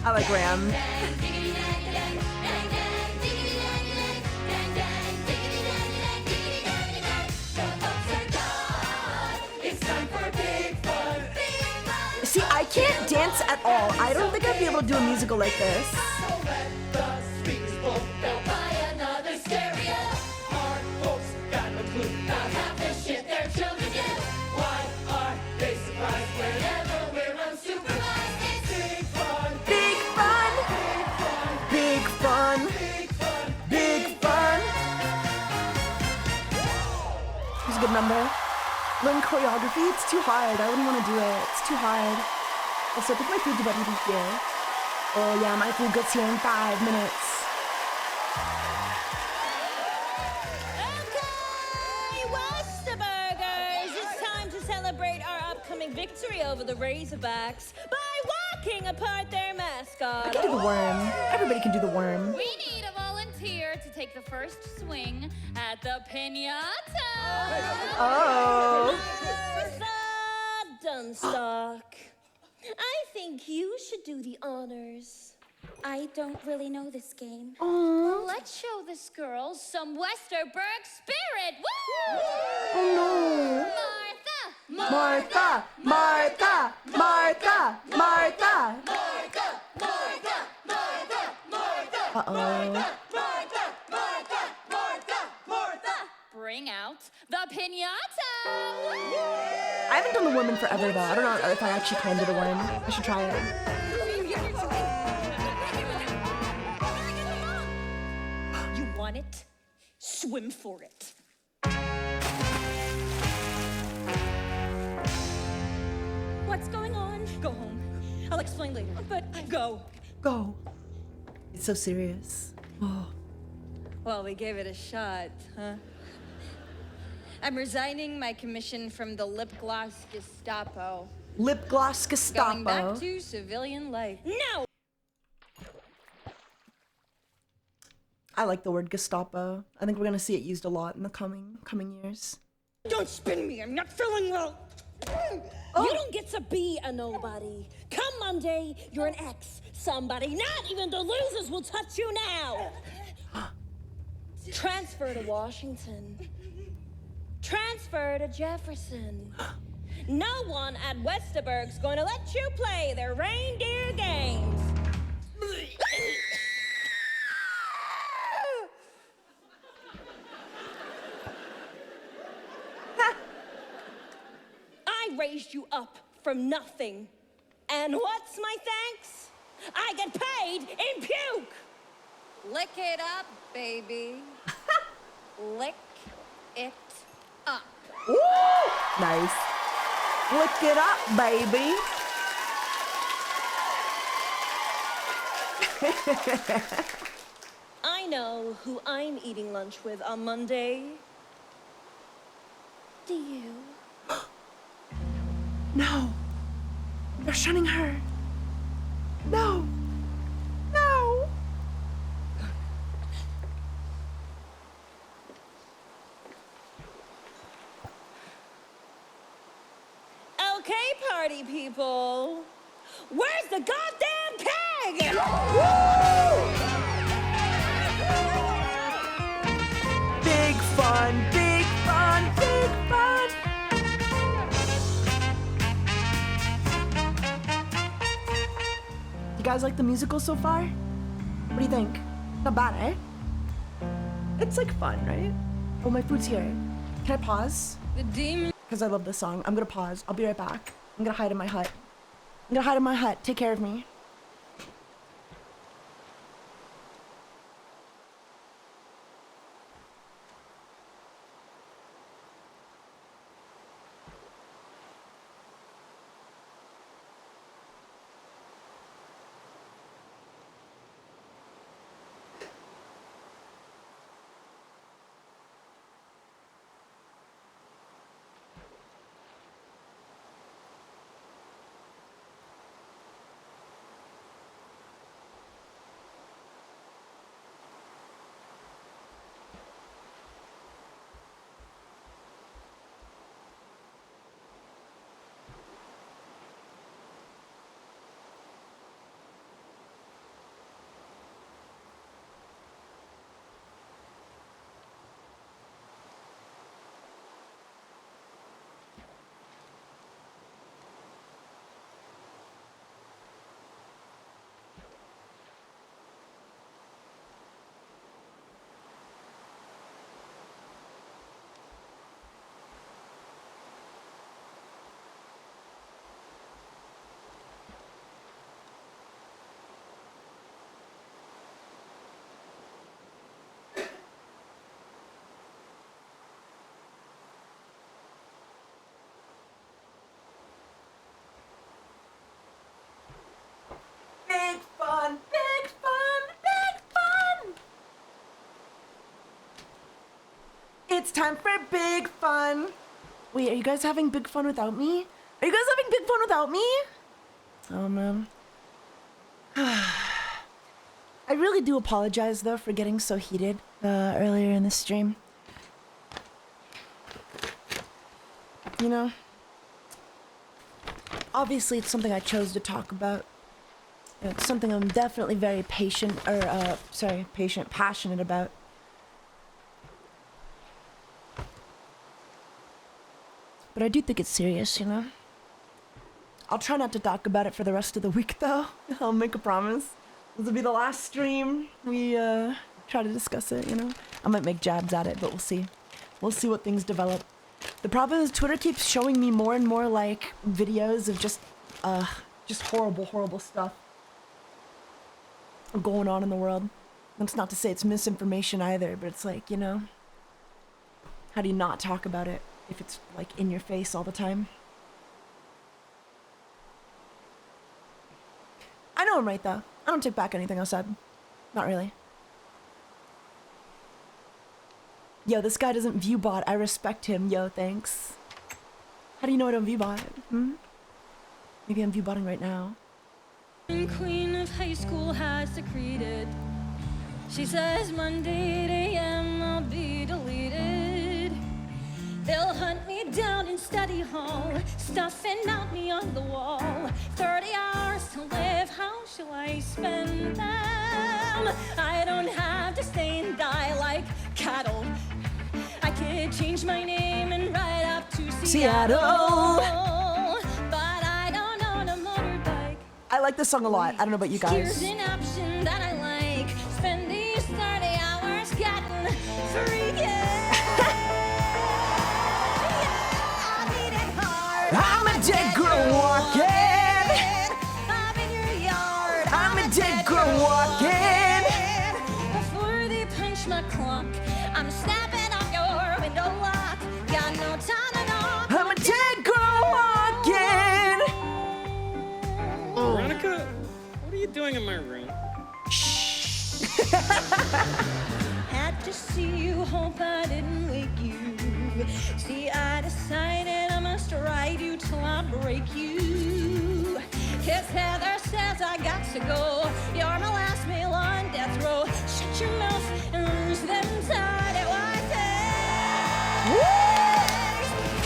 I like Ram. Dang, diggity, dang, dang. Dang, dang, diggity, dang, dang. Dang, dang, diggity, dang, dang. Diggity, dang, dang. The folks are gone. It's time for big fun. Big fun. See, I can't dance at all. I don't think I'd be able to do a musical like this. So let the speakers blow. They'll buy another stereo. Our folks got no clue. About half the shit their children get. Why are they surprised Whenever we're unsupervised, it's remember? Learn choreography? It's too hard. I wouldn't want to do it. It's too hard. Also, I think my food's about to be here. Oh yeah, my food gets here in 5 minutes. Okay, Westerburgers! It's time to celebrate our upcoming victory over the Razorbacks by walking apart their mascot. I can do the worm. Everybody can do the worm. We need a volunteer to take the first swing at the pinata. Oh. Martha Dunstock, I think you should do the honors. I don't really know this game. Let's show this girl some Westerberg spirit. Woo! Oh Martha! no. Martha! Martha! Martha! Martha! Uh-oh. Bring out the pinata! I haven't done the worm in forever though. I don't know if I actually can do the worm. I should try it. You want it? Swim for it. What's going on? Go home. I'll explain later, but go. Go. It's so serious. Oh. Well, we gave it a shot, huh? I'm resigning my commission from the lip gloss Gestapo. Lip gloss Gestapo. Going back to civilian life. No! I like the word Gestapo. I think we're gonna see it used a lot in the coming years. Don't spin me, I'm not feeling well. You don't get to be a nobody. Come Monday, you're an ex. Somebody, not even the losers will touch you now. Transfer to Washington. Transfer to Jefferson. No one at Westerberg's going to let you play their reindeer games. I raised you up from nothing. And what's my thanks? I get paid in puke. Lick it up, baby. Lick it up. Woo! Nice. Lick it up, baby. I know who I'm eating lunch with on Monday. Do you? No. They're shunning her. No. No. Okay, party people. Where's the goddamn keg? Woo! Big fun, big fun, big fun. You guys like the musical so far? What do you think? Not bad, eh? It's like fun, right? Oh, my food's here. Can I pause? The demon. Because I love this song. I'm gonna pause. I'll be right back. I'm gonna hide in my hut. I'm gonna hide in my hut. Take care of me. It's time for big fun. Wait, are you guys having big fun without me? Are you guys having big fun without me? Oh, man. I really do apologize, though, for getting so heated earlier in the stream. You know, obviously it's something I chose to talk about. It's something I'm definitely very passionate about. But I do think it's serious, you know? I'll try not to talk about it for the rest of the week, though. I'll make a promise. This will be the last stream we try to discuss it, you know? I might make jabs at it, but we'll see. We'll see what things develop. The problem is Twitter keeps showing me more and more, like, videos of just horrible, horrible stuff going on in the world. That's not to say it's misinformation either, but it's like, you know, how do you not talk about it if it's, like, in your face all the time? I know I'm right, though. I don't take back anything I said. Not really. Yo, this guy doesn't view bot. I respect him. Yo, thanks. How do you know I don't view bot? Maybe I'm view botting right now. Queen of high school has secreted. She says Monday 8 a.m. I'll be deleted. They'll hunt me down in study hall, stuffing out me on the wall. 30 hours to live, how shall I spend them? I don't have to stay and die like cattle. I could change my name and ride up to Seattle. But I don't own a motorbike. I like this song a lot. I don't know about you guys. Here's an option that I like. Spend these 30 hours getting freaking. I'm a dead girl walking. I'm in your yard. I'm a dead girl walking. Before they punch my clock, I'm snapping off your window lock. Got no time to knock. I'm a dead girl walking. Veronica, what are you doing in my room? Had to see you, hope I didn't wake you. See, I decided I must ride you till I break you. 'Cause Heather says I got to go. You're my last meal on death row. Shut your mouth and lose them tight at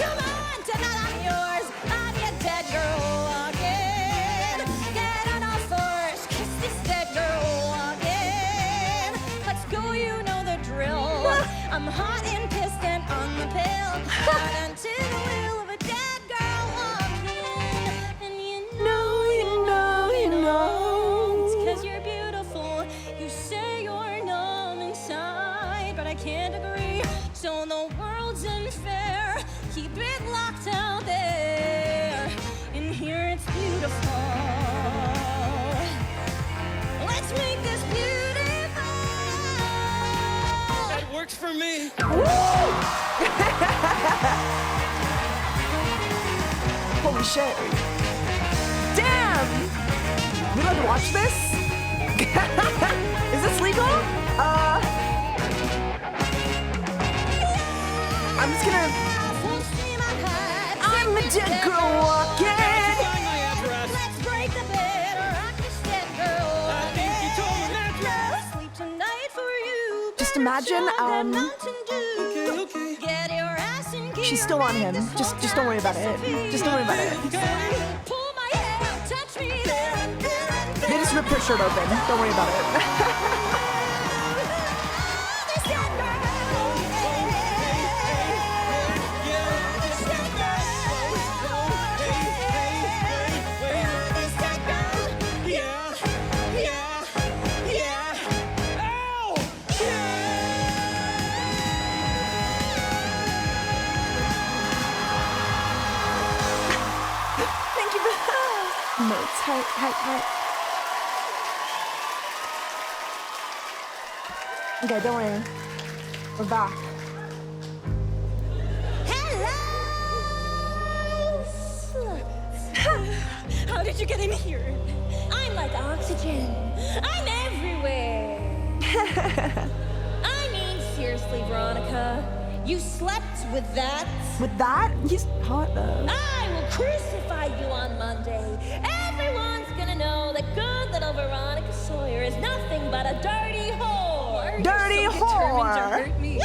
Come on, tonight I'm yours. I'm your dead girl walking. Get on all fours, kiss this dead girl walking. Let's go, you know the drill. I'm hot and pissed and on the pill. Hard onto the wheel of a dead girl walking. And you know, it's 'cause you're beautiful. You say you're numb inside, but I can't agree. So the world's unfair. Keep it locked out there. And here it's beautiful. Let's make this beautiful. That works for me. Holy shit. Damn! We allowed to watch this? Is this legal? I'm just gonna... I'm a dead girl walking. Let's break the bed, rock this dead girl. I think you told me mattress. Sleep tonight for you. Just imagine, Get your ass in gear. she's still on him. Just don't worry about it. Just don't worry about it. Pull my hair, touch me there and there and there. They just ripped her shirt open. Don't worry about it. Thank you for Moats. Hi. Okay, don't worry. We're back. How did you get in here? I'm like oxygen. I'm everywhere. I mean, seriously, Veronica. You slept with that. With that? He's hot though. I will crucify you on Monday. Everyone's gonna know that good little Veronica Sawyer is nothing but a dirty whore. Dirty You're so whore. determined to hurt me.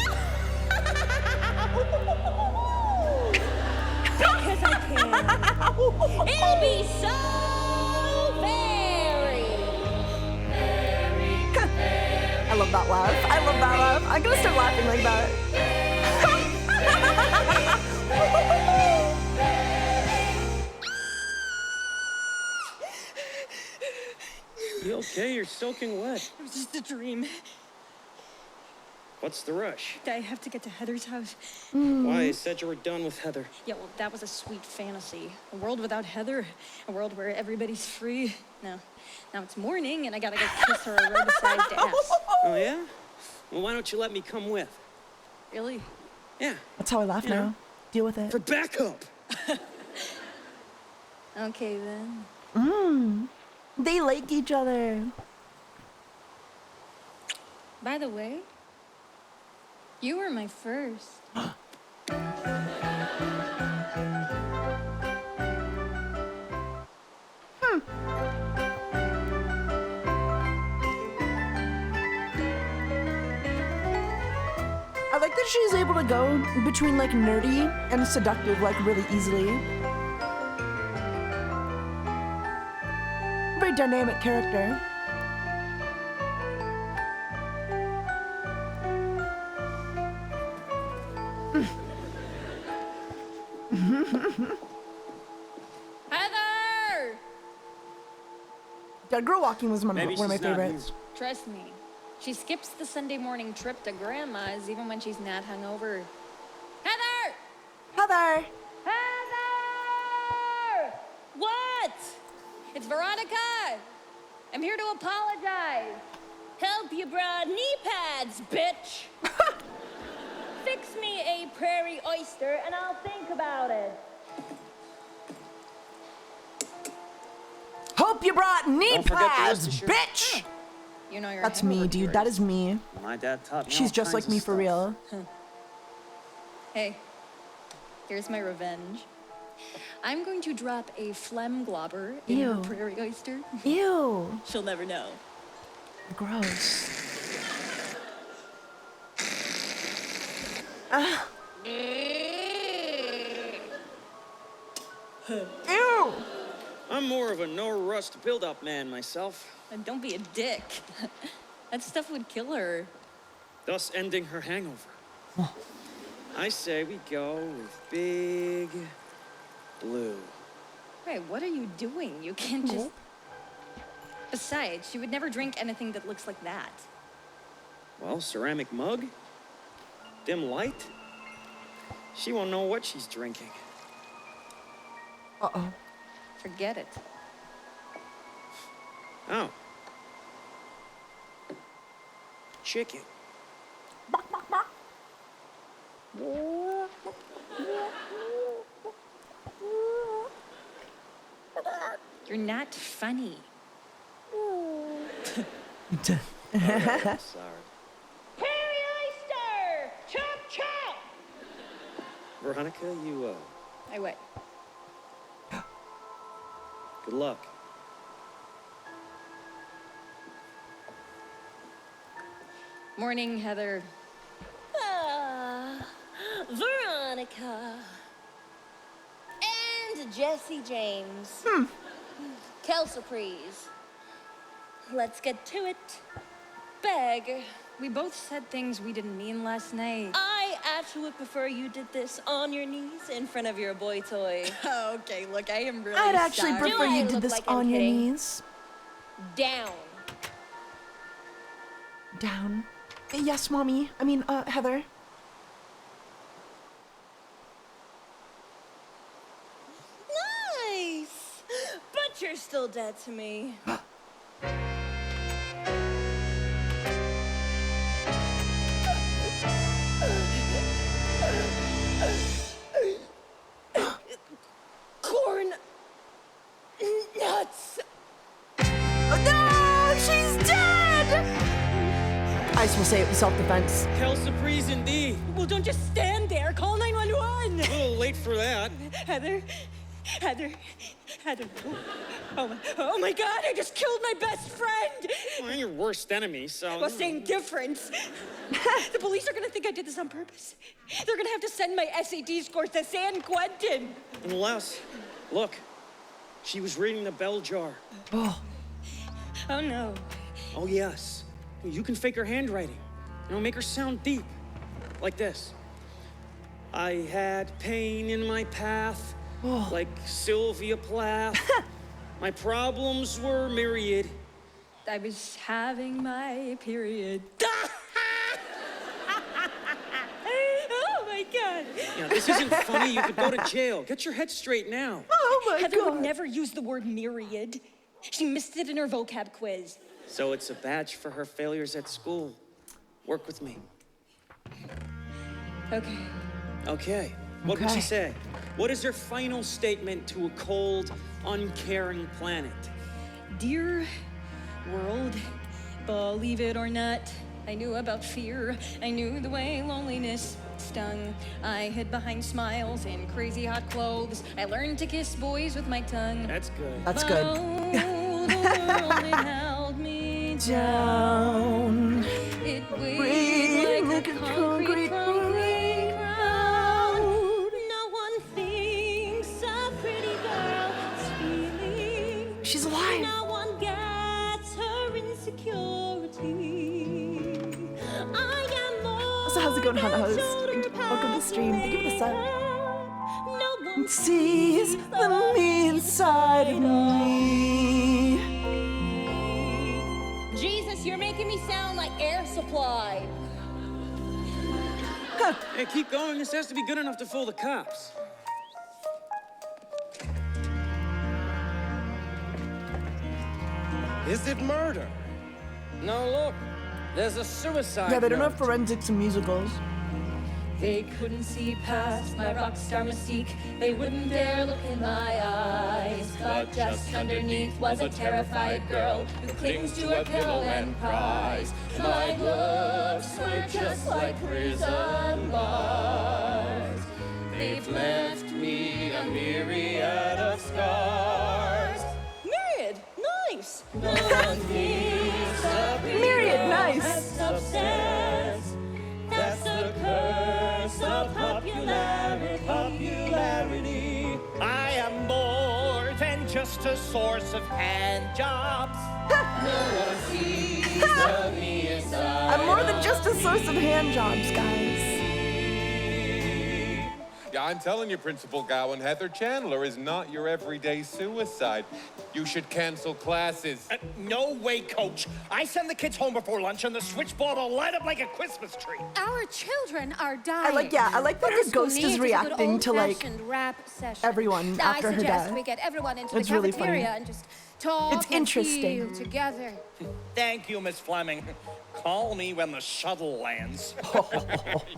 Because I can. It'll be so very. I love that laugh. I love that laugh. I'm gonna start laughing like that. You okay? You're soaking wet. It was just a dream. What's the rush? I have to get to Heather's house. Why? You said you were done with Heather. Yeah, well, that was a sweet fantasy. A world without Heather. A world where everybody's free. No. Now it's morning and I gotta go kiss her aerobicized ass. Oh, yeah? Well, why don't you let me come with? Really? Yeah. That's how I laugh now. Deal with it. For backup. Okay, then. They like each other. By the way, you were my first. I like that she's able to go between like nerdy and seductive like really easily. Very dynamic character. Heather! Dead Girl Walking was one of my she's not favorites. Trust me, she skips the Sunday morning trip to Grandma's even when she's not hungover. Heather! Heather! Heather! What? It's Veronica! I'm here to apologize. Help you brought knee pads, bitch. Fix me a prairie oyster and I'll think about it. Hope you brought knee Don't forget the pads, rest of bitch! You know your That's me, dude. That is me. My dad taught me She's all just like kinds me of for stuff. real. Hey, here's my revenge. I'm going to drop a phlegm globber in her Ew. prairie oyster. Ew. She'll never know. Gross. Ew. I'm more of a no-rust build-up man myself, And don't be a dick. That stuff would kill her. thus ending her hangover. I say we go with Big Blue. Wait, what are you doing? You can't just... Besides, she would never drink anything that looks like that. Well, ceramic mug? Dim light? She won't know what she's drinking. Uh-oh. Forget it. Oh. Chicken. You're not funny. I'm sorry. Prairie oyster! Chop, chop! Veronica, you, I wait. good luck. Morning, Heather. Ah, Veronica. And Jesse James. Quelle surprise. Let's get to it. Beg. We both said things we didn't mean last night. I actually would prefer you did this on your knees in front of your boy toy. Okay, look, I am really I'd actually sorry. prefer Do I you did look this like I'm on your kidding? knees. Down. Down. Yes, mommy. I mean, Heather. Nice! But you're still dead to me. Corn nuts. Oh, no! She's dead! Ice will say it was self-defense. Hell surprise indeed. Well, don't just stand there. Call 911. A little late for that. Heather. Oh my God, I just killed my best friend. Well, I'm your worst enemy, so... Well, same difference. The police are gonna think I did this on purpose. They're gonna have to send my SAT scores to San Quentin. Unless, look, she was reading the bell jar. Oh. Oh no. Oh yes. You can fake her handwriting. You know, make her sound deep. Like this. I had pain in my path, like Sylvia Plath. My problems were myriad. I was having my period. Oh my God. Yeah, this isn't funny. You could go to jail. Get your head straight now. Oh my Heather God. would never use the word myriad. She missed it in her vocab quiz. So it's a badge for her failures at school. Work with me. Okay. Okay. What would Okay. she say? What is her final statement to a cold, uncaring planet? Dear world, believe it or not, I knew about fear. I knew the way loneliness stung. I hid behind smiles in crazy hot clothes. I learned to kiss boys with my tongue. That's good. That's good. Oh, the world, it held me Down. It weighed like a concrete crowd. No one thinks a pretty girl's feeling. She's alive. No one gets her insecurity. I am more So how's it going, Hannah Host? Welcome to the stream. Thank you for the sub. It sees the me inside of me. Jesus, you're making me sound like Air Supply. Hey, keep going. This has to be good enough to fool the cops. Is it murder? No, look. There's a suicide Yeah, they don't note. have forensics and musicals. They couldn't see past my rock star mystique. They wouldn't dare look in my eyes. But just underneath was a terrified girl who clings to her pillow and cries. My looks were just like prison bars. They've left me a myriad of scars. Myriad, nice. No one thinks a Myriad, nice. has substance. That's the curse of popularity. I am more than just a source of hand jobs. No one sees the me inside. I'm more than just a source of hand jobs, guys. Yeah, I'm telling you, Principal Gowan, Heather Chandler is not your everyday suicide. You should cancel classes. No way, Coach. I send the kids home before lunch and the switchboard will light up like a Christmas tree. Our children are dying. I like that What her this school ghost needs is a reacting good to, like, old-fashioned rap session. everyone after I her suggest death. we get everyone into It's the really cafeteria funny. and just talk It's interesting. and feel together. Thank you, Miss Fleming. Call me when the shuttle lands.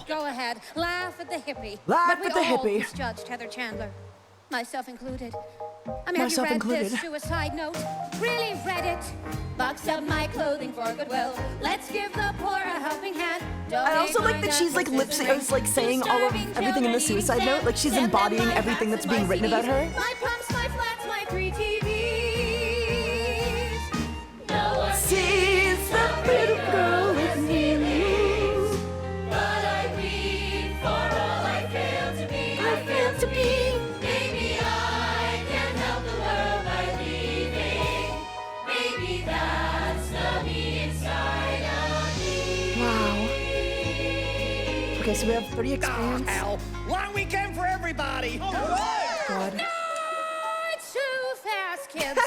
Go ahead, laugh at the hippie. Laugh but at the we all hippie. misjudged Heather Chandler, myself included. I mean, Myself have you read included. this suicide note? Really read it? Box up my clothing for goodwill. Let's give the poor a helping hand. I also like that she's like saying all of everything in the suicide note. Like she's embodying everything that's being written about her. My pumps, my flats, my 3 TVs. No one Sees the pretty girl with me. but I bleed for all I fail to be. I fail to be. Maybe I can help the world by leaving. Maybe that's the me inside of me. Wow. Okay, so we have 30 experience. Hell, long weekend for everybody. God. Not too fast, kids.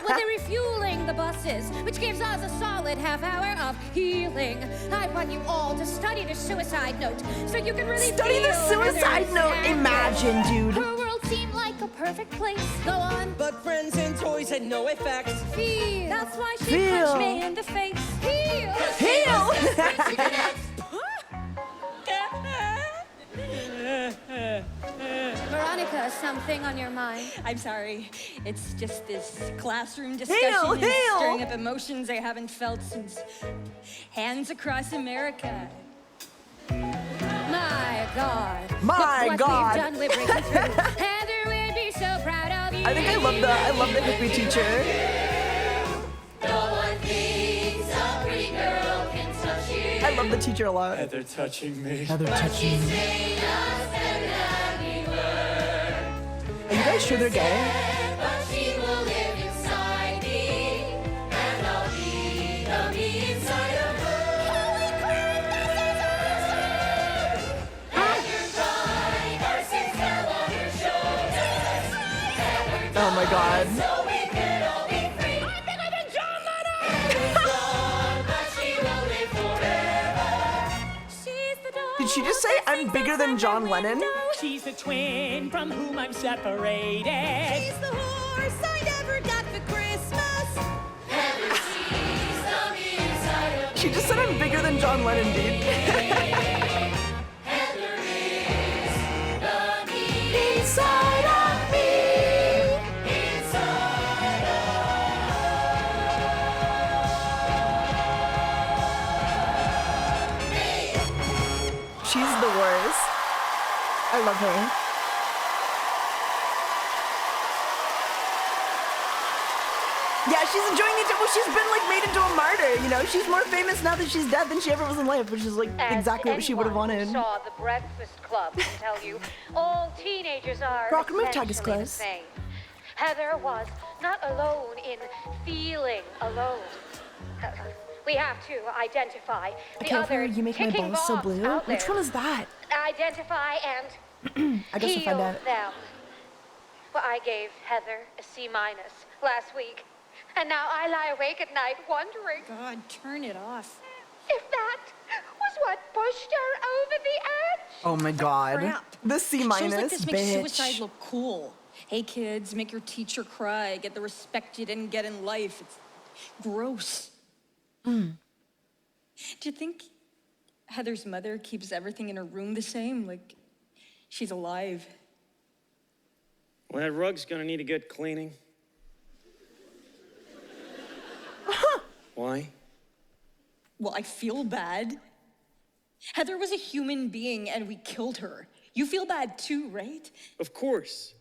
When they're refueling the buses, which gives us a solid half hour of healing. I want you all to study the suicide note so you can really Study the feel suicide Heather's note. anger. Imagine, dude. Her world seemed like a perfect place. Go on. But friends and toys had no effect. Feel. That's why she Feel. punched me in the face. Heal. Heal. Veronica Veronica, something on your mind? I'm sorry. It's just this classroom discussion and stirring up emotions I haven't felt since Hands Across America. My God. My Look God. what we've done, we're breaking through. Heather would be so proud of you. I think I love the hippie teacher. No one thinks a pretty girl can touch you. I love the teacher a lot. Heather touching me. Heather But touching she's me. saying us better than we were. Are you guys sure they're gay? But she will live inside me, and I'll be the me inside of her. Holy crap, this is awesome! Heather cried, our sins fell on her shoulders. Heather Oh my God. so we could all be free. I'm bigger than John Lennon! Heather's gone, but she will live forever. She's the dog. Did she just say I'm bigger than John Lennon? She's the twin from whom I'm separated. She's the horse I never got for Christmas. Heather sees the me inside of She just said I'm bigger than John Lennon, dude. Heather is the me Inside of me. inside She's the worst. I love her. Yeah, she's enjoying it. Well, she's been like made into a martyr, you know? She's more famous now that she's dead than she ever was in life, which is like exactly what she would have wanted. Saw the Breakfast Club can tell you, all teenagers are Rock, remove Taiga's essentially the clothes. same. Heather was not alone in feeling alone. We have to identify the Okay, other you make my ticking balls so bombs blue. out Which there. one is that? Identify and I guess we'll heal find out. them. Well, I gave Heather a C- last week, and now I lie awake at night wondering God, turn it off. if that was what pushed her over the edge. Oh my God. Crap. The C-, Shows like this makes bitch. suicide look cool. Hey kids, make your teacher cry, get the respect you didn't get in life. It's gross. Mm. Do you think Heather's mother keeps everything in her room the same? Like she's alive? Well, that rug's gonna need a good cleaning. Why? Well, I feel bad. Heather was a human being and we killed her. You feel bad too, right? Of course.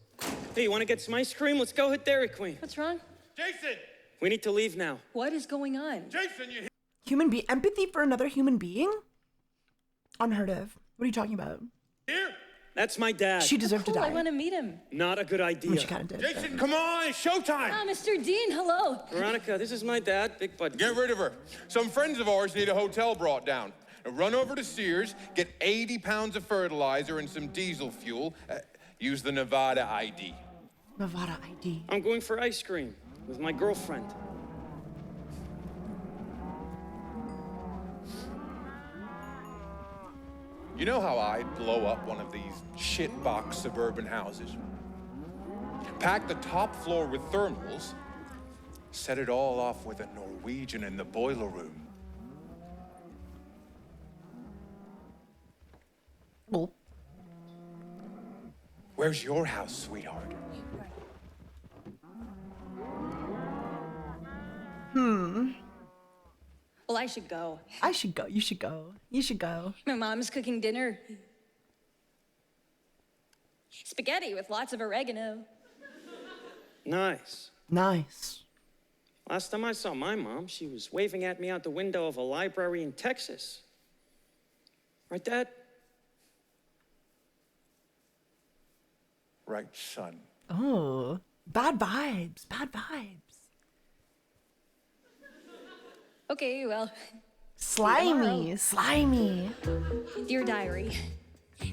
Hey, you wanna get some ice cream? Let's go hit Dairy Queen. What's wrong? Jason! We need to leave now. What is going on? Jason, you Human being empathy for another human being? Unheard of. What are you talking about? here? That's my dad. She deserved Cool, to I die. want to meet him. Not a good idea. Well, she kind of did. Jason, come on, it's showtime! Ah, Mr. Dean, hello. Veronica, this is my dad, Big Bud. Get rid of her. Some friends of ours need a hotel brought down. Now run over to Sears, get 80 pounds of fertilizer and some diesel fuel. Use the Nevada ID. Nevada ID. I'm going for ice cream with my girlfriend. You know how I'd blow up one of these shitbox suburban houses? Pack the top floor with thermals, set it all off with a Norwegian in the boiler room. Well. Where's your house, sweetheart? Well, I should go. I should go. You should go. You should go. My mom's cooking dinner. Spaghetti with lots of oregano. Nice. Nice. Last time I saw my mom, she was waving at me out the window of a library in Texas. Right, Dad? Right, son. Oh, bad vibes. Bad vibes. Okay, well. Slimy. Slimy. Dear diary,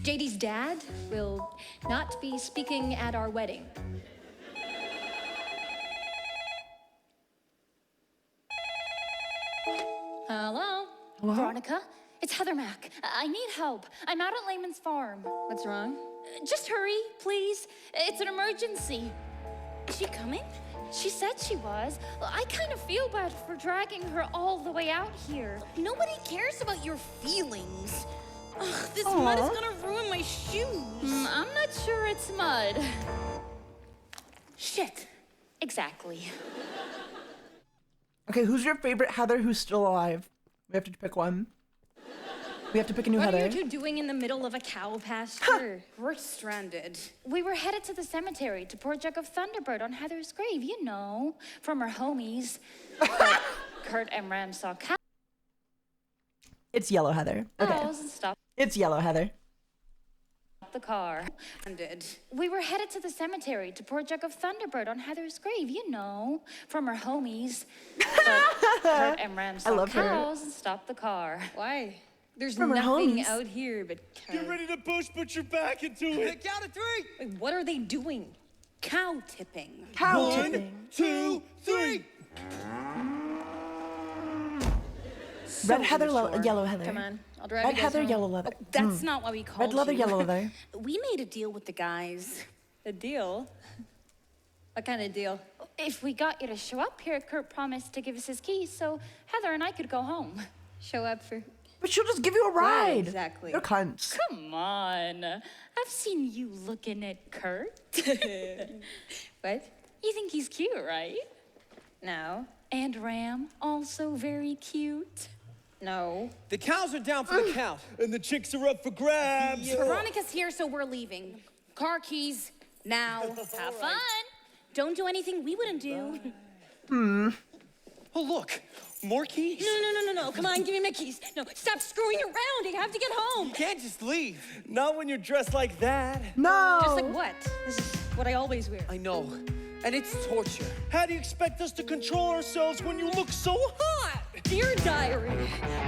JD's dad will not be speaking at our wedding. Hello? Veronica, it's Heather Mack. I need help. I'm out at Lehman's farm. What's wrong? Just hurry, please. It's an emergency. Is she coming? She said she was. I kind of feel bad for dragging her all the way out here. Nobody cares about your feelings. Ugh, this Aw. mud is gonna ruin my shoes. I'm not sure it's mud. Shit. Exactly. Okay, who's your favorite Heather who's still alive? We have to pick one. We have to pick a new What Heather. are you two doing in the middle of a cow pasture? We're stranded. We were headed to the cemetery to pour a jug of Thunderbird on Heather's grave, you know, from her homies. But Kurt and Ram saw It's Yellow Heather. Okay. cows and stopped It's Yellow Heather. the car. We were headed to the cemetery to pour a jug of Thunderbird on Heather's grave, you know, from her homies. But Kurt and Ram saw love her. cows and stopped the car. Why? There's From her nothing homies. out here but cows. Get ready to push, put your back into it. Count of three. Wait, what are they doing? Cow tipping. Cow One, tipping. 2, 3. Red Heather, Yellow Heather. Come on, I'll drive Red you guys Heather, home. Yellow Leather. That's not why we called Red leather, you. yellow leather. We made a deal with the guys. A deal? What kind of deal? If we got you to show up here, Kurt promised to give us his keys so Heather and I could go home. Show up for... But she'll just give you a ride. exactly. You're cunts. Come on. I've seen you looking at Kurt. What? You think he's cute, right? No. And Ram, also very cute. No. The cows are down for the count, and the chicks are up for grabs. Veronica's here, so we're leaving. Car keys, now. Have fun. Don't do anything we wouldn't do. Oh, look, more keys. No. Come on, give me my keys. No, stop screwing around. I have to get home. You can't just leave. Not when you're dressed like that. No. Just like what? This is what I always wear. I know, and it's torture. How do you expect us to control ourselves when you look so hot? Dear diary,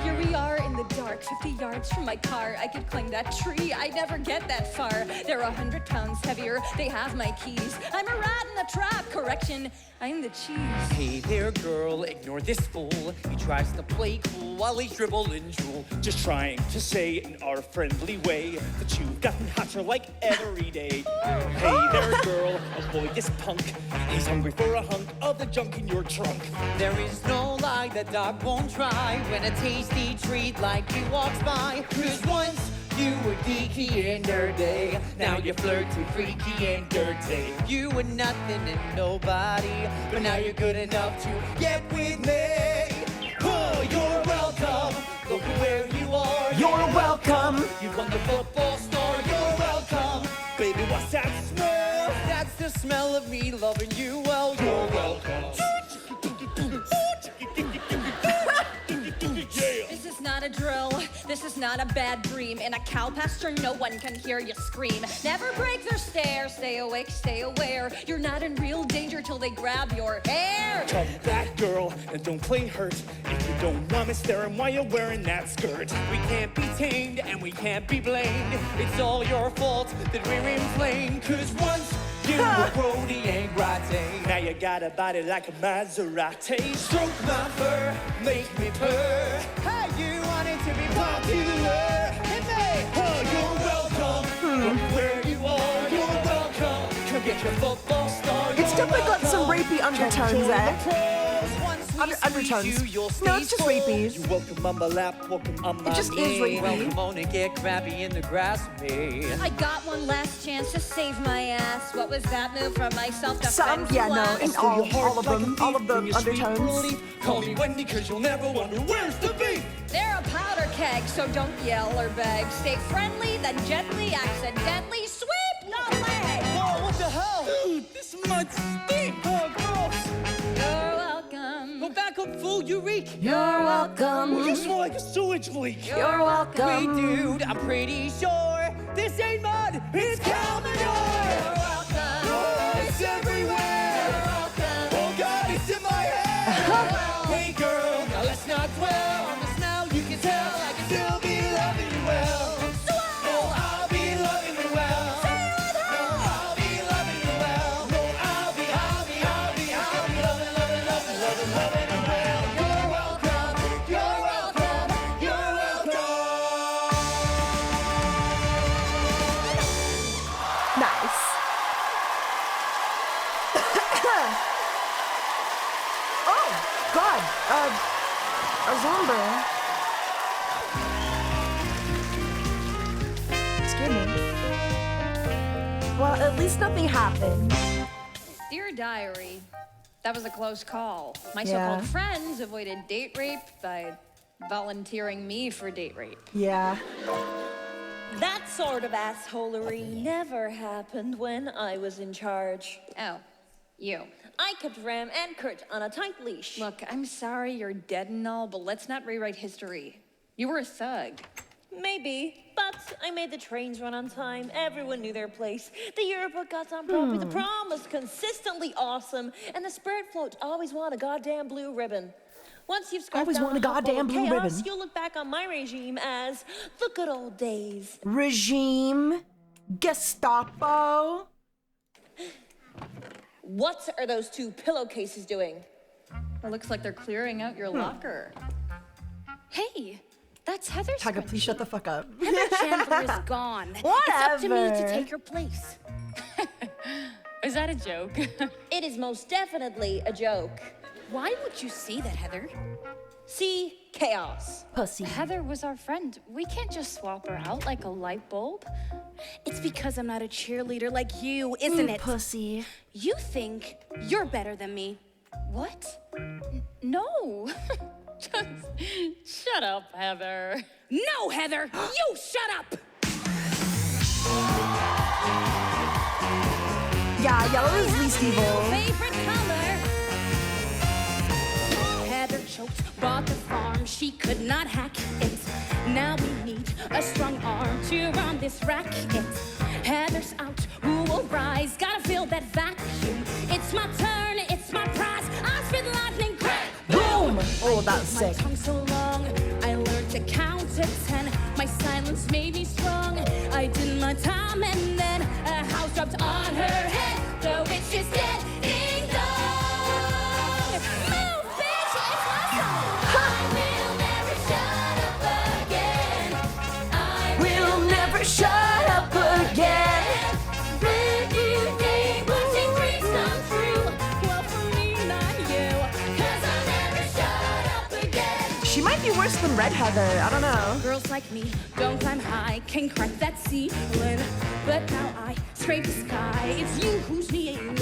here we are in the dark, 50 yards from my car. I could climb that tree, I never get that far. They're 100 pounds heavier, they have my keys. I'm a rat in a trap, correction, I'm the cheese. Hey there, girl, ignore this fool. He tries to play cool while he's dribbling drool. Just trying to say in our friendly way that you've gotten hotter like every day. Hey there, girl, avoid this punk. He's hungry for a hunk of the junk in your trunk. There is no lie that dog won't try when a tasty treat like you walks by. 'Cause once you were geeky and dirty, now you're flirty, freaky and dirty. You were nothing and nobody, but now you're good enough to get with me. Oh, you're welcome. Look at where you are. You're welcome. You won the football star. You're welcome. Baby, what's that smell? That's the smell of me loving you well. You're welcome. This is not a drill, this is not a bad dream. In a cow pasture, no one can hear you scream. Never break their stare, stay awake, stay aware. You're not in real danger till they grab your hair. Come back, girl, and don't play hurt. If you don't want me staring while you're wearing that skirt. We can't be tamed and we can't be blamed. It's all your fault that we're inflamed. 'Cause once you were grody and grotty. Now you got a body like a Maserati. Stroke my fur, make me purr. How you wanted to be popular. Hit me. Oh, you're welcome. Look where you are. You're welcome. Come get your football star. It's definitely got some rapey undertones, eh? Undertones. No, it's just rapey. You welcome on my lap, welcome on my It just is knee. rapey. Welcome on and get crabby in the grass with me. I got one last chance to save my ass. What was that move from my self-defense Some, yeah, no, class? and all of them, all of the undertones. Call me Wendy, 'cause you'll never wonder where's the beef. They're a powder keg, so don't yell or beg. Stay friendly, then gently, accidentally sweep the leg. Oh, what the hell? Dude, this mud stinks. Oh, gross. You're welcome. Go back up, fool, you reek. You're welcome. You smell like a sewage leak. You're welcome. Wait, dude, I'm pretty sure this ain't mud, it's cow manure. You're welcome. Oh, it's everywhere. Oh, God, it's in my head. Hey, girl, now let's not dwell on this now. You can tell I can still be loving you well. No, I'll be loving you well. No, I'll be loving you well. No, I'll be loving you well. You're welcome. You're welcome. You're welcome. Nice. Oh, God. A zombie. at least nothing happened. Dear Diary, that was a close call. My Yeah. so-called friends avoided date rape by volunteering me for date rape. Yeah. That sort of assholery never happened when I was in charge. Oh, you. I kept Ram and Kurt on a tight leash. Look, I'm sorry you're dead and all, but let's not rewrite history. You were a thug. Maybe, but I made the trains run on time. Everyone knew their place. The yearbook got on properly. The prom was consistently awesome. And the spirit float always won a goddamn blue ribbon. Once you've scarfed Always down won a the hot bowl goddamn of blue chaos, ribbon. you'll look back on my regime as the good old days. Regime. Gestapo. What are those two pillowcases doing? It looks like they're clearing out your locker. Hey, that's Heather's Taiga, please shut the fuck up. Heather Chandler is gone. Whatever. It's up to me to take her place. Is that a joke? It is most definitely a joke. Why would you say that, Heather? See, chaos. Pussy. Heather was our friend. We can't just swap her out like a light bulb. It's because I'm not a cheerleader like you, isn't it? Pussy. You think you're better than me. What? No. Just shut up, Heather. No, Heather, you shut up! Yeah, yellow is least evil. Favorite color. Heather choked, bought the farm, she could not hack it. Now we need a strong arm to run this racket. Heather's out, who will rise? Gotta fill that vacuum. It's my turn, it's my prize. I spit lightning quick. Boom! Oh, that's sick. My tongue so long, I learned to count to 10. My silence made me strong. I did my time and then a house dropped on her head. The witch is dead. Ding dong. Move, bitch, it's my song. I will never shut up again. I We'll never shut up again. brand new day, watching dreams come true. Well, for me, not you, 'cause I'll never shut up again. She might be worse than Red Heather. I don't know. Girls like me don't climb high, can crack that ceiling. But now I scrape the sky. It's you who's kneeling.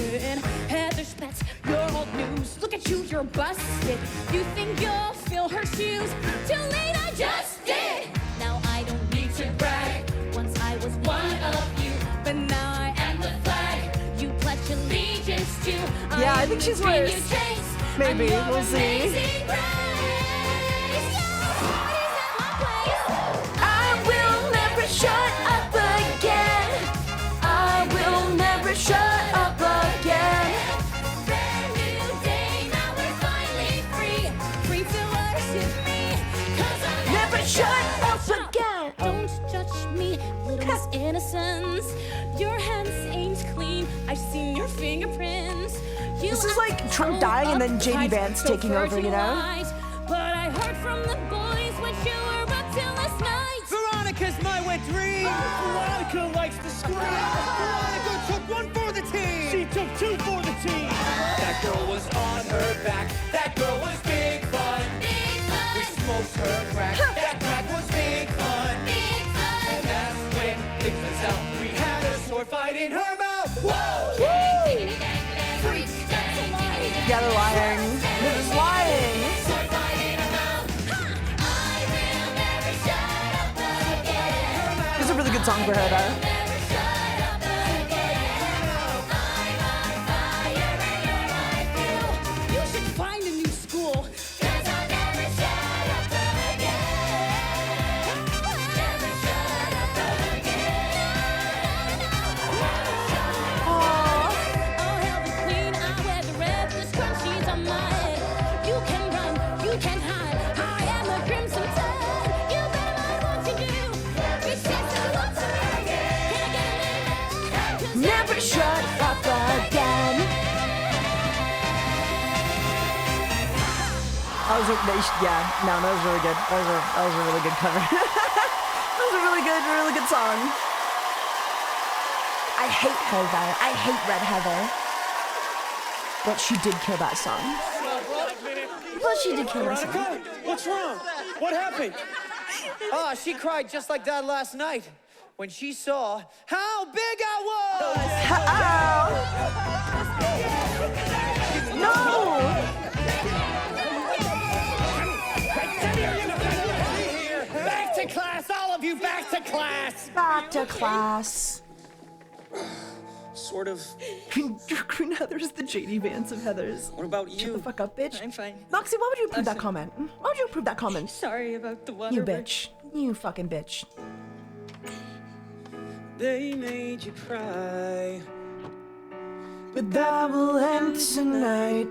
Heather's pets, you're old news. Look at you, you're busted. You think you'll fill her shoes? Too late, I just did. Now I don't need to brag. Once I was one of you, but now I am the flag. You pledge allegiance to. Yeah, I think she's worse. Maybe, we'll see. I will never shut up again. I will never shut up again. Brand new day, now we're finally free. Free to worship me, 'cause I'll Never shut up again. Don't judge me, little Miss Innocence. Your hands ain't clean. I've seen your fingerprints. You This is like act Trump so dying and then JD uptight, Vance so taking over, you know? virgin-wise. But I heard from the boys what you were up to last night. Veronica's my wet dream. Veronica likes to scream. Veronica took one for the team. She took two for the team. That girl was on her back. That girl was big fun. Big fun. We smoked her crack. That crack was big fun. Big fun. And that's when things was out. We had a sword fight in her mouth. Whoa! Freak. Yeah, they're lying. They're just lying. Sword fight in her mouth. I will never shut up again. This is a really good song for her, though. Never shut up again. I'm on fire and you're my fuel. You should find a new school, 'cause I'll never shut up again. Never shut up again. Oh, hail the queen, I wear the red, the scrunchies on my head. You can run, you can hide, I am a crimson tide. You better mind what you do. Every chance I want to again. Can I get a minute? 'Cause Never shut up again. That was that was really good. That was a really good cover. That was a really good song. I hate Heather. I hate Red Heather. But she did kill that song. But she did kill that song. Veronica, what's wrong? What happened? Ah, she cried just like that last night. when she saw how big I was. No! Back to class, all of you, back to class! Back to class. Sort of. Green Heather's the JD Vance of Heathers. What about you? Shut the fuck up, bitch. I'm fine. Moxie, why would you approve that comment? Why would you approve that comment? Sorry about the water. You bitch. You fucking bitch. They made you cry. But that will end tonight.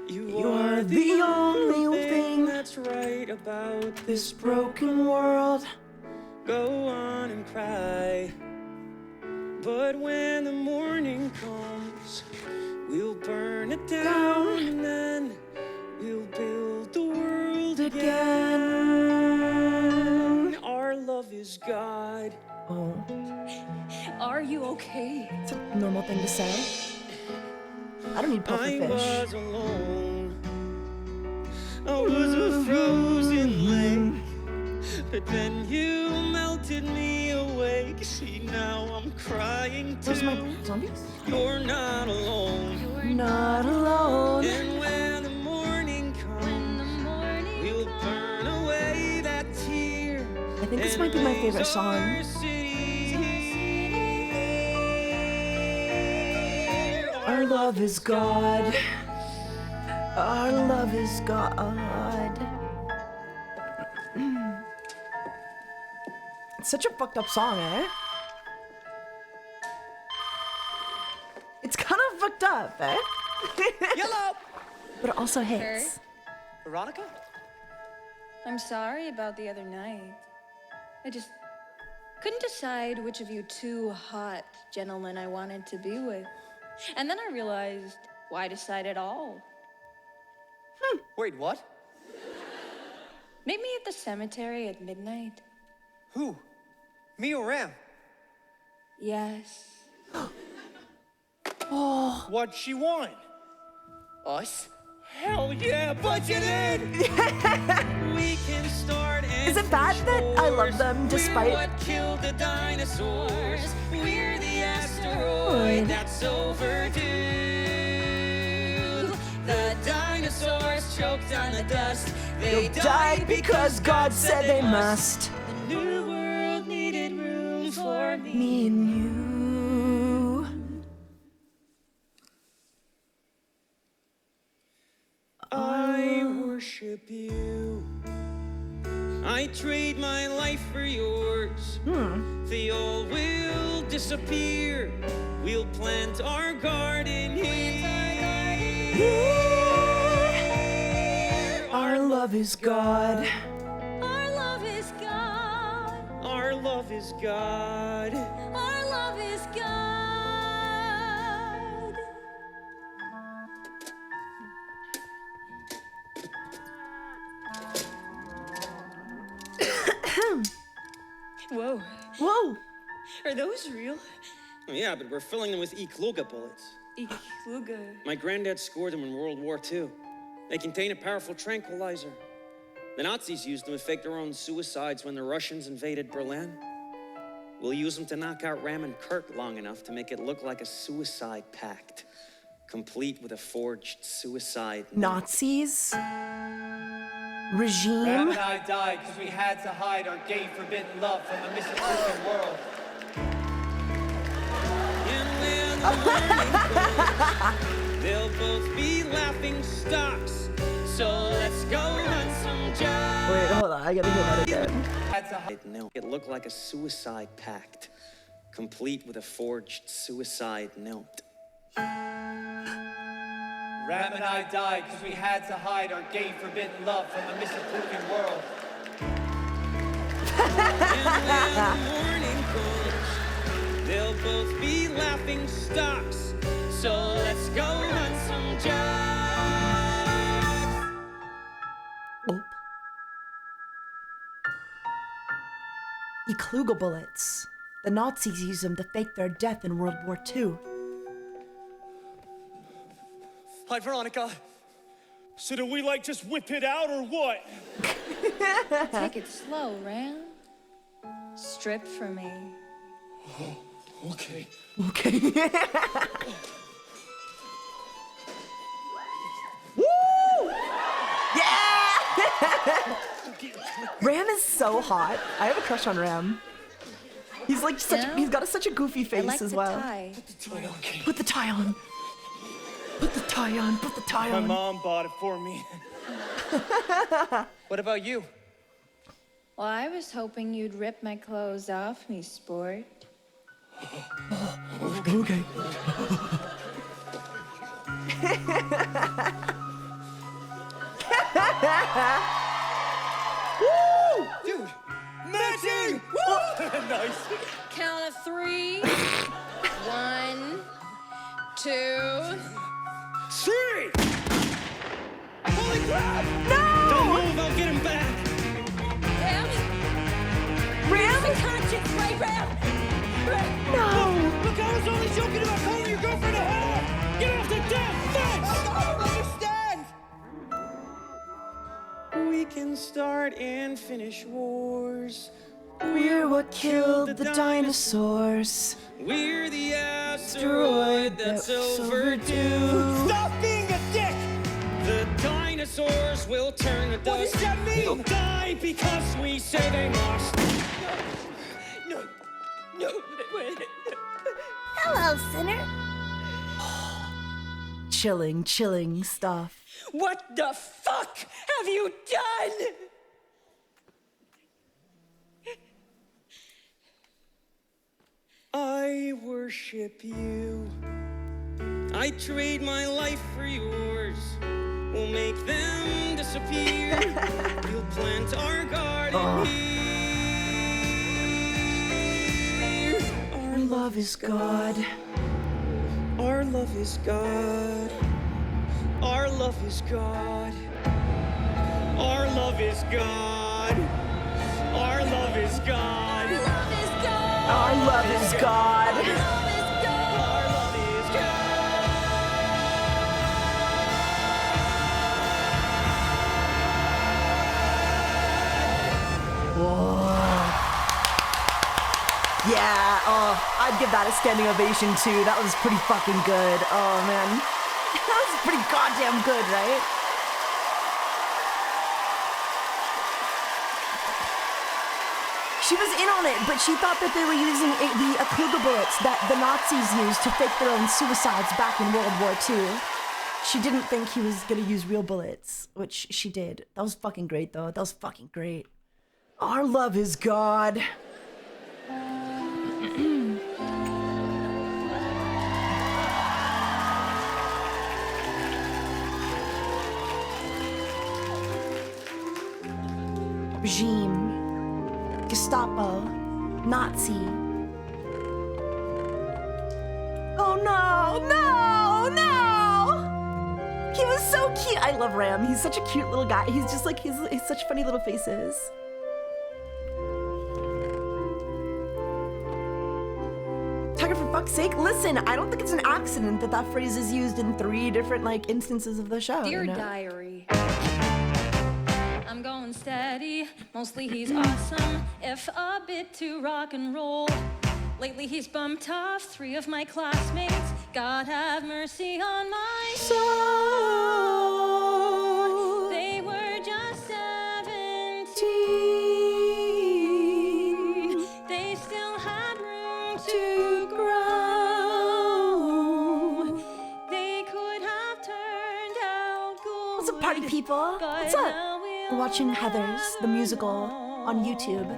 You are the only thing that's right about this broken world. Go on and cry. But when the morning comes, we'll burn it down and then we'll build the world again. Our love is God. Oh. Are you okay? It's a normal thing to say. I don't need puffer I fish. was alone. I was a frozen lake. But then you melted me awake. See, now I'm crying too. Where's my zombies? You're not alone. You're not alone. And when the morning comes, we'll burn away that tear. I think this might be my favorite song. Our love is God. Our love is God. It's such a fucked up song, eh? It's kind of fucked up, eh? Yellow! But it also hits. Veronica? I'm sorry about the other night. I just couldn't decide which of you two hot gentlemen I wanted to be with. And then I realized why decide at all. Wait, what? Meet me at the cemetery at midnight. Who? Me or Ram? Yes. Oh. What'd she want? Us? Hell yeah, budgeted! We can start and Is it bad that I love them despite? We're what killed the dinosaurs. We're the asteroid that's overdue. The dinosaurs choked on the dust. They died because God said they must. The new world needed room for Me and you. I worship you. I trade my life for yours. They all will disappear. We'll plant our garden here. Our love is God. Our love is God. Our love is God. Our love is God. Whoa. Whoa. Are those real? Yeah, but we're filling them with E-Kluga bullets. Ikluga. My granddad scored them in World War II. They contain a powerful tranquilizer. The Nazis used them to fake their own suicides when the Russians invaded Berlin. We'll use them to knock out Ram and Kirk long enough to make it look like a suicide pact, complete with a forged suicide note. Nazis. Ram Regime. and I died because we had to hide our gay forbidden love from the misinformed world. And when the morning comes, they'll both be laughing stocks. So let's go hunt some jobs. Wait, hold on. I gotta hear that again. No, it looked like a suicide pact, complete with a forged suicide note. Ram and I died because we had to hide our gay forbidden love from the misinformed world. And when the morning comes, they'll both be laughing stocks. So let's go hunt some jobs. Ikluga bullets. The Nazis used them to fake their death in World War II. Hi, Veronica. So do we, like, just whip it out or what? Take it slow, Ram. Strip for me. Oh, okay. Okay. Woo! Yeah! Ram is so hot. I have a crush on Ram. He's like he's got such a goofy face like as the well. tie. Put the tie on. Put the tie on. Put the tie My on. mom bought it for me. What about you? Well, I was hoping you'd rip my clothes off me, sport. Okay. Woo! Dude, matching! Woo! Nice. Count of 3. 1, 2. 3! Holy crap! No! Don't move, I'll get him back. Ram? Ram? The conscience, right, Ram? No! Look, I was only joking about calling your girlfriend a whore. Get off the damn fence! I don't understand! We can start and finish wars. We're what killed the dinosaurs. We're the asteroid that's overdue. Stop being a dick! The dinosaurs will turn to What does dust. that mean? They'll die because we say they must. No. Hello, sinner. Chilling stuff. What the fuck have you done? I worship you. I trade my life for yours. We'll make them disappear. We'll plant our garden here. Our love is God. Our love is God. Our love is God. Our love is God. Our love is God. Our love is God. Our love is God. Whoa. Yeah, I'd give that a standing ovation too. That was pretty fucking good. Oh man. That was pretty goddamn good, right? She was in on it, but she thought that they were using the Kluge bullets that the Nazis used to fake their own suicides back in World War II. She didn't think he was gonna use real bullets, which she did. That was fucking great, though. That was fucking great. Our love is God. Regime, Gestapo, Nazi. Oh no, no, no! He was so cute. I love Ram. He's such a cute little guy. He's just like, he's such funny little faces. Tiger, for fuck's sake, listen, I don't think it's an accident that that phrase is used in 3 different like instances of the show. Dear you know? diary, I'm going steady. Mostly he's awesome, if a bit too rock and roll. Lately he's bumped off 3 of my classmates. God have mercy on my soul. They were just 17. They still had room to grow. They could have turned out good. What's up, party people? What's up? We're watching Heathers, the musical, on YouTube.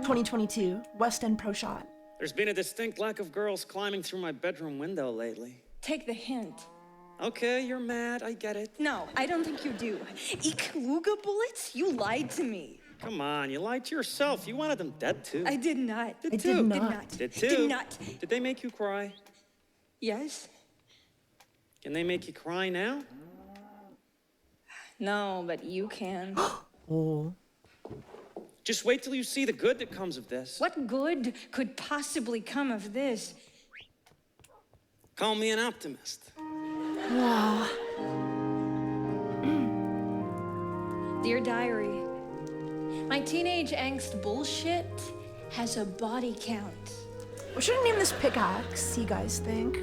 2022, West End Pro Shot. There's been a distinct lack of girls climbing through my bedroom window lately. Take the hint. Okay, you're mad, I get it. No, I don't think you do. Kluge bullets? You lied to me. Come on, you lied to yourself. You wanted them dead too. I did not. Did I too. did not. Did too. Did not. Did they make you cry? Yes? Can they make you cry now? No, but you can. Oh. Just wait till you see the good that comes of this. What good could possibly come of this? Call me an optimist. Wow. Dear diary, my teenage angst bullshit has a body count. We should name this pickaxe, you guys think?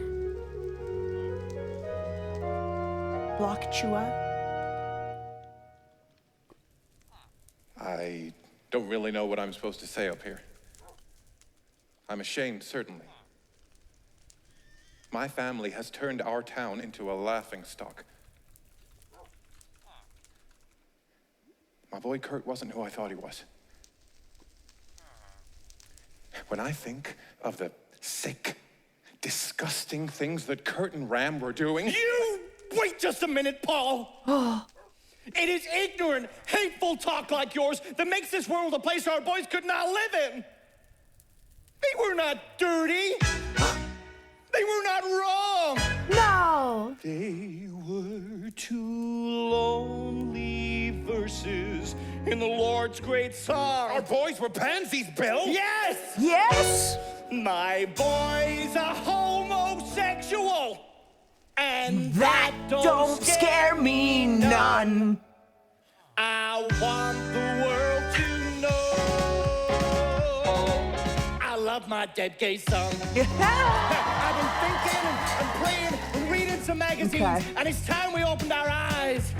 Block Chua. I don't really know what I'm supposed to say up here. I'm ashamed, certainly. My family has turned our town into a laughingstock. My boy Kurt wasn't who I thought he was. When I think of the sick, disgusting things that Kurt and Ram were doing... You wait just a minute, Paul. It is ignorant, hateful talk like yours that makes this world a place our boys could not live in. They were not dirty. They were not wrong. No. They were two lonely verses in the Lord's great song. Our boys were pansies, Bill. Yes. Yes. My boy's a homosexual. And that don't scare me none. I want the world to know I love my dead gay son. I've been thinking and praying and reading some magazines, and it's time we opened our eyes.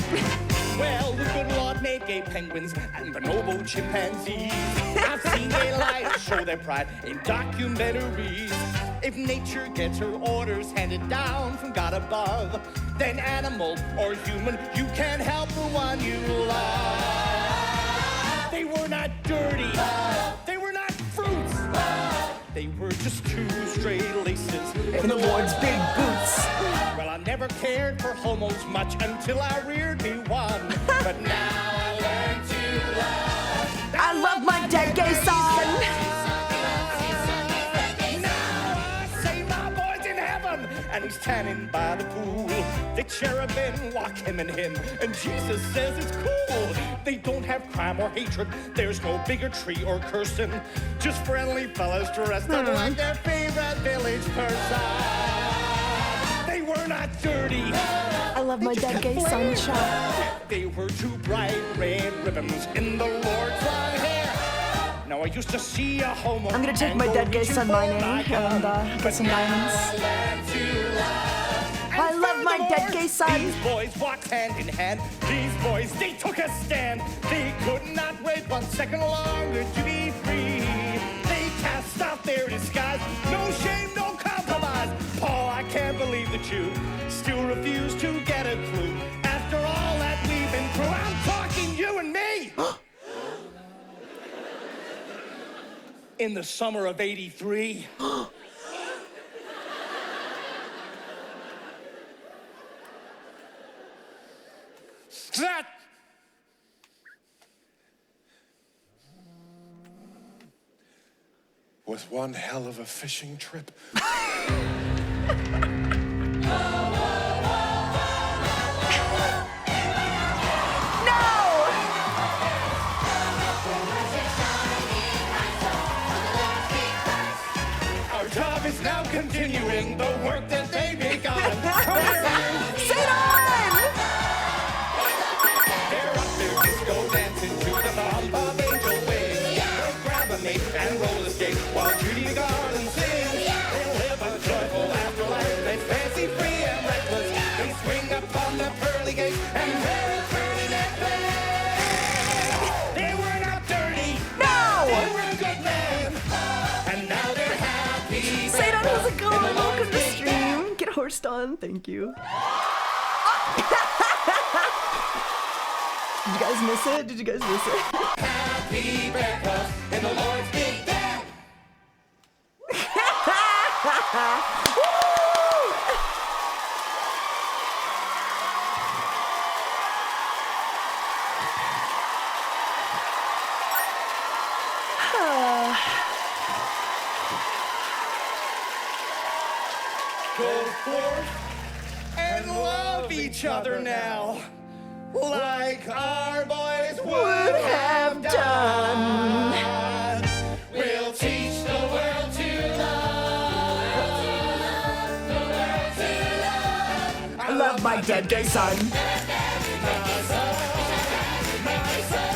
Well, the good Lord made gay penguins and bonobo chimpanzees. I've seen gay lives show their pride in documentaries. If nature gets her orders handed down from God above, then animal or human, you can't help the one you love. They were not dirty. They were not fruits. They were just two stray laces in the Lord's big boots. Well, I never cared for homos much until I reared me one. But now I learned to love. I love my dead gay son. And he's tanning by the pool. The cherubim walk him and him, and Jesus says it's cool. They don't have crime or hatred. There's no bigotry or cursing. Just friendly fellas dressed up like their favorite village person. They were not dirty. I love my dead gay son shot. They were two bright red ribbons in the Lord's long hair. Now I used to see a homo. I'm gonna take my dead gay son mining and get some diamonds. I love my dead gay son. These boys walked hand in hand. These boys, they took a stand. They could not wait 1 second longer to be free. They cast off their disguise. No shame, no compromise. Paul, I can't believe that you still refuse to get a clue. After all that we've been through, I'm talking you and me. In the summer of '83. That was one hell of a fishing trip. Our job is now continuing the work that they begun. Sit on! They're up there disco dancing to the thump of Angel Wings. They'll grab a mate and roller skate while Judy Garland sings. They'll live a joyful afterlife. They fancy free and reckless. They swing upon the pearly gates and very pretty necklace. They were not dirty. No! They were good men. And now they're happy. Sadon, how's it going? Welcome to the stream. Get horsed on. Thank you. Did you guys miss it? Did you guys miss it? Happy breakfast in the Lord's big bed. Go forth and love each other now, like our boys would have done. We'll teach the world to love. I love my dead gay son. My son.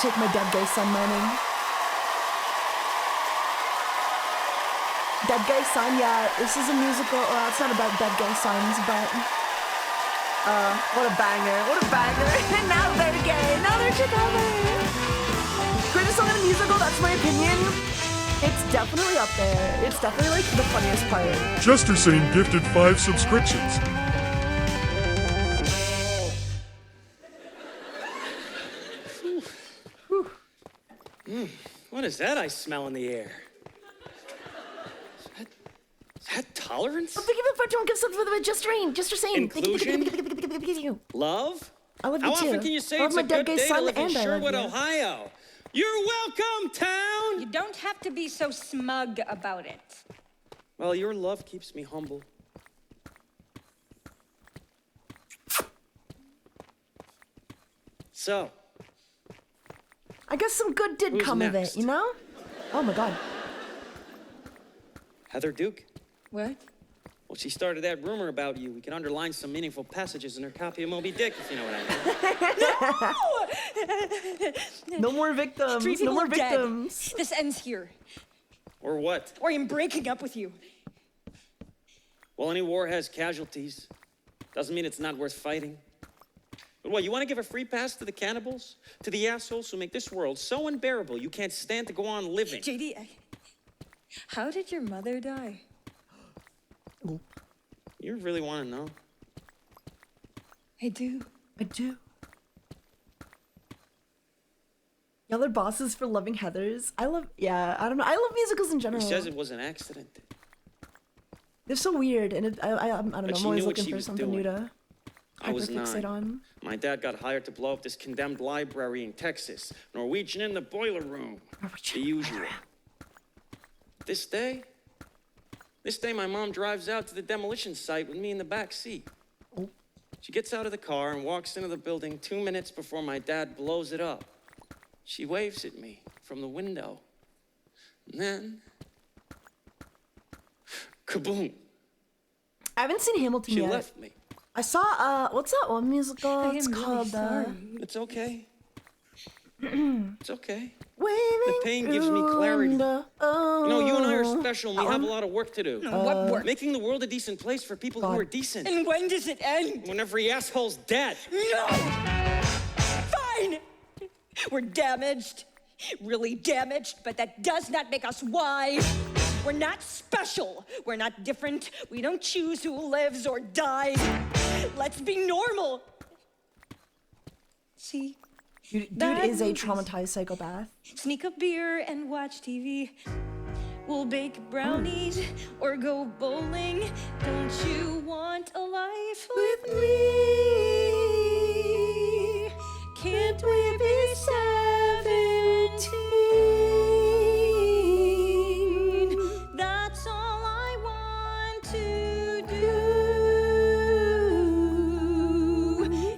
take my dead gay son mining. Dead gay son, yeah, this is a musical. Well, it's not about dead gay sons, but what a banger, what a banger. And now they're gay, now they're together. Greatest song in a musical, that's my opinion. It's definitely up there. It's definitely like the funniest part. Jester Sane gifted 5 subscriptions. What is that I smell in the air? Is that tolerance? I'm thinking about don't give something for the Jester Sane. Inclusion? Love? I love you How too. often can you say I love it's my a dead good gay day to son live in and I love Sherwood, you. Ohio? You're welcome, town! You don't have to be so smug about it. Well, your love keeps me humble. So, I guess some good did Who's come next? of it, you know? Oh my god. Heather Duke. What? Well, she started that rumor about you. We can underline some meaningful passages in her copy of Moby Dick, if you know what I mean. No more victims. Street No people more are dead. victims. This ends here. Or what? Or I'm breaking up with you. Well, any war has casualties. Doesn't mean it's not worth fighting. But what, you want to give a free pass to the cannibals? To the assholes who make this world so unbearable you can't stand to go on living? JD, how did your mother die? You really want to know? I do. I do. Y'all are bosses for loving Heathers. I love, yeah, I don't know. I love musicals in He general. says it was an accident. They're so weird, and I don't know. But she I'm always knew what looking she for was something doing. new to I was hyperfixate 9. on. My dad got hired to blow up this condemned library in Texas. Norwegian in the boiler room. The usual. This day, my mom drives out to the demolition site with me in the back seat. She gets out of the car and walks into the building 2 minutes before my dad blows it up. She waves at me from the window. And then, kaboom. I haven't seen Hamilton She yet. left me. I saw, what's that one musical? I It's am really called, sorry. It's okay. It's okay. Waving The pain gives me clarity. You know, you and I are special, and we have a lot of work to do. What work? Making the world a decent place for people who are decent. And when does it end? When every asshole's dead. No! Fine! We're damaged. Really damaged, but that does not make us wise. We're not special. We're not different. We don't choose who lives or dies. Let's be normal. See? Dude Bad is a movies. traumatized psychopath. Sneak a beer and watch TV. We'll bake brownies or go bowling. Don't you want a life with me? Can't we be 17? That's all I want to do.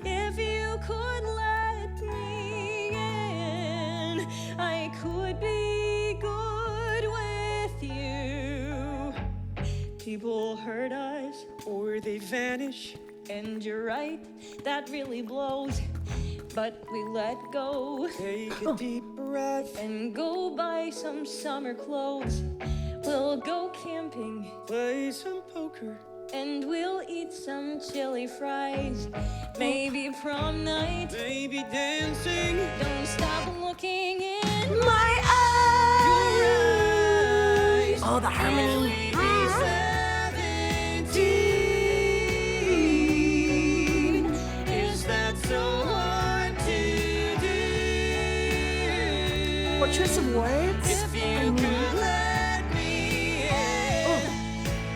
If you could let me in, I could be good with you. People hurt us or they vanish. And you're right, that really blows. But we let go. Take a deep breath and go buy some summer clothes. We'll go camping, play some poker, and we'll eat some chili fries. Maybe prom night, maybe dancing. Don't stop looking in my eyes. Oh, the harmony. Is that so hard to do? What choice of words? If you could let me in,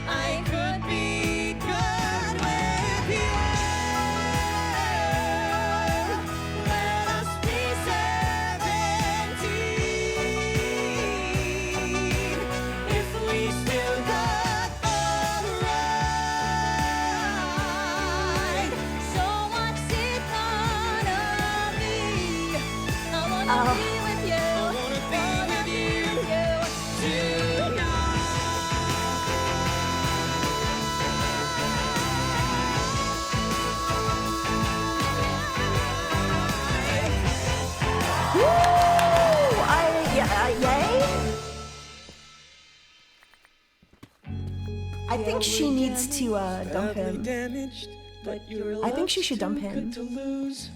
I could be good with you. Let us be 17 if we still got the right. So what's it gonna be? I wanna be with you. I wanna be with you I think she needs to dump him. Damaged, but your I think she should dump love's too him. good to lose.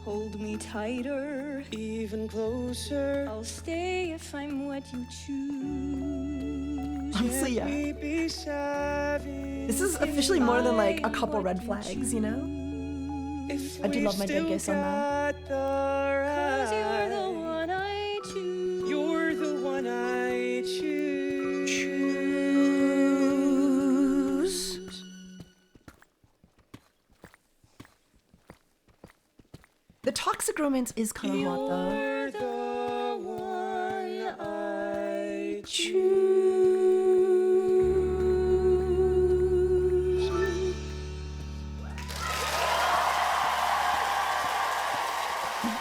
Hold me tighter, even closer. I'll stay if I'm what you choose. Honestly, yeah. This is officially more than like a couple red flags, you know? I do love my dead guess on that. 'Cause you're the one I choose. You're the one I choose. The toxic romance is kind of hot though. You're the one I choose.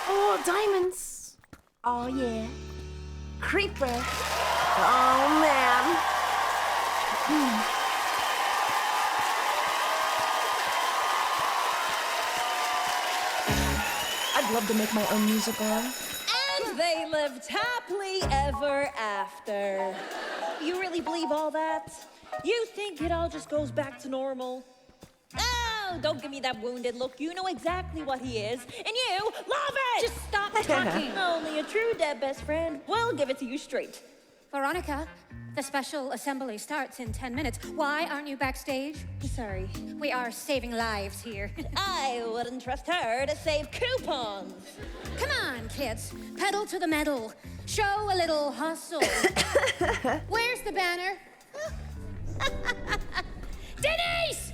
Oh, diamonds. Oh, yeah. Creeper. Oh, man. I'd love to make my own musical. And they lived happily ever after. You really believe all that? You think it all just goes back to normal? Oh, don't give me that wounded look. You know exactly what he is, and you love it! Just stop talking. Only a true dead best friend will give it to you straight. Veronica, the special assembly starts in 10 minutes. Why aren't you backstage? Sorry. We are saving lives here. I wouldn't trust her to save coupons. Come on, kids. Pedal to the metal. Show a little hustle. Where's the banner? Denise!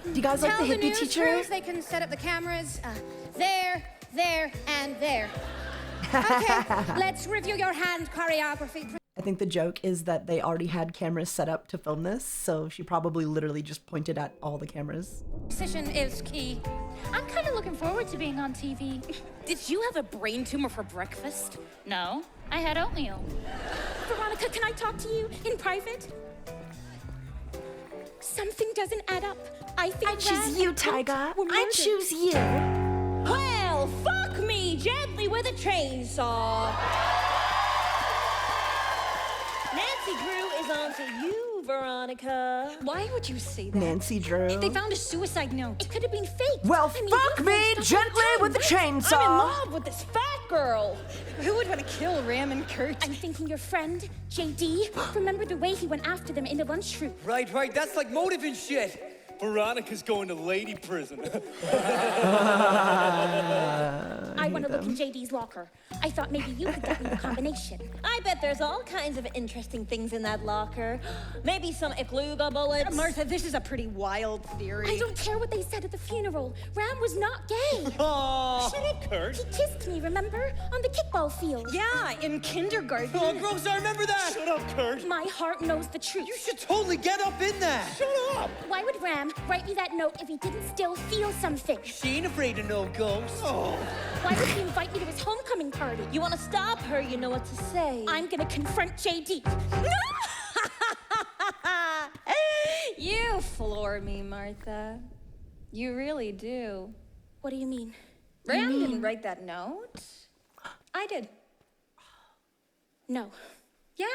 Do you guys like Tell the the hippie news teacher? crews they can set up the cameras there, and there. Okay, let's review your hand choreography. I think the joke is that they already had cameras set up to film this, so she probably literally just pointed at all the cameras. Precision is key. I'm kind of looking forward to being on TV. Did you have a brain tumor for breakfast? No, I had oatmeal. Veronica, can I talk to you in private? Something doesn't add up. I think I choose you, Taiga. I choose you. Well, fuck me gently with a chainsaw. Nancy Drew is on to you, Veronica. Why would you say that? Nancy Drew. They found a suicide note. It could have been fake. Well, I mean, fuck you me post stuff all the gently time, with the right? chainsaw. I'm in love with this fat girl. Who would want to kill Ram and Kurt? I'm thinking your friend, JD. Remember the way he went after them in the lunchroom? Right, that's like motive and shit. Veronica's going to lady prison. I want to look in JD's locker. I thought maybe you could get me a combination. I bet there's all kinds of interesting things in that locker. Maybe some Ikluga bullets. Martha, this is a pretty wild theory. I don't care what they said at the funeral. Ram was not gay. Oh, shut up, Kurt. He kissed me, remember? On the kickball field. Yeah, in kindergarten. Oh, gross, I remember that. Shut up, Kurt. My heart knows the truth. You should totally get up in that. Shut up. Why would Ram write me that note if he didn't still feel something? She ain't afraid of no ghosts. Oh. Why would he invite me to his homecoming party? You want to stop her, you know what to say. I'm gonna confront JD. You floor me, Martha. You really do. What do you mean? Ram didn't write that note. I did. No. Yeah.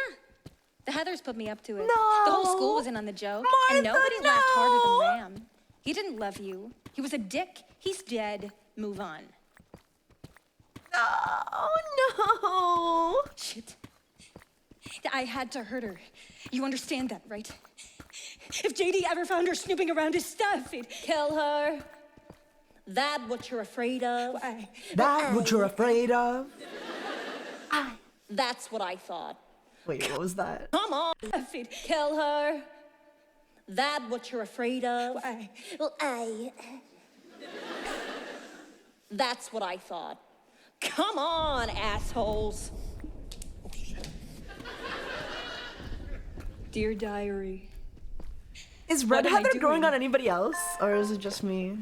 The Heathers put me up to it. No. The whole school was in on the joke. Martha, and nobody no. laughed harder than Ram. He didn't love you. He was a dick. He's dead. Move on. Oh, no. Shit. I had to hurt her. You understand that, right? If JD ever found her snooping around his stuff, he'd kill her. That what you're afraid of? Why? That what you're afraid of? That's what I thought. Wait, what was that? Come on. He'd kill her. That what you're afraid of? Why? Well, That's what I thought. Come on, assholes. Dear diary. Is Red What am I Heather growing doing? on anybody else? Or is it just me?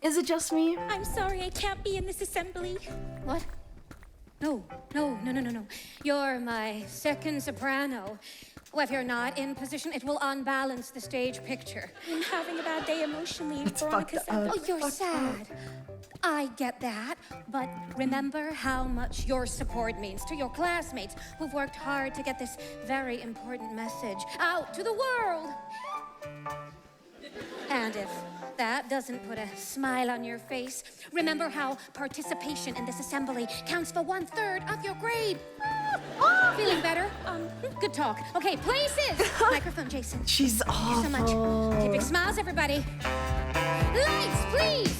Is it just me? I'm sorry, I can't be in this assembly. What? No. You're my second soprano. Well, if you're not in position, it will unbalance the stage picture. I'm having a bad day emotionally. It's Veronica fucked said up. Oh, you're Fucked sad. I get that, but remember how much your support means to your classmates who've worked hard to get this very important message out to the world. And if that doesn't put a smile on your face, remember how participation in this assembly counts for 1/3 of your grade. Feeling better? Good talk. Okay, places. Microphone, Jason. She's Thank you so much. Okay, big smiles, everybody. Lights, please.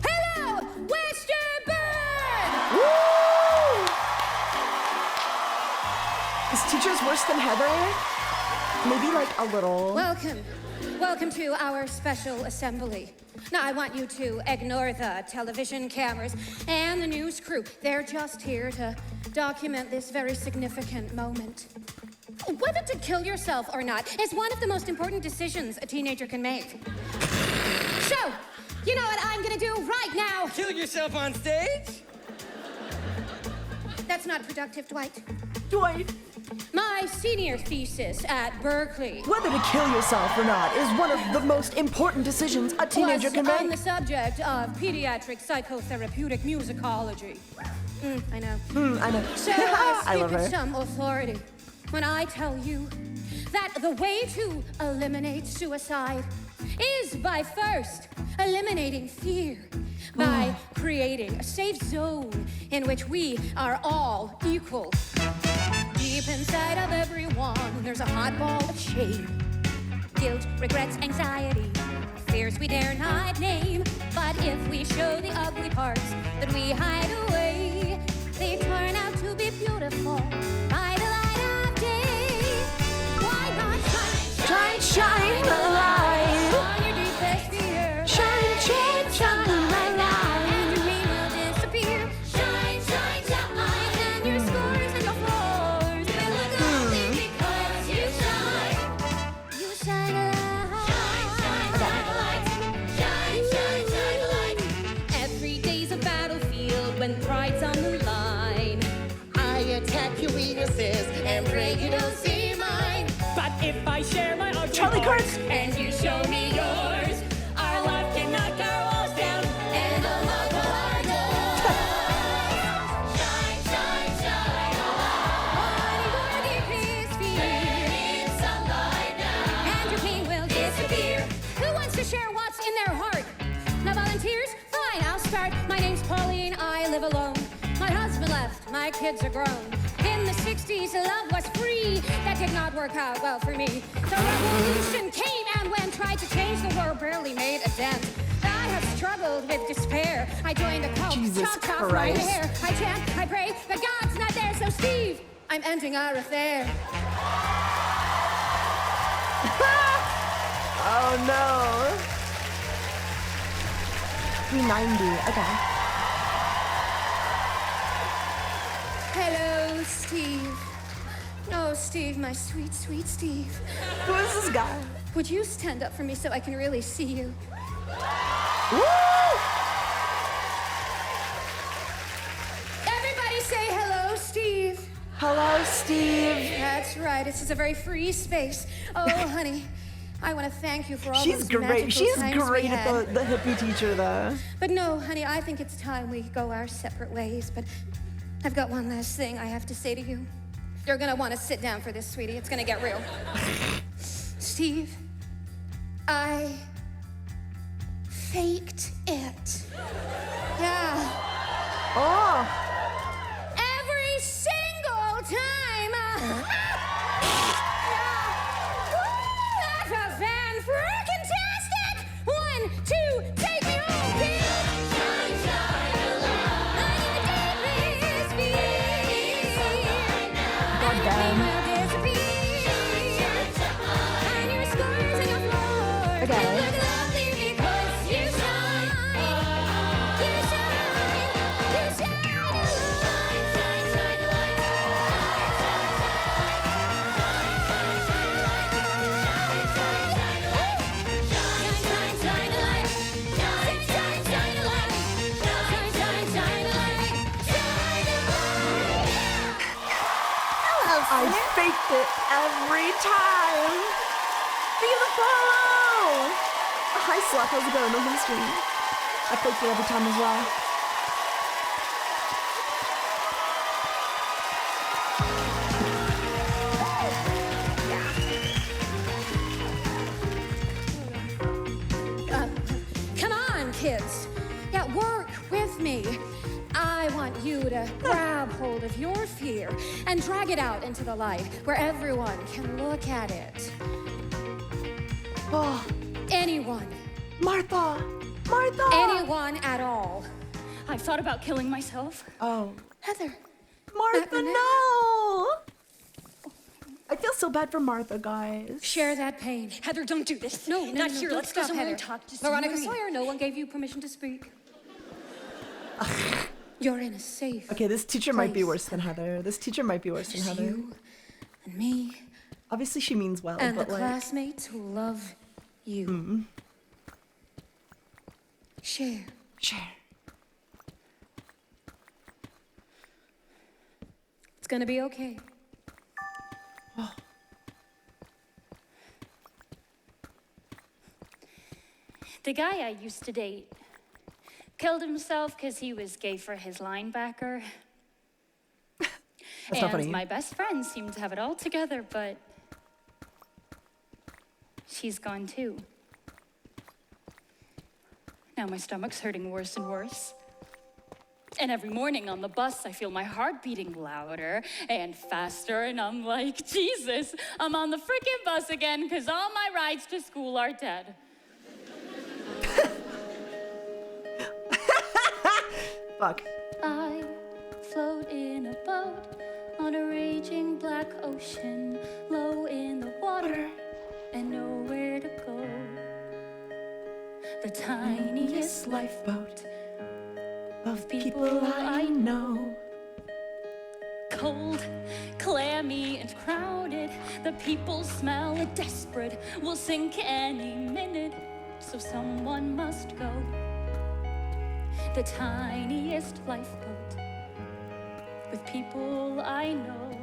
Hello, Westerburn! This teacher's worse than Heather? Maybe like a little. Welcome. Welcome to our special assembly. Now, I want you to ignore the television cameras and the news crew. They're just here to document this very significant moment. Whether to kill yourself or not is one of the most important decisions a teenager can make. So, you know what I'm gonna do right now? Kill yourself on stage? That's not productive, Dwight. Dwight. My senior thesis at Berkeley. Whether to kill yourself or not is one of the most important decisions a teenager can on the make. subject of pediatric psychotherapeutic musicology. I know. I know. So I I speak love with her. some authority when I tell you that the way to eliminate suicide is by first eliminating fear, by creating a safe zone in which we are all equal. Deep inside of everyone, there's a hot ball of shame. Guilt, regrets, anxiety, fears we dare not name. But if we show the ugly parts that we hide away, they turn out to be beautiful by the light of day. Why not shine, Shine the light. on your deepest fear? Shine, shine, shine the light. And your pain will disappear. Shine, shine, shine. And your scars and your flaws will look lovely because you shine. You shine a light. Shine, shine, light. Shine, shine, shine a light. Every day's a battlefield when pride's on the line. I attack your weaknesses and pray you don't see mine. But if I share my ugly Charlie parts Kirk. and you show me yours, our love can knock our walls down and unlock all our doors. Shine, shine, shine a light. On your deepest fear. In sunlight now. And your pain will disappear. Who wants to share what's in their heart? No volunteers? Fine, I'll start. My name's Pauline, I live alone. My husband left, my kids are grown. In the 60s, love was free. That did not work out well for me. The revolution came, and when tried to change the world, barely made a dent. I have struggled with despair. I joined a cult, Jesus chopped off my Christ. hair. I chant, I pray, but God's not there. So Steve, I'm ending our affair. Oh no. 390. Okay. Hello, Steve. Oh, Steve, my sweet, sweet Steve. Who is this guy? Would you stand up for me so I can really see you? Woo! Everybody say hello, Steve. Hello, Steve. That's right. This is a very free space. Oh, honey, I want to thank you for all She's those great. magical She's times we great had. at the hippie teacher, though. But no, honey, I think it's time we go our separate ways. But I've got one last thing I have to say to you. You're gonna want to sit down for this, sweetie. It's gonna get real. Steve, I faked it. Yeah. Oh. Every single time. That's a fan-freaking-tastic. 1, 2, take me home, kid. Shine, shine a light. On your deepest fear. God damn. Will disappear. On your scars and your flaws. Okay. You look lovely because you shine. You shine. You shine a faked it every time. Thank you for the follow. Hi, Sluck. How's it going? Welcome to the stream. I faked it every time as well. Come on, kids. Yeah, work with me. I want you to grab hold of your fear and drag it out into the light where everyone can look at it. Oh. Anyone. Martha! Martha! Anyone at all. I've thought about killing myself. Oh. Heather. Martha, no! I feel so bad for Martha, guys. Share that pain. Heather, don't do this. No, not no, here. don't Let's go stop, somewhere Heather. and talk. Just Veronica you and me. Sawyer, no one gave you permission to speak. You're in a safe. Okay, this teacher might be place. worse than Heather. This teacher might be worse than There's Heather. you and me Obviously, she means well, and but the like. classmates who love you. Share. Share. It's gonna be okay. The guy I used to date killed himself because he was gay for his linebacker. That's not funny. My best friend seemed to have it all together, but she's gone too. Now my stomach's hurting worse and worse. And every morning on the bus, I feel my heart beating louder and faster, and I'm like, Jesus, I'm on the freaking bus again because all my rides to school are dead. Fuck. I float in a boat on a raging black ocean, low in the water and nowhere to go. The tiniest lifeboat of people I know. Cold, clammy, and crowded. The people smell desperate, will sink any minute, so someone must go. The tiniest lifeboat with people I know.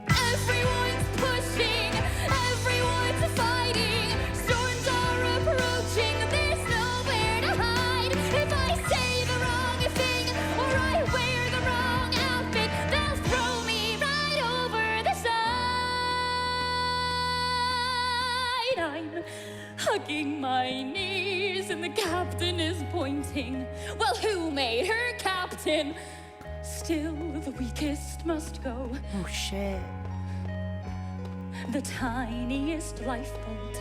Everyone's pushing, everyone's fighting. Storms are approaching, there's nowhere to hide. If I say the wrong thing or I wear the wrong outfit, they'll throw me right over the side. I'm hugging my knees and the captain is pointing. Well, who made her captain? Still, the weakest must go. Oh shit. The tiniest lifeboat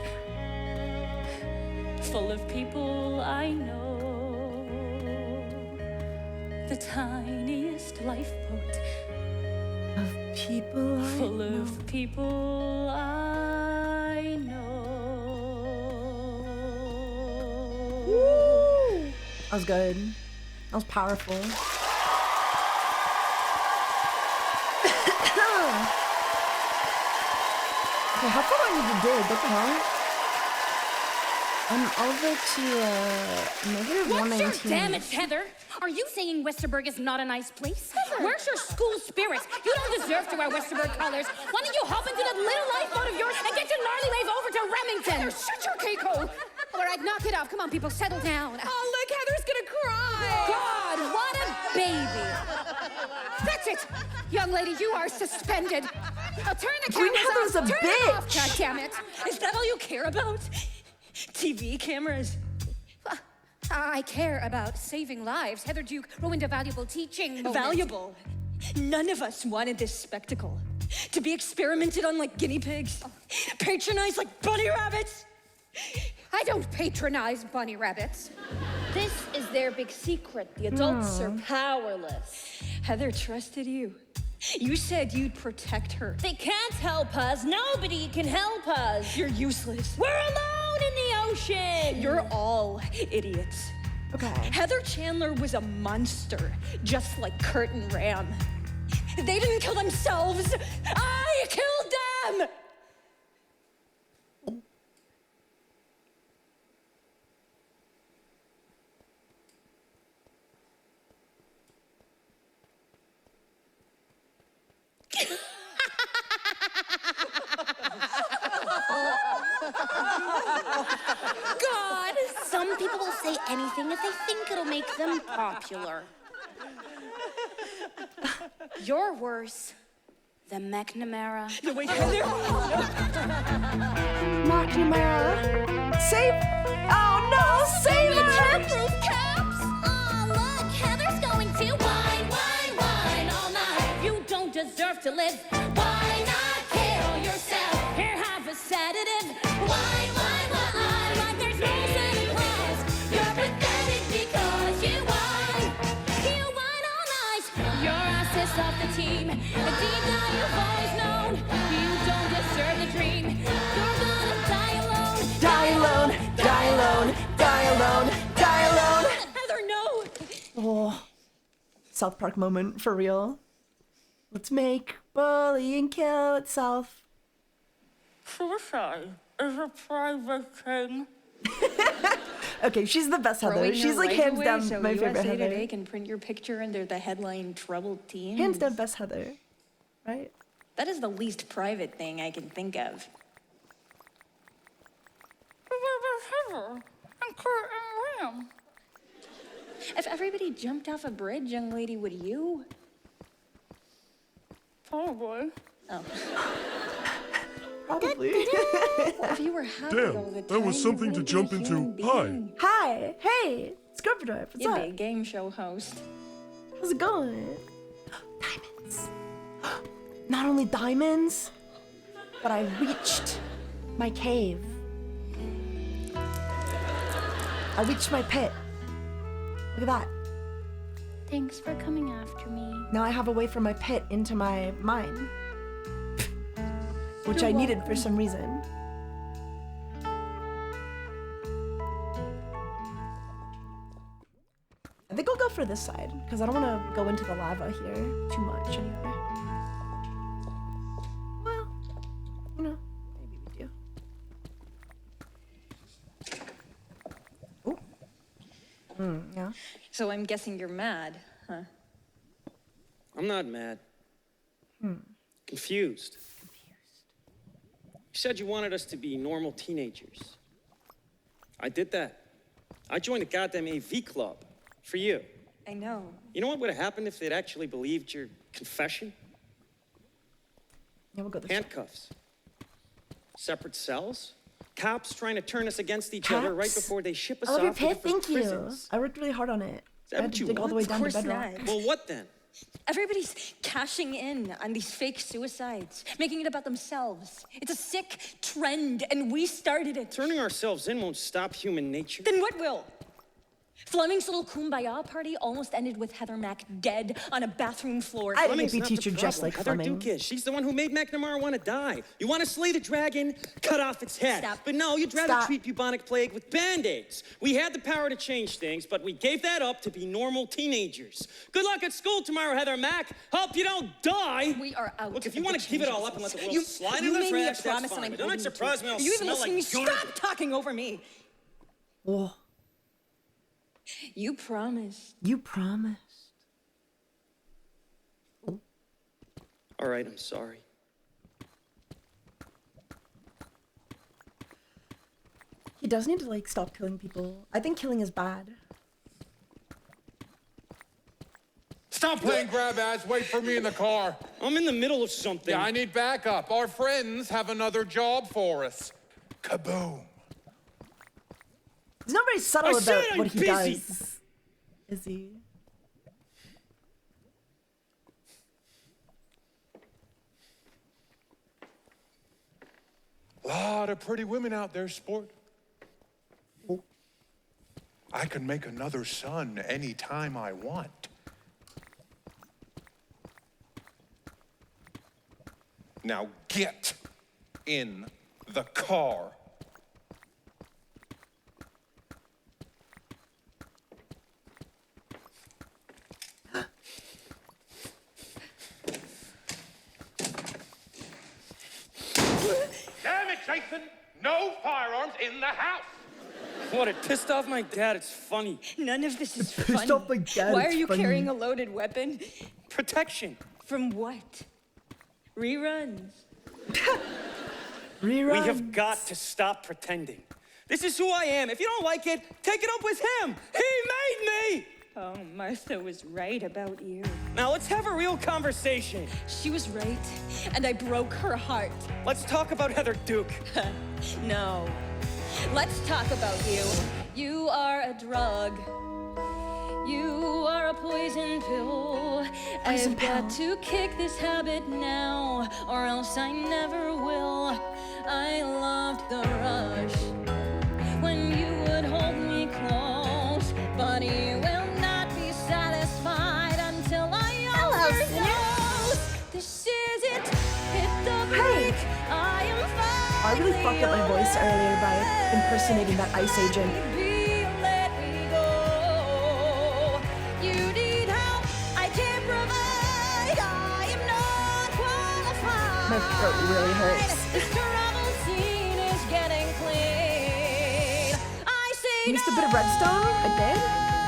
full of people I know. The tiniest lifeboat of people I full know. of people I know. Woo! That was good. That was powerful. Okay, how far do I need to dig? What the hell? I'm over to negative What's 119. your damage, Heather? Are you saying Westerberg is not a nice place? Where's your school spirit? You don't deserve to wear Westerberg colors. Why don't you hop into that little lifeboat of yours and get your gnarly ways over to Remington? Heather, shut your cake hole. All right, knock it off. Come on, people, settle down. Oh, look, Heather's gonna cry. God, what a baby. That's it. Young lady, you are suspended. Now turn the Green cameras Heather's off. a Turn it off, bitch. goddammit. Is that all you care about? TV cameras? I care about saving lives. Heather Duke ruined a valuable teaching moment. Valuable? None of us wanted this spectacle. To be experimented on like guinea pigs. Patronized like bunny rabbits. I don't patronize bunny rabbits. This is their big secret. The adults are powerless. Heather trusted you. You said you'd protect her. They can't help us. Nobody can help us. You're useless. We're alone in the ocean. You're all idiots. Okay. Heather Chandler was a monster, just like Kurt and Ram. They didn't kill themselves. I killed them! God! Some people will say anything if they think it'll make them popular. You're worse than McNamara. No, wait, Heather! McNamara. Save. Oh no, save her! Proof caps! Oh, look, Heather's going to whine, whine, whine all night. You don't deserve to live. Why not kill yourself? Here, have a sedative. Whine, whine, whine, like there's no Santa Claus. You're pathetic because you whine. You whine all night. You're assist off the team. But deep down you've always known you don't deserve the dream. You're gonna die alone. Die alone, die alone, die alone, die alone. Heather, no! Oh, South Park moment for real. Let's make bullying kill itself. Suicide is a private thing. Okay, she's the best Heather. Throwing She's your like life hands away down so my USA favorite Heather. Today can print your picture under the headline "Troubled Teens." Hands down best Heather, right? That is the least private thing I can think of. Heather and Kurt and Ram. If everybody jumped off a bridge, young lady, would you? Probably. Oh. Probably. If you were happy all the Damn, time, that was something to jump into. Hi. Hi, hey, Scorpio, what's You up? big game show host. How's it going? Diamonds. Not only diamonds, but I reached my cave. I reached my pit. Look at that. Thanks for coming after me. Now I have a way from my pit into my mine. Which I needed for some reason. I think I'll go for this side, because I don't want to go into the lava here too much anyway. Well, you know, maybe we do. Ooh. Yeah. So I'm guessing you're mad, huh? I'm not mad. Confused. You said you wanted us to be normal teenagers. I did that. I joined the goddamn AV club. For you. I know. You know what would have happened if they'd actually believed your confession? Yeah, we'll go this way. Handcuffs. Separate cells. Cops trying to turn us against each other right before they ship us I love your off to pit, different thank you. prisons. I worked really hard on it. Is that I had what to you dig all the way want? down to Of course bedrock. not. Well, what then? Everybody's cashing in on these fake suicides, making it about themselves. It's a sick trend, and we started it. Turning ourselves in won't stop human nature. Then what will? Fleming's little kumbaya party almost ended with Heather Mack dead on a bathroom floor. I had a Fleming's hippie not the teacher just problem. like Heather Fleming. Duke is. She's the one who made McNamara want to die. You want to slay the dragon, cut off its head. Stop. But no, you'd rather Stop. treat bubonic plague with Band-Aids. We had the power to change things, but we gave that up to be normal teenagers. Good luck at school tomorrow, Heather Mack. Hope you don't die. We are out. Look, if you of want the to give it all change up and let the business. world slide you into the made me a trash, that's promise, fine. and But I'm don't it holding surprise to me it. I'll Are you even smell like listening? urine. Stop talking over me. Oh, You promised. you promised. All right, I'm sorry. He does need to like stop killing people. I think killing is bad. Stop playing grab ass. Wait for me in the car. I'm in the middle of something. Yeah, I need backup. Our friends have another job for us. Kaboom. He's not very subtle I said about I'm what he busy. does. Is he? Lot of pretty women out there, sport. I can make another son anytime I want. Now get in the car. Damn it, Jason! No firearms in the house! What, it pissed off my dad. It's funny. None of this is Pissed funny. off my dad, Why it's are you funny. carrying a loaded weapon? Protection. From what? Reruns. Rerun. We have got to stop pretending. This is who I am. If you don't like it, take it up with him. He made me! Oh, Martha was right about you. Now let's have a real conversation. She was right, and I broke her heart. Let's talk about Heather Duke. No. Let's talk about you. You are a drug. You are a poison pill. I've got to kick this habit now, or else I never will. I loved the rush when you would hold me close, but you will not be satisfied until I overdose. This is it. Hit the brake. I am fine. I really fucked up my voice earlier by impersonating that ICE agent. My throat really hurts. You missed a bit of redstone? I did?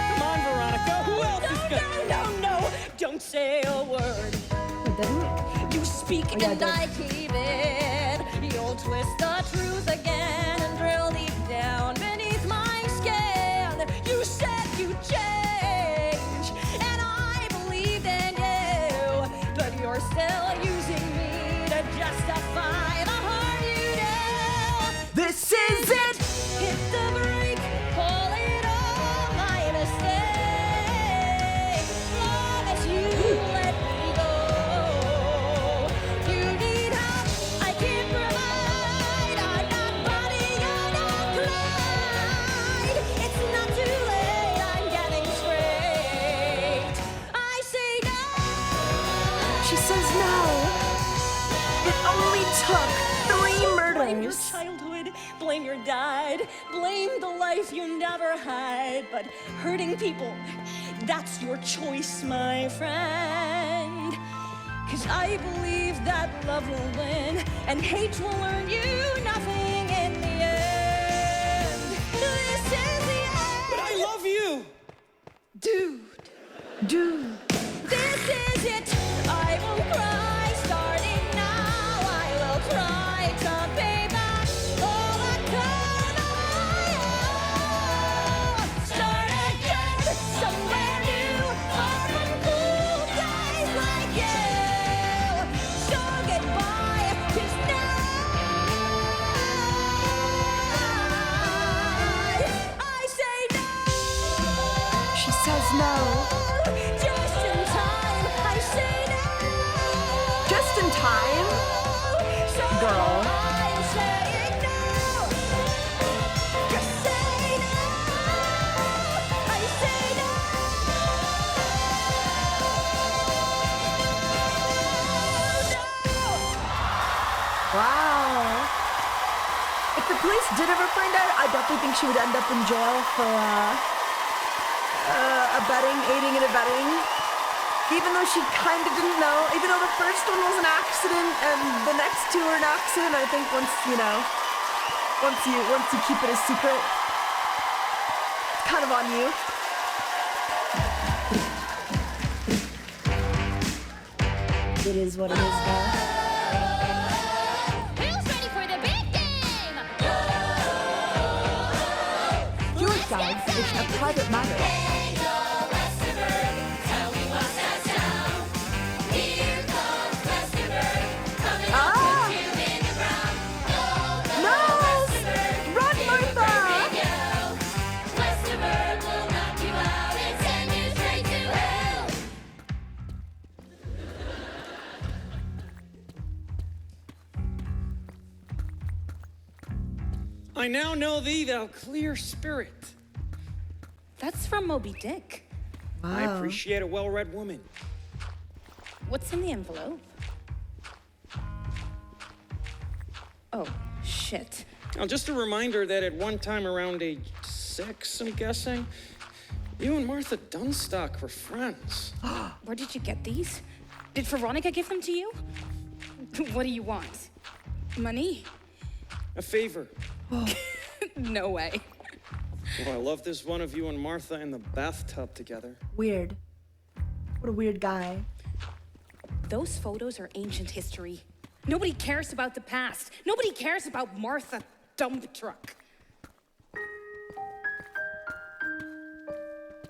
Come on, Veronica. Who else is good? No. Don't say a word. I didn't? You speak and I keep it. You'll twist the truth again and drill deep down beneath my skin. You said you change, and I believed in you, but you're still using me to justify the harm you do. This is it! Hit the brake, call it all my mistake. Promise you let me go. You need help, I can't provide. I'm not Bonnie, you're not Clyde. It's not too late, I'm getting straight. I say no. She says no. It only took 3 murders. Blame your childhood, blame your dad, blame the life you never had. But hurting people, that's your choice, my friend. 'Cause I believe that love will win and hate will earn you nothing in the end. This is the end. But I love you. Dude. This is it. I will cry starting now. I will try to pay back all the time I owe. Start again somewhere new. Far from cool guys like you. So goodbye, 'cause now I say no. She says no. Just in time, I say no. Just in time? Girl. I'm saying no. Just say no. I say no. Wow. If the police did ever find out, I definitely think she would end up in jail for aiding and abetting. Even though she kind of didn't know, even though the first one was an accident and the next 2 were an accident, I think once you keep it a secret, it's kind of on you. It is what it is, though. Who's ready for the big game? Suicide is a private matter. I now know thee, thou clear spirit. That's from Moby Dick. I appreciate a well-read woman. What's in the envelope? Oh, shit. Now, just a reminder that at one time around age 6, I'm guessing, you and Martha Dunstock were friends. Where did you get these? Did Veronica give them to you? What do you want? Money? A favor. No way. Well, I love this one of you and Martha in the bathtub together. Weird. What a weird guy. Those photos are ancient history. Nobody cares about the past. Nobody cares about Martha Dump Truck.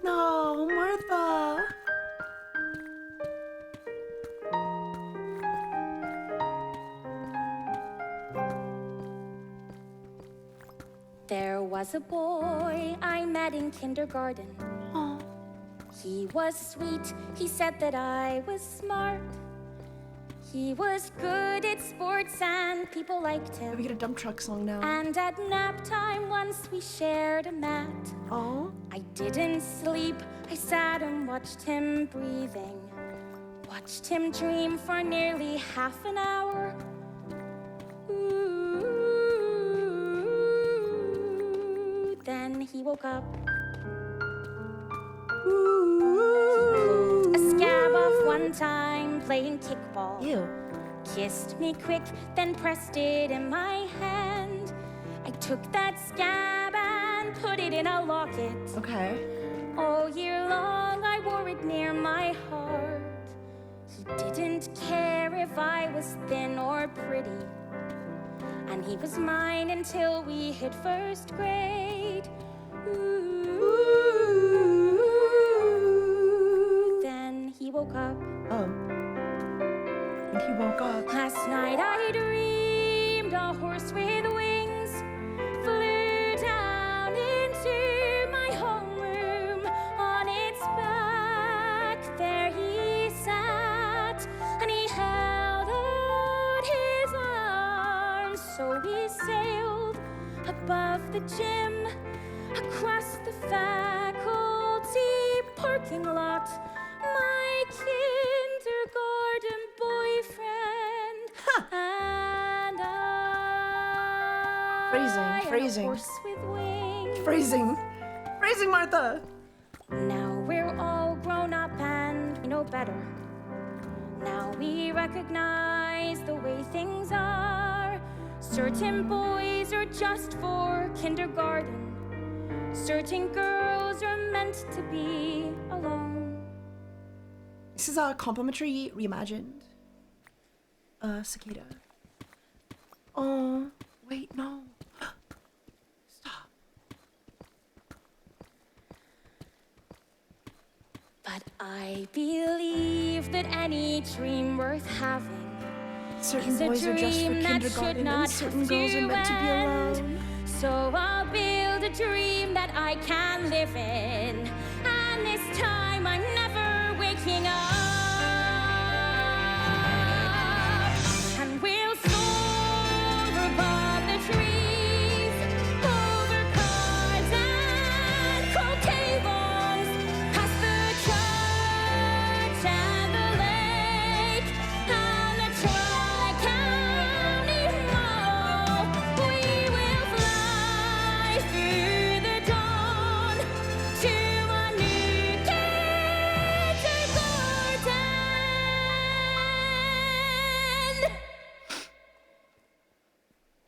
No, Martha. There was a boy I met in kindergarten. Oh. He was sweet, he said that I was smart. He was good at sports and people liked him. We get a dump truck song now. And at nap time once we shared a mat. Oh. I didn't sleep, I sat and watched him breathing. Watched him dream for nearly half an hour. Ooh, then he woke up. Pulled a scab off one time playing kickball. Ew. Kissed me quick, then pressed it in my hand. I took that scab and put it in a locket. Okay. All year long I wore it near my heart. He didn't care if I was thin or pretty. And he was mine until we hit first grade. Ooh, then he woke up. Oh. And he woke up. Last night I dreamed a horse with wings flew down into my homeroom. On its back there he sat, and he held out his arms. So we sailed above the gym, across the faculty parking lot. My kindergarten boyfriend and I. Phrasing. And a horse with wings. Phrasing, Martha. Now we're all grown up and we know better. Now we recognize the way things are. Certain boys are just for kindergarten. Certain girls are meant to be alone. This is a complimentary reimagined. Cicada. Oh, wait, no. Stop. But I believe that any dream worth having Certain is a boys are just for dream that should kindergarten not and certain have girls are meant to be end. alone. So I'll build a dream that I can live in. And this time I'm never waking up. And we'll soar above the trees, over cars and croquet balls, past the church and the lake and the Tri-County Mall. We will fly through the dawn to a new kindergarten.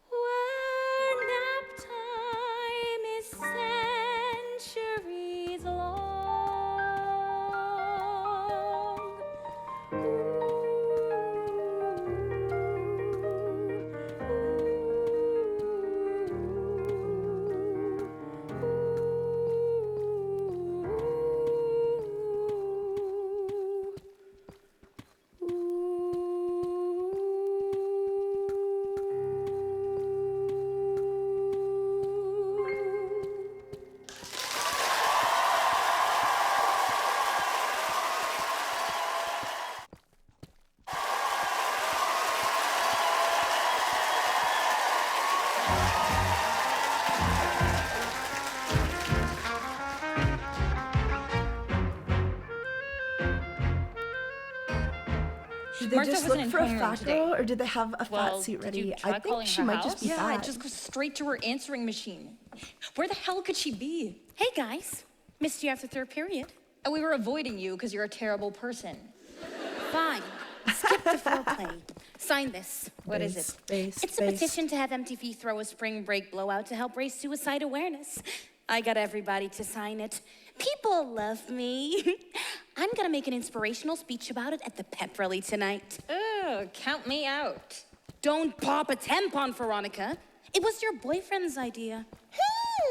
Where nap time is centuries long. Did they Martha just wasn't look in for a homeroom fat today. girl, or did they have a Well, fat suit did you ready? try I calling think she her might just be house? fat. Yeah, it just goes straight to her answering machine. Where the hell could she be? Hey guys, missed you after third period. And we were avoiding you because you're a terrible person. Fine. Skip the foreplay. Sign this. What is it? It's a petition to have MTV throw a spring break blowout to help raise suicide awareness. I got everybody to sign it. People love me. I'm gonna make an inspirational speech about it at the pep rally tonight. Oh, count me out. Don't pop a tampon, Veronica. It was your boyfriend's idea.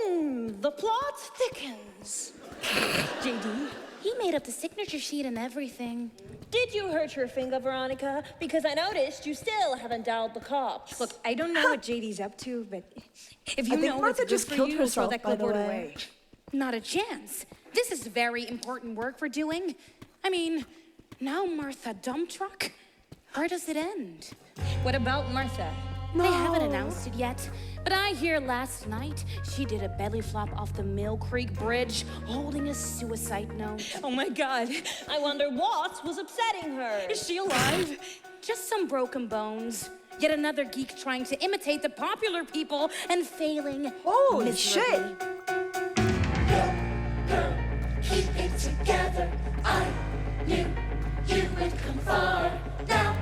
The plot thickens. JD, He made up the signature sheet and everything. did you hurt your finger, Veronica? Because I noticed you still haven't dialed the cops. Look, I don't know what JD's up to, but if you I think know Martha what's just good for killed you, herself, throw that by the clipboard way. away. Not a chance. This is very important work we're doing. I mean, now Martha dump truck? Where does it end? What about Martha? They haven't announced it yet, but I hear last night she did a belly flop off the Mill Creek Bridge holding a suicide note. Oh my God. I wonder what was upsetting her. Is she alive? Just some broken bones. Yet another geek trying to imitate the popular people and failing Holy miserably. Girl, keep it together. I knew you would come far. Now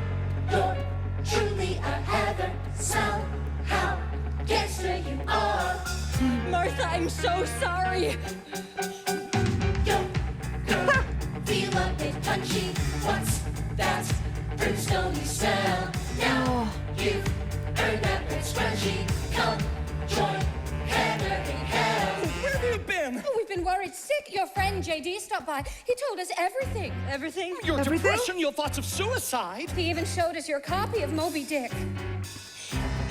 you're truly a Heather. Somehow, guess where you are. Martha, I'm so sorry. Yo, girl, feel a bit punchy. What's that brimstone-y smell? Now you've earned that red scrunchie. Come join Heather in hell. Where have you been? Oh, we've been worried sick. Your friend JD stopped by. He told us everything. Everything? Your Everything? depression, your thoughts of suicide. He even showed us your copy of Moby Dick.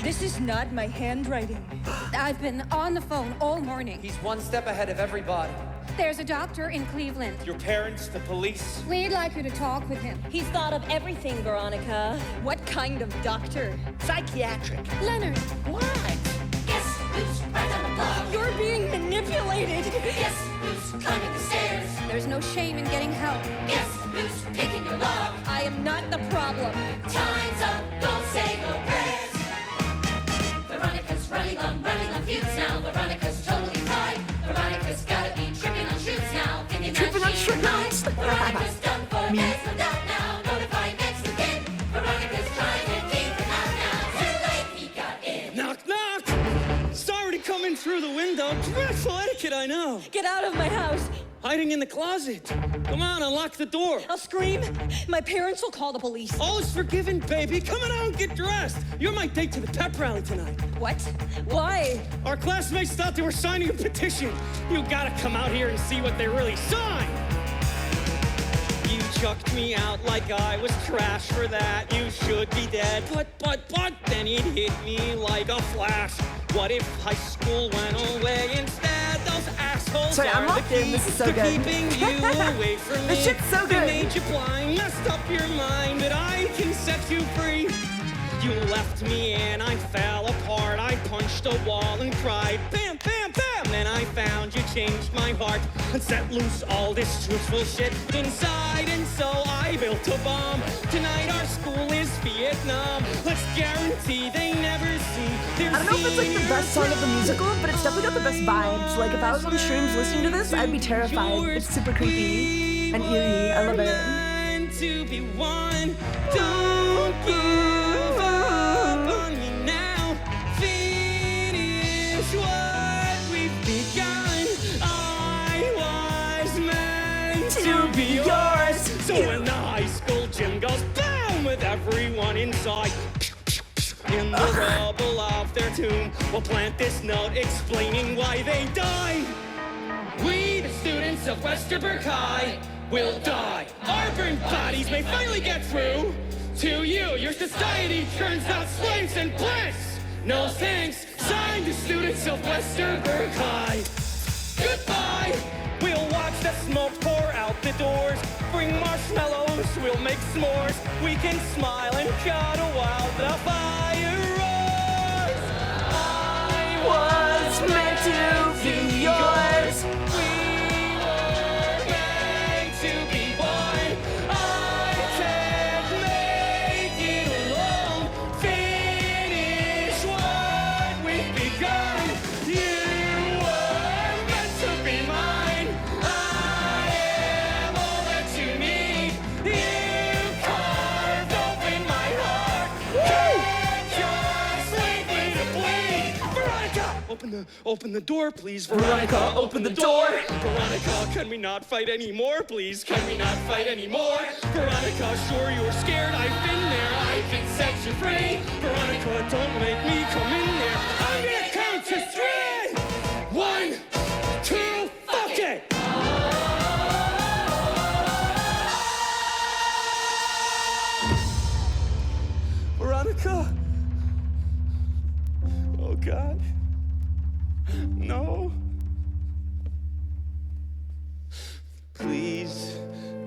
This is not my handwriting. I've been on the phone all morning. He's one step ahead of everybody. There's a doctor in Cleveland. Your parents, the police. We'd like you to talk with him. He's thought of everything, Veronica. What kind of doctor? Psychiatric. Leonard. What? Guess who's right on the block? You're being manipulated. Guess who's climbing the stairs? There's no shame in getting help. Guess who's picking your lock? I am not the problem. Time's up, don't say no prayers. Veronica's running on fumes now. Veronica's totally fried. Veronica's gotta be tripping on shoots now. Thinking Tripping that on she's shoots. mine. Veronica's done for, Me. there's no doubt now. Notify next of kin. Veronica's trying to keep him out now. Too late, he got in. Knock, knock. Sorry to come in through the window. Dreadful etiquette, I know. Get out of my house. Hiding in the closet. Come on, unlock the door. I'll scream. My parents will call the police. All is forgiven, baby. Come on out and get dressed. You're my date to the pep rally tonight. What? Why? Our classmates thought they were signing a petition. You gotta come out here and see what they really signed. You chucked me out like I was trash for that. You should be dead. But, then it hit me like a flash. What if high school went away instead? Those assholes Sorry, I'm are the locked in. key This is so to good. keeping you away from me. This shit's so They good. made you blind, messed up your mind, but I can set you free. You left me and I fell apart. I punched a wall and cried, bam, bam, bam. Then I found you changed my heart and set loose all this truthful shit inside. And so I built a bomb. Tonight our school is Vietnam. Let's guarantee they never see their I don't know if it's like the best song of the musical, but it's definitely got the best vibes. Like if I was on shrooms listening to this, I'd be terrified. It's super creepy and eerie. I love it. to be one. Don't give up on me now. Finish what we've begun. I was meant to be yours. So when the high school gym goes boom with everyone inside, in the rubble of their tomb, we'll plant this note explaining why they died. We, the students of Westerberg High, will die. Our burned bodies may finally get through to you. Your society turns out slaves and bliss. No thanks. Signed, the students of Westerberg High. Goodbye. We'll watch the smoke pour out the doors. Bring marshmallows, we'll make s'mores. We can smile and cuddle while the fire roars. I Was meant to be yours. We were meant to be one. I can't make it alone. Finish what we've begun. You were meant to be mine. I am all that you need. You carved open my heart. Can't just leave me to bleed. Veronica, open the door, please. Veronica, open the door. Veronica, can we not fight anymore, please? Can we not fight anymore? Veronica, sure you're scared. I've been there. I can set you free. Veronica, don't make me come in there. I'm gonna count to 3. 1, 2, fuck it.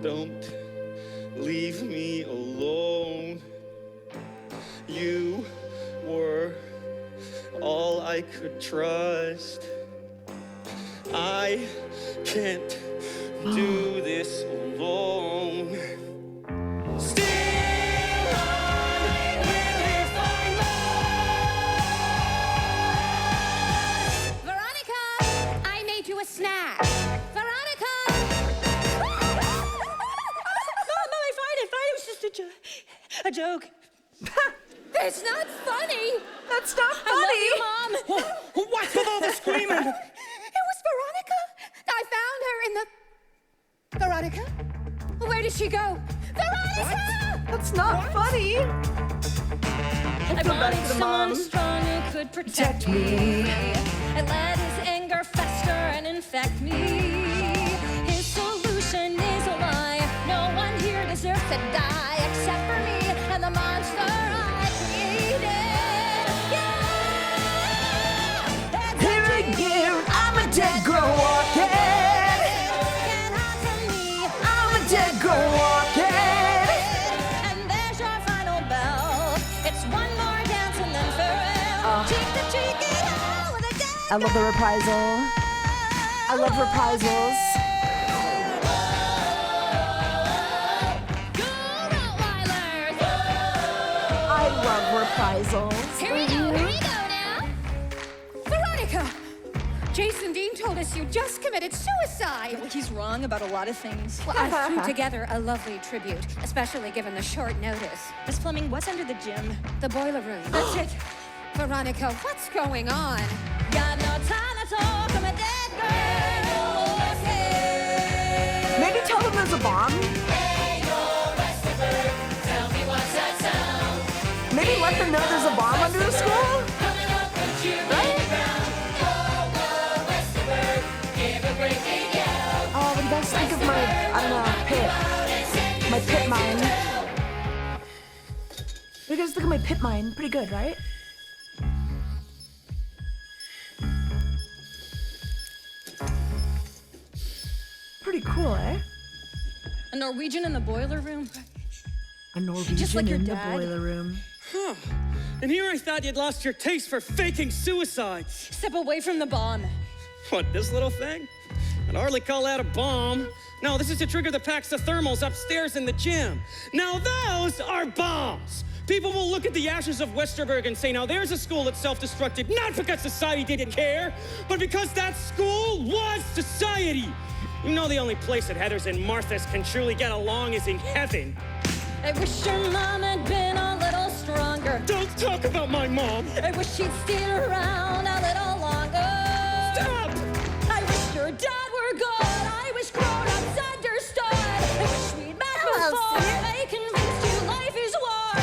Don't leave me alone. You were all I could trust. I can't do this alone. Still on, will if I must. Veronica, I made you a snack. Veronica! Mom, I find it. It was just a joke. It's not funny. That's not I love you, Mom. What's with all the screaming? It was Veronica. I found her in the... Veronica? Where did she go? Veronica! That's not funny. I feel bad wanted for the someone mom. strong who could protect me and let his anger fester and infect me. His solution is a lie. No one here deserves to die except for me and the monster I created. Yeah! Here again, I'm a dead girl walking. I'm a dead girl walking. And there's your final bell. It's one more dance and then farewell. Cheek to cheek it all with a dead I love the reprisal. I love reprisals. I love reprisals. Here we go now. Veronica! Jason Dean told us you just committed suicide. He's wrong about a lot of things. Well, I threw together a lovely tribute, especially given the short notice. Miss Fleming, what's under the gym? The boiler room. That's it. Veronica, what's going on? Got no time to talk, I'm a dead girl. Maybe tell them there's a bomb. Maybe let them know there's a bomb under the school. Oh, what do you guys think of my, I don't know, pit? My pit mine. What do you guys think of my pit mine? Pretty good, right? Pretty cool, eh? A Norwegian in the boiler room? A Norwegian Just like your in the dad. boiler room. Huh. And here I thought you'd lost your taste for faking suicide. Step away from the bomb. What, this little thing? I'd hardly call that a bomb. No, this is the trigger that packs the thermals upstairs in the gym. Now those are bombs. People will look at the ashes of Westerberg and say, now there's a school that self-destructed, not because society didn't care, but because that school was society. You know the only place that Heathers and Marthas can truly get along is in heaven. I wish your mom had been a little stronger. Don't talk about my mom. I wish she'd stayed around a little longer. Stop! I wish your dad were good. I wish grown-ups understood. I wish we'd met before. I convinced you life is war. I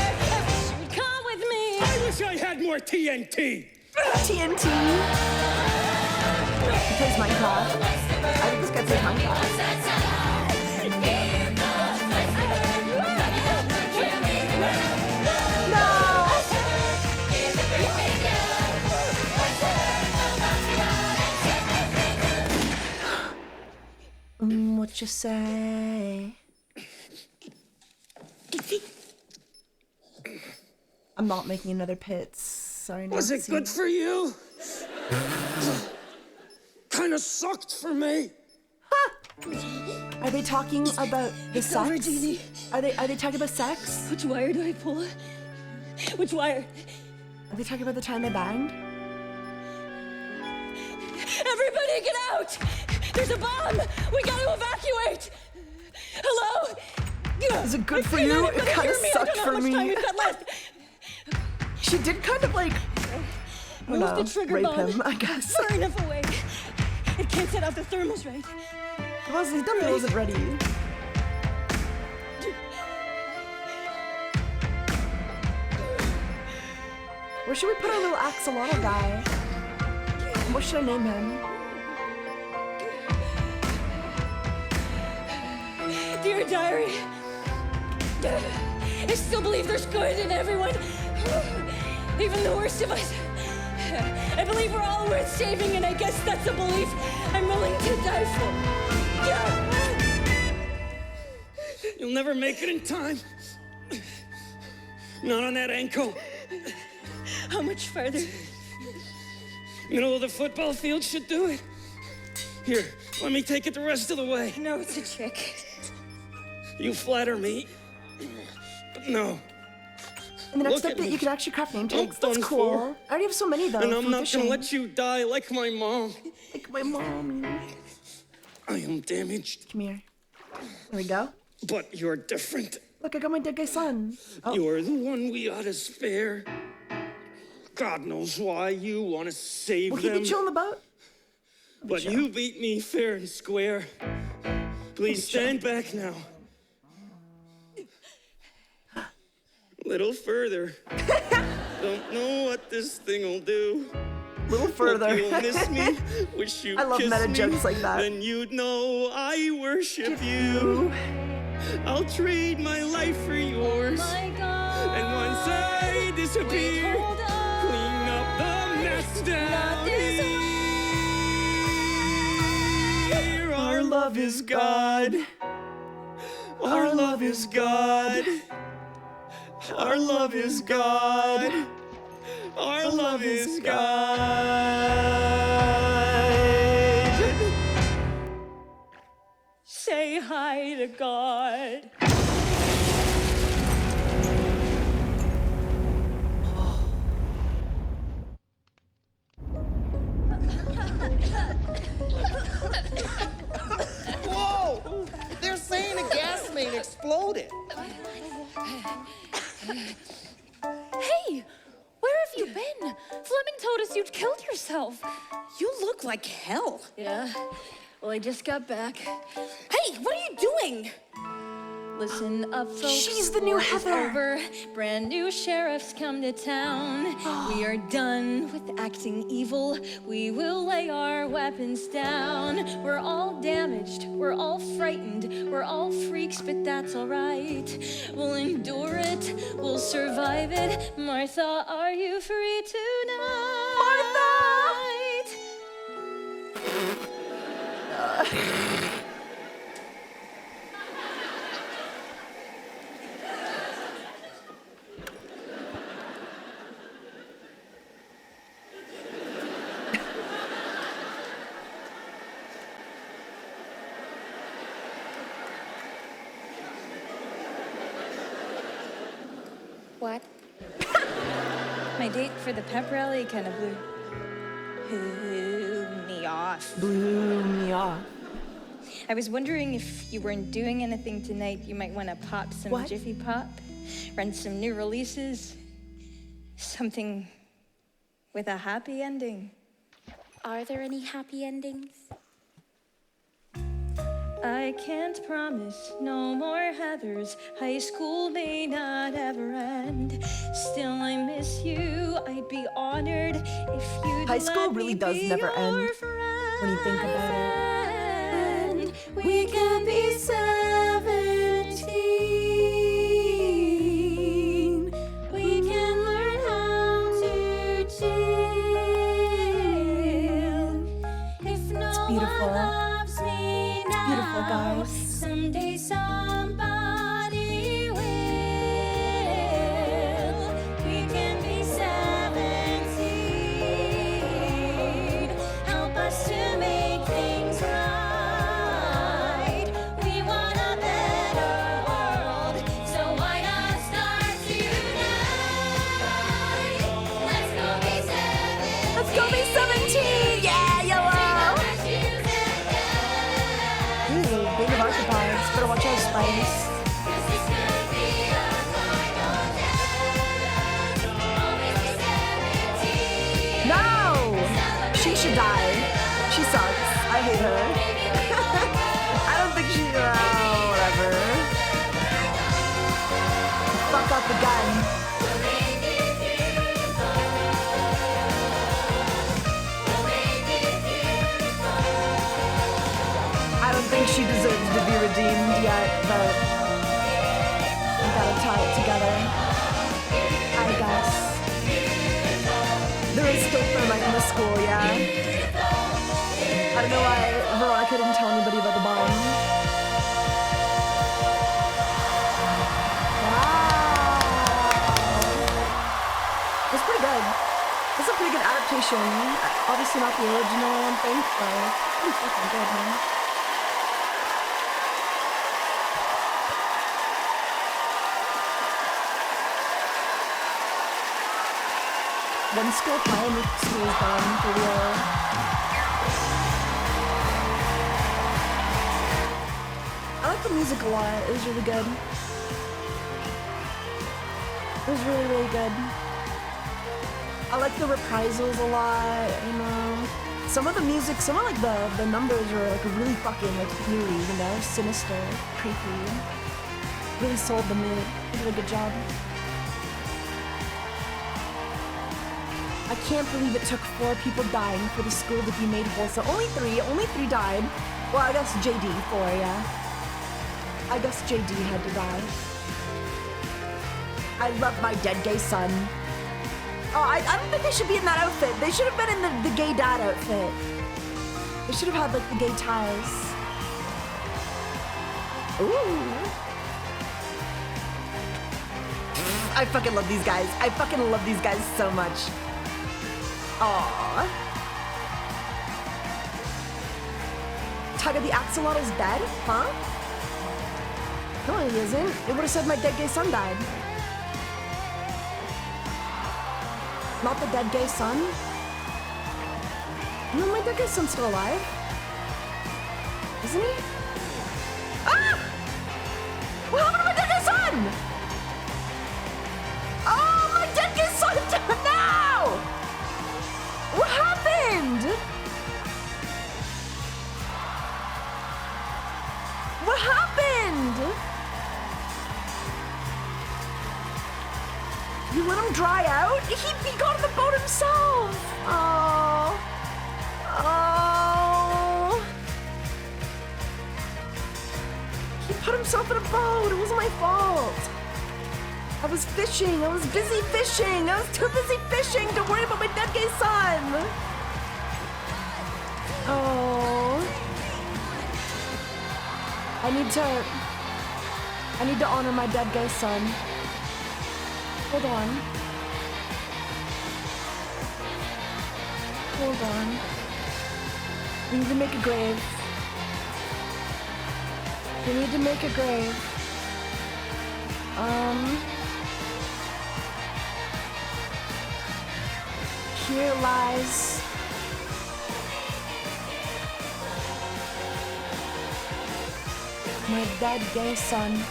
wish you'd come with me. I wish I had more TNT. TNT. He plays Minecraft. I think this guy plays Minecraft. What you say? I'm not making another pits. Sorry, Was it Nancy. good for you? Kinda sucked for me. Are they talking about the It's over, sex? Jeannie. Are they talking about sex? Which wire do I pull? Which wire? Are they talking about the time they banged? Everybody get out! There's a bomb! We gotta evacuate! Hello? Is it good for you? It kind of sucked for I don't know how much time me. we've got left. She did kind of like, I don't Move know, the trigger rape bomb him, I guess. far enough away. It can't set off the thermals, right? He definitely wasn't ready. Where should we put our little axolotl guy? What should I name him? Dear diary, I still believe there's good in everyone, even the worst of us. I believe we're all worth saving, and I guess that's a belief I'm willing to die for. You'll never make it in time. Not on that ankle. How much farther? Middle of the football field should do it. Here, let me take it the rest of the way. No, it's a trick. You flatter me. But no. And the next Look at update, me. you can actually craft name tags. I'm That's done cool. for. I already have so many though. And I'm from not fishing. gonna let you die like my mom. Like my mom. I am damaged. Come here. There we go. But you're different. Look, I got my dead guy's son. Oh. You're the one we ought to spare. God knows why you want to save Will he them. be chill on the boat? But you beat me fair and square. Please stand back now. Little further. Don't know what this thing will do. Little further. Hope you'll miss me. Wish you I love kiss meta me. jokes like that. Then you'd know I worship you. I'll trade my life for yours. My God. And once I disappear, Wait, hold on. clean up the mess down Not this here. Our love is God. Our love is God. Our love is God. Our love is God. Say hi to God. Whoa! They're saying a gas main exploded. Hey, where have you been? Fleming told us you'd killed yourself. You look like hell. Yeah, well, I just got back. Hey, what are you doing? Listen up, folks. She's the new War is Heather. over. Brand new sheriffs come to town. We are done with acting evil. We will lay our weapons down. We're all damaged. We're all frightened. We're all freaks, but that's all right. We'll endure it. We'll survive it. Martha, are you free tonight? Martha! What? My date for the pep rally kind of blew me off. Blew me off. I was wondering if you weren't doing anything tonight, you might want to pop some What? Jiffy Pop, run some new releases, something with a happy ending. Are there any happy endings? I can't promise no more Heathers. High school may not ever end. Still, I miss you. I'd be honored if you'd High school let really me does be never your end when you think about it. friend. We can be 17. We can learn how to chill. If no beautiful. one loves me now, beautiful, guys. someday somebody will. We can be 17. Help us to make things right. We want a better world, so why not start tonight? Let's go be 17. Let's go be 17! Yeah, yellow! Ooh, Big of Occupiers. Better watch out, Spice. No! She should die. She sucks. I hate her. I don't think she... whatever. Fuck up the gun. I don't think she deserves to be redeemed yet, but we gotta tie it together. I guess. There is still thermite in the school, yeah. I don't know why Veronica didn't tell anybody about the bomb. imitation. Obviously not the original, I don't think, but pretty fucking good, man. One school high and the school's done for real. I like the music a lot. It was really good. It was really, really good. I like the reprisals a lot, you know. Some of the music, some of like the numbers are like really fucking like eerie, you know, sinister, creepy. Really sold the mood. They did a good job. I can't believe it took 4 people dying for the school to be made whole. So only three died. Well, I guess JD, 4, yeah. I guess JD had to die. I love my dead gay son. Oh, I don't think they should be in that outfit. They should have been in the gay dad outfit. They should have had like the gay ties. Ooh. I fucking love these guys. I fucking love these guys so much. Aww. Taiga the axolotl's dead? Huh? No, he isn't. It would have said my dead gay son died. Not the dead gay son? No, my dead gay son's still alive. Isn't he? Ah! What happened to my dead gay son? Oh, my dead gay son died now! What happened? What happened? You let him dry out? He got on the boat himself. Oh. Oh. He put himself in a boat. It wasn't my fault. I was fishing. I was busy fishing. I was too busy fishing to worry about my dead gay son. Oh. I need to honor my dead gay son. Hold on. Hold on. We need to make a grave. We need to make a grave. Here lies my dead gay son.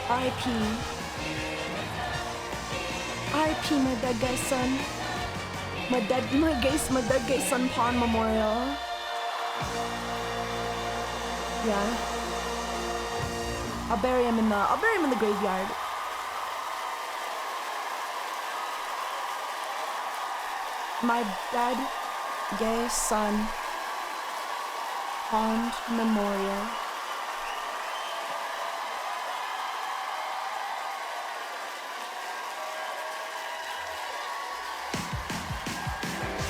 R.I.P. R.I.P. my dead gay son. My dead gay son pawn memorial. Yeah. I'll bury him in the graveyard. My dead gay son pawn memorial.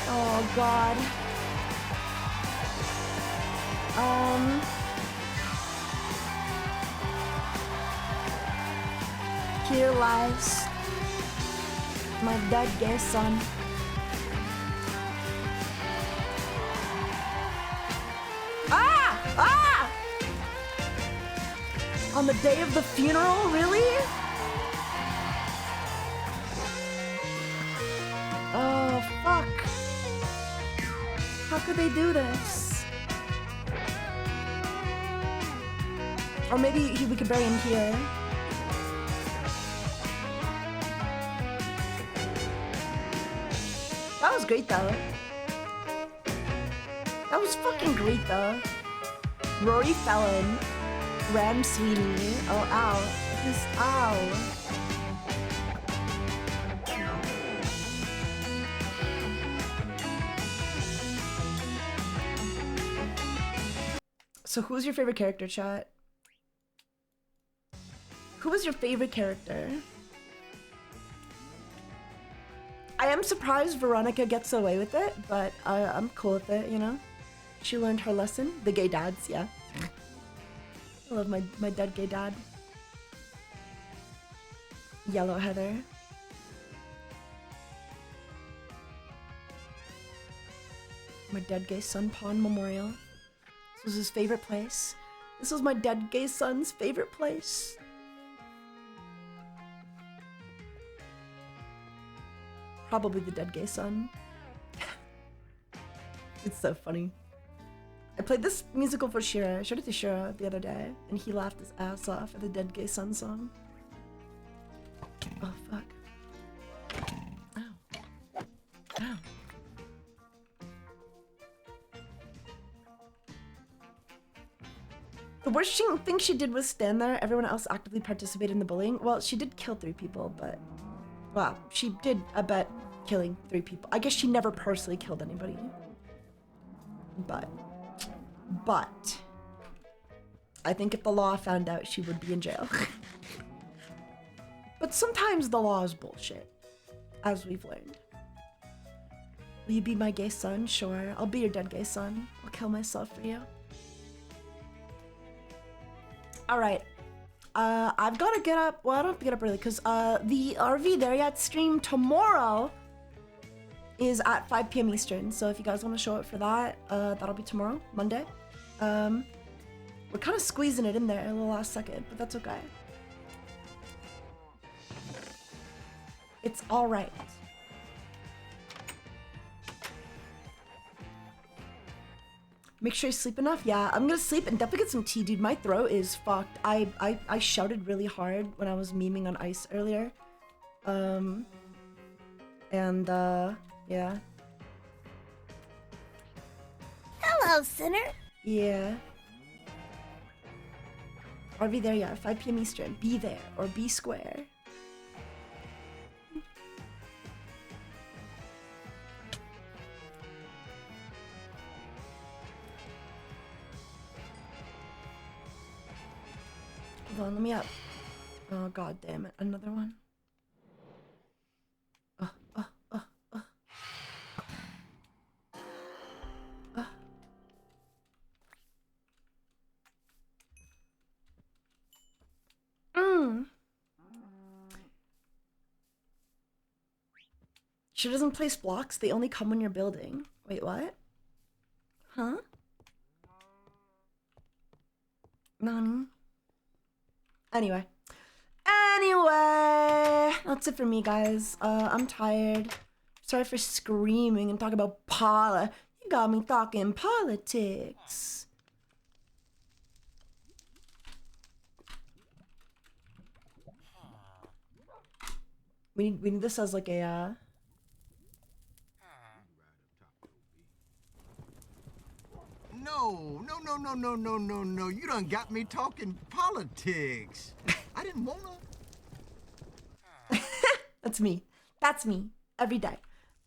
Oh God. Here lies my dead gay son. Ah! Ah! On the day of the funeral, really? Oh, fuck. How could they do this? Or maybe we could bury him here. That was great though. That was fucking great though. Rory Fallon. Ram Sweeney. Oh, ow. Just ow. So who's your favorite character, chat? Who was your favorite character? I am surprised Veronica gets away with it, but I'm cool with it, you know? She learned her lesson. The gay dads, yeah. I love my dead gay dad. Yellow Heather. My dead gay son pond memorial. This was his favorite place. This was my dead gay son's favorite place. Probably the dead gay son. It's so funny. I played this musical for Shira. I showed it to Shira the other day, and he laughed his ass off at the dead gay son song. Oh, fuck. Ow. Ow. The worst thing she did was stand there. Everyone else actively participated in the bullying. Well, she did kill 3 people, but... Well, she did abet killing 3 people. I guess she never personally killed anybody. But... I think if the law found out, she would be in jail. But sometimes the law is bullshit, as we've learned. Will you be my gay son? Sure. I'll be your dead gay son. I'll kill myself for you. Alright. I've got to get up. Well, I don't have to get up early because the RV There Yet stream tomorrow is at 5 p.m. Eastern. So if you guys want to show up for that, that'll be tomorrow, Monday. We're kind of squeezing it in there a little last second, but that's okay. It's all right. Make sure you sleep enough. Yeah, I'm gonna sleep and definitely get some tea, dude. My throat is fucked. I shouted really hard when I was memeing on ice earlier. Yeah. Hello, Sinner. Yeah. RV There Yet, 5 p.m. Eastern. Be there or be square. Hold on, let me up. Oh, god damn it. Another one. She doesn't place blocks, they only come when you're building. Wait, what? Huh? Nani? Anyway, that's it for me, guys. I'm tired. Sorry for screaming and talking about You got me talking politics. We need this as like a No. You done got me talking politics. I didn't wanna. That's me. Every day.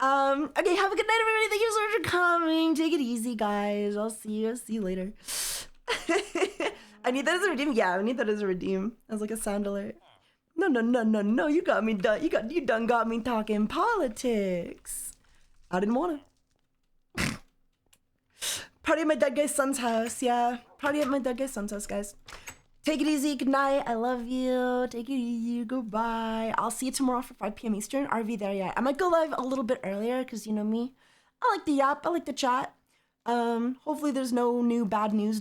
Okay, have a good night, everybody. Thank you so much for coming. Take it easy, guys. I'll see you later. I need that as a redeem. Yeah, I need that as a redeem. As like a sound alert. No. You got me done. You done got me talking politics. I didn't wanna. Party at my dead guy's son's house. Yeah, party at my dead guy's son's house, guys. Take it easy. Good night. I love you. Take it easy. Goodbye. I'll see you tomorrow for 5 p.m. Eastern. RV There Yet. I might go live a little bit earlier because you know me. I like the yap. I like the chat. Hopefully there's no new bad news